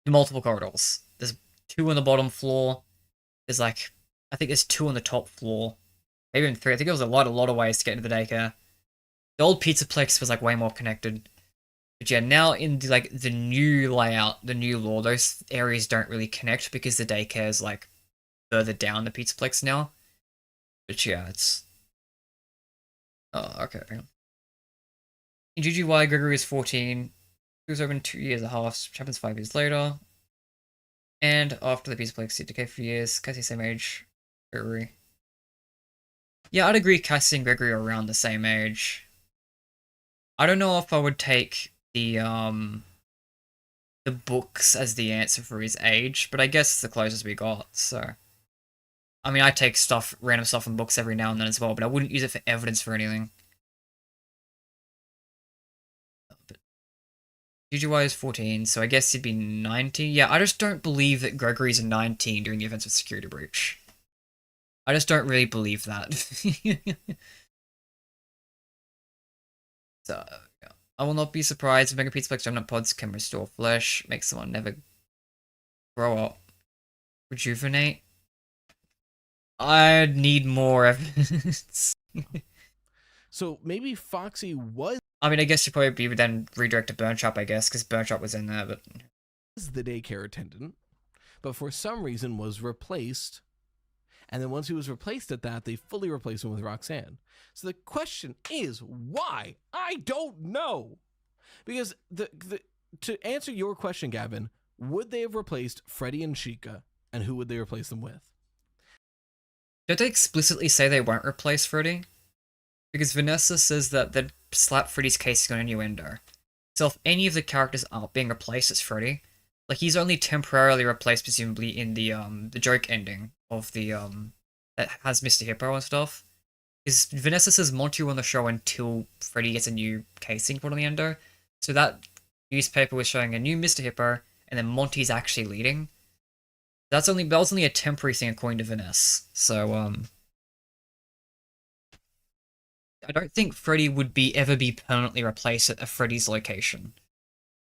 multiple corridors. There's 2 on the bottom floor. There's like I think there's 2 on the top floor. Maybe even 3. I think there was a lot of ways to get into the daycare. The old Pizzaplex was like way more connected. But yeah, now in the new layout, the new lore, those areas don't really connect because the daycare is like further down the Pizzaplex now. But yeah, it's okay. Hang on. In GGY, Gregory is 14. He was open 2 years and a half, which happens 5 years later. And after the Pizzaplex, he decayed for years. Cassie, same age. Gregory. Yeah, I'd agree Cassie and Gregory are around the same age. I don't know if I would take the books as the answer for his age, but I guess it's the closest we got, so. I mean, I take random stuff from books every now and then as well, but I wouldn't use it for evidence for anything. But GGY is 14, so I guess he'd be 19. Yeah, I just don't believe that Gregory's 19 during the events of Security Breach. I just don't really believe that. So, yeah. I will not be surprised if Mega Pizzaplex Remnant Pods can restore flesh, make someone never grow up. Rejuvenate? I'd need more evidence. So maybe Foxy was... I mean, I guess you'd probably be then redirect to Burn Shop, I guess, because Burn Shop was in there, but... ...is the daycare attendant, but for some reason was replaced... And then once he was replaced at that, they fully replaced him with Roxanne. So the question is, why? I don't know. Because to answer your question, Gavin, would they have replaced Freddy and Chica? And who would they replace them with? Don't they explicitly say they won't replace Freddy? Because Vanessa says that they'd slap Freddy's casing on innuendo. So if any of the characters aren't being replaced as Freddy, like he's only temporarily replaced presumably in the joke ending of the that has Mr. Hippo and stuff. Because Vanessa says Monty will on the show until Freddy gets a new casing put on the endo. So that newspaper was showing a new Mr. Hippo, and then Monty's actually leading. That was only a temporary thing according to Vanessa. So I don't think Freddy would ever be permanently replaced at a Freddy's location.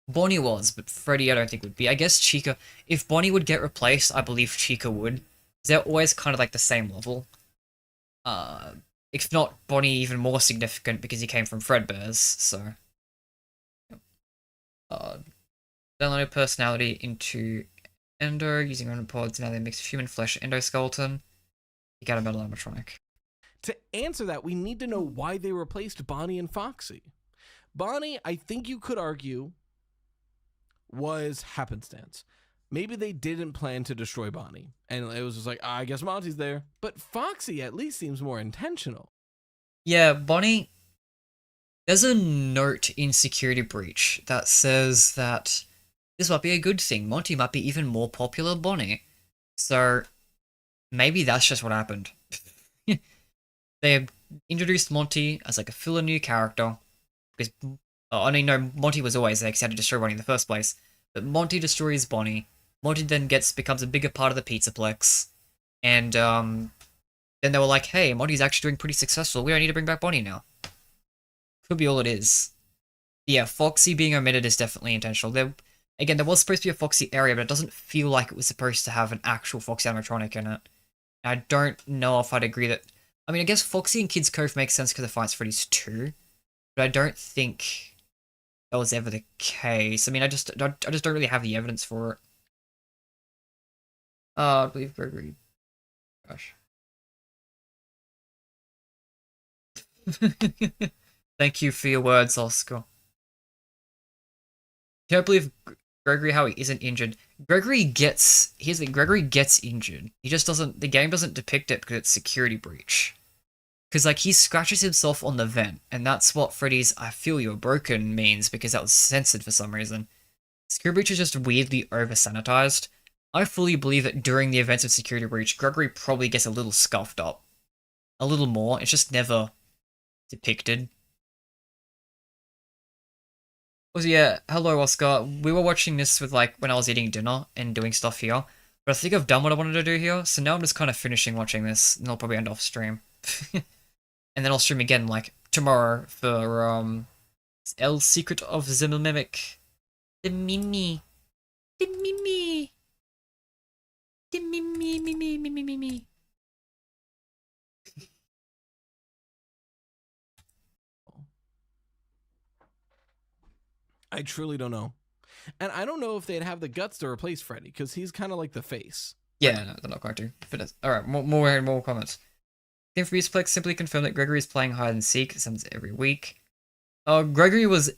Bonnie was, but Freddy I don't think would be. I guess Chica, if Bonnie would get replaced, I believe Chica would. They're always kind of like the same level. If not Bonnie even more significant because he came from Fredbear's, so. Downloaded personality into Endo using pods. Now they mix human flesh endoskeleton. You got a metal animatronic. To answer that, we need to know why they replaced Bonnie and Foxy. Bonnie, I think you could argue, was happenstance. Maybe they didn't plan to destroy Bonnie, and it was just like, I guess Monty's there. But Foxy at least seems more intentional. Yeah, Bonnie... There's a note in Security Breach that says that this might be a good thing. Monty might be even more popular than Bonnie. So, maybe that's just what happened. They introduced Monty as like a filler new character. Because, I mean, no, Monty was always there because he had to destroy Bonnie in the first place. But Monty destroys Bonnie. Monty then becomes a bigger part of the Pizzaplex. And, then they were like, hey, Monty's actually doing pretty successful. We don't need to bring back Bonnie now. Could be all it is. Yeah, Foxy being omitted is definitely intentional. There was supposed to be a Foxy area, but it doesn't feel like it was supposed to have an actual Foxy animatronic in it. I don't know if I'd agree that... I mean, I guess Foxy and Kids Cove makes sense because of Fights Freddy's 2, but I don't think that was ever the case. I mean, I just don't really have the evidence for it. I believe Gregory... Gosh. Thank you for your words, Oscar. Can't believe Gregory how he isn't injured. Gregory gets injured. He just doesn't. The game doesn't depict it because it's Security Breach. Because like he scratches himself on the vent, and that's what Freddy's "I feel you're broken" means because that was censored for some reason. Security Breach is just weirdly over sanitized. I fully believe that during the events of Security Breach, Gregory probably gets a little scuffed up, a little more. It's just never depicted. Also, yeah, hello Oscar. We were watching this with like when I was eating dinner and doing stuff here, but I think I've done what I wanted to do here, so now I'm just kind of finishing watching this, and I'll probably end off stream. And then I'll stream again like tomorrow for El Secret of the Mimic. The Mimi. The Mimi. The Mimi, Mimi, Mimi, Mimi. I truly don't know. And I don't know if they'd have the guts to replace Freddy, because he's kind of like the face. Yeah, no, they're not going to. Alright, more comments. Game for Beastplex simply confirmed that Gregory is playing hide and seek. This happens every week. Gregory was...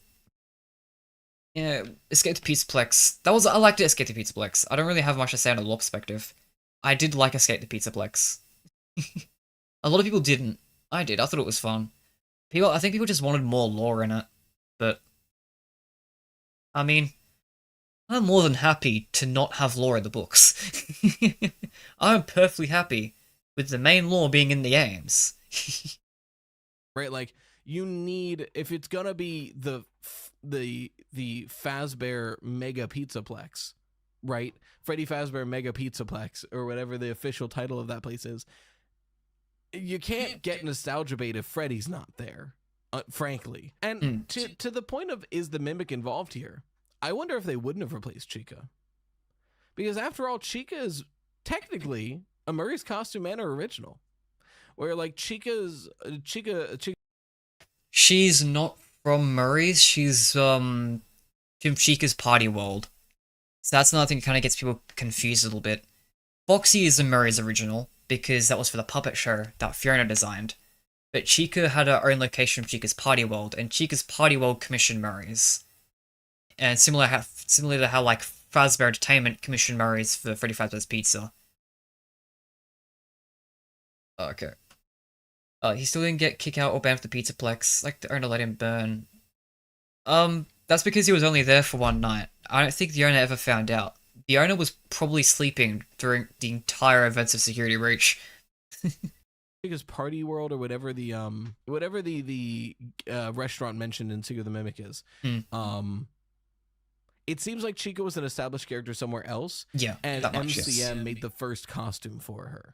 Yeah, Escape to Pizzaplex. I liked Escape to Pizzaplex. I don't really have much to say on a lore perspective. I did like Escape to Pizzaplex. A lot of people didn't. I did. I thought it was fun. I think people just wanted more lore in it. But... I mean, I'm more than happy to not have lore in the books. I'm perfectly happy with the main lore being in the games. Right, like, you need, if it's gonna be the Fazbear Mega Pizzaplex, right? Freddy Fazbear Mega Pizzaplex, or whatever the official title of that place is, you can't get nostalgia bait if Freddy's not there. Frankly. And to the point of, is the Mimic involved here? I wonder if they wouldn't have replaced Chica. Because after all, Chica is technically a Murray's Costume Manor original. Where like Chica. She's not from Murray's, she's from Chica's Party World. So that's another thing that kind of gets people confused a little bit. Foxy is a Murray's original, because that was for the puppet show that Fiona designed. But Chica had her own location from Chica's Party World, and Chica's Party World commissioned Murray's. And similar to how like Fazbear Entertainment commissioned Murray's for Freddy Fazbear's Pizza. Okay. He still didn't get kicked out or banned from the Pizzaplex, like the owner let him burn. That's because he was only there for one night. I don't think the owner ever found out. The owner was probably sleeping during the entire events of Security Breach. Chica's Party World, or whatever the restaurant mentioned in Secret of the Mimic is. It seems like Chica was an established character somewhere else. Yeah, and MCM made the first costume for her.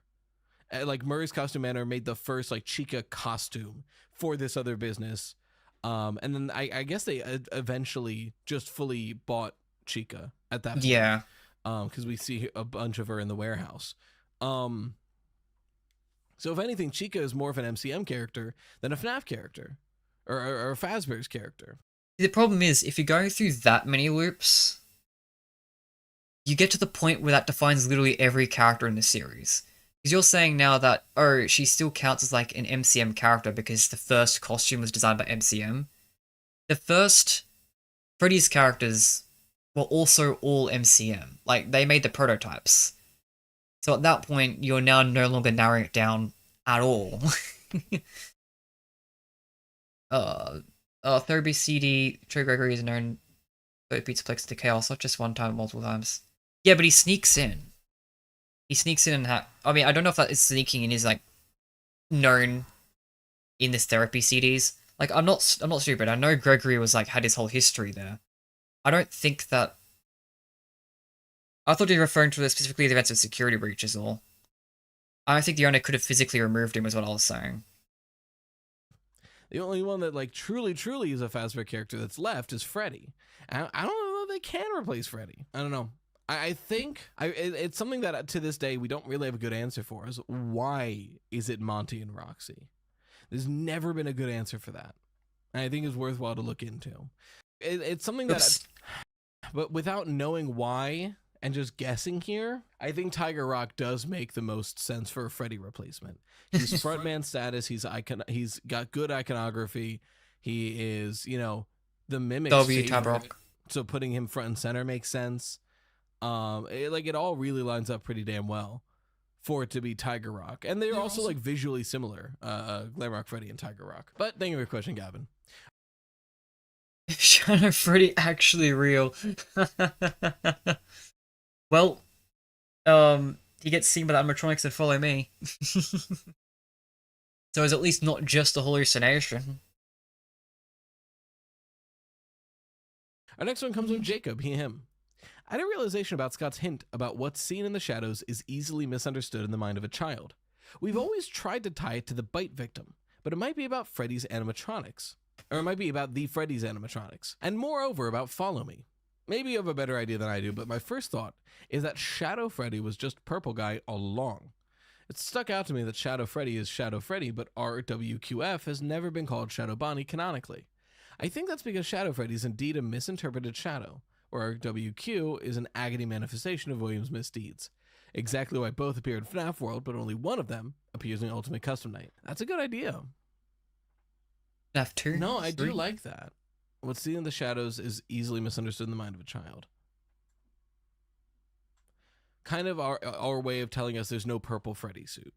Like Murray's Costume Manor made the first like Chica costume for this other business. And then I guess they eventually just fully bought Chica at that point. Yeah. Because we see a bunch of her in the warehouse. So if anything, Chica is more of an MCM character than a FNaF character. Or a Fazbear's character. The problem is, if you're going through that many loops, you get to the point where that defines literally every character in the series. Because you're saying now that, oh, she still counts as like an MCM character because the first costume was designed by MCM. The first Freddy's characters were also all MCM. Like, they made the prototypes. So at that point, you're now no longer narrowing it down at all. Therapy CD, Trey Gregory is known for Pizza Plex to Chaos, not just one time, multiple times. Yeah, but he sneaks in. He sneaks in and I mean, I don't know if that is sneaking in is like known in this therapy CDs. Like, I'm not stupid. I know Gregory was like had his whole history there. I don't think that. I thought he was referring to specifically the events of security breaches all. I don't think the owner could have physically removed him, is what I was saying. The only one that like truly is a Fazbear character that's left is Freddy. I don't know if they can replace Freddy. I don't know. I think it's something that to this day we don't really have a good answer for. Is why is it Monty and Roxy? There's never been a good answer for that, and I think it's worthwhile to look into. It's something that, but without knowing why and just guessing here, I think Tiger Rock does make the most sense for a Freddy replacement. He's frontman status. He's got good iconography. He is, you know, the mimic. So putting him front and center makes sense. It all really lines up pretty damn well for it to be Tiger Rock, and they're also like visually similar, Glam Rock Freddy and Tiger Rock. But thank you for your question, Gavin. Is Shadow Freddy actually real? Well, he gets seen by the animatronics that follow me. So it's at least not just a hallucination. Our next one comes from Jacob, him. I had a realization about Scott's hint about what's seen in the shadows is easily misunderstood in the mind of a child. We've always tried to tie it to the bite victim, but it might be about Freddy's animatronics. Or it might be about the Freddy's animatronics. And moreover, about Follow Me. Maybe you have a better idea than I do, but my first thought is that Shadow Freddy was just Purple Guy all along. It stuck out to me that Shadow Freddy is Shadow Freddy, but RWQF has never been called Shadow Bonnie canonically. I think that's because Shadow Freddy is indeed a misinterpreted shadow, or WQ is an agony manifestation of William's misdeeds. Exactly why both appear in FNaF World, but only one of them appears in Ultimate Custom Night. That's a good idea. FNaF 2? No, I do like that. What's seen in the shadows is easily misunderstood in the mind of a child. Kind of our way of telling us there's no purple Freddy suit,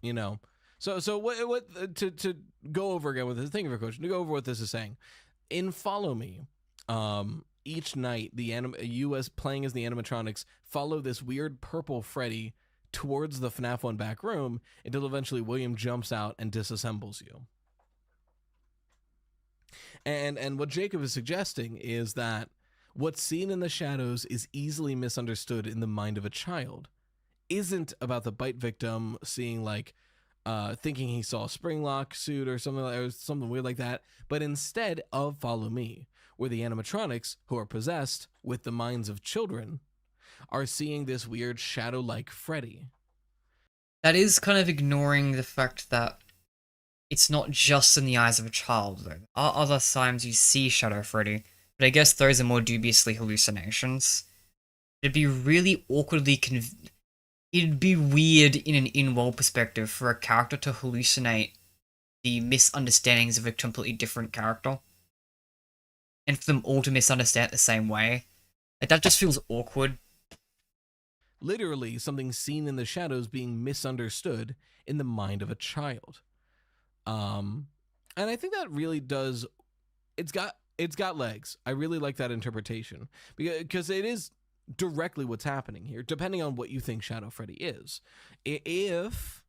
you know. So what to go over again with this? Thank you for coaching. To go over what this is saying, in Follow Me, each night you as playing as the animatronics follow this weird purple Freddy towards the FNaF 1 back room until eventually William jumps out and disassembles you. And what Jacob is suggesting is that what's seen in the shadows is easily misunderstood in the mind of a child. Isn't about the bite victim seeing like thinking he saw a Springlock suit or something weird like that, but instead of Follow Me, where the animatronics, who are possessed with the minds of children, are seeing this weird shadow-like Freddy. That is kind of ignoring the fact that it's not just in the eyes of a child, though. Other times you see Shadow Freddy, but I guess those are more dubiously hallucinations. It'd be really awkwardly it'd be weird in an in-world perspective for a character to hallucinate the misunderstandings of a completely different character. And for them all to misunderstand it the same way. Like, that just feels awkward. Literally, something seen in the shadows being misunderstood in the mind of a child. And I think that really does, it's got legs. I really like that interpretation because it is directly what's happening here, depending on what you think Shadow Freddy is. If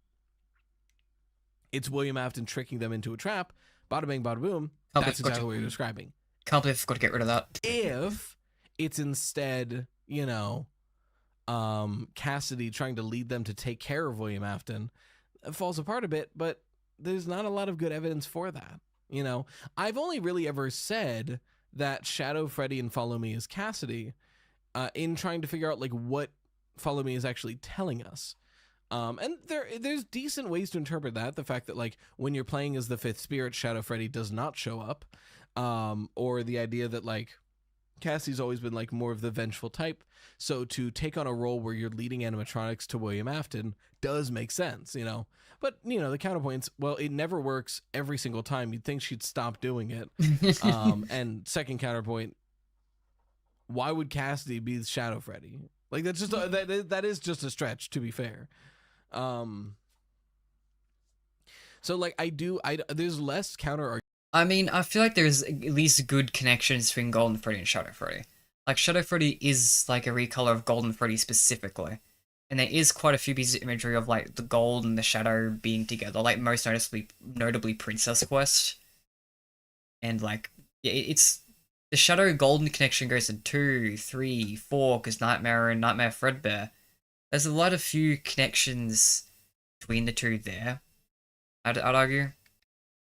it's William Afton tricking them into a trap, bada bing, bada boom, that's exactly what you're describing. Can't believe I've got to get rid of that. If it's instead, you know, Cassidy trying to lead them to take care of William Afton, it falls apart a bit, but there's not a lot of good evidence for that. You know, I've only really ever said that Shadow Freddy and Follow Me is Cassidy in trying to figure out like what Follow Me is actually telling us. And there's decent ways to interpret that. The fact that like when you're playing as the fifth spirit, Shadow Freddy does not show up, or the idea that like Cassie's always been like more of the vengeful type, so to take on a role where you're leading animatronics to William Afton does make sense, you know. But, you know, the counterpoints, well, it never works every single time. You'd think she'd stop doing it. And second counterpoint, why would Cassidy be Shadow Freddy? Like, that's just that is just a stretch, to be fair. So like there's less counter. I mean, I feel like there's at least good connections between Golden Freddy and Shadow Freddy. Like, Shadow Freddy is like a recolor of Golden Freddy specifically. And there is quite a few pieces of imagery of like the gold and the shadow being together, like most notably Princess Quest. And like, it's the Shadow Golden connection goes to 2, 3, 4, because Nightmare and Nightmare Fredbear. There's a lot of few connections between the two there, I'd argue.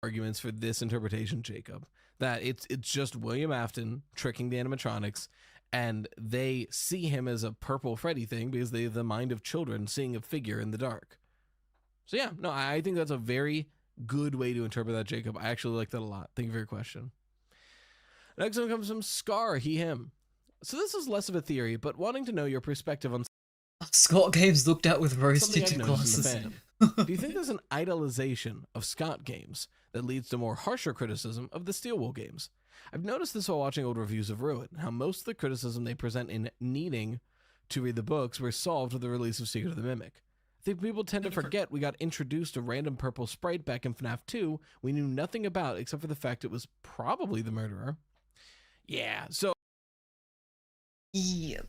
Arguments for this interpretation, Jacob, that it's just William Afton tricking the animatronics, and they see him as a purple Freddy thing because they have the mind of children seeing a figure in the dark. So yeah, no, I think that's a very good way to interpret that, Jacob. I actually like that a lot. Thank you for your question. Next one comes from Scar, he, him. So this is less of a theory, but wanting to know your perspective on Scott Games looked at with rose-tinted glasses. Do you think there's an idolization of Scott Games that leads to more harsher criticism of the Steelwool games? I've noticed this while watching old reviews of Ruin, how most of the criticism they present in needing to read the books were solved with the release of Secret of the Mimic. I think people tend to forget we got introduced to random purple sprite back in FNaF 2 we knew nothing about except for the fact it was probably the murderer. Yeah, so... Yeah.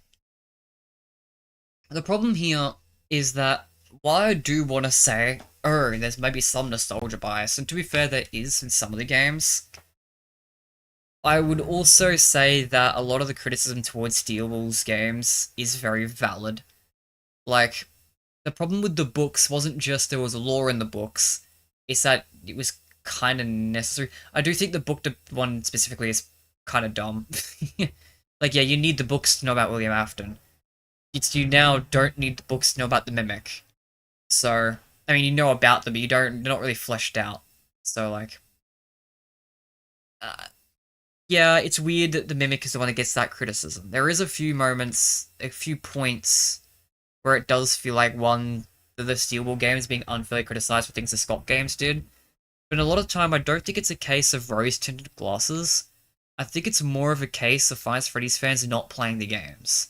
The problem here is that while I do want to say, oh, there's maybe some nostalgia bias, and to be fair, there is in some of the games, I would also say that a lot of the criticism towards Steelwool's games is very valid. Like, the problem with the books wasn't just there was lore in the books, it's that it was kind of necessary. I do think the book one specifically is kind of dumb. Like, yeah, you need the books to know about William Afton. You now don't need the books to know about the Mimic. So, I mean, you know about them, but they're not really fleshed out. So, like... yeah, it's weird that the Mimic is the one that gets that criticism. There is a few moments, a few points, where it does feel like, one, the Steelwool games being unfairly criticized for things the Scott games did. But a lot of time, I don't think it's a case of rose-tinted glasses. I think it's more of a case of Five Freddy's fans not playing the games.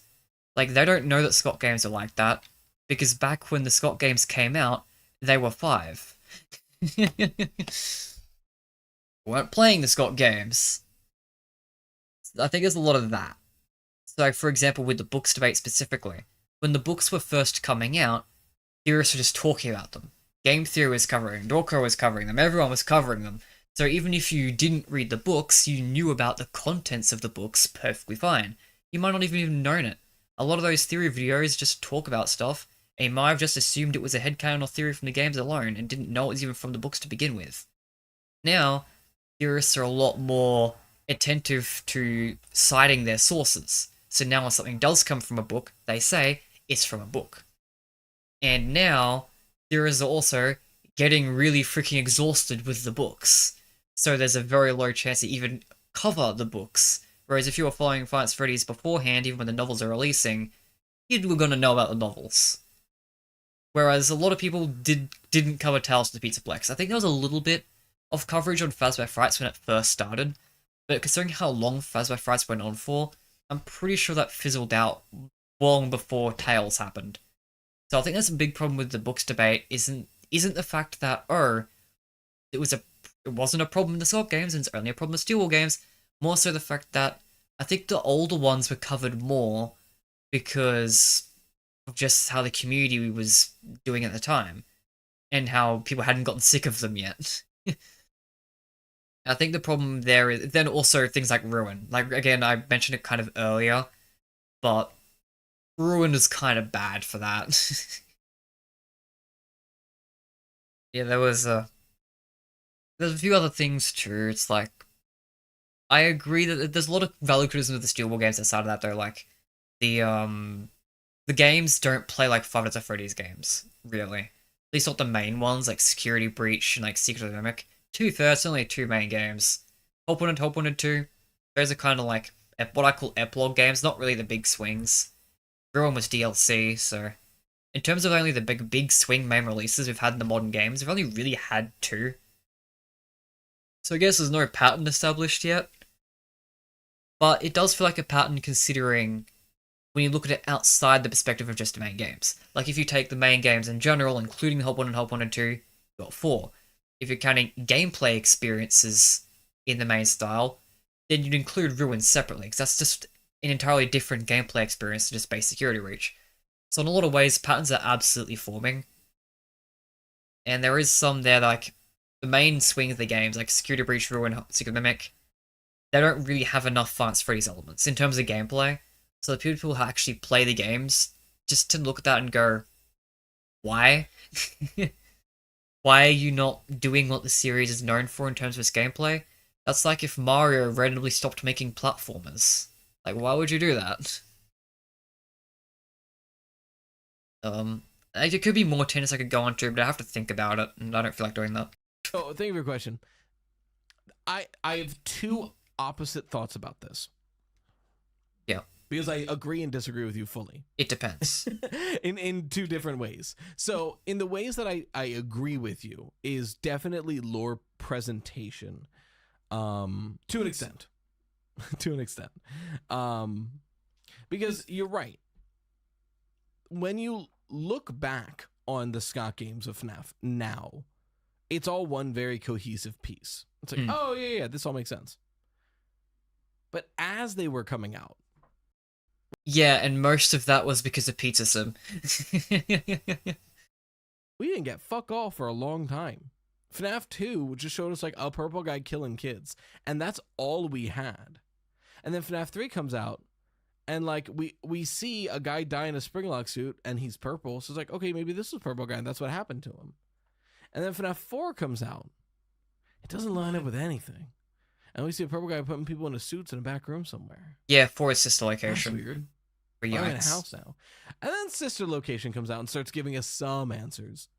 Like, they don't know that Scott games are like that, because back when the Scott games came out, they were 5. Weren't playing the Scott games. I think there's a lot of that. So, for example, with the books debate specifically, when the books were first coming out, theorists were just talking about them. Game Theory was covering, Dorco was covering them, everyone was covering them. So even if you didn't read the books, you knew about the contents of the books perfectly fine. You might not even known it. A lot of those theory videos just talk about stuff, and you might have just assumed it was a headcanon or theory from the games alone, and didn't know it was even from the books to begin with. Now, theorists are a lot more attentive to citing their sources. So now when something does come from a book, they say, it's from a book. And now, theorists are also getting really freaking exhausted with the books. So there's a very low chance to even cover the books. Whereas if you were following Five Freddy's beforehand, even when the novels are releasing, you were going to know about the novels. Whereas a lot of people didn't cover Tales of the Pizza Plex. I think there was a little bit of coverage on Fazbear Frights when it first started, but considering how long Fazbear Frights went on for, I'm pretty sure that fizzled out long before Tales happened. So I think that's a big problem with the books debate, isn't the fact that, oh, it wasn't a problem in the Scott games and it's only a problem with Steelwool games, more so the fact that I think the older ones were covered more because of just how the community was doing at the time, and how people hadn't gotten sick of them yet. I think the problem there is then also things like Ruin. Like, again, I mentioned it kind of earlier, but Ruin is kind of bad for that. Yeah, there's a few other things too. It's like, I agree that there's a lot of valid criticism of the Steelwool games outside of that though. Like, the games don't play like Five Nights at Freddy's games, really. At least not the main ones, like Security Breach and like Secret of the Mimic. 2/3, only 2 main games. Hope Wanted 2. Those are kind of like what I call epilogue games, not really the big swings. Ruin was DLC, so in terms of only the big swing main releases we've had in the modern games, we've only really had 2. So I guess there's no pattern established yet. But it does feel like a pattern considering when you look at it outside the perspective of just the main games. Like if you take the main games in general, including Help 1 and Help 1 and 2, you've got 4. If you're counting gameplay experiences in the main style, then you'd include Ruin separately, because that's just an entirely different gameplay experience to just base Security Reach. So in a lot of ways, patterns are absolutely forming. And there is some there, like, the main swing of the games, like Security Breach, Ruin, Secret Mimic, they don't really have enough Five Freddy's elements in terms of gameplay. So the people who actually play the games, just to look at that and go, why? Why are you not doing what the series is known for in terms of its gameplay? That's like if Mario randomly stopped making platformers. Like, why would you do that? It could be more tennis I could go on to, but I have to think about it, and I don't feel like doing that. Oh, thank you for your question. I have 2 opposite thoughts about this. Yeah. Because I agree and disagree with you fully. It depends. in 2 different ways. So in the ways that I agree with you is definitely lore presentation. To an extent. To an extent. Because you're right. When you look back on the Scott games of FNaF now, it's all one very cohesive piece. It's like, oh, yeah, this all makes sense. But as they were coming out... Yeah, and most of that was because of Pizza Sim. We didn't get fuck all for a long time. FNaF 2 just showed us like a purple guy killing kids. And that's all we had. And then FNaF 3 comes out. And like we see a guy die in a Springlock suit and he's purple. So it's like, okay, maybe this was purple guy and that's what happened to him. And then FNaF 4 comes out. It doesn't line up with anything. And we see a purple guy putting people into suits in a back room somewhere. Yeah, 4 is Sister Location. That's weird. I'm in a house now. And then Sister Location comes out and starts giving us some answers.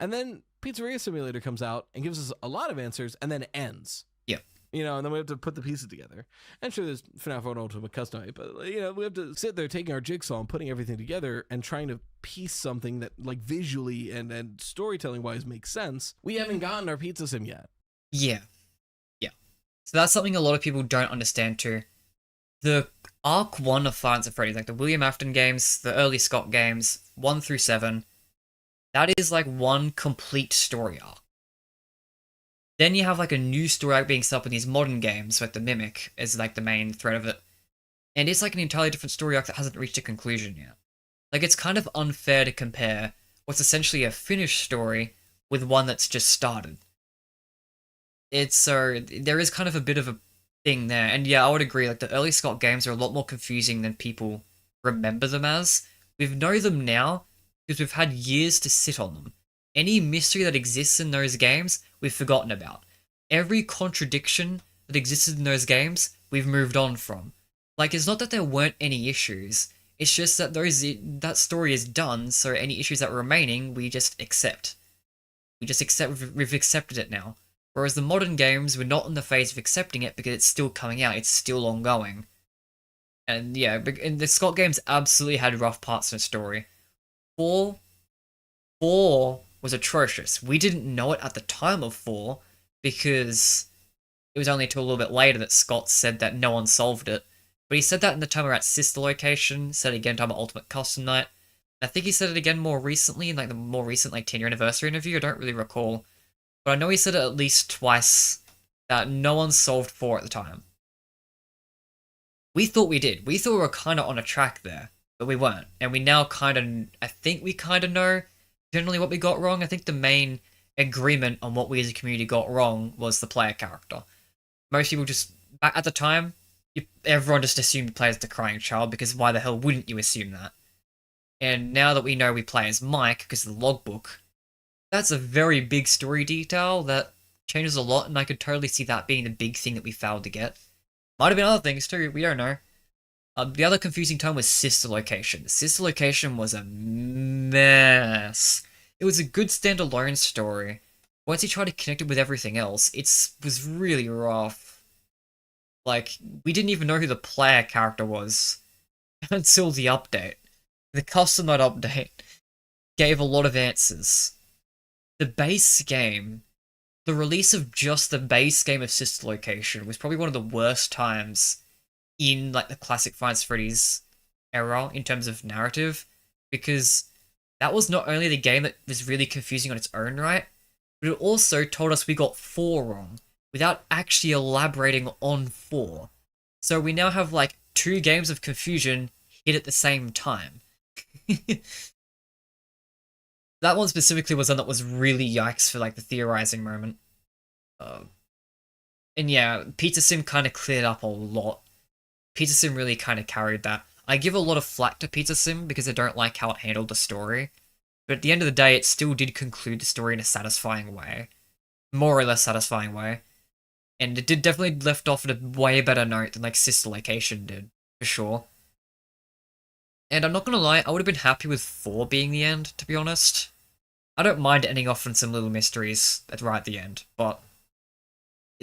And then Pizzeria Simulator comes out and gives us a lot of answers and then ends. Yeah. You know, and then we have to put the pieces together. And sure, there's FNaF 1 Ultimate Custom, but, you know, we have to sit there taking our jigsaw and putting everything together and trying to piece something that, like, visually and storytelling-wise makes sense. We haven't gotten our Pizza Sim yet. Yeah. Yeah. So that's something a lot of people don't understand, too. The Arc 1 of Five Nights at Freddy's, like the William Afton games, the early Scott games, 1 through 7, that is like one complete story arc. Then you have like a new story arc being set up in these modern games, like the Mimic is like the main thread of it. And it's like an entirely different story arc that hasn't reached a conclusion yet. Like it's kind of unfair to compare what's essentially a finished story with one that's just started. It's so there is kind of a bit of a thing there, and yeah, I would agree. Like the early Scott games are a lot more confusing than people remember them as. We know them now because we've had years to sit on them. Any mystery that exists in those games, we've forgotten about. Every contradiction that existed in those games, we've moved on from. Like it's not that there weren't any issues. It's just that that story is done, so any issues that were remaining, we just accept. We've accepted it now. Whereas the modern games, we're not in the phase of accepting it because it's still coming out, it's still ongoing. And yeah, and the Scott games absolutely had rough parts in the story. 4 was atrocious. We didn't know it at the time of 4 because it was only until a little bit later that Scott said that no one solved it. But he said that in the time we were at Sister Location, said it again in time at Ultimate Custom Night. And I think he said it again more recently in like the more recent like 10-year anniversary interview, I don't really recall. But I know he said it at least twice that no one solved 4 at the time. We thought we did. We thought we were kind of on a track there, but we weren't. And we now kind of, I think we kind of know generally what we got wrong. I think the main agreement on what we as a community got wrong was the player character. Most people just, at the time, everyone just assumed the player's the crying child because why the hell wouldn't you assume that? And now that we know we play as Mike because of the logbook, that's a very big story detail that changes a lot, and I could totally see that being the big thing that we failed to get. Might have been other things too, we don't know. The other confusing time was Sister Location. Sister Location was a mess. It was a good standalone story. Once you try to connect it with everything else, it was really rough. Like, we didn't even know who the player character was until the update. The custom mode update gave a lot of answers. The base game, the release of just the base game of Sister Location was probably one of the worst times in like the classic Five Nights at Freddy's era in terms of narrative, because that was not only the game that was really confusing on its own right, but it also told us we got 4 wrong without actually elaborating on 4. So we now have like 2 games of confusion hit at the same time. That one specifically was one that was really yikes for like the theorizing moment. And yeah, Pizza Sim kind of cleared up a lot. Pizza Sim really kind of carried that. I give a lot of flack to Pizza Sim because I don't like how it handled the story. But at the end of the day, it still did conclude the story in a satisfying way. More or less satisfying way. And it did definitely left off at a way better note than like Sister Location did, for sure. And I'm not gonna lie, I would have been happy with 4 being the end, to be honest. I don't mind ending off on some little mysteries right at the end, but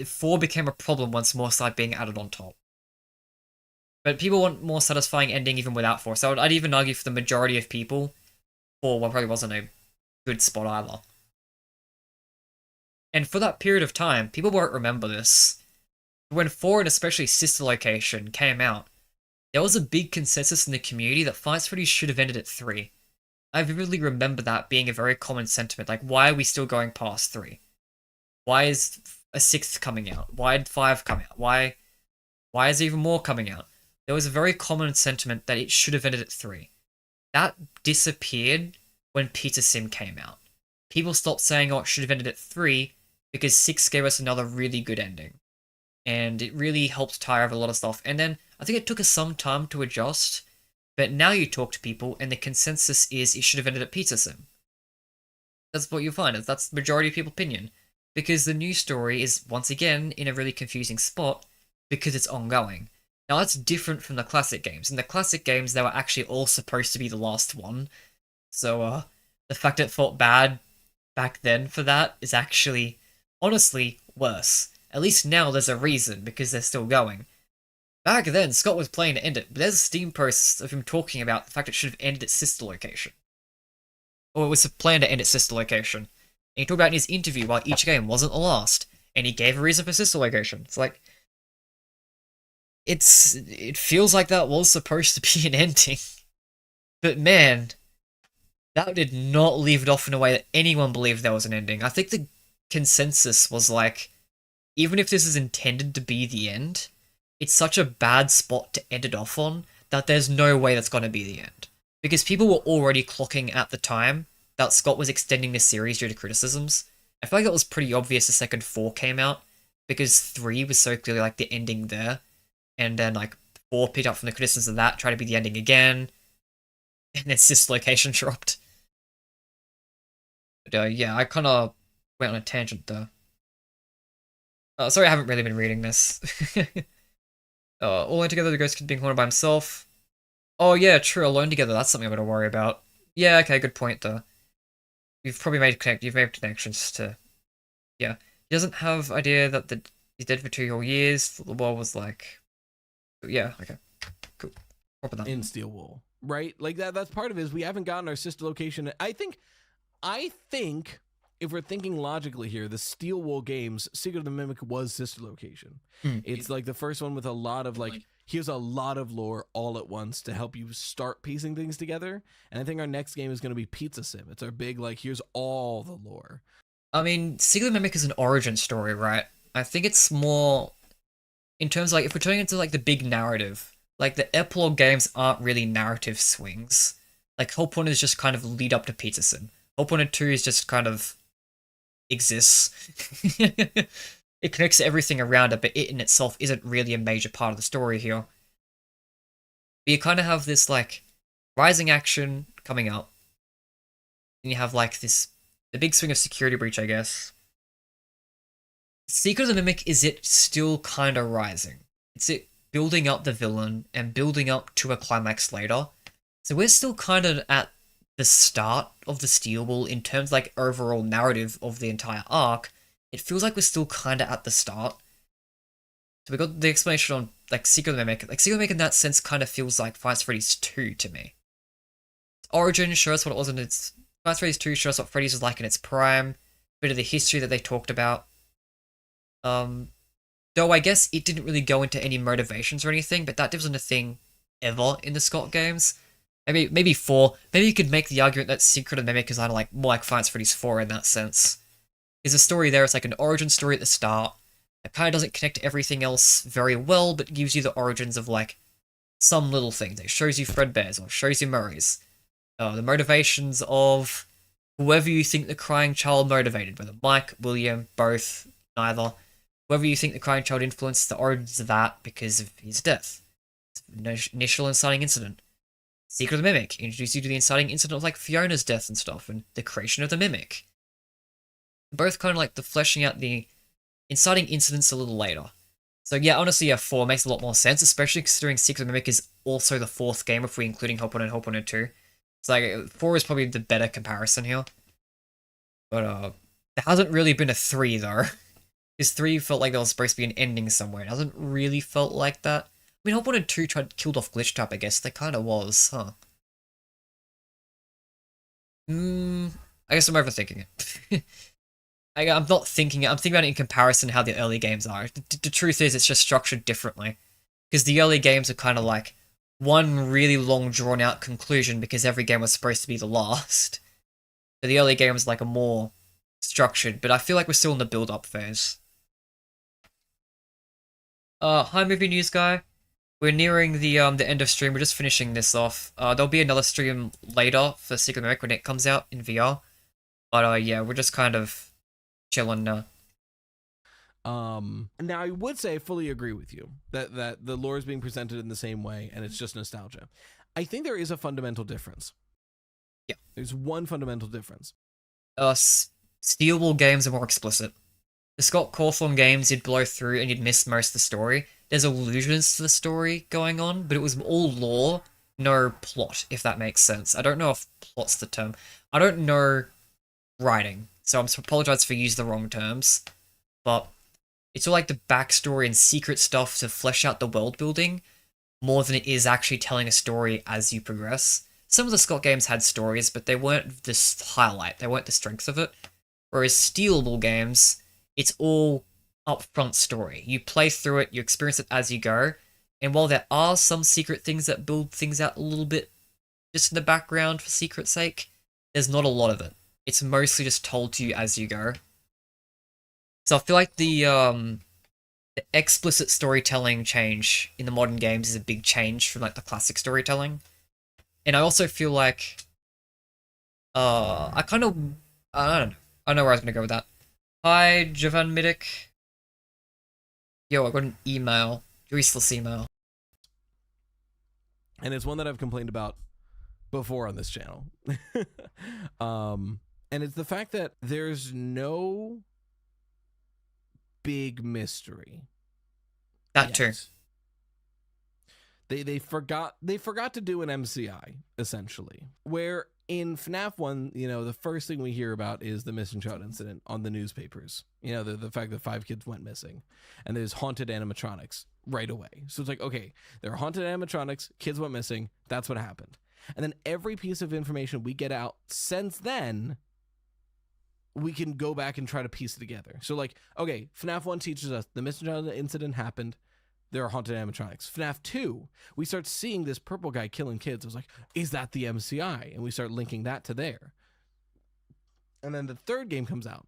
4 became a problem once more started being added on top. But people want more satisfying ending even without 4, so I'd even argue for the majority of people, 4 probably wasn't a good spot either. And for that period of time, people won't remember this. When 4 and especially Sister Location came out, there was a big consensus in the community that Five Nights at Freddy's should have ended at 3. I vividly remember that being a very common sentiment, like, why are we still going past 3? Why is a 6th coming out? Why did 5 come out? Why is even more coming out? There was a very common sentiment that it should have ended at 3. That disappeared when Pizza Sim came out. People stopped saying, oh, it should have ended at 3, because 6 gave us another really good ending. And it really helped tie over a lot of stuff. And then, I think it took us some time to adjust, but now you talk to people, and the consensus is it should have ended at Pizza Sim. That's what you'll find, that's the majority of people's opinion. Because the new story is, once again, in a really confusing spot, because it's ongoing. Now that's different from the classic games. In the classic games, they were actually all supposed to be the last one. So, the fact it felt bad back then for that is actually, honestly, worse. At least now there's a reason, because they're still going. Back then, Scott was planning to end it, but there's a Steam post of him talking about the fact it should have ended at Sister Location. Or it was planned to end at Sister Location. And he talked about in his interview why each game wasn't the last, and he gave a reason for Sister Location. It's like, it feels like that was supposed to be an ending. But man, that did not leave it off in a way that anyone believed there was an ending. I think the consensus was like, even if this is intended to be the end, it's such a bad spot to end it off on that there's no way that's going to be the end. Because people were already clocking at the time that Scott was extending the series due to criticisms. I feel like that was pretty obvious the second 4 came out, because 3 was so clearly like the ending there, and then like 4 picked up from the criticisms of that, tried to be the ending again, and then Sister Location dropped. But yeah, I kind of went on a tangent there. Sorry, I haven't really been reading this. All in together, the ghost kid being haunted by himself. Oh yeah, true, alone together, that's something I'm going to worry about. Yeah, okay, good point though. You've probably made connections to... Yeah. He doesn't have idea that he's dead for 2 whole years. The war was like... Yeah, okay. Cool. In Steel Wool, right? Like that's part of it, is we haven't gotten our Sister Location. I think if we're thinking logically here, the Steel Wool games, Secret of the Mimic was Sister Location. It's like the first one with a lot of like, here's a lot of lore all at once to help you start piecing things together. And I think our next game is going to be Pizza Sim. It's our big, like, here's all the lore. I mean, Secret of the Mimic is an origin story, right? I think it's more, in terms of, like, if we're turning into, like, the big narrative, like, the epilogue games aren't really narrative swings. Like, whole point is just kind of lead up to Pizza Sim. Whole point of 2 is just kind of exists. It connects everything around it, but it in itself isn't really a major part of the story here. But you kind of have this, like, rising action coming up. And you have, like, the big swing of Security Breach, I guess. Secret of the Mimic is it still kind of rising. It's it building up the villain and building up to a climax later. So we're still kind of at the start of the Steel Wool in terms, like, overall narrative of the entire arc. It feels like we're still kind of at the start. So we got the explanation on like Secret of the Mimic. Like Secret of the Mimic in that sense kind of feels like Five Nights at Freddy's 2 to me. Origin shows us what it was in its Five Nights at Freddy's 2 shows us what Freddy's was like in its prime, bit of the history that they talked about. Though I guess it didn't really go into any motivations or anything, but that wasn't a thing ever in the Scott games. Maybe 4. Maybe you could make the argument that Secret of the Mimic is kind of like more like Five Nights at Freddy's 4 in that sense. Because the story there is like an origin story at the start. It kind of doesn't connect to everything else very well, but gives you the origins of like some little things. It shows you Fredbear's or shows you Murray's. The motivations of whoever you think the crying child motivated, whether Mike, William, both, neither. Whoever you think the crying child influenced, the origins of that because of his death. Initial inciting incident. Secret of the Mimic introduced you to the inciting incident of like Fiona's death and stuff, and the creation of the Mimic. Both kind of like the fleshing out the inciting incidents a little later. So yeah, honestly, 4 makes a lot more sense, especially considering Secret of the Mimic is also the 4th game if we're including Help Wanted and Help Wanted 2. So like 4 is probably the better comparison here. But there hasn't really been a 3 though. Because 3 felt like there was supposed to be an ending somewhere. It hasn't really felt like that. I mean, Help Wanted 2 killed off Glitch Trap, I guess. There kind of was, huh? I guess I'm overthinking it. I'm not thinking it. I'm thinking about it in comparison to how the early games are. The truth is, it's just structured differently. Because the early games are kind of like one really long, drawn-out conclusion because every game was supposed to be the last. But the early games like a more structured, but I feel like we're still in the build-up phase. Hi movie news guy. We're nearing the end of stream. We're just finishing this off. There'll be another stream later for Secret of the Mimic when it comes out in VR. But yeah, we're just kind of chilling now. Now I would say I fully agree with you that the lore is being presented in the same way and it's just nostalgia. I think there is a fundamental difference. Yeah. There's one fundamental difference. Steelball games are more explicit. The Scott Cawthon games, you'd blow through and you'd miss most of the story. There's allusions to the story going on, but it was all lore, no plot, if that makes sense. I don't know if plot's the term. I don't know writing, so I'm apologize for using the wrong terms. But it's all like the backstory and secret stuff to flesh out the world building more than it is actually telling a story as you progress. Some of the Scott games had stories, but they weren't this highlight. They weren't the strength of it. Whereas Steelball games, it's all upfront story. You play through it, you experience it as you go, and while there are some secret things that build things out a little bit just in the background for secret's sake, there's not a lot of it. It's mostly just told to you as you go. So I feel like the explicit storytelling change in the modern games is a big change from like the classic storytelling. And I also feel like I don't know. I don't know where I was gonna go with that. Hi, Javan Midic. Yo, I got an email. Useless email. And it's one that I've complained about before on this channel. And it's the fact that there's no big mystery. That too. They forgot to do an MCI, essentially. Where in FNaF 1, you know, the first thing we hear about is the missing child incident on the newspapers. You know, the fact that 5 kids went missing. And there's haunted animatronics right away. So it's like, okay, there are haunted animatronics, kids went missing, that's what happened. And then every piece of information we get out since then, we can go back and try to piece it together. So like, okay, FNaF 1 teaches us the missing child incident happened. There are haunted animatronics. FNaF 2, we start seeing this purple guy killing kids. I was like, is that the MCI? And we start linking that to there. And then the third game comes out.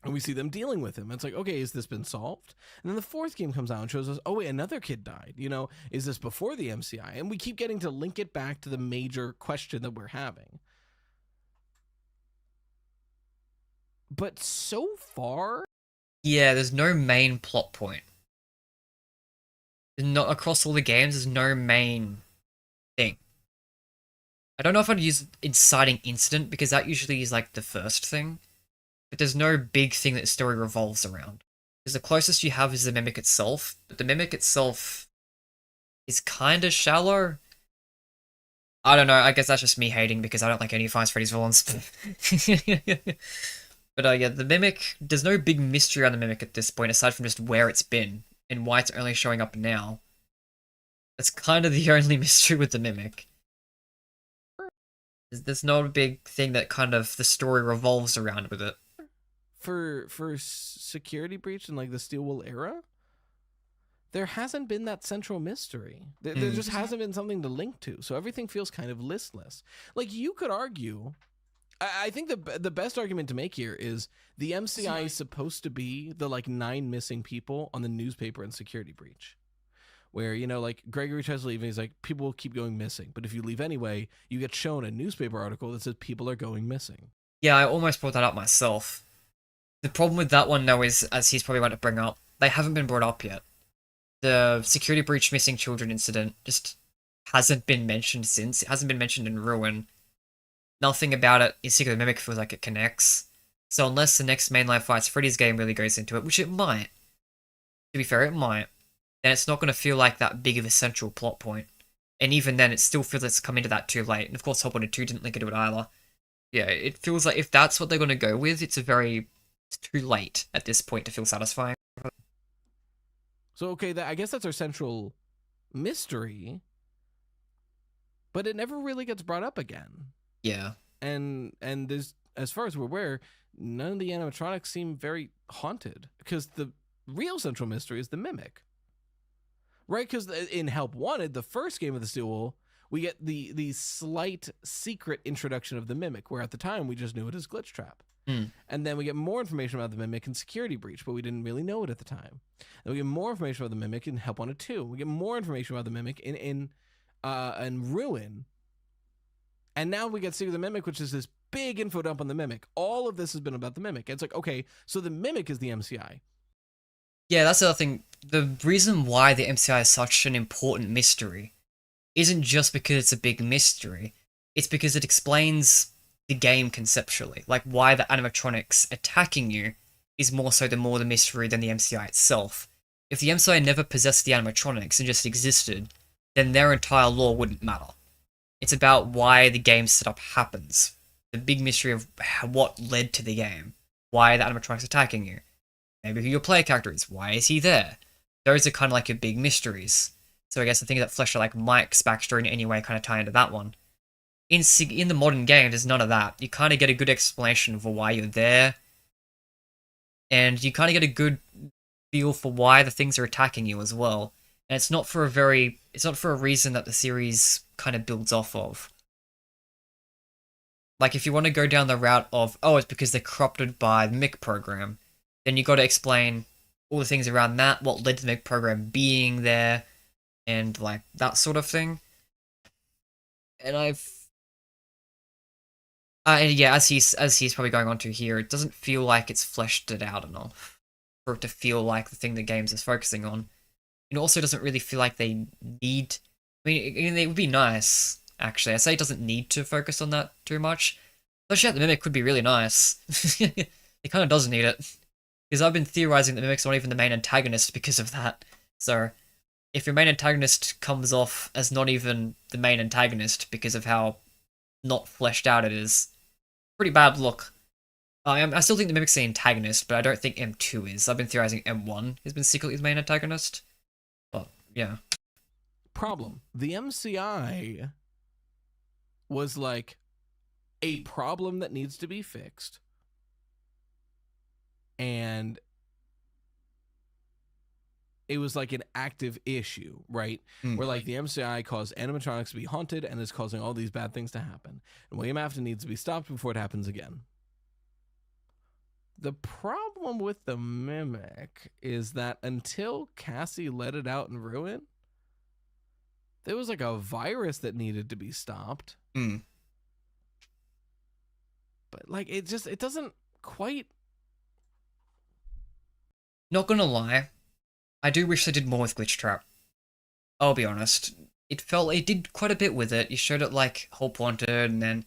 And we see them dealing with him. It's like, okay, has this been solved? And then the fourth game comes out and shows us, oh wait, another kid died. You know, is this before the MCI? And we keep getting to link it back to the major question that we're having. But so far... Yeah, there's no main plot point. Not across all the games, there's no main thing. I don't know if I'd use inciting incident, because that usually is like the first thing. But there's no big thing that the story revolves around. Because the closest you have is the Mimic itself, but the Mimic itself is kind of shallow. I don't know, I guess that's just me hating because I don't like any Five Nights at Freddy's villains. But yeah, the Mimic, there's no big mystery on the Mimic at this point, aside from just where it's been, and why it's only showing up now. That's kind of the only mystery with the Mimic. There's not a big thing that kind of the story revolves around with it. For Security Breach and like the Steel Wool era, there hasn't been that central mystery. There just hasn't been something to link to, so everything feels kind of listless. Like, you could argue, I think the best argument to make here is the MCI is supposed to be the like 9 missing people on the newspaper in Security Breach, where, you know, like Gregory tries to leave and he's like, people will keep going missing, but if you leave anyway, you get shown a newspaper article that says people are going missing. Yeah, I almost brought that up myself. The problem with that one, though, is, as he's probably going to bring up, they haven't been brought up yet. The Security Breach missing children incident just hasn't been mentioned since. It hasn't been mentioned in Ruin. Nothing about it in Secret of the Mimic feels like it connects. So unless the next mainline Fights Freddy's game really goes into it, which it might, to be fair, it might, then it's not going to feel like that big of a central plot point. And even then, it still feels like it's come into that too late. And of course, HW2 didn't link into it either. Yeah, it feels like if that's what they're going to go with, it's too late at this point to feel satisfying. So, okay, I guess that's our central mystery, but it never really gets brought up again. Yeah. And there's, as far as we're aware, none of the animatronics seem very haunted, because the real central mystery is the Mimic. Right? Because in Help Wanted, the first game of the Steel Wool, we get the slight secret introduction of the Mimic, where at the time we just knew it as Glitch Trap. And then we get more information about the Mimic in Security Breach, but we didn't really know it at the time. Then we get more information about the Mimic in Help Wanted 2. We get more information about the Mimic in Ruin. And now we get Secret of the Mimic, which is this big info dump on the Mimic. All of this has been about the Mimic. It's like, okay, so the Mimic is the MCI. Yeah, that's the other thing. The reason why the MCI is such an important mystery isn't just because it's a big mystery. It's because it explains the game conceptually. Like, why the animatronics attacking you is more so the mystery than the MCI itself. If the MCI never possessed the animatronics and just existed, then their entire lore wouldn't matter. It's about why the game setup happens. The big mystery of what led to the game. Why the animatronics attacking you. Maybe who your player character is. Why is he there? Those are kind of like your big mysteries. So I guess the thing that fleshed out like Mike's backstory in any way kind of tie into that one. In the modern game, there's none of that. You kind of get a good explanation for why you're there. And you kind of get a good feel for why the things are attacking you as well. And it's not for a reason that the series kind of builds off of. Like, if you want to go down the route of, oh, it's because they're corrupted by the MIC program, then you got to explain all the things around that, what led to the MIC program being there, and like that sort of thing. And yeah, as he's probably going on to here, it doesn't feel like it's fleshed it out enough for it to feel like the thing the games is focusing on. It also doesn't really feel like they need. I mean, it would be nice, actually. I say it doesn't need to focus on that too much. Fleshing out the Mimic could be really nice. It kind of does need it. Because I've been theorizing that Mimic's not even the main antagonist because of that. So, if your main antagonist comes off as not even the main antagonist because of how not fleshed out it is, pretty bad look. I still think the Mimic's the antagonist, but I don't think M2 is. I've been theorizing M1 has been secretly his main antagonist. But, yeah. Problem. The MCI was like a problem that needs to be fixed. And it was like an active issue, right? Where like the MCI caused animatronics to be haunted and is causing all these bad things to happen. And William Afton needs to be stopped before it happens again. The problem with the Mimic is that until Cassie let it out in Ruin, there was like a virus that needed to be stopped. But like it doesn't quite. Not gonna lie, I do wish they did more with Glitch Trap. I'll be honest. It did quite a bit with it. You showed it like Hope Wanted, and then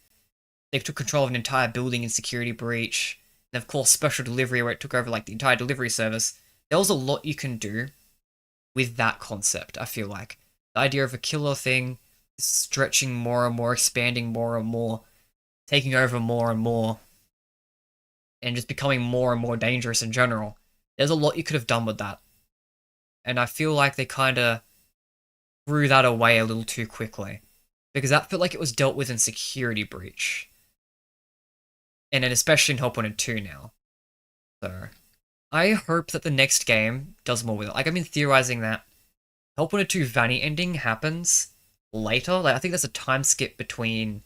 they took control of an entire building in Security Breach. And of course, Special Delivery, where it took over like the entire delivery service. There was a lot you can do with that concept, I feel like. The idea of a killer thing, stretching more and more, expanding more and more, taking over more and more. and just becoming more and more dangerous in general. There's a lot you could have done with that. And I feel like they kind of threw that away a little too quickly. Because that felt like it was dealt with in Security Breach. And then especially in Help 2 now. So, I hope that the next game does more with it. Like, I've been theorizing that Help 2 Vanny ending happens later. Like, I think there's a time skip between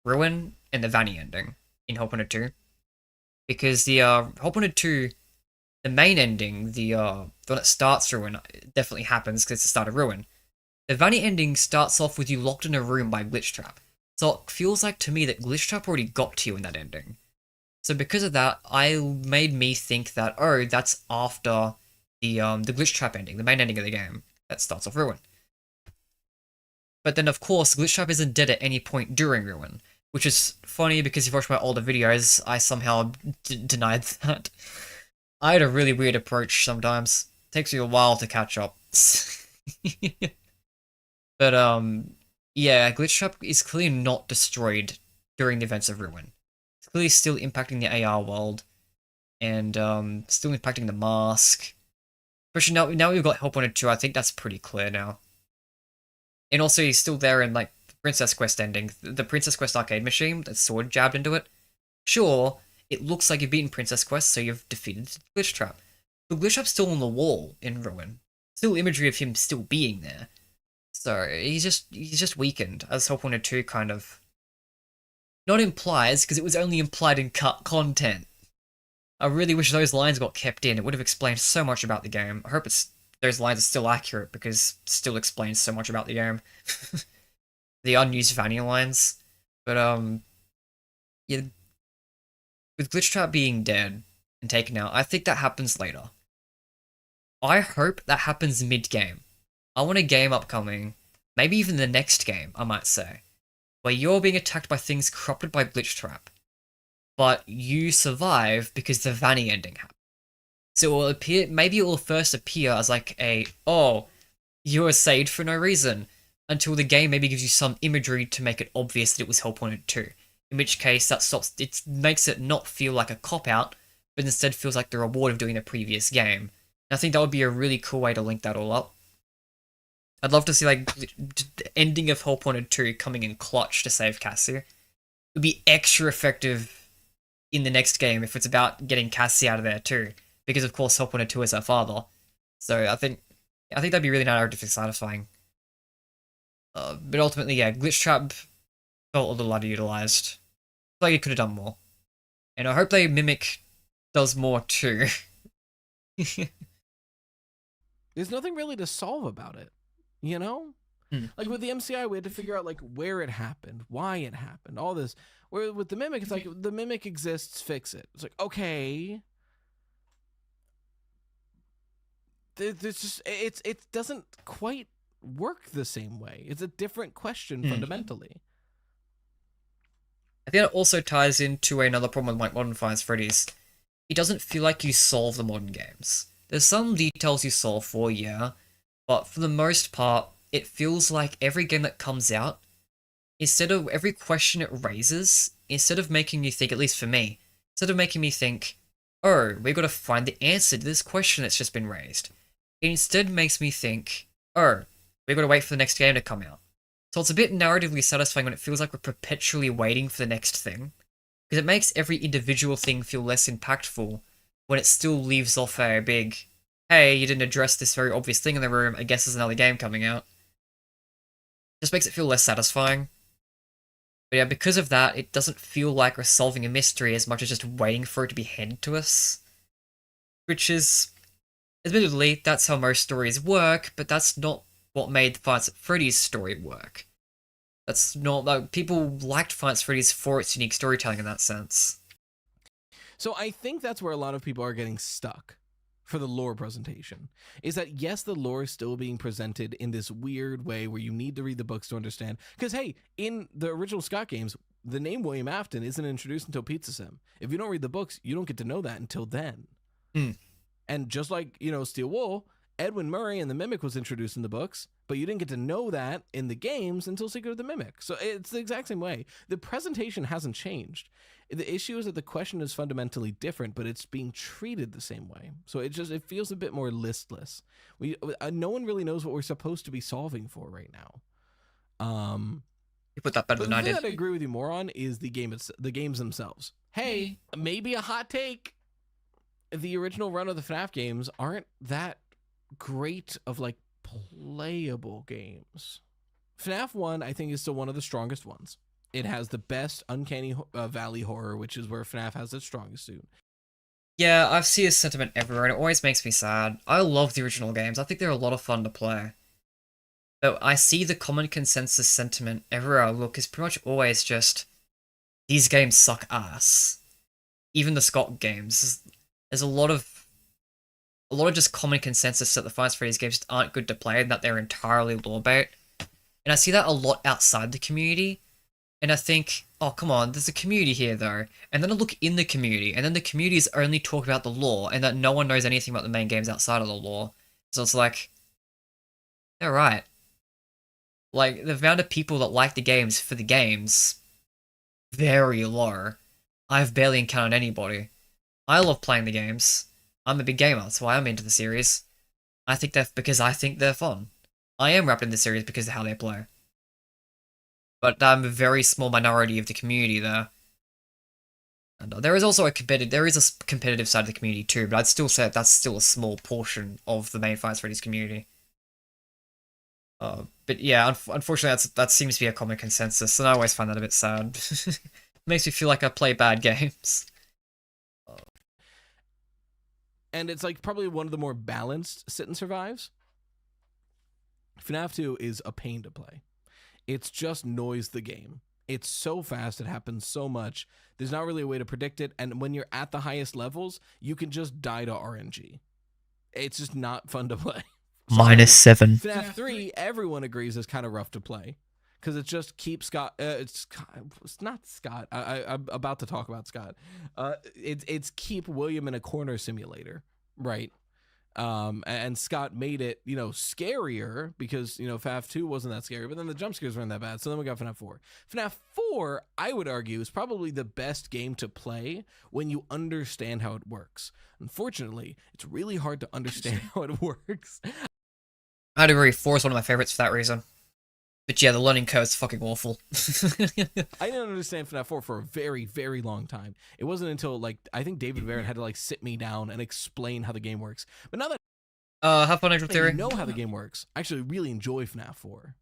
Ruin and the Vanny ending in Help 2. Because the Help 2, the main ending, the one that starts Ruin, definitely happens because it's the start of Ruin. The Vanny ending starts off with you locked in a room by Glitch Trap. So it feels like to me that Glitch Trap already got to you in that ending. So because of that, made me think that, oh, that's after the Glitch Trap ending, the main ending of the game that starts off Ruin. But then of course, Glitch Trap isn't dead at any point during Ruin, which is funny because if you've watched my older videos, I somehow denied that. I had a really weird approach sometimes. It takes me a while to catch up. But yeah, Glitch Trap is clearly not destroyed during the events of Ruin. It's clearly still impacting the AR world, and still impacting the mask. Especially now we've got Help 2, I think that's pretty clear now. And also he's still there in like the Princess Quest ending, the Princess Quest arcade machine, that sword jabbed into it. Sure, it looks like you've beaten Princess Quest, so you've defeated Glitch Trap. But Glitch Trap's still on the wall in Ruin. Still imagery of him still being there. So he's just weakened, as Help 2 kind of not implies, because it was only implied in cut content. I really wish those lines got kept in. It would have explained so much about the game. I hope those lines are still accurate, because it still explains so much about the game. The unused Vanny lines. But yeah, with Glitch Trap being dead and taken out, I think that happens later. I hope that happens mid-game. I want a game upcoming, maybe even the next game, I might say, where you're being attacked by things corrupted by Glitch Trap, but you survive because the Vanny ending happened. So it will appear, maybe it will first appear as like oh, you were saved for no reason, until the game maybe gives you some imagery to make it obvious that it was Help 2. In which case, it makes it not feel like a cop-out, but instead feels like the reward of doing the previous game. And I think that would be a really cool way to link that all up. I'd love to see, like, the ending of Help 2 coming in clutch to save Cassie. It would be extra effective in the next game if it's about getting Cassie out of there too. Because, of course, Help 2 is her father. So I think that'd be really narratively satisfying. But ultimately, yeah, Glitch Trap felt a little underutilized. I feel like it could have done more. And I hope they Mimic does more too. There's nothing really to solve about it. You know? Like with the MCI, we had to figure out like where it happened, why it happened, all this. Where with the Mimic, it's like the Mimic exists, fix it. It's like, okay. There's just it doesn't quite work the same way. It's a different question fundamentally. I think that also ties into another problem with like modern Five Nights at Freddy's. It doesn't feel like you solve the modern games. There's some details you solve for, yeah. But for the most part, it feels like every game that comes out, instead of every question it raises, instead of making you think, at least for me, instead of making me think, oh, we've got to find the answer to this question that's just been raised, it instead makes me think, oh, we've got to wait for the next game to come out. So it's a bit narratively satisfying when it feels like we're perpetually waiting for the next thing, because it makes every individual thing feel less impactful when it still leaves off a big, hey, you didn't address this very obvious thing in the room, I guess there's another game coming out. Just makes it feel less satisfying. But yeah, because of that, it doesn't feel like we're solving a mystery as much as just waiting for it to be handed to us. Which is, admittedly, that's how most stories work, but that's not what made Five Nights at Freddy's story work. That's not, like, people liked Five Nights at Freddy's for its unique storytelling in that sense. So I think that's where a lot of people are getting stuck for the lore presentation, is that yes, the lore is still being presented in this weird way where you need to read the books to understand. Because hey, in the original Scott games, the name William Afton isn't introduced until Pizza Sim. If you don't read the books, you don't get to know that until then. And just like, you know, Steel Wool, Edwin Murray and the Mimic was introduced in the books, But you didn't get to know that in the games until Secret of the Mimic. So it's the exact same way. The presentation hasn't changed. The issue is that the question is fundamentally different, but it's being treated the same way. So it feels a bit more listless. No one really knows what we're supposed to be solving for right now. You put that better than I did. The thing that I agree with you more on is the games themselves. Hey, maybe a hot take. The original run of the FNaF games aren't that great of like playable games. FNaF 1, I think, is still one of the strongest ones. It has the best Uncanny Valley horror, which is where FNaF has its strongest suit. Yeah, I've seen this sentiment everywhere, and it always makes me sad. I love the original games. I think they're a lot of fun to play. But I see the common consensus sentiment everywhere I look is pretty much always just, these games suck ass. Even the Scott games. There's a lot of just common consensus that the Five Nights at Freddy's games just aren't good to play and that they're entirely lore-bait. And I see that a lot outside the community. And I think, oh, come on, there's a community here, though. And then I look in the community, and then the community is only talking about the lore, and that no one knows anything about the main games outside of the lore. So it's like, they're right. Like, the amount of people that like the games for the games, very low. I've barely encountered anybody. I love playing the games. I'm a big gamer, that's why I'm into the series. Because I think they're fun. I am wrapped in the series because of how they play. But I'm a very small minority of the community there. And there is also a competitive side of the community too, but I'd still say that's still a small portion of the main Five Nights at Freddy's community. But yeah, unfortunately that seems to be a common consensus, and I always find that a bit sad. It makes me feel like I play bad games. And it's like probably one of the more balanced sit and survives. FNaF 2 is a pain to play. It's just noise the game. It's so fast, it happens so much. There's not really a way to predict it, and when you're at the highest levels, you can just die to RNG. It's just not fun to play. -7. FNaF 3, everyone agrees, is kind of rough to play. Because it just keeps Scott... it's not Scott. I'm about to talk about Scott. It's keep William in a corner simulator, right? And Scott made it, scarier because, FNaF 2 wasn't that scary, but then the jump scares weren't that bad. So then we got FNaF 4. FNaF 4, I would argue, is probably the best game to play when you understand how it works. Unfortunately, it's really hard to understand how it works. I'd agree, 4 is one of my favorites for that reason. But yeah, the learning curve is fucking awful. I didn't understand FNaF 4 for a very, very long time. It wasn't until, I think David Barrett had to, sit me down and explain how the game works. But now that have fun, Angel Theory. I know how the game works, I actually really enjoy FNaF 4.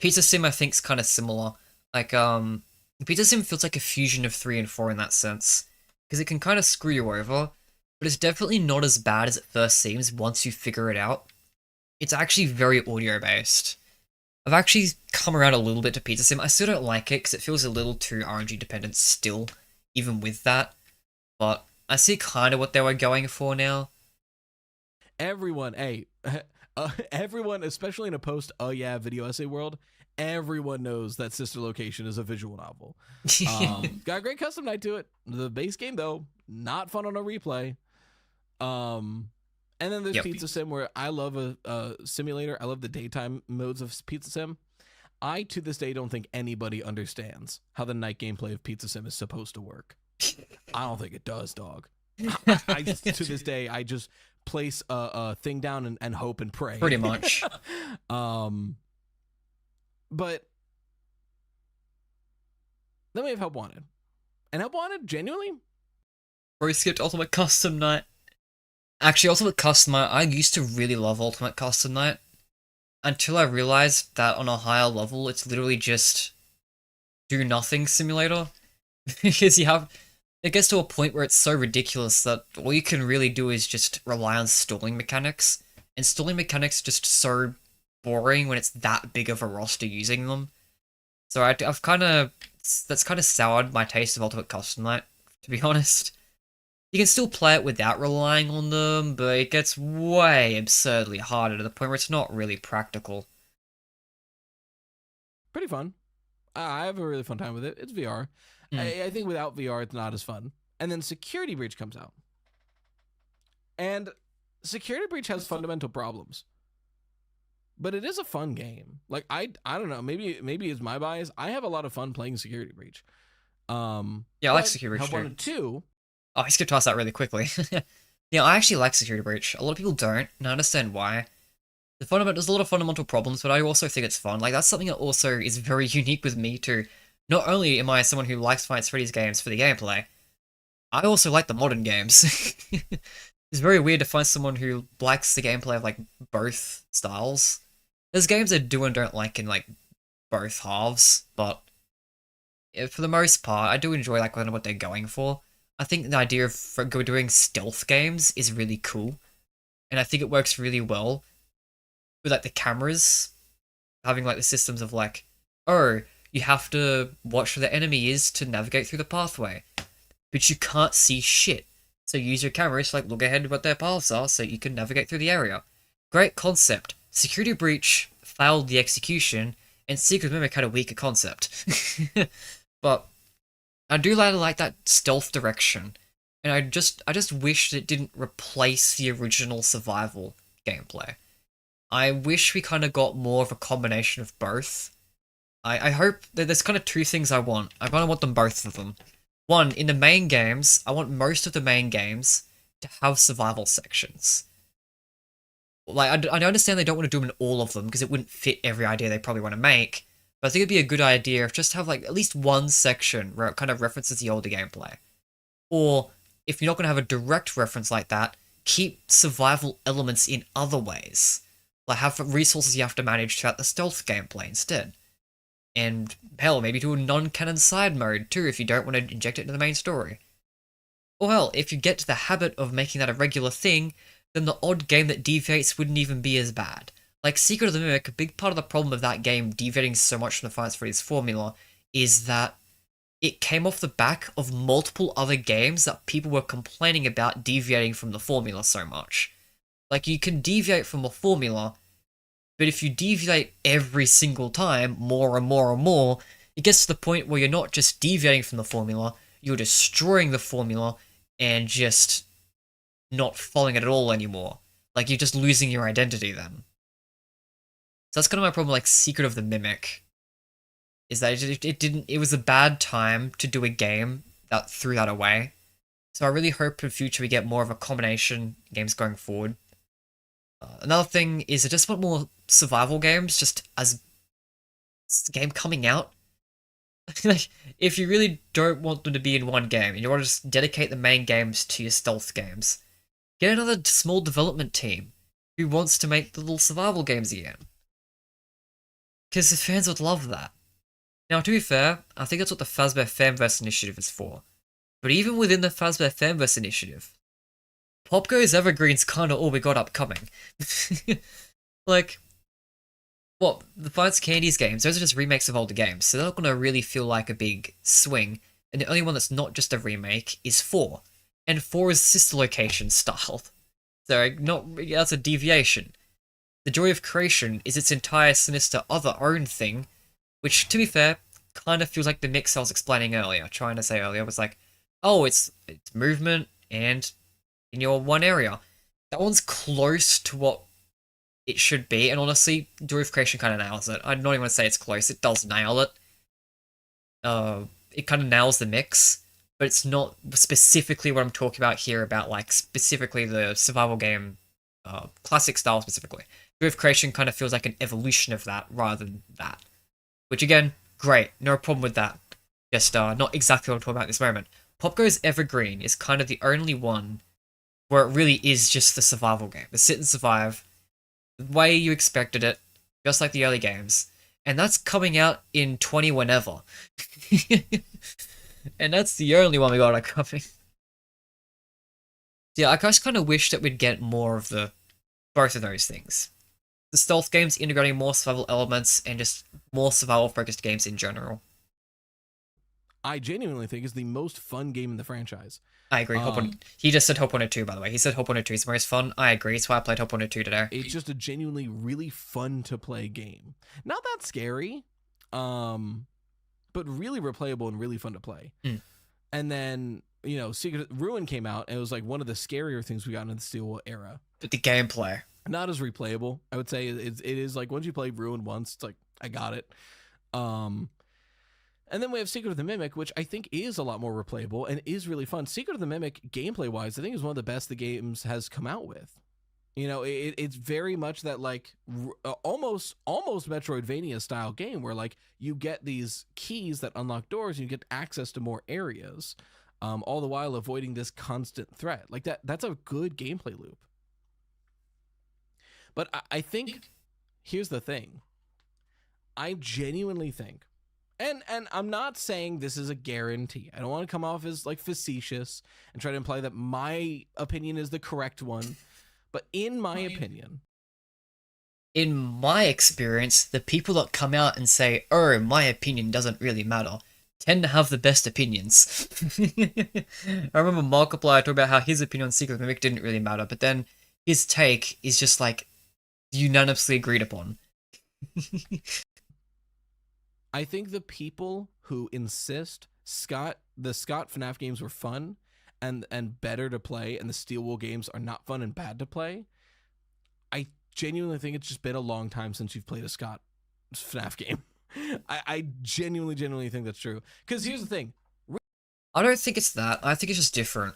Pizza Sim, I think, is kind of similar. Pizza Sim feels like a fusion of 3 and 4 in that sense. Because it can kind of screw you over, but it's definitely not as bad as it first seems once you figure it out. It's actually very audio-based. I've actually come around a little bit to Pizza Sim. I still don't like it because it feels a little too RNG dependent still, even with that. But I see kind of what they were going for now. Everyone, everyone, especially in a post-oh yeah video essay world, everyone knows that Sister Location is a visual novel. Got a great custom night to it. The base game, though, not fun on a replay. And then there's Pizza Sim, where I love a simulator. I love the daytime modes of Pizza Sim. I, to this day, don't think anybody understands how the night gameplay of Pizza Sim is supposed to work. I don't think it does, dog. To this day, I just place a thing down and hope and pray. Pretty much. But then we have Help Wanted. And Help Wanted, genuinely? Or we skipped Ultimate Custom Night. Actually, Ultimate Custom Night, I used to really love Ultimate Custom Night. Until I realized that on a higher level, it's literally just do nothing simulator. Because it gets to a point where it's so ridiculous that all you can really do is just rely on stalling mechanics. And stalling mechanics are just so boring when it's that big of a roster using them. So that's kind of soured my taste of Ultimate Custom Night, to be honest. You can still play it without relying on them, but it gets way absurdly harder to the point where it's not really practical. Pretty fun. I have a really fun time with it. It's VR. I think without VR, it's not as fun. And then Security Breach comes out. And Security Breach has fundamental problems. but it is a fun game. Like I don't know, maybe it's my bias. I have a lot of fun playing Security Breach. Yeah, I like Security Breach. Have 1 and 2. Oh, I skipped past that really quickly. Yeah, I actually like Security Breach. A lot of people don't, and I understand why. There's a lot of fundamental problems, but I also think it's fun. Like, that's something that also is very unique with me too. Not only am I someone who likes Five Nights at Freddy's games for the gameplay, I also like the modern games. It's very weird to find someone who likes the gameplay of, like, both styles. There's games I do and don't like in, like, both halves, but for the most part, I do enjoy, like, what they're going for. I think the idea of doing stealth games is really cool, and I think it works really well with, like, the cameras, having, like, the systems of, like, oh, you have to watch where the enemy is to navigate through the pathway, but you can't see shit, so use your cameras to, like, look ahead at what their paths are so you can navigate through the area. Great concept. Security Breach failed the execution, and Secret Mimic had a weaker concept. But I do like that stealth direction, and I just wish it didn't replace the original survival gameplay. I wish we kind of got more of a combination of both. I hope that there's kind of two things I want. I kind of want them both of them. One, in the main games, I want most of the main games to have survival sections. Like, I understand they don't want to do them in all of them because it wouldn't fit every idea they probably want to make. But I think it'd be a good idea if just have, like, at least one section where it kind of references the older gameplay. Or, if you're not going to have a direct reference like that, keep survival elements in other ways. Like, have resources you have to manage throughout the stealth gameplay instead. And, hell, maybe do a non-canon side mode, too, if you don't want to inject it into the main story. Or, hell, if you get to the habit of making that a regular thing, then the odd game that deviates wouldn't even be as bad. Like, Secret of the Mimic, a big part of the problem of that game deviating so much from the Five Nights at Freddy's formula is that it came off the back of multiple other games that people were complaining about deviating from the formula so much. Like, you can deviate from a formula, but if you deviate every single time, more and more and more, it gets to the point where you're not just deviating from the formula, you're destroying the formula and just not following it at all anymore. Like, you're just losing your identity then. So that's kind of my problem with, like, Secret of the Mimic. Is that it was a bad time to do a game that threw that away. So I really hope in the future we get more of a combination games going forward. Another thing is I just want more survival games just as game coming out. Like, if you really don't want them to be in one game and you want to just dedicate the main games to your stealth games, get another small development team who wants to make the little survival games again. Because the fans would love that. Now, to be fair, I think that's what the Fazbear Fanverse Initiative is for. But even within the Fazbear Fanverse Initiative, Pop Goes Evergreen's kinda all we got upcoming. Like, what, the Five Nights at Candy's games, those are just remakes of older games, so they're not gonna really feel like a big swing, and the only one that's not just a remake is 4. And 4 is sister location styled. So, that's a deviation. The Joy of Creation is its entire sinister other own thing, which, to be fair, kind of feels like the mix I was explaining earlier, trying to say earlier, was like, oh, it's movement and in your one area. That one's close to what it should be, and honestly, Joy of Creation kind of nails it. I'm not even going to say it's close, it does nail it. It kind of nails the mix, but it's not specifically what I'm talking about here, about, like, specifically the survival game, classic style specifically. Joy of Creation kind of feels like an evolution of that, rather than that. Which, again, great, no problem with that. Just, not exactly what I'm talking about at this moment. Pop Goes Evergreen is kind of the only one where it really is just the survival game. The sit and survive, the way you expected it, just like the early games. And that's coming out in 20 whenever. And that's the only one we got coming. Yeah, I just kind of wish that we'd get more of both of those things. The stealth games integrating more survival elements and just more survival-focused games in general. I genuinely think is the most fun game in the franchise. I agree. He just said Hope 102, by the way. He said Hope 102 is the most fun. I agree. That's why I played Hope 102 today. It's just a genuinely really fun to play game. Not that scary, but really replayable and really fun to play. Mm. And then you know, Secret Ruin came out, and it was like one of the scarier things we got in the Steel era. But the gameplay, not as replayable. I would say it is like once you play Ruin once, it's like I got it. And then we have Secret of the Mimic, which I think is a lot more replayable and is really fun. Secret of the Mimic, gameplay wise, I think is one of the best the games has come out with. You know, it's very much that like almost Metroidvania style game where like you get these keys that unlock doors and you get access to more areas, all the while avoiding this constant threat. Like that's a good gameplay loop. But I think here's the thing. I genuinely think, and I'm not saying this is a guarantee. I don't want to come off as like facetious and try to imply that my opinion is the correct one. But in my opinion, in my experience, the people that come out and say, "Oh, my opinion doesn't really matter," tend to have the best opinions. I remember Markiplier talking about how his opinion on Secret of the Mimic didn't really matter, but then his take is just like unanimously agreed upon. I think the people who insist the Scott FNaF games were fun and better to play, and the Steel Wool games are not fun and bad to play, I genuinely think it's just been a long time since you've played a Scott FNaF game. I genuinely think that's true. Because here's the thing. I don't think it's that. I think it's just different.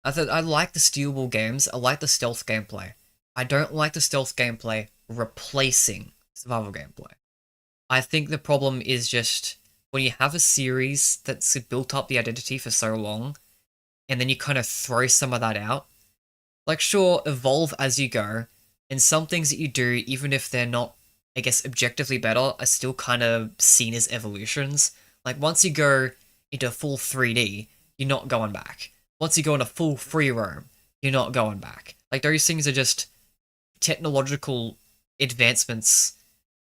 I like the Steel Wool games. I like the stealth gameplay. I don't like the stealth gameplay replacing survival gameplay. I think the problem is just when you have a series that's built up the identity for so long, and then you kind of throw some of that out. Like, sure, evolve as you go, and some things that you do, even if they're not, I guess, objectively better, are still kind of seen as evolutions. Like, once you go into full 3D, you're not going back. Once you go into full free roam, you're not going back. Like, those things are just technological advancements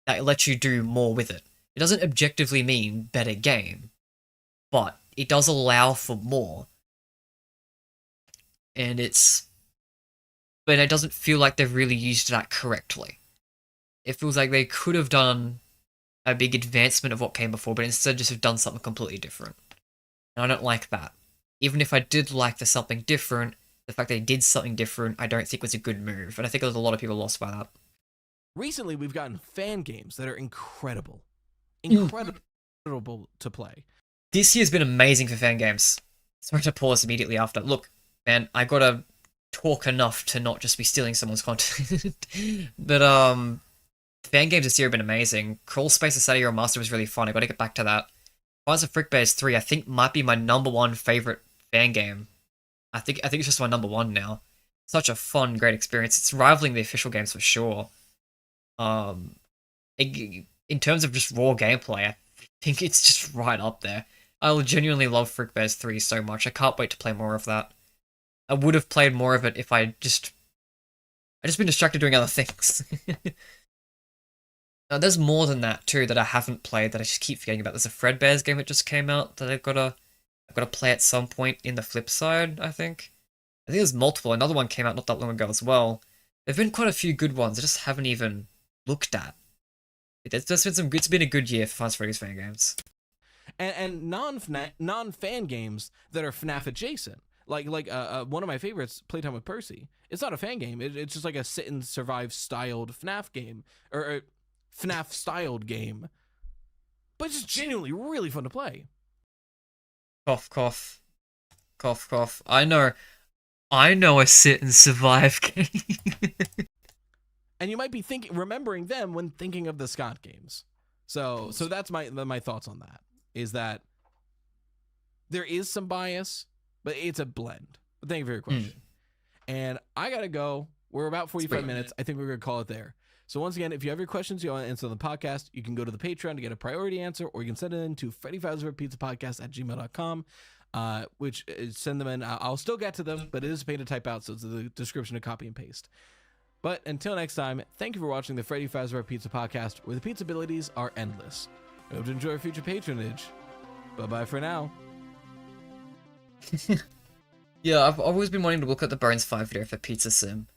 that let you do more with it. It doesn't objectively mean better game, but it does allow for more. And but it doesn't feel like they've really used that correctly. It feels like they could have done a big advancement of what came before, but instead just have done something completely different. And I don't like that. Even if I did like the something different, the fact they did something different, I don't think was a good move. And I think there's a lot of people lost by that. Recently, we've gotten fan games that are incredible. Incredible to play. This year's been amazing for fan games. Sorry to pause immediately after. Look, man, I gotta talk enough to not just be stealing someone's content. But, fan games this year have been amazing. Crawl Space Society Hero Master was really fun. I gotta get back to that. Rise of Frick Bears 3, I think, might be my *1 favorite fan game. I think it's just my #1 now. Such a fun, great experience. It's rivaling the official games for sure. In terms of just raw gameplay, I think it's just right up there. I genuinely love Frick Bears 3 so much. I can't wait to play more of that. I would have played more of it if I just been distracted doing other things. Now, there's more than that too that I haven't played that I just keep forgetting about. There's a Fredbear's game that just came out that I've got to play at some point in the flip side, I think. I think there's multiple. Another one came out not that long ago as well. There've been quite a few good ones I just haven't even looked at. It's been a good year for Freddy's fan games. And non-fan games that are FNAF adjacent. Like one of my favorites, Playtime with Percy. It's not a fan game. It's just like a sit and survive styled FNAF game, or FNAF styled game. But it's just genuinely really fun to play. Cough, cough, cough, cough. I know a sit and survive game. And you might be remembering them when thinking of the Scott games. So that's my thoughts on that. Is that there is some bias, but it's a blend. But thank you for your question. And I gotta go. We're about 45 minutes. I think we're gonna call it there. So once again, if you have your questions you want to answer on the podcast, you can go to the Patreon to get a priority answer, or you can send it in to freddyfazbearpizzapodcast@gmail.com, which send them in. I'll still get to them, but it is a pain to type out, so it's in the description to copy and paste. But until next time, thank you for watching the Freddy Fazbear Pizza Podcast, where the pizza abilities are endless. I hope to enjoy future patronage. Bye-bye for now. Yeah, I've always been wanting to look at the Bones 5 video for Pizza Sim.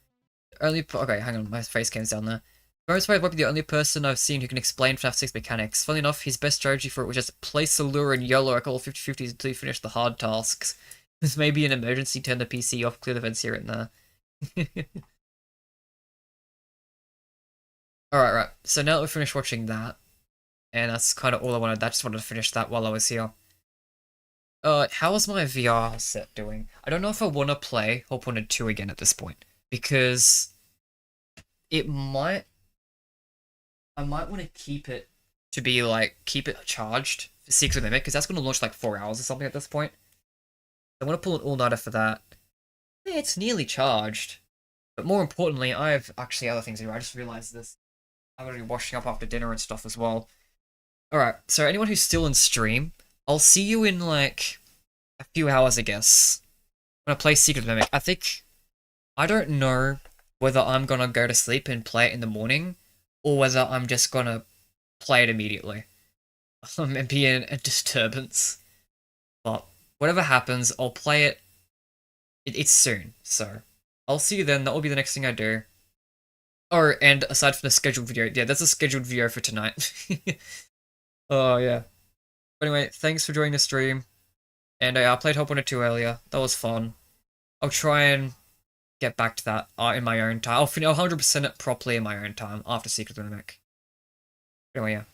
Okay, hang on, my face came down there. Bones 5 might be the only person I've seen who can explain FNAF 6 mechanics. Funnily enough, his best strategy for it was just place a lure and YOLO at all 50-50s until you finish the hard tasks. This may be an emergency, turn the PC off, clear the vents here and there. Alright, right. So now that we've finished watching that, and that's kind of all I wanted. I just wanted to finish that while I was here. How is my VR set doing? I don't know if I want to play HW2 2 again at this point, because I might want to keep it to be like, keep it charged for Secret Mimic, because that's going to launch like 4 hours or something at this point. I want to pull an all-nighter for that. Yeah, it's nearly charged. But more importantly, I have actually other things to do. I just realized this. I'm going to be washing up after dinner and stuff as well. Alright, so anyone who's still in stream, I'll see you in like a few hours, I guess. When I play Secret Mimic. I don't know whether I'm going to go to sleep and play it in the morning, or whether I'm just going to play it immediately. And be in a disturbance. But whatever happens, I'll play it. It's soon, so I'll see you then. That will be the next thing I do. Oh, and aside from the scheduled video, yeah, that's a scheduled video for tonight. Oh, yeah. But anyway, thanks for joining the stream. And I played HW2 2 earlier. That was fun. I'll try and get back to that in my own time. I'll 100% it properly in my own time after Secret Mimic. Anyway, yeah.